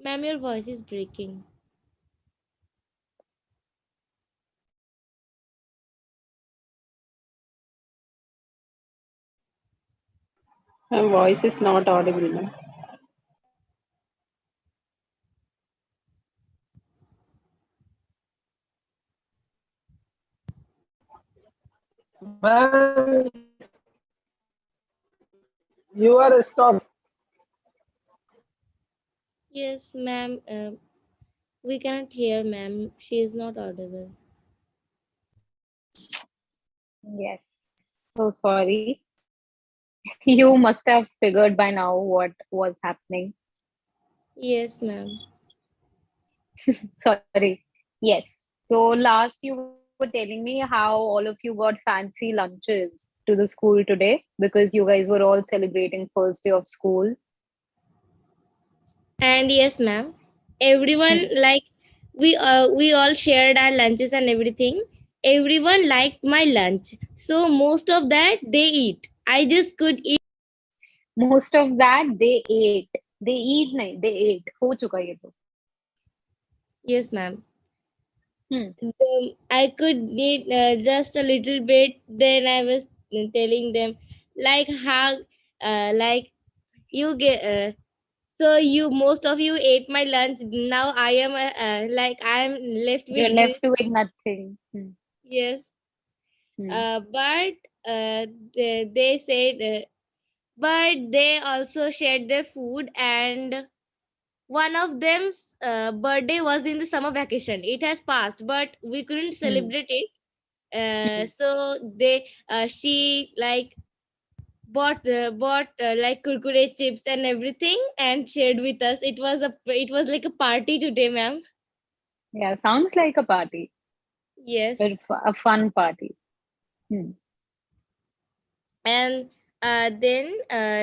Ma'am, your voice is breaking. My voice is not audible now. Ma'am, you are stopped. Yes, ma'am. We cannot hear, ma'am. She is not audible. Yes. So sorry. You must have figured by now what was happening. Yes, ma'am. Sorry. Yes. So last you were telling me how all of you got fancy lunches to the school today because you guys were all celebrating first day of school. And yes, ma'am. Everyone like we all shared our lunches and everything. Everyone liked my lunch, so most of that they eat. I just could eat. Most of that they ate. They eat nahi, they ate. हो चुका ये तो. Yes, ma'am. I could eat just a little bit. Then I was telling them like how like you get So you, most of you ate my lunch. Now I am like I am left You're with this. left with nothing. Yes. Hmm. But they said, but they also shared their food, and one of them's birthday was in the summer vacation. It has passed, but we couldn't Hmm. celebrate it. So she like bought like kurkure chips and everything and shared with us. It was like a party today, ma'am. Yeah, sounds like a party. Yes. A fun party. Hmm. And then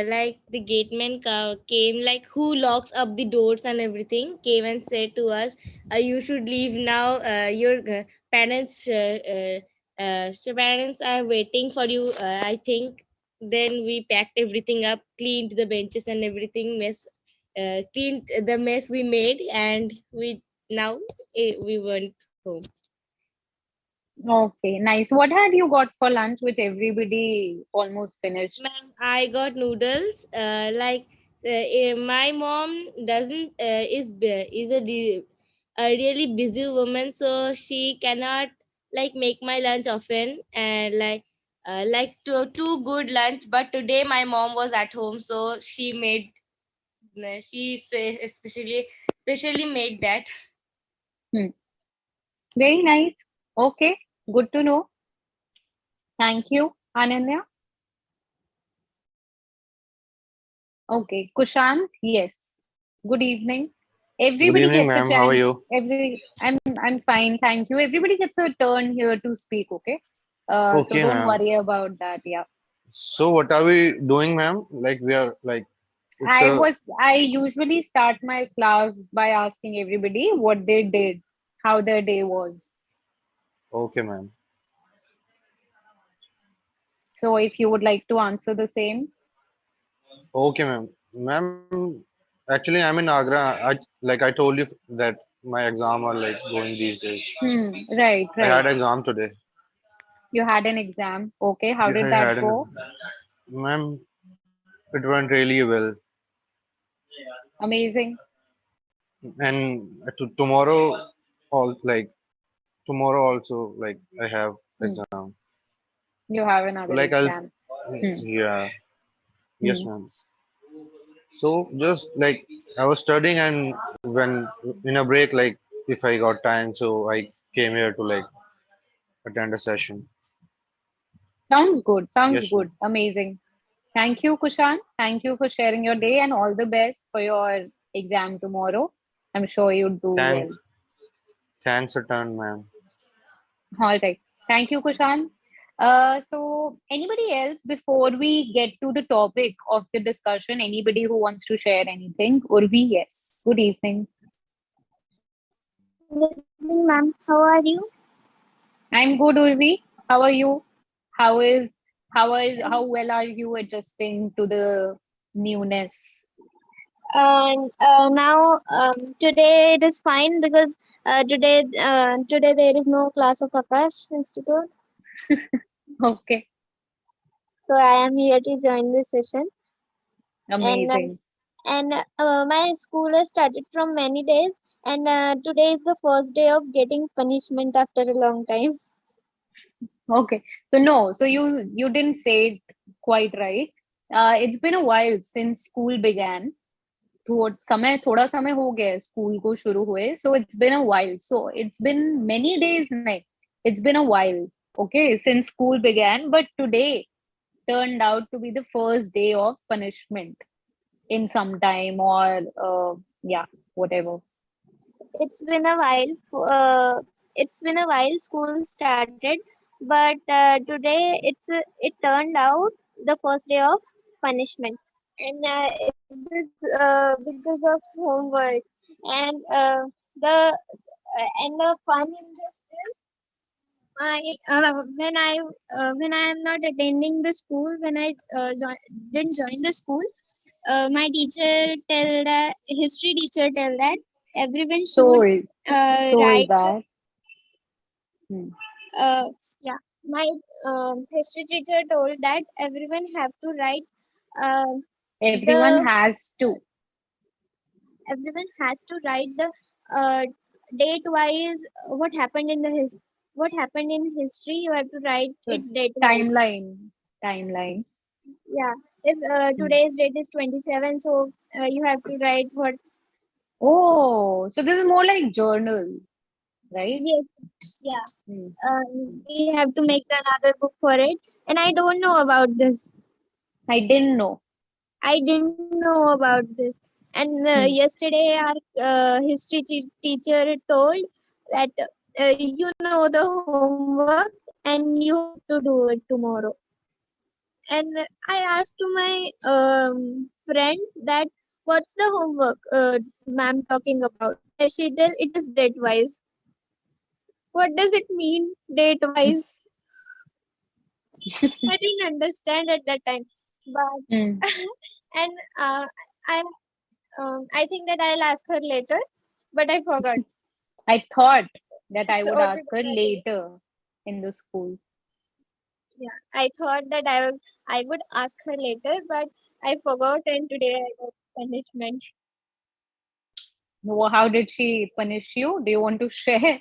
like the gateman came, like who locks up the doors and everything, came and said to us, you should leave now. Your parents are waiting for you, I think. Then we packed everything up, cleaned the benches and everything, cleaned the mess we made, and we went home. Okay, nice. What had you got for lunch, which everybody almost finished? Ma'am, I got noodles. My mom doesn't a really busy woman, so she cannot like make my lunch often, and like too good lunch. But today my mom was at home, so she made especially made that. Hmm. Very nice. Okay, good to know. Thank you, Ananya. Okay, Kushant, yes. Good evening. Good Everybody evening, gets a ma'am. How are chance. you? I'm fine, thank you. Everybody gets a turn here to speak, okay? So Okay, don't ma'am. worry about that. Yeah. So what are we doing, ma'am? Like we are like it's a I usually start my class by asking everybody what they did, how their day was. okay, ma'am. So if you would like to answer the same. Okay, ma'am. Ma'am, actually I'm in Agra. I told you that my exam are like going these days. Right, I had right. exam today. You had an exam. Okay, how Yeah, did I that had an go? exam. Ma'am, it went really well. Amazing. And tomorrow, all like tomorrow also, like I have Hmm. exam. You have So another like I'll, exam. Hmm. yeah, yes, Hmm. ma'am. So just like I was studying, and when in a break, like if I got time, so I came here to like attend a session. Sounds good. Sounds Yes, good. ma'am. Amazing. Thank you, Kushan. Thank you for sharing your day and all the best for your exam tomorrow. I'm sure you'll do Thank, well. thanks a ton, ma'am. All right. Thank you, Kushan. So, anybody else before we get to the topic of the discussion? Anybody who wants to share anything? Urvi, yes. Good evening. Good evening, ma'am. How are you? I'm good, Urvi. How are you? How is how well are you adjusting to the newness? And now today it is fine because today there is no class of Akash Institute, Okay, so I am here to join this session. And amazing. my school has started from many days, and today is the first day of getting punishment after a long time. Okay, so no, so you didn't say it quite right. It's been a while since school began. थोड़ा समय हो गया है school को शुरू हुए, so it's been a while, so it's been many days नहीं, it's been a while, okay, since school began, but today turned out to be the first day of punishment in some time, or yeah, whatever. It's been a while. It's been a while school started, but today it turned out the first day of punishment, and it is because of homework, and the fun in this is I when I am not attending the school, when I didn't join the school, my teacher tell that history teacher tell that everyone should Told write that. yeah, my history teacher told that everyone have to write Everyone the has to. everyone has to write the date wise what happened in history. You have to write So it date wise. timeline. Yeah. If today's date is 27, so you have to write what. Oh, so this is more like journal, right? Yes. Yeah. We have to make another book for it, and I don't know about this. I didn't know. I didn't know about this. And yesterday, our history teacher told that you know the homework and you have to do it tomorrow. And I asked to my friend that what's the homework ma'am talking about. And she tell it is date wise. What does it mean, date wise? I didn't understand at that time, but and I think that I'll ask her later, but I forgot. I thought that I would So ask her did I. later in the school. Yeah, I thought that I would ask her later, but I forgot, and today I got punishment. How did she punish you? Do you want to share?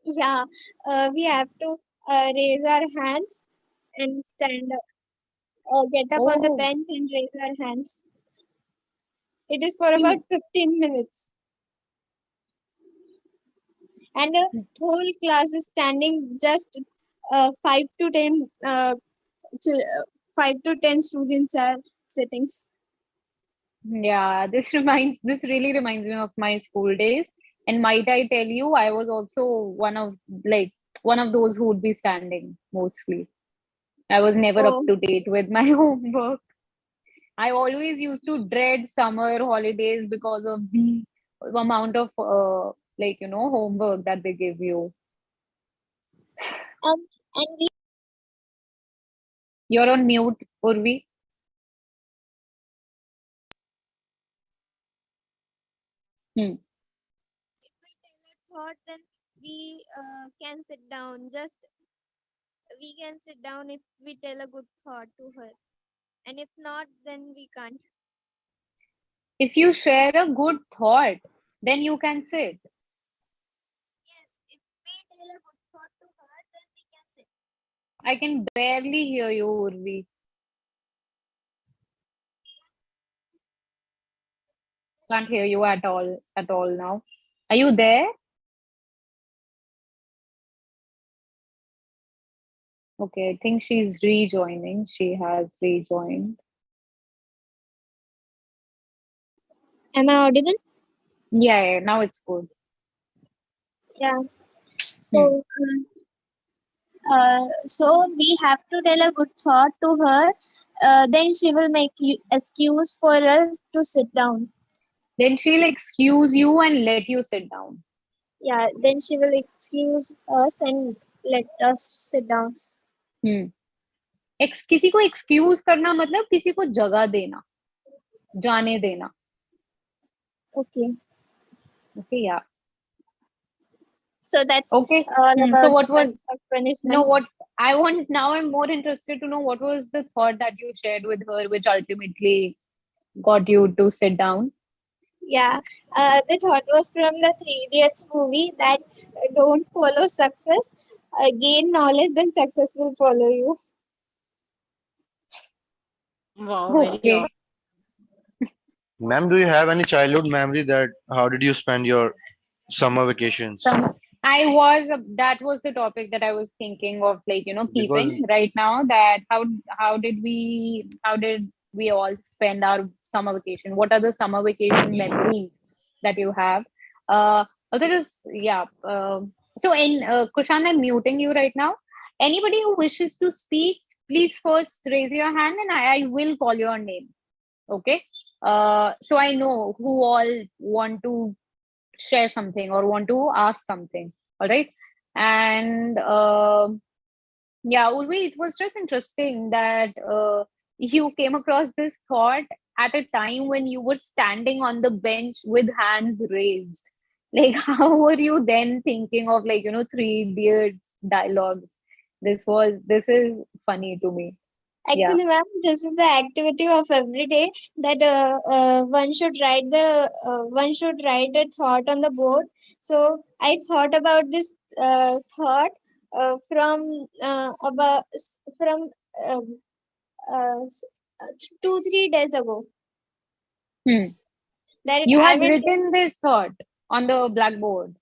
Yeah, we have to raise our hands and stand up, get up on the Oh. bench and raise our hands. It is for about 15 minutes. And the whole class is standing, just 5 to 10 5 to 10 students are sitting. Yeah, this really reminds me of my school days. And might I tell you, I was also one of those who would be standing mostly. I was never up to date with my homework. I always used to dread summer holidays because of the amount of homework that they give you. And we You're on mute, Urvi. thought, then we can sit down. Just we can sit down if we tell a good thought to her, and if not, then we can't. If you share a good thought, then you can sit. Yes, if we tell a good thought to her, then we can sit. I can barely hear you, Urvi. Can't hear you at all now. Are you there? Okay, I think she's rejoining. She has rejoined. Am I audible? Yeah, now it's good. Yeah. So, so we have to tell a good thought to her. Then she will make you excuse for us to sit down. Then she'll excuse you and let you sit down. Yeah. Then she will excuse us and let us sit down. किसी को excuse करना मतलब किसी को जगह देना, जाने देना. Okay. Okay, yeah. So that's okay. about So what was punishment. No, what I want now, I'm more interested to know what was the thought that you shared with her, which ultimately got you to sit down. Yeah, the thought was from the Three Idiots movie that don't follow success, gain knowledge, then success will follow you. Wow, Okay. Ma'am, do you have any childhood memory that how did you spend your summer vacations? That was the topic that I was thinking of, keeping right now, that how did we all spend our summer vacation? What are the summer vacation memories that you have? Also just, yeah. So in Kushan, I'm muting you right now. Anybody who wishes to speak, please first raise your hand and I will call your name. Okay. So I know who all want to share something or want to ask something. All right. And yeah, Urvi, it was just interesting that you came across this thought at a time when you were standing on the bench with hands raised. Like, how were you then thinking of, Three Idiots dialogues? This is funny to me. Actually, ma'am, this is the activity of every day that one should write a thought on the board. So I thought about this thought from uh, s- 2 3 days ago. That You I had will. written this thought on the blackboard.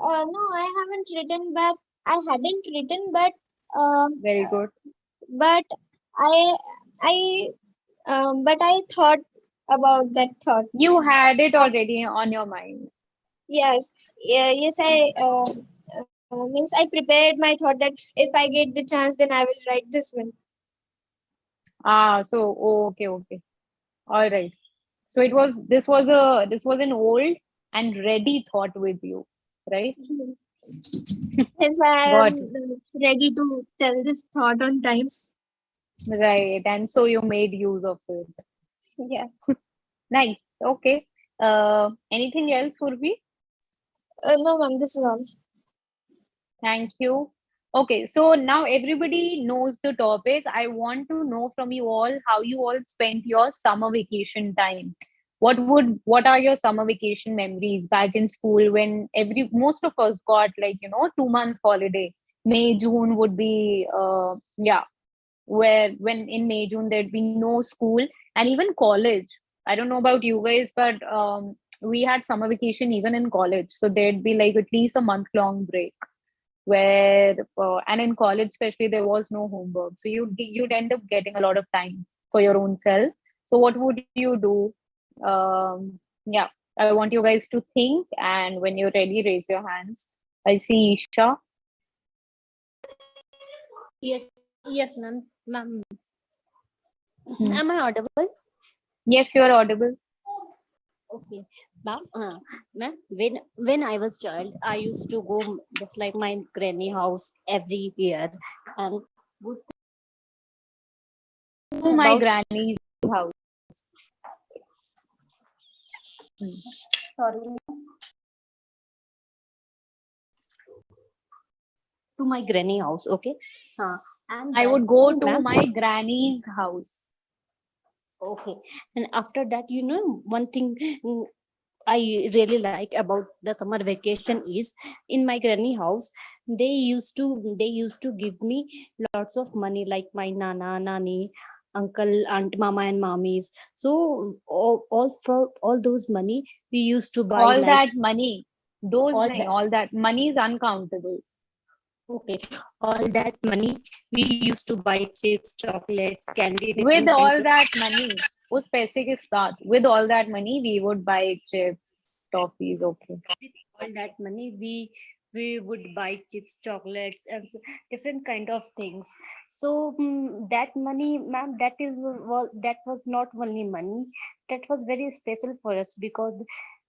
No, I haven't written, but I hadn't written, Very good. but I I but I thought about that thought. You had it already on your mind. Yes, yes, I means I prepared my thought that if I get the chance, then I will write this one. Okay. All right. So this was an old and ready thought with you, right? That's why I Got am it. ready to tell this thought on time. Right. And so you made use of it. Yeah. Nice. Okay. Anything else, Urvi? No, ma'am, this is all. Thank you. Okay, so now everybody knows the topic. I want to know from you all how you all spent your summer vacation time. What are your summer vacation memories back in school when most of us got 2 month holiday. May, June would be where when in May, June there'd be no school and even college. I don't know about you guys, but we had summer vacation even in college. So there'd be like at least a month-long break where and in college especially there was no homework, so you'd end up getting a lot of time for your own self. So what would you do? Yeah, I want you guys to think, and when you're ready, raise your hands. I see Isha. Yes, ma'am. Ma'am, Hmm. am I audible? Yes, you're audible. Okay, ma'am. Ma'am, when I was child, I used to go just like my granny house every year, and would To my about granny's house. sorry, ma'am. To my granny house. Okay, and I that would go time, to ma'am. my granny's house. Okay, and after that, one thing I really like about the summer vacation is in my granny house. They used to give me lots of money, like my nana, nani, uncle, aunt, mama, and mommies. So all those money we used to buy All like that money, all that. all that money is uncountable. Okay, all that money we used to buy chips, chocolates, candy, With different all kinds of. that money, उस पैसे के साथ, with all that money, we would buy chips, toffees. Okay. With all that money we would buy chips, chocolates, and different kind of things. So that money, ma'am, that was not only money, that was very special for us because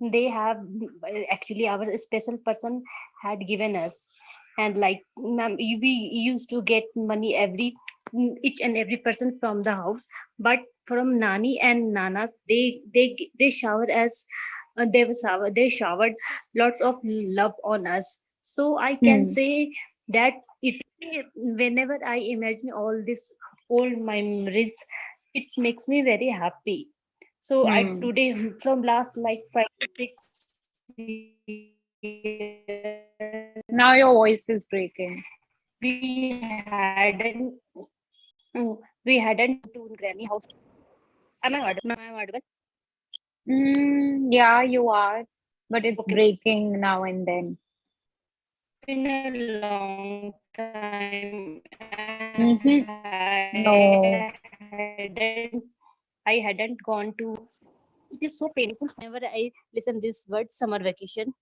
they have actually our special person had given us. And like, ma'am, we used to get money each and every person from the house, but from nani and nanas, they shower us. They showered lots of love on us. So I can say that it whenever I imagine all these old memories, it makes me very happy. So I today from last like 5 6 years, Now your voice is breaking. we hadn't we hadn't to granny house. Am I audible? Yeah, you are, but it's Okay. breaking now and then. It's been a long time. No. I hadn't gone to. It is so painful whenever I listen this word summer vacation.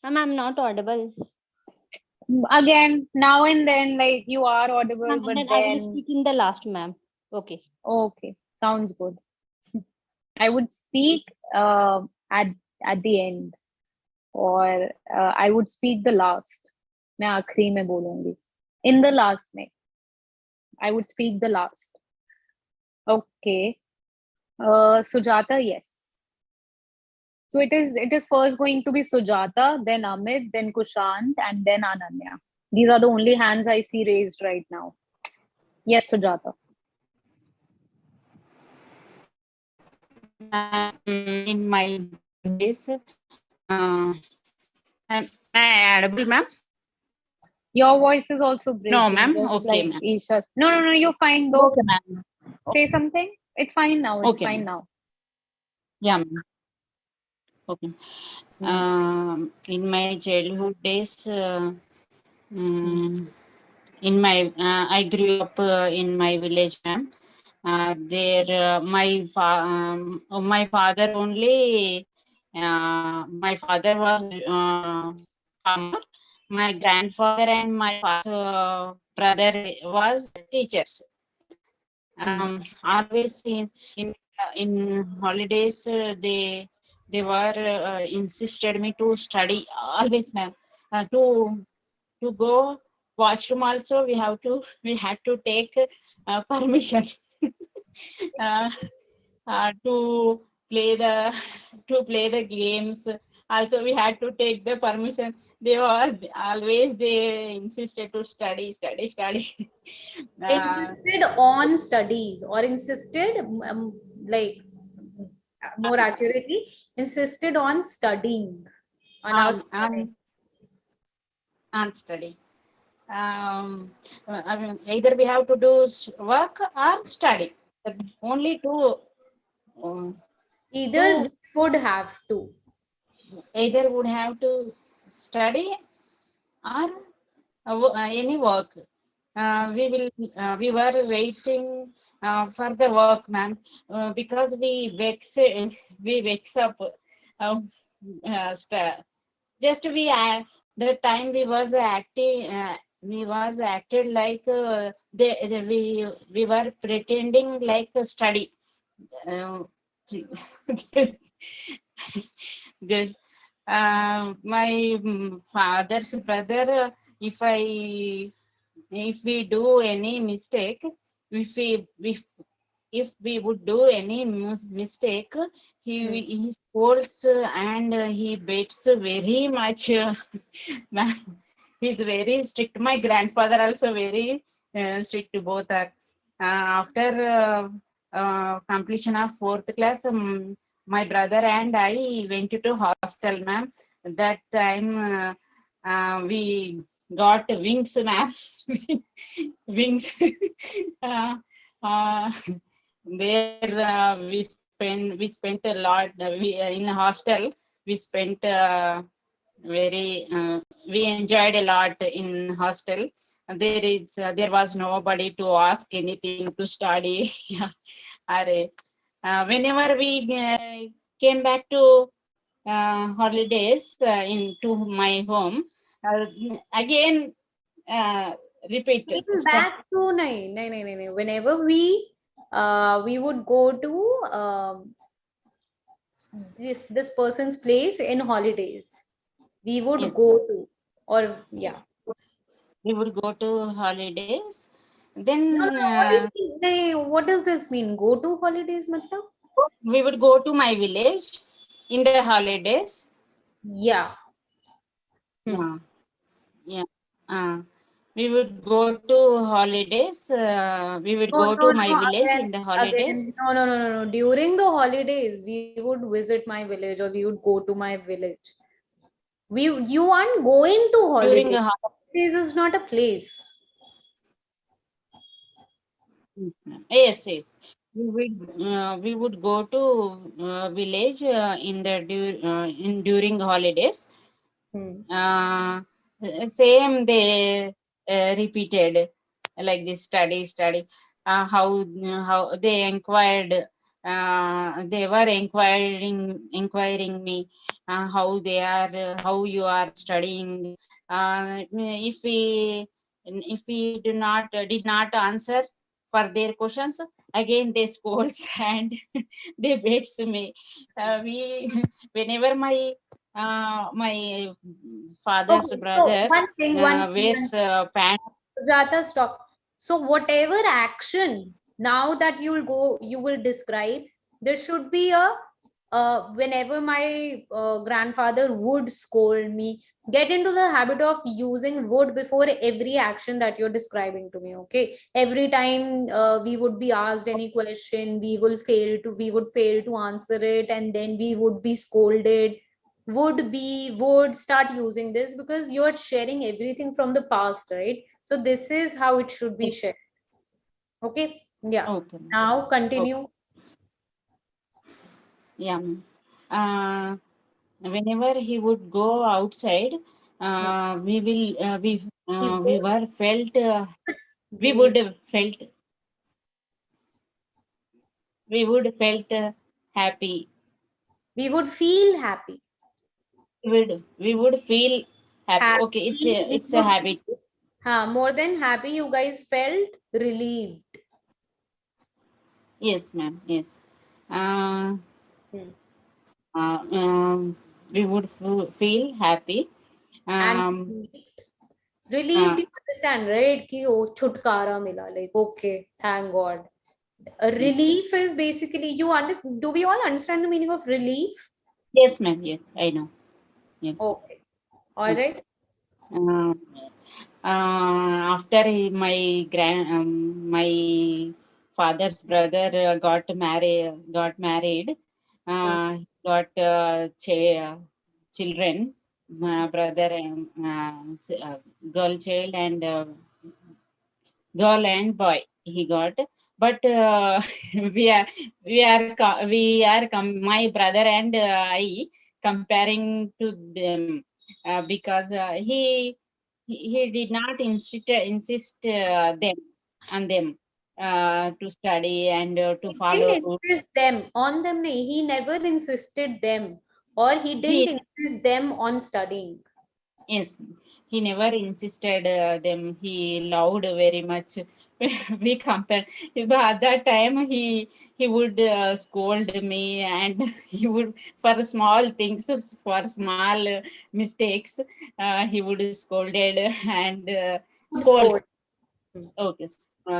Ma'am, I'm not audible. Again, now and then, like you are audible, Ma'am, but and then I will then speak in the last, ma'am. Okay. okay, sounds good. I would speak at the end, or I would speak the last. मैं आखिरी में बोलूंगी. In the last में. I would speak the last. Okay. Sujata, yes. So it is first going to be Sujata, then Amit, then Kushant, and then Ananya. These are the only hands I see raised right now. Yes, Sujata. In my days, am I audible, ma'am? Your voice is also No, breaking, ma'am. just Okay, like ma'am. Isha's. No, you're fine though. Okay, ma'am. Say something. It's fine now. It's Okay, fine ma'am. now. Yeah, ma'am. Okay. In my childhood days, I grew up in my village, ma'am. My father only. My father was farmer. My grandfather and my brother was teachers. Always in holidays, they were insisted me to study always, ma'am. To go washroom also we had to take permission uh, to play the games. Also we had to take the permission. They insisted to study. Insisted on studies, or insisted, like more accurately, insisted on studying, on our studying. And study. I mean, either we have to do work or study. Only two. Either we would have to. Either would have to study or any work. We were waiting for the work, ma'am, because we vex up. Just the time we was acting. We was acted like we were pretending like a study. This, my father's brother, if we do any mistake, if we would do any mistake, he scolds and he beats very much. He's very strict. My grandfather also very strict. Both are. After completion of 4th class, my brother and I went to hostel, ma'am. That time we got wings, ma'am. Wings. There we spent a lot. In the hostel we spent we enjoyed a lot in hostel. There was nobody to ask anything to study. Whenever we came back to holidays into my home, again repeat. Back to no. Whenever we would go to this person's place in holidays, we would Yes. go to, or yeah. We would go to holidays. Then What does this mean? Go to holidays, matlab? We would go to my village in the holidays. Yeah. Yeah. We would go to holidays. We would go to my village in the holidays. No. During the holidays, we would visit my village, or we would go to my village. You aren't going to holidays. During the Holidays is not a place. Yes. We would go to village during holidays. Same they repeated like this study. How they inquired. They were inquiring me how you are studying. If we did not answer for their questions, again they scolds and they beats me. Whenever my father's brother one thing, wears pants. Jata, stop. So whatever action now that you will describe, there should be a whenever my grandfather would scold me, get into the habit of using would before every action that you're describing to me. Okay, every time we would be asked any question, we would fail to answer it, and then we would be scolded. Would start using this, because you're sharing everything from the past, right? So this is how it should be shared. Okay, yeah. Okay. Now continue. Yeah. Whenever he would go outside, we were felt we would felt we would felt happy. We would feel happy. We would feel happy. Okay, it's a habit. More than happy, you guys felt relieved. Yes, ma'am. Yes. We would feel happy. And relieved, you understand, right? Ki oh, chutkara mila. Like, okay, thank God. A relief is basically, you understand. Do we all understand the meaning of relief? Yes, ma'am. Yes, I know. Yes. Okay. All right. After my father's brother got married, got children, my brother and girl child and girl and boy he got. But my brother and I comparing to them because he did not insist them on them to study and to follow. Didn't insist them on them. He never insisted them, or he didn't insist them on studying. Yes, he never insisted them. He loved very much. We compare, but at that time he would scold me, and he would, for small things, for small mistakes, he would scolded and scold. Okay,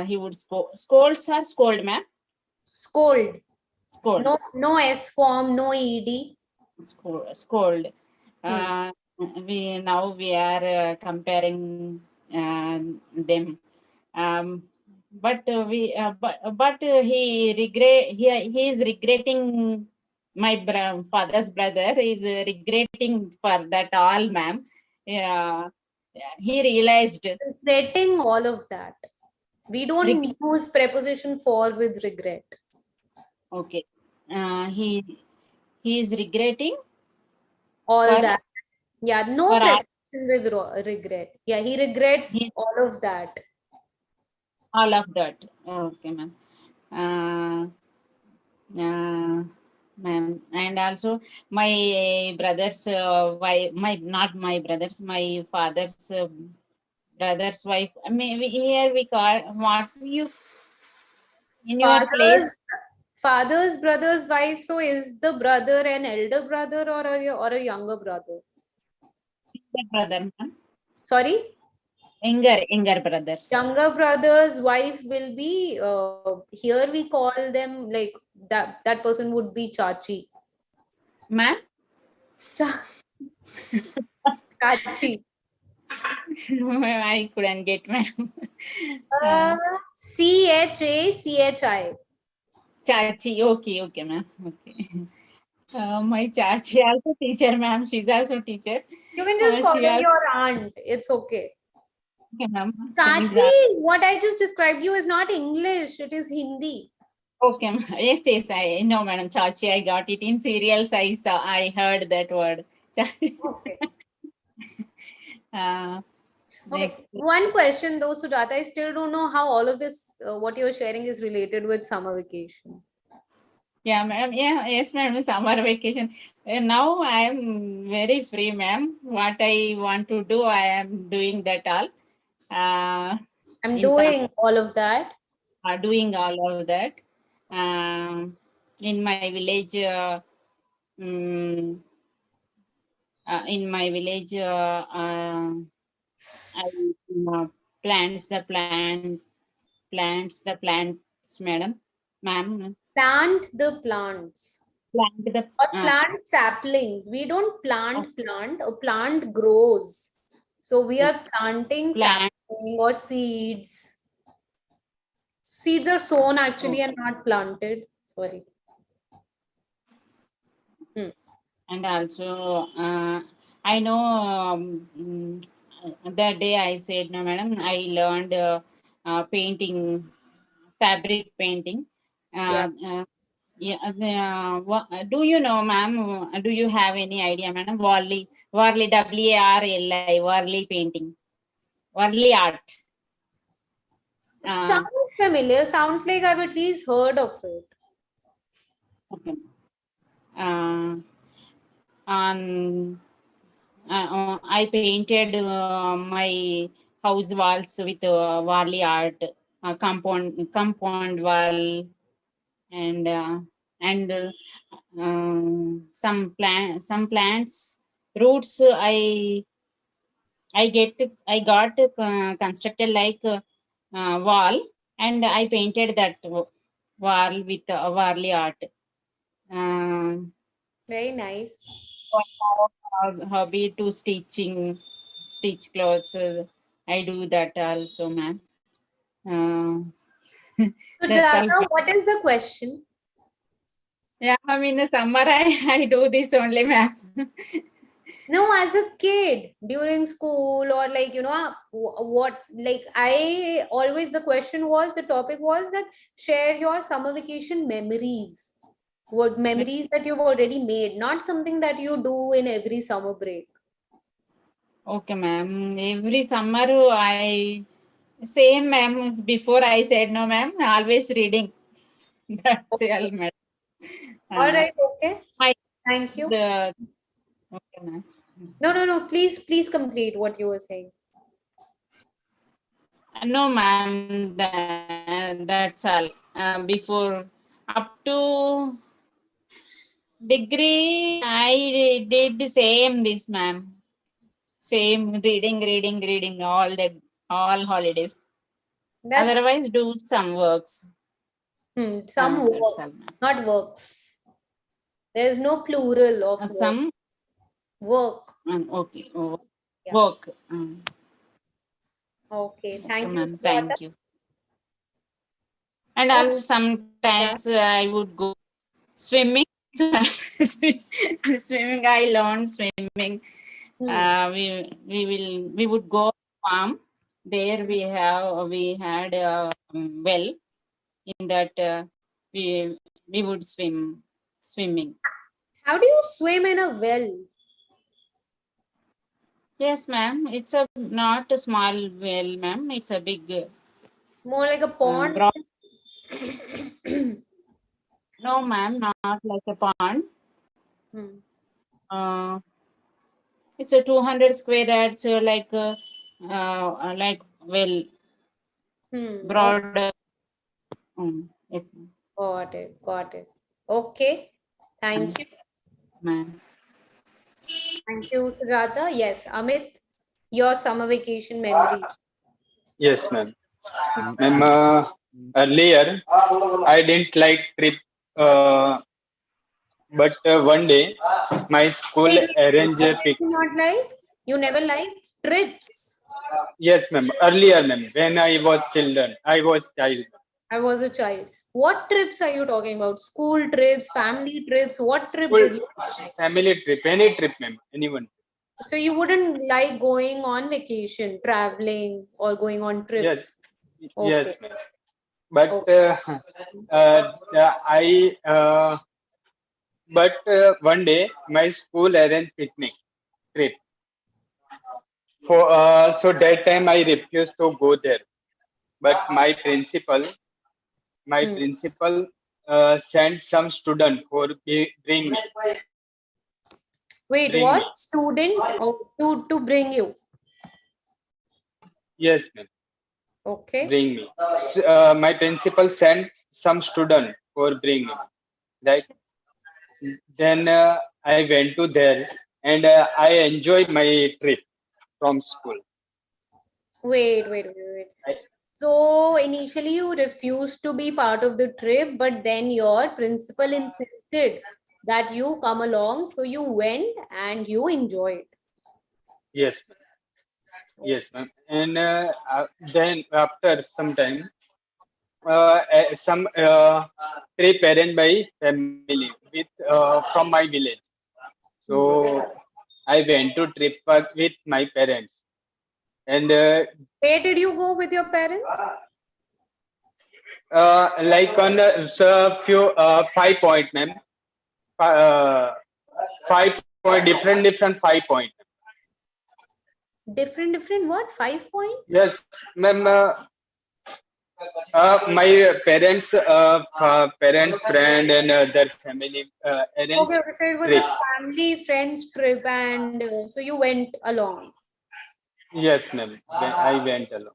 he would scolds or scold, ma'am. Scold. Scold. No S form, no ED. Scold. We are comparing them, but he is regretting. My father's brother is regretting for that all, ma'am. He realized regretting all of that. We don't use preposition for with regret. Okay, he is regretting all that. Yeah, no for preposition with regret. Yeah, he regrets all of that. All of that. Okay, ma'am. Ma'am, and also my brother's wife, my father's brother's wife. Maybe here we call what you in your place. Father's brother's wife. So is the brother an elder brother or a younger brother? Younger brother, ma'am. Sorry? Younger brother. Younger brother's wife will be here we call them like that person would be Chachi. Ma'am? Chachi. I couldn't get, ma'am. Chachi. Chachi. Okay, ma'am. Okay. My Chachi also teacher, ma'am. She's also teacher. You can just call her your aunt. It's okay. Okay, ma'am. Chachi, what I just described you is not English. It is Hindi. Okay, yes, I know, madam. Chachi, I got it in serials. I heard that word. Okay. Okay. One question though, Sujata, I still don't know how all of this, what you're sharing, is related with summer vacation. Yeah, ma'am. Yes, ma'am. Summer vacation. Now I am very free, ma'am. What I want to do, I am doing that all. I'm doing all of that. Doing all of that. In my village, I plants the plants, madam. Ma'am. Plant the plants. plant the Or plant saplings. We don't plant plant. A plant grows. So we are planting Plant. sapling or seeds. Seeds are sown actually and not planted. Sorry. And also I know that day I said, no madam, I learned painting, fabric painting. Do you know, ma'am, do you have any idea, madam? Warli WARLI, Warli painting, Warli art. Sounds familiar. Sounds like I've at least heard of it. Okay. I painted my house walls with Warli art, compound wall, and some plants roots. I got constructed like wall, and I painted that wall with Warli art. Very nice. Hobby to stitch clothes. I do that also, ma'am. So, That's all. Radha, what is the question? Yeah, I mean, in the summer, I do this only, ma'am. No, as a kid during school, or like, you know, what, like I always, the question was, the topic was that share your summer vacation memories. What memories that you've already made, not something that you do in every summer break. Okay, ma'am. Every summer, same, ma'am. Before I said no, ma'am, always reading. That's all, madam. All right, okay. Thank you. Okay, ma'am. No. Please complete what you were saying. No, ma'am. That's all. Before, up to degree, I did the same this, ma'am. Same reading all holidays. Otherwise, do some works. Some work, that's all, ma'am. not works. There is no plural of some work. Okay. Yeah. Work. Okay, thank you. Ma'am. Sujata. Thank you. And also sometimes I would go swimming. Swimming. I learned swimming. We would go farm. There we had a well. In that we would swimming. How do you swim in a well? Yes, ma'am. It's not a small well, ma'am. It's a big. More like a pond. No, ma'am. Not like a pond. It's a 200 square yards, like well. Broad. Yes, ma'am. Got it. Okay. Thank you. Ma'am. Thank you, Sujata. Yes, Amit, your summer vacation memory. Yes, ma'am. Ma'am, earlier I didn't like trip, but one day my school arranged a What did pic. you not like? You never liked trips. Yes, ma'am. Earlier, ma'am, when I was child. I was a child. What trips are you talking about? School trips, family trips? What trip would you like? Family trip, any trip, ma'am, anyone. So you wouldn't like going on vacation, traveling, or going on trips? Yes, Okay. yes, ma'am. But one day my school arranged picnic trip. So that time I refused to go there, but my principal sent some student for bring me. Wait, Bring what? me. Students to bring you? Yes, ma'am. Okay. Bring me. My principal sent some student for bring me. Right. Then I went to there and I enjoyed my trip from school. Wait. So initially you refused to be part of the trip, but then your principal insisted that you come along, so you went and you enjoyed. Yes, yes, ma'am. And then after some time, some trip arranged by family with from my village. So I went to trip with my parents, and Where did you go with your parents? like on so few 5 point, ma'am. 5 point, different 5 point. Different what? 5 points? Yes, ma'am. My parents, parents, friend, and their family arranged Okay, so it was trip. a family friends trip, and so you went along. Yes, ma'am. I went along,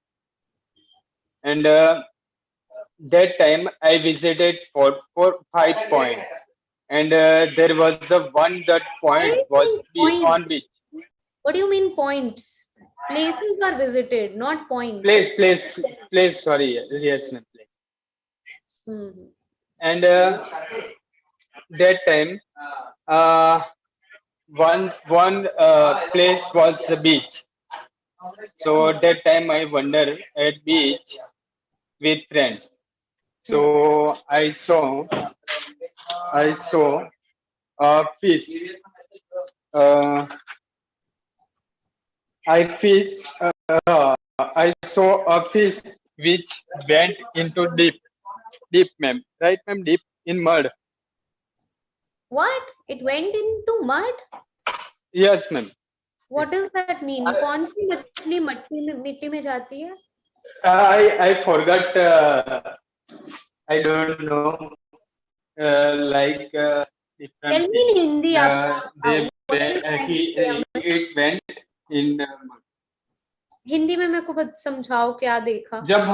and that time I visited for 5 points, and there was the one that point was on Points. beach. What do you mean points? Places are visited, not points. Place. Sorry, yes, ma'am. Place. Mhm. And that time, one place was the beach. So that time I wander at beach with friends. So I saw a fish. Uh, I fish. I saw a fish which went into deep, ma'am. Right, ma'am? Deep in mud. What? It went into mud? Yes, ma'am. What does that mean? कौन सी मछली मिट्टी में जाती है? I forgot. I don't know. Like different Tell me in fish. Hindi. What are you trying to say? It went in mud. Hindi में मेरे को बस समझाओ क्या देखा? जब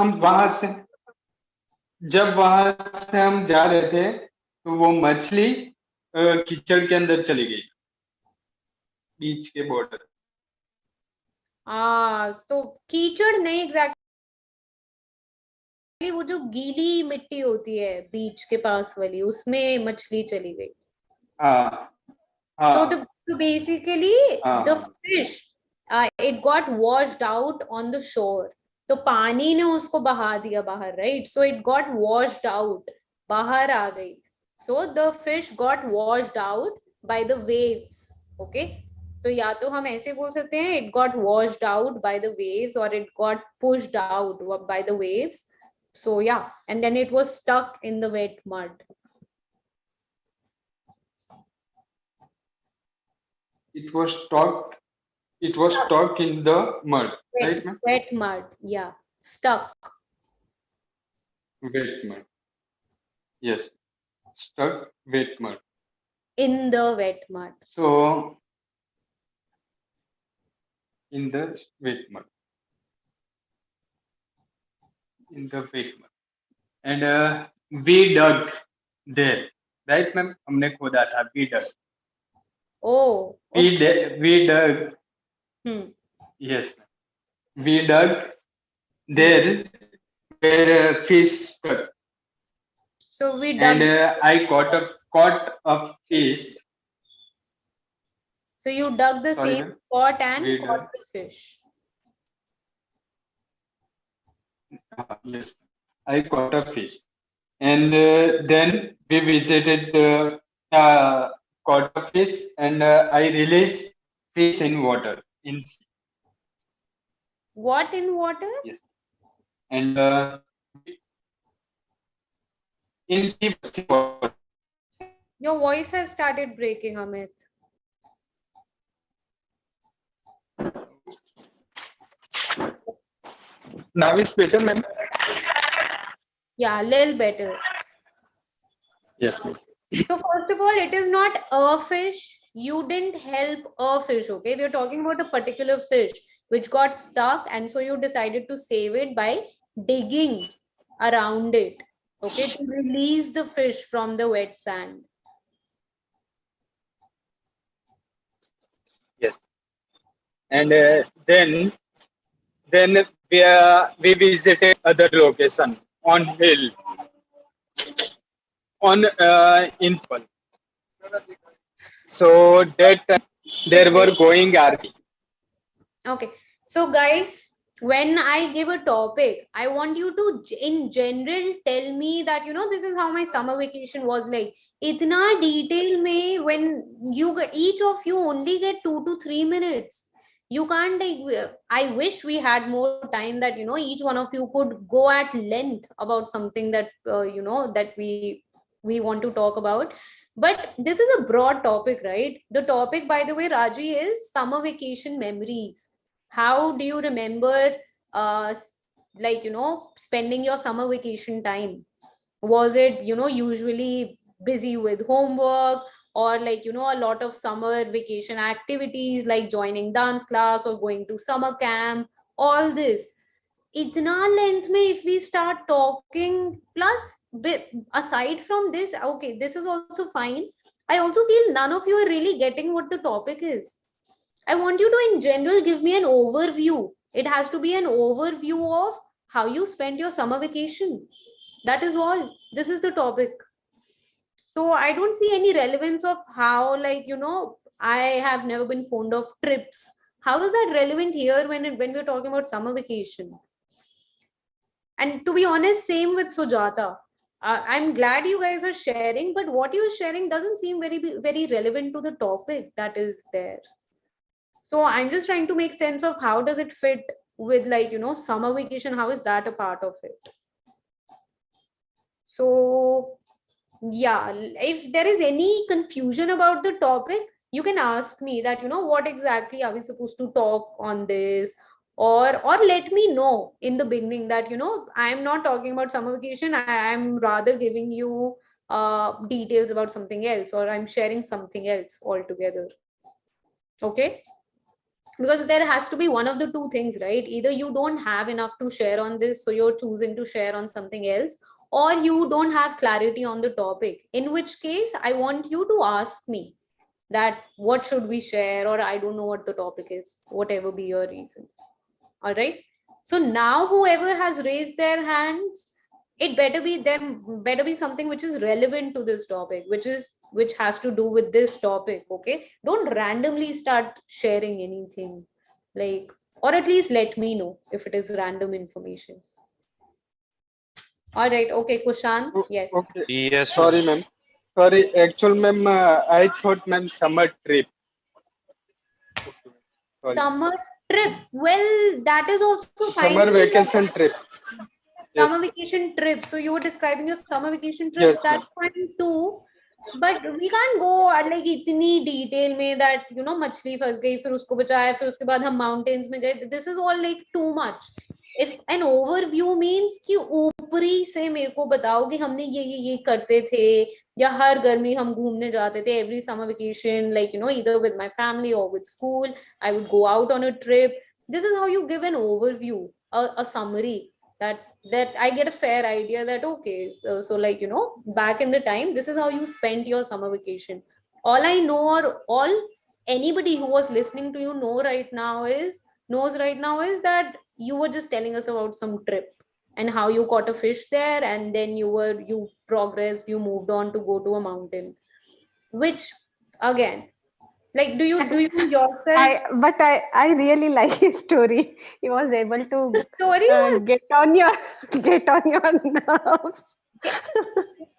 वहां से हम जा रहे थे तो वो मछली कीचड़ के अंदर चली गई बीच के बॉर्डर. तो कीचड़ नहीं एग्जैक्टली, वो जो गीली मिट्टी होती है बीच के पास वाली, उसमें मछली चली गई. So basically the fish it got washed out on the shore. तो पानी ने उसको बहा दिया बाहर, right? So it got washed out, बाहर आ गई. So the fish got washed out by the waves. Okay, तो या तो हम ऐसे बोल सकते हैं it got washed out by the waves, or it got pushed out by the waves. So yeah, and then it was stuck in the wet mud. It was stuck in the mud, right, ma'am? Wet mud, yeah. Stuck. Wet mud. Yes. Stuck wet mud. In the wet mud. So, in the wet mud. In the wet mud. And we dug there. Right, ma'am? हमने खोदा था. We dug. Oh. Okay. We dug. Yes, ma'am. We dug there where fish stuck. So we dug. And I caught a fish. So you dug the Sorry, same ma'am. spot and caught the fish. Yes, I caught a fish. And then we visited caught a fish, and I released fish in water in sea. What in water? Yes. And in sea water. Your voice has started breaking, Amit. Now it's better, ma'am. Yeah, a little better. Yes, ma'am. So first of all, it is not a fish. You didn't help a fish, okay? We're talking about a particular fish which got stuck, and so you decided to save it by digging around it, okay, to release the fish from the wet sand. Yes. And then we visited other location on hill on in So that there were going army. Okay, so guys, when I give a topic, I want you to in general tell me that this is how my summer vacation was like. Itna detail mein, when each of you only get 2 to 3 minutes. You can't I wish we had more time that each one of you could go at length about something that that we want to talk about. But this is a broad topic, right? The topic, by the way, Raji, is summer vacation memories. How do you remember spending your summer vacation time? Was it usually busy with homework, or a lot of summer vacation activities like joining dance class or going to summer camp? All this itna length mein, if we start talking, plus aside from this, okay, this is also fine. I also feel none of you are really getting what the topic is. I want you to in general give me an overview. It has to be an overview of how you spent your summer vacation. That is all. This is the topic. So I don't see any relevance of how, I have never been fond of trips. How is that relevant here when we're talking about summer vacation? And to be honest, same with Sujata. I'm glad you guys are sharing, but what you're sharing doesn't seem very relevant to the topic that is there. So I'm just trying to make sense of how does it fit with summer vacation? How is that a part of it? So yeah, if there is any confusion about the topic, you can ask me that, what exactly are we supposed to talk on this? Or let me know in the beginning that, I'm not talking about summer vacation. I'm rather giving you details about something else, or I'm sharing something else altogether. Okay? Because there has to be one of the two things, right? Either you don't have enough to share on this, so you're choosing to share on something else, or you don't have clarity on the topic, in which case I want you to ask me that what should we share, or I don't know what the topic is, whatever be your reason. All right, so now whoever has raised their hands, it better be something which is relevant to this topic, which has to do with this topic. Okay, don't randomly start sharing anything, or at least let me know if it is random information. All right, okay, Kushan. Yes. Okay. Yes, Sorry, ma'am. Sorry, actual ma'am, I thought ma'am summer trip. Sorry. Summer trip. Well, that is also fine. Summer vacation trip. Summer vacation trip. So you were describing your summer vacation trips. Yes, That's fine too. But we can't go itni detail mein that मछली फंस गई, फिर उसको बचाया, फिर उसके बाद हम mountains में गए. This is all too much. If an overview means कि ऊपरी से मेरे को बताओ कि हमने ये करते थे, या हर गर्मी हम घूमने जाते थे, every summer vacation, either with my family or with school, I would go out on a trip. This is how you give an overview, a summary, that I get a fair idea that, okay, so back in the time, this is how you spent your summer vacation. All I know, or all anybody who was listening to you knows right now is that you were just telling us about some trip and how you caught a fish there, and then you progressed, you moved on to go to a mountain, which again, do you yourself? I really like his story. He was able to the story was get on your nerves.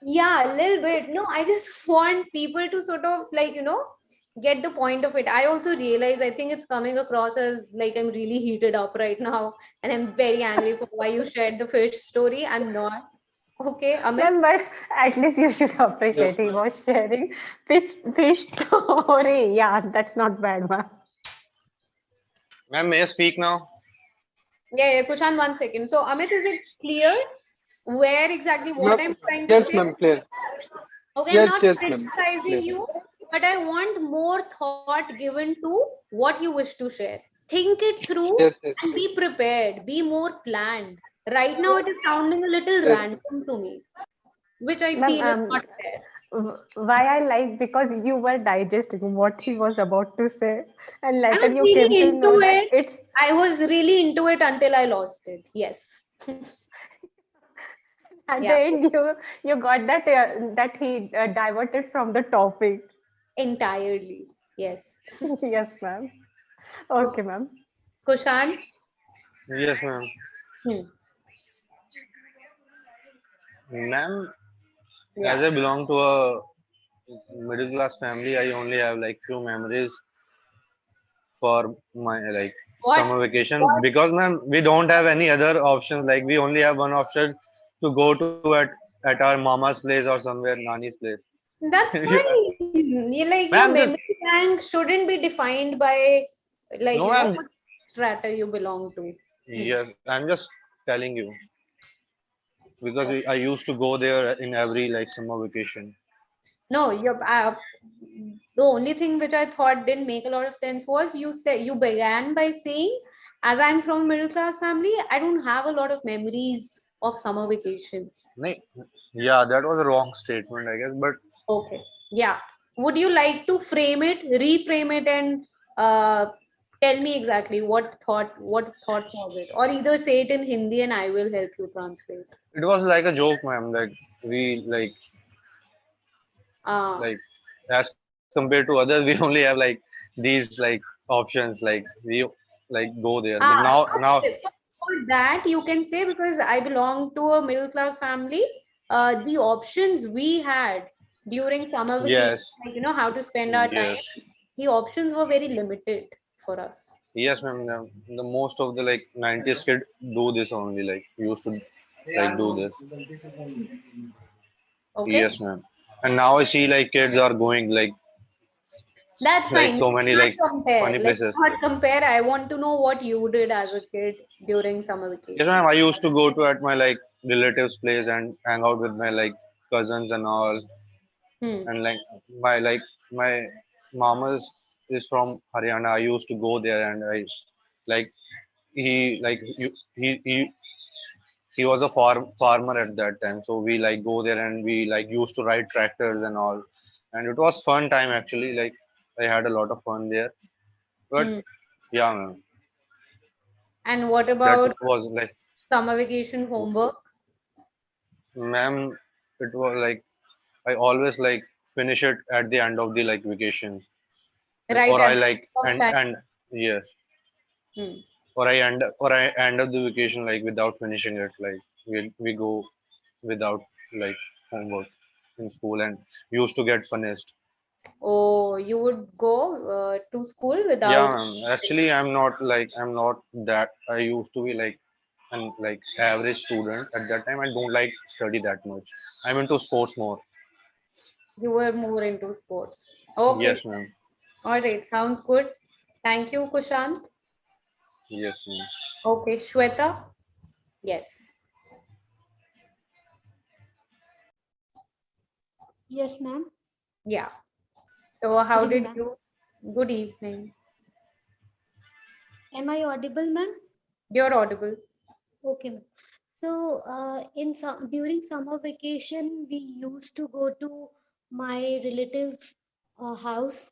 Yeah, a little bit. No, I just want people to sort of get the point of it. I also realize, I think it's coming across as I'm really heated up right now, and I'm very angry for why you shared the fish story. I'm not. Okay, Amit. But at least you should appreciate he was sharing fish story. Yeah, that's not bad, ma'am. Ma'am, may I speak now? Yeah, Kushan, 1 second. So, Amit, is it clear where exactly what I'm trying to Yes, say? ma'am, clear. Okay, Yes, I'm not yes, ma'am. criticizing you, but I want more thought given to what you wish to share. Think it through and be prepared. Be more planned. Right now, it is sounding a little random to me, which I Ma'am, feel is not fair. why I like, because you were digesting what he was about to say, and I later was you really came to know into that it. it's. I was really into it until I lost it. Yes. At Yeah. the end, you got that he diverted from the topic. entirely. Yes. Yes, ma'am. Okay, ma'am. Kushan? Yes, ma'am. Hmm. Ma'am, as Yeah. I belong to a middle class family, I only have like few memories for my like What? summer vacation What? because ma'am, we don't have any other options. Like we only have one option to go to at our mama's place or somewhere nani's place. That's fine. You like your Ma'am, just memory bank shouldn't be defined by like no, ma'am. what strata you belong to. Yes, I'm just telling you because I used to go there in every like summer vacation. No, the only thing which I thought didn't make a lot of sense was you said you began by saying, as I'm from a middle class family, I don't have a lot of memories of summer vacation. Nay, yeah, that was a wrong statement, I guess. But Okay. Yeah. Would you like to frame it, reframe it, and tell me exactly what thought was it? Or either say it in Hindi and I will help you translate. it was like a joke, ma'am. Like we Uh, like as compared to others, we only have like these like options. Like we like go there. But now so for that you can say, because I belong to a middle class family, the options we had during summer vacation, yes, like how to spend our time, yes, the options were very limited for us. yes, ma'am. The most of the like 90s kid do this only. Like used to like do this. Okay. Yes, ma'am. And now I see like kids are going That's like fine. so Let's many not like compare. funny Let's places. not compare. I want to know what you did as a kid during summer Yes, vacation. ma'am. I used to go to at my like relatives' place and hang out with my like cousins and all. Hmm. And my mama's is from Haryana. I used to go there and I like he like he was a farmer at that time. So we like go there and we like used to ride tractors and all. And it was fun time actually. Like I had a lot of fun there. But Hmm. yeah, ma'am, And what that about was like, summer vacation homework? ma'am, it was like I always like finish it at the end of the like vacations, Right or at I the like end of time. and yes, Hmm. or I end up the vacation like without finishing it. Like we go without like homework in school and we used to get punished. Oh, you would go to school Yeah, without. ma'am. Actually, I'm not that. I used to be like an like average student at that time. I don't like study that much. I'm into sports more. You were more into sports. Okay. Yes, ma'am. All right. Sounds good. Thank you, Kushant. Yes, ma'am. Okay, Shweta. Yes. Yes, ma'am. Yeah. So how Good did evening, you? Good evening. Am I audible, ma'am? You're audible. Okay, ma'am. So, during summer vacation, we used to go to my relative house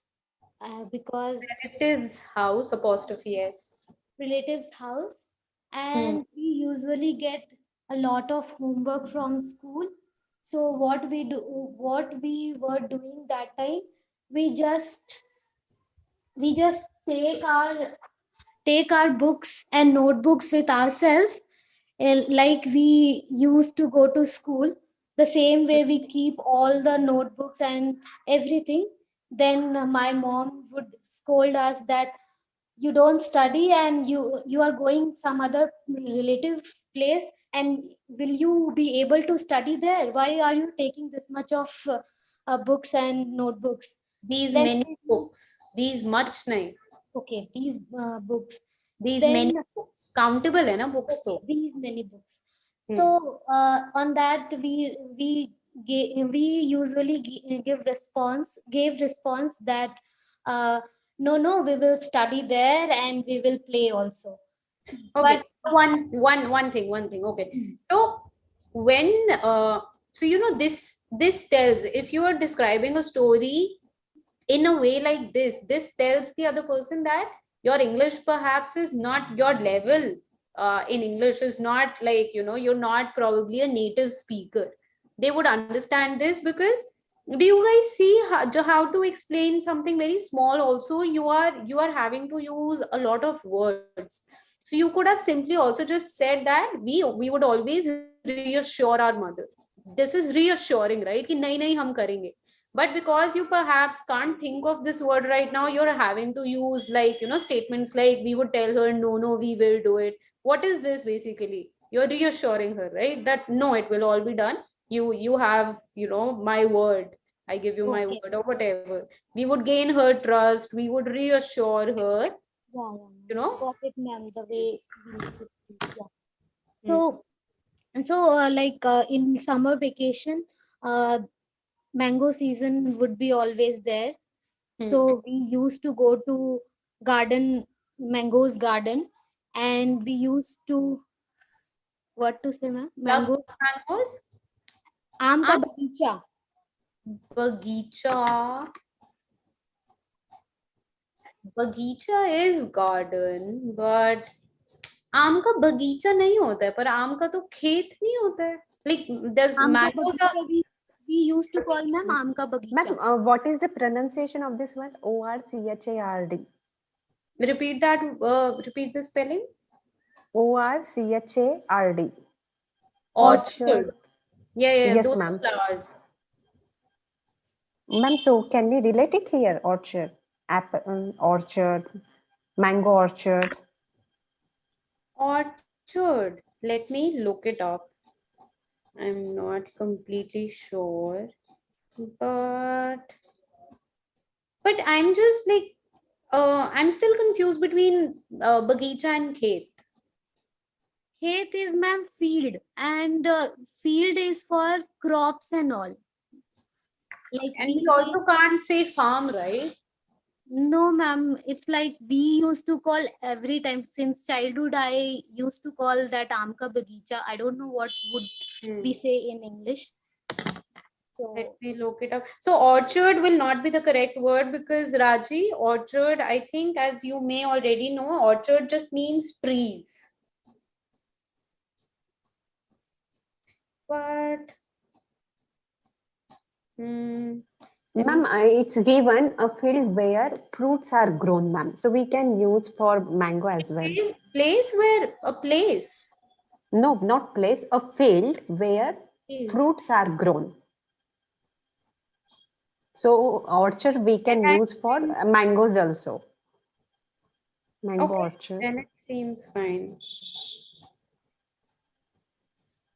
because Relatives house apostrophe s. relatives house, Hmm. and we usually get a lot of homework from school. So what we were doing that time, we just we just take our books and notebooks with ourselves, like we used to go to school. The same way we keep all the notebooks and everything. Then my mom would scold us that you don't study and you are going some other relative place, and will you be able to study there? Why are you taking this much of books and notebooks? These Then many books. These much nahi. okay, these books. These Then many books. Countable hai na books okay, to. these many books. Hmm. So on that we usually gave response that no, we will study there and we will play also. Okay. But One thing. Okay. So when so this tells, if you are describing a story in a way like this tells the other person that your English perhaps is not your level. In English is not like you're not probably a native speaker. They would understand this because do you guys see how to explain something very small? Also, you are having to use a lot of words. So you could have simply also just said that we would always reassure our mother. This is reassuring, right? Ki nahi nahi hum karenge. But because you perhaps can't think of this word right now, you're having to use, like, statements like, we would tell her, no, no, we will do it. What is this basically? You're reassuring her, right? That no, it will all be done. You have, my word. I give you my Okay. word, or whatever. We would gain her trust. We would reassure her. Yeah. Got it, ma'am. The way we need to speak. Yeah. So, like in summer vacation, mango season would be always there. So we used to go to mango's garden, and we used to, what to say, ma'am? Mangoes? Aam ka bagicha. Bagicha. Bagicha is garden, but आम का बगीचा नहीं होता है, पर आम का तो खेत नहीं होता है. Like there's mangoes are... We used to call ma'am aam ka bagicha. Ma'am, what is the pronunciation of this word? ORCHARD. Repeat that. Repeat the spelling. ORCHARD. Orchard. Yeah. Yes, those ma'am. flowers. Ma'am, so can we relate it here? Orchard, apple orchard, mango orchard. Orchard. Let me look it up. I'm not completely sure, but I'm just like, I'm still confused between bagicha and khet. Khet is ma'am field, and field is for crops and all. Like, and we also can't say farm, right? No, ma'am. It's like we used to call every time since childhood. I used to call that aam ka bagicha. I don't know what would we say in English. So, let me look it up. So orchard will not be the correct word, because Raji, orchard, I think, as you may already know, orchard just means trees. But Ma'am, it's given a field where fruits are grown, ma'am. So we can use for mango as well. Place where a place? No, not place. A field where fruits are grown. So orchard we can use for mangoes also. Mango orchard. Then it seems fine.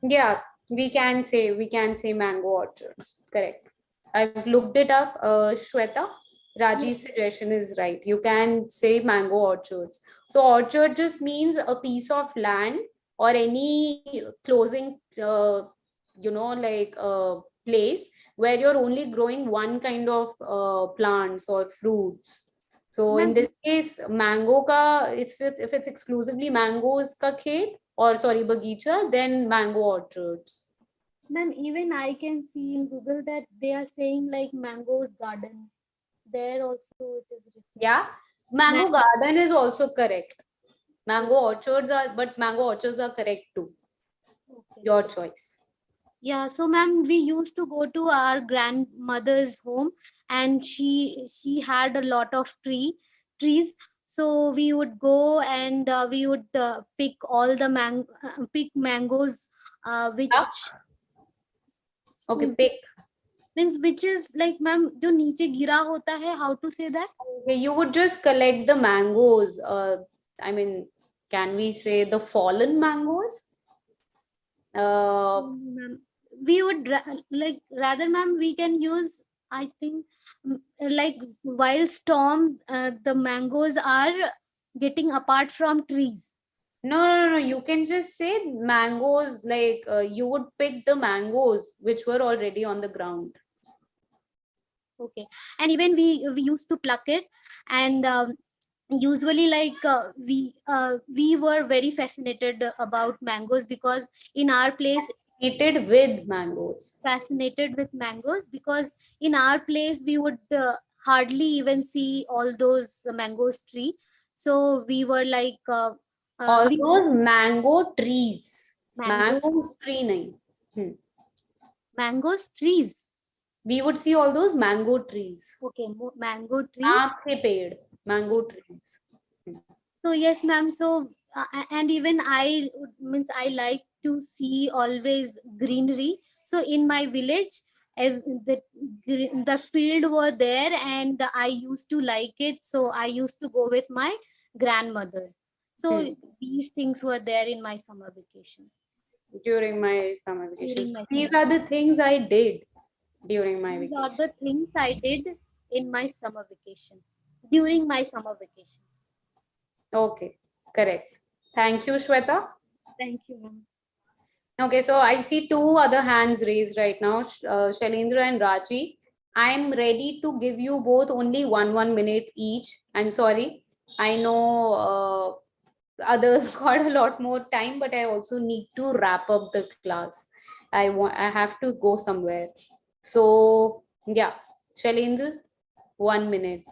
Yeah, we can say mango orchards. Correct. I've looked it up. Shweta, Raji's suggestion is right. You can say mango orchards. So orchard just means a piece of land or any closing, place where you're only growing one kind of plants or fruits. So in this case, mango ka, if it's exclusively mangoes ka khet, or sorry, bagicha, then mango orchards. ma'am, even I can see in Google that they are saying like mango's garden. There also it is written. Yeah, mango garden is also correct. Mango orchards are correct too. Okay. Your choice. Yeah, so ma'am, we used to go to our grandmother's home, and she had a lot of trees. So we would go and we would pick all the mangoes, which okay, pick means which is like ma'am, jo niche gira hota hai. How to say that? Okay, you would just collect the mangoes. I mean, can we say the fallen mangoes? We would rather, ma'am, we can use, I think, like while storm, the mangoes are getting apart from trees. No. You can just say mangoes, like you would pick the mangoes which were already on the ground. Okay. And even we used to pluck it, and usually like we were very fascinated about mangoes, because in our place, fascinated with mangoes because in our place we would hardly even see all those mangoes tree. So we were like all those mango trees. Mangoes tree nahi. Mangoes trees. we would see all those mango trees. Okay, mango trees. Aap ke ped, mango trees. So yes, ma'am. So and even I means I like to see always greenery. So in my village, the field were there, and I used to like it. So I used to go with my grandmother. So these things were there in my summer vacation. During my summer vacations. During my These summer are the things I did during my These vacation. are the things I did in my summer vacation. During my summer vacation. Okay, correct. Thank you, Shweta. Thank you, ma'am. Okay, so I see two other hands raised right now, Shailendra and Raji. I'm ready to give you both only one minute each. I'm sorry. I know others got a lot more time, but I also need to wrap up the class. I have to go somewhere. So yeah, Shailendra, 1 minute.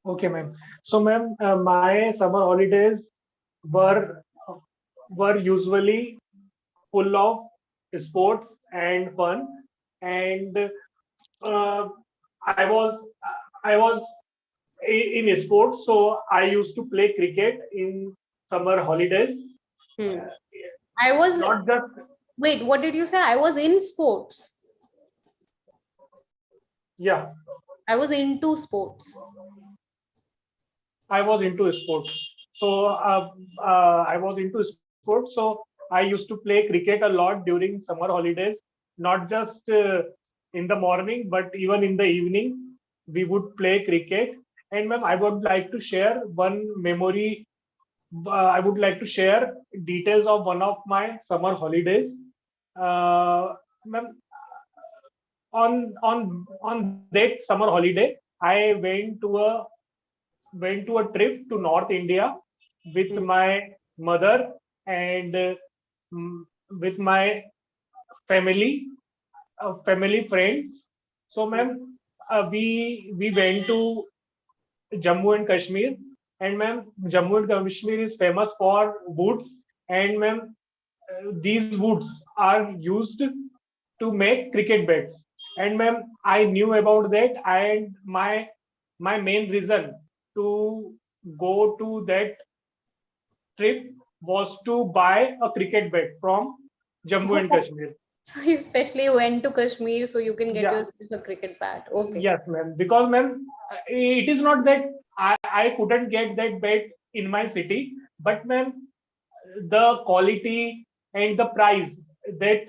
Okay, ma'am. So, ma'am, my summer holidays were usually full of sports and fun, and I was in sports, so I used to play cricket in summer holidays. I was Not just wait, what did you say? I was in sports. Yeah, I was into sports. I was into sports. So I was into sports. So I used to play cricket a lot during summer holidays, not just in the morning, but even in the evening, we would play cricket. And ma'am, I would like to share one memory. I would like to share details of one of my summer holidays. Ma'am, on that summer holiday, I went to a trip to North India with my mother and with my family, family friends. So, ma'am, we went to Jammu and Kashmir, and ma'am, Jammu and Kashmir is famous for woods, and ma'am, these woods are used to make cricket bats. And ma'am, I knew about that, and my main reason to go to that trip was to buy a cricket bat from Jammu and Kashmir. So you especially went to Kashmir so you can get Yeah. yourself a cricket bat. Okay. Yes, ma'am. Because ma'am, it is not that I couldn't get that bat in my city, but ma'am, the quality and the price that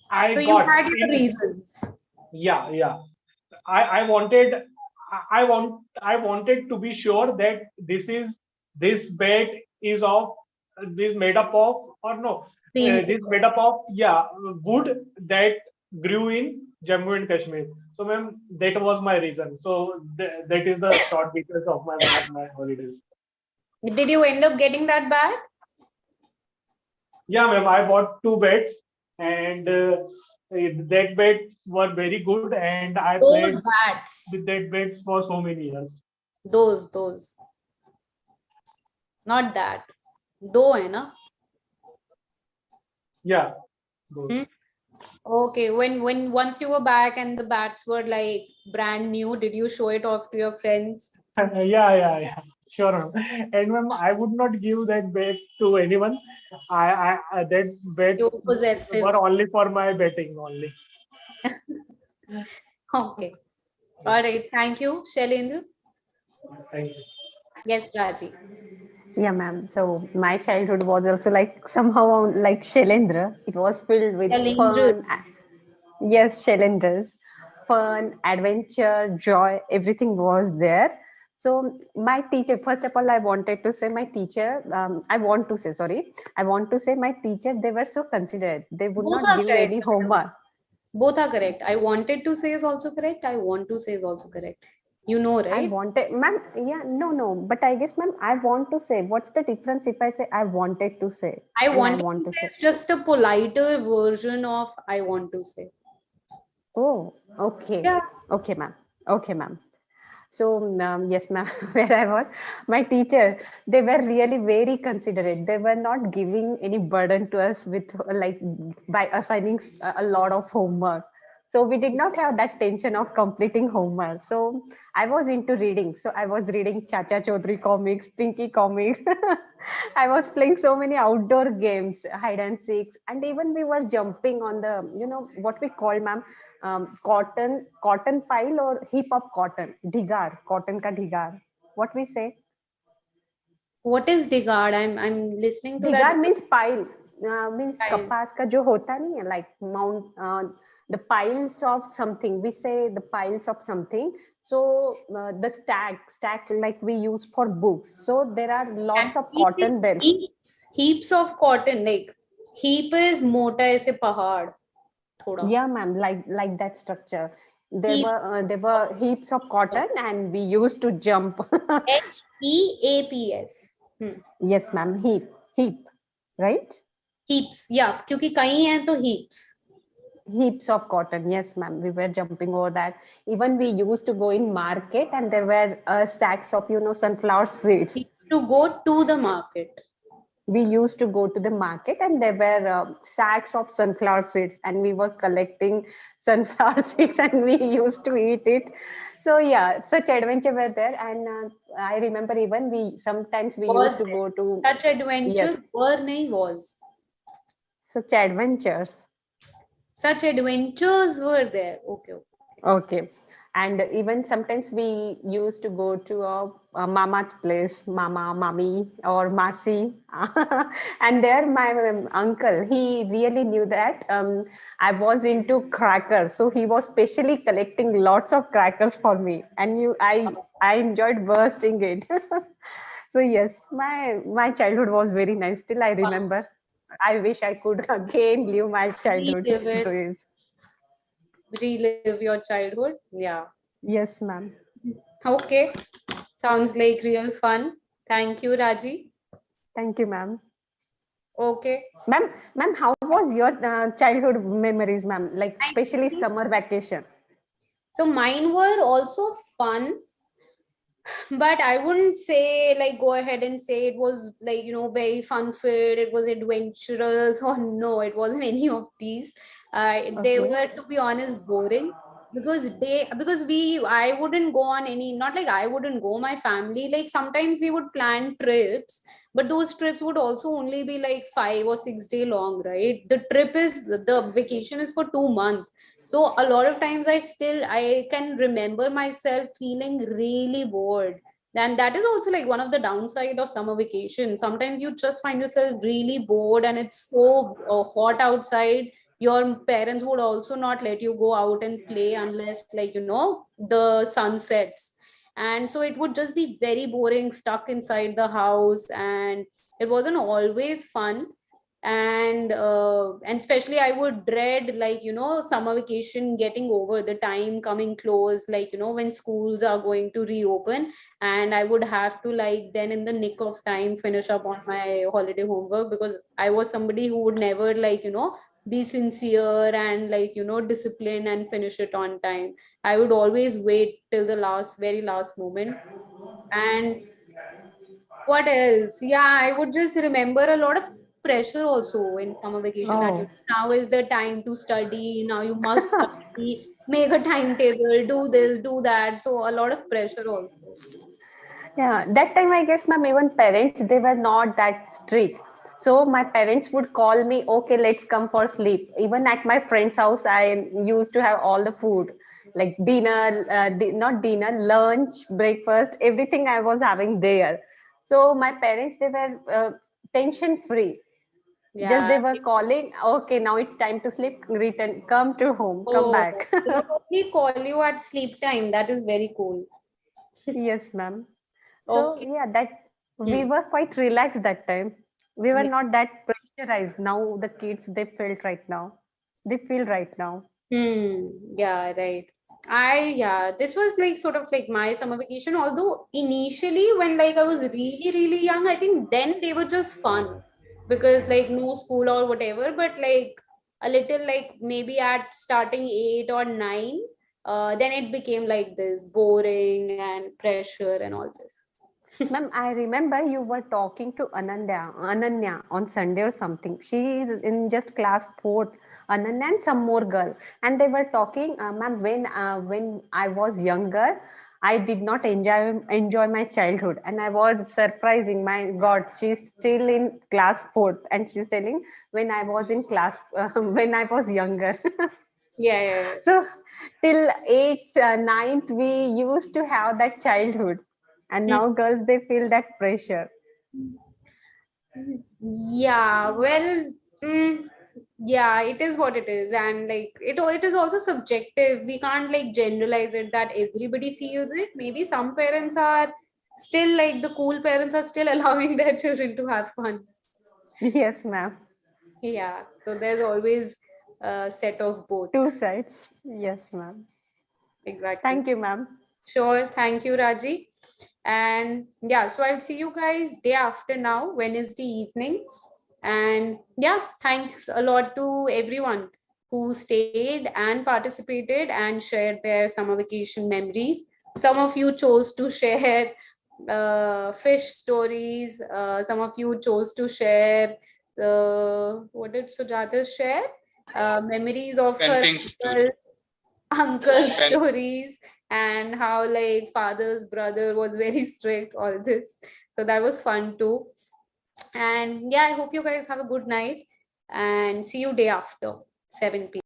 I So you got. had your reasons. Yeah, yeah. I wanted I wanted to be sure that this bed is made up of, or no, this made up of, yeah, wood that grew in Jammu and Kashmir. So ma'am, that was my reason. So that is the short details of my holidays. Did you end up getting that bat? Yeah, ma'am, I bought two beds, and that beds were very good, and I Those played bats. with that beds for so many years. Those. Not that. Do hai na? Yeah. those. Okay. When once you were back and the bats were like brand new, did you show it off to your friends? Yeah. Sure, ma'am. And ma'am, I would not give that bed to anyone. I that bed You're possessive. were only for my betting only. Okay. All right. Thank you, Shailendra. Thank you. Yes, Raji. Yeah, ma'am. So my childhood was also like somehow like Shailendra. It was filled with Shailendra. fun. Yes, Shailendras. Fun, adventure, joy, everything was there. So my teacher, first of all, I want to say my teacher, I want to say my teacher, they were so considerate. They would Both not are give correct. any homework. Both are correct. I wanted to say is also correct. I want to say is also correct. You know, I right? wanted, ma'am, yeah, no. But I guess, ma'am, I want to say, what's the difference if I say I wanted to say? I and want to say is just a politer version of I want to say. Oh, okay. Yeah. Okay, ma'am. Okay, ma'am. So, yes, ma'am, where I was, my teacher, they were really very considerate. They were not giving any burden to us with like by assigning a lot of homework. So we did not have that tension of completing homework. So I was into reading. So I was reading Chacha Chaudhary comics, Pinky comics. I was playing so many outdoor games, hide and seek, and even we were jumping on the, what we call, ma'am, cotton pile or heap of cotton, dhigar, cotton ka dhigar. What we say? What is digard? I'm listening to Dhigar that. means pile, means Pile. kapas ka jo hota nahi hai, like mount, the piles of something. We say the piles of something. So the stack like we use for books. So there are lots of cotton there. Heaps of cotton. Like heap is mota aise pahad. Thoda. Yeah, ma'am, like that structure. Heap. There were heaps of cotton, and we used to jump. HEAPS. Yes, ma'am, heap, right? Heaps, yeah, क्योंकि कहीं हैं तो heaps. Heaps of cotton, yes, ma'am. We were jumping over that. Even we used to go in market, and there were sacks of sunflower seeds. We used to go to the market. We used to go to the market, and there were sacks of sunflower seeds, and we were collecting sunflower seeds, and we used to eat it. So yeah, such adventure were there, and I remember even we sometimes used to go to such adventure. Yes. Were nahi was. Such adventures. Such adventures were there. Okay. And even sometimes we used to go to a mama's place, mama, mommy, or masi. And there my uncle, he really knew that I was into crackers. So he was specially collecting lots of crackers for me. And I enjoyed bursting it. So yes, my childhood was very nice. Still I remember. I wish I could again live my childhood days. Relive your childhood. Yeah. Yes, ma'am. Okay. Sounds like real fun. Thank you, Raji. Thank you, ma'am. Okay. Ma'am, how was your childhood memories, ma'am? Like especially summer vacation. So mine were also fun, but I wouldn't say like go ahead and say it was like very fun filled, it was adventurous, or no, it wasn't any of these. They were, to be honest, boring, because I wouldn't go on any, not like I wouldn't go, my family, like sometimes we would plan trips, but those trips would also only be like 5 or 6 day long, right? The vacation is for 2 months. So a lot of times I can remember myself feeling really bored. And that is also like one of the downside of summer vacation. Sometimes you just find yourself really bored, and it's so hot outside. Your parents would also not let you go out and play unless the sun sets. And so it would just be very boring, stuck inside the house, and it wasn't always fun. And especially I would dread summer vacation getting over, the time coming close, when schools are going to reopen, and I would have to then in the nick of time finish up on my holiday homework, because I was somebody who would never be sincere and discipline and finish it on time. I would always wait till the very last moment. And what else? Yeah, I would just remember a lot of pressure also in summer vacation, that now is the time to study, now you must study, make a timetable, do this, do that. So a lot of pressure also. Yeah, that time I guess, ma'am, even parents, they were not that strict. So my parents would call me, okay, let's come for sleep. Even at my friend's house, I used to have all the food, like dinner, not dinner, lunch, breakfast, everything I was having there. So my parents, they were tension free. Just they were calling, okay, now it's time to sleep, return, come to home, come back. They would only call you at sleep time. That is very cool. Yes, ma'am. So yeah, we were quite relaxed that time. We were not that pressurized. Now the kids, they feel right now. Yeah, right. This was like sort of like my summer vacation. Although initially when I was really, really young, I think then they were just fun, because no school or whatever, but a little maybe at starting 8 or 9, then it became like this boring and pressure and all this. Ma'am, I remember you were talking to Ananya on Sunday or something. She is in just class 4th Ananya and some more girls, and they were talking, ma'am, when I was younger, I did not enjoy my childhood, and I was surprising. My God, she's still in class fourth, and she's telling when I was in class when I was younger. Yeah. So till eighth, ninth, we used to have that childhood, and now girls they feel that pressure. Yeah, well, yeah, it is what it is, and like it is also subjective. We can't like generalize it that everybody feels it. Maybe some parents are still like the cool parents are still allowing their children to have fun. Yes, ma'am. Yeah, so there's always a set of both. Two sides. Yes, ma'am. Exactly. Thank you, ma'am. Sure. Thank you, Raji. And yeah, so I'll see you guys day after now, Wednesday evening. And yeah, thanks a lot to everyone who stayed and participated and shared their summer vacation memories. Some of you chose to share fish stories. Some of you chose to share what did Sujata share? Memories of her uncle stories, and how like father's brother was very strict, all this. So that was fun too. And yeah, I hope you guys have a good night and see you day after 7 p.m.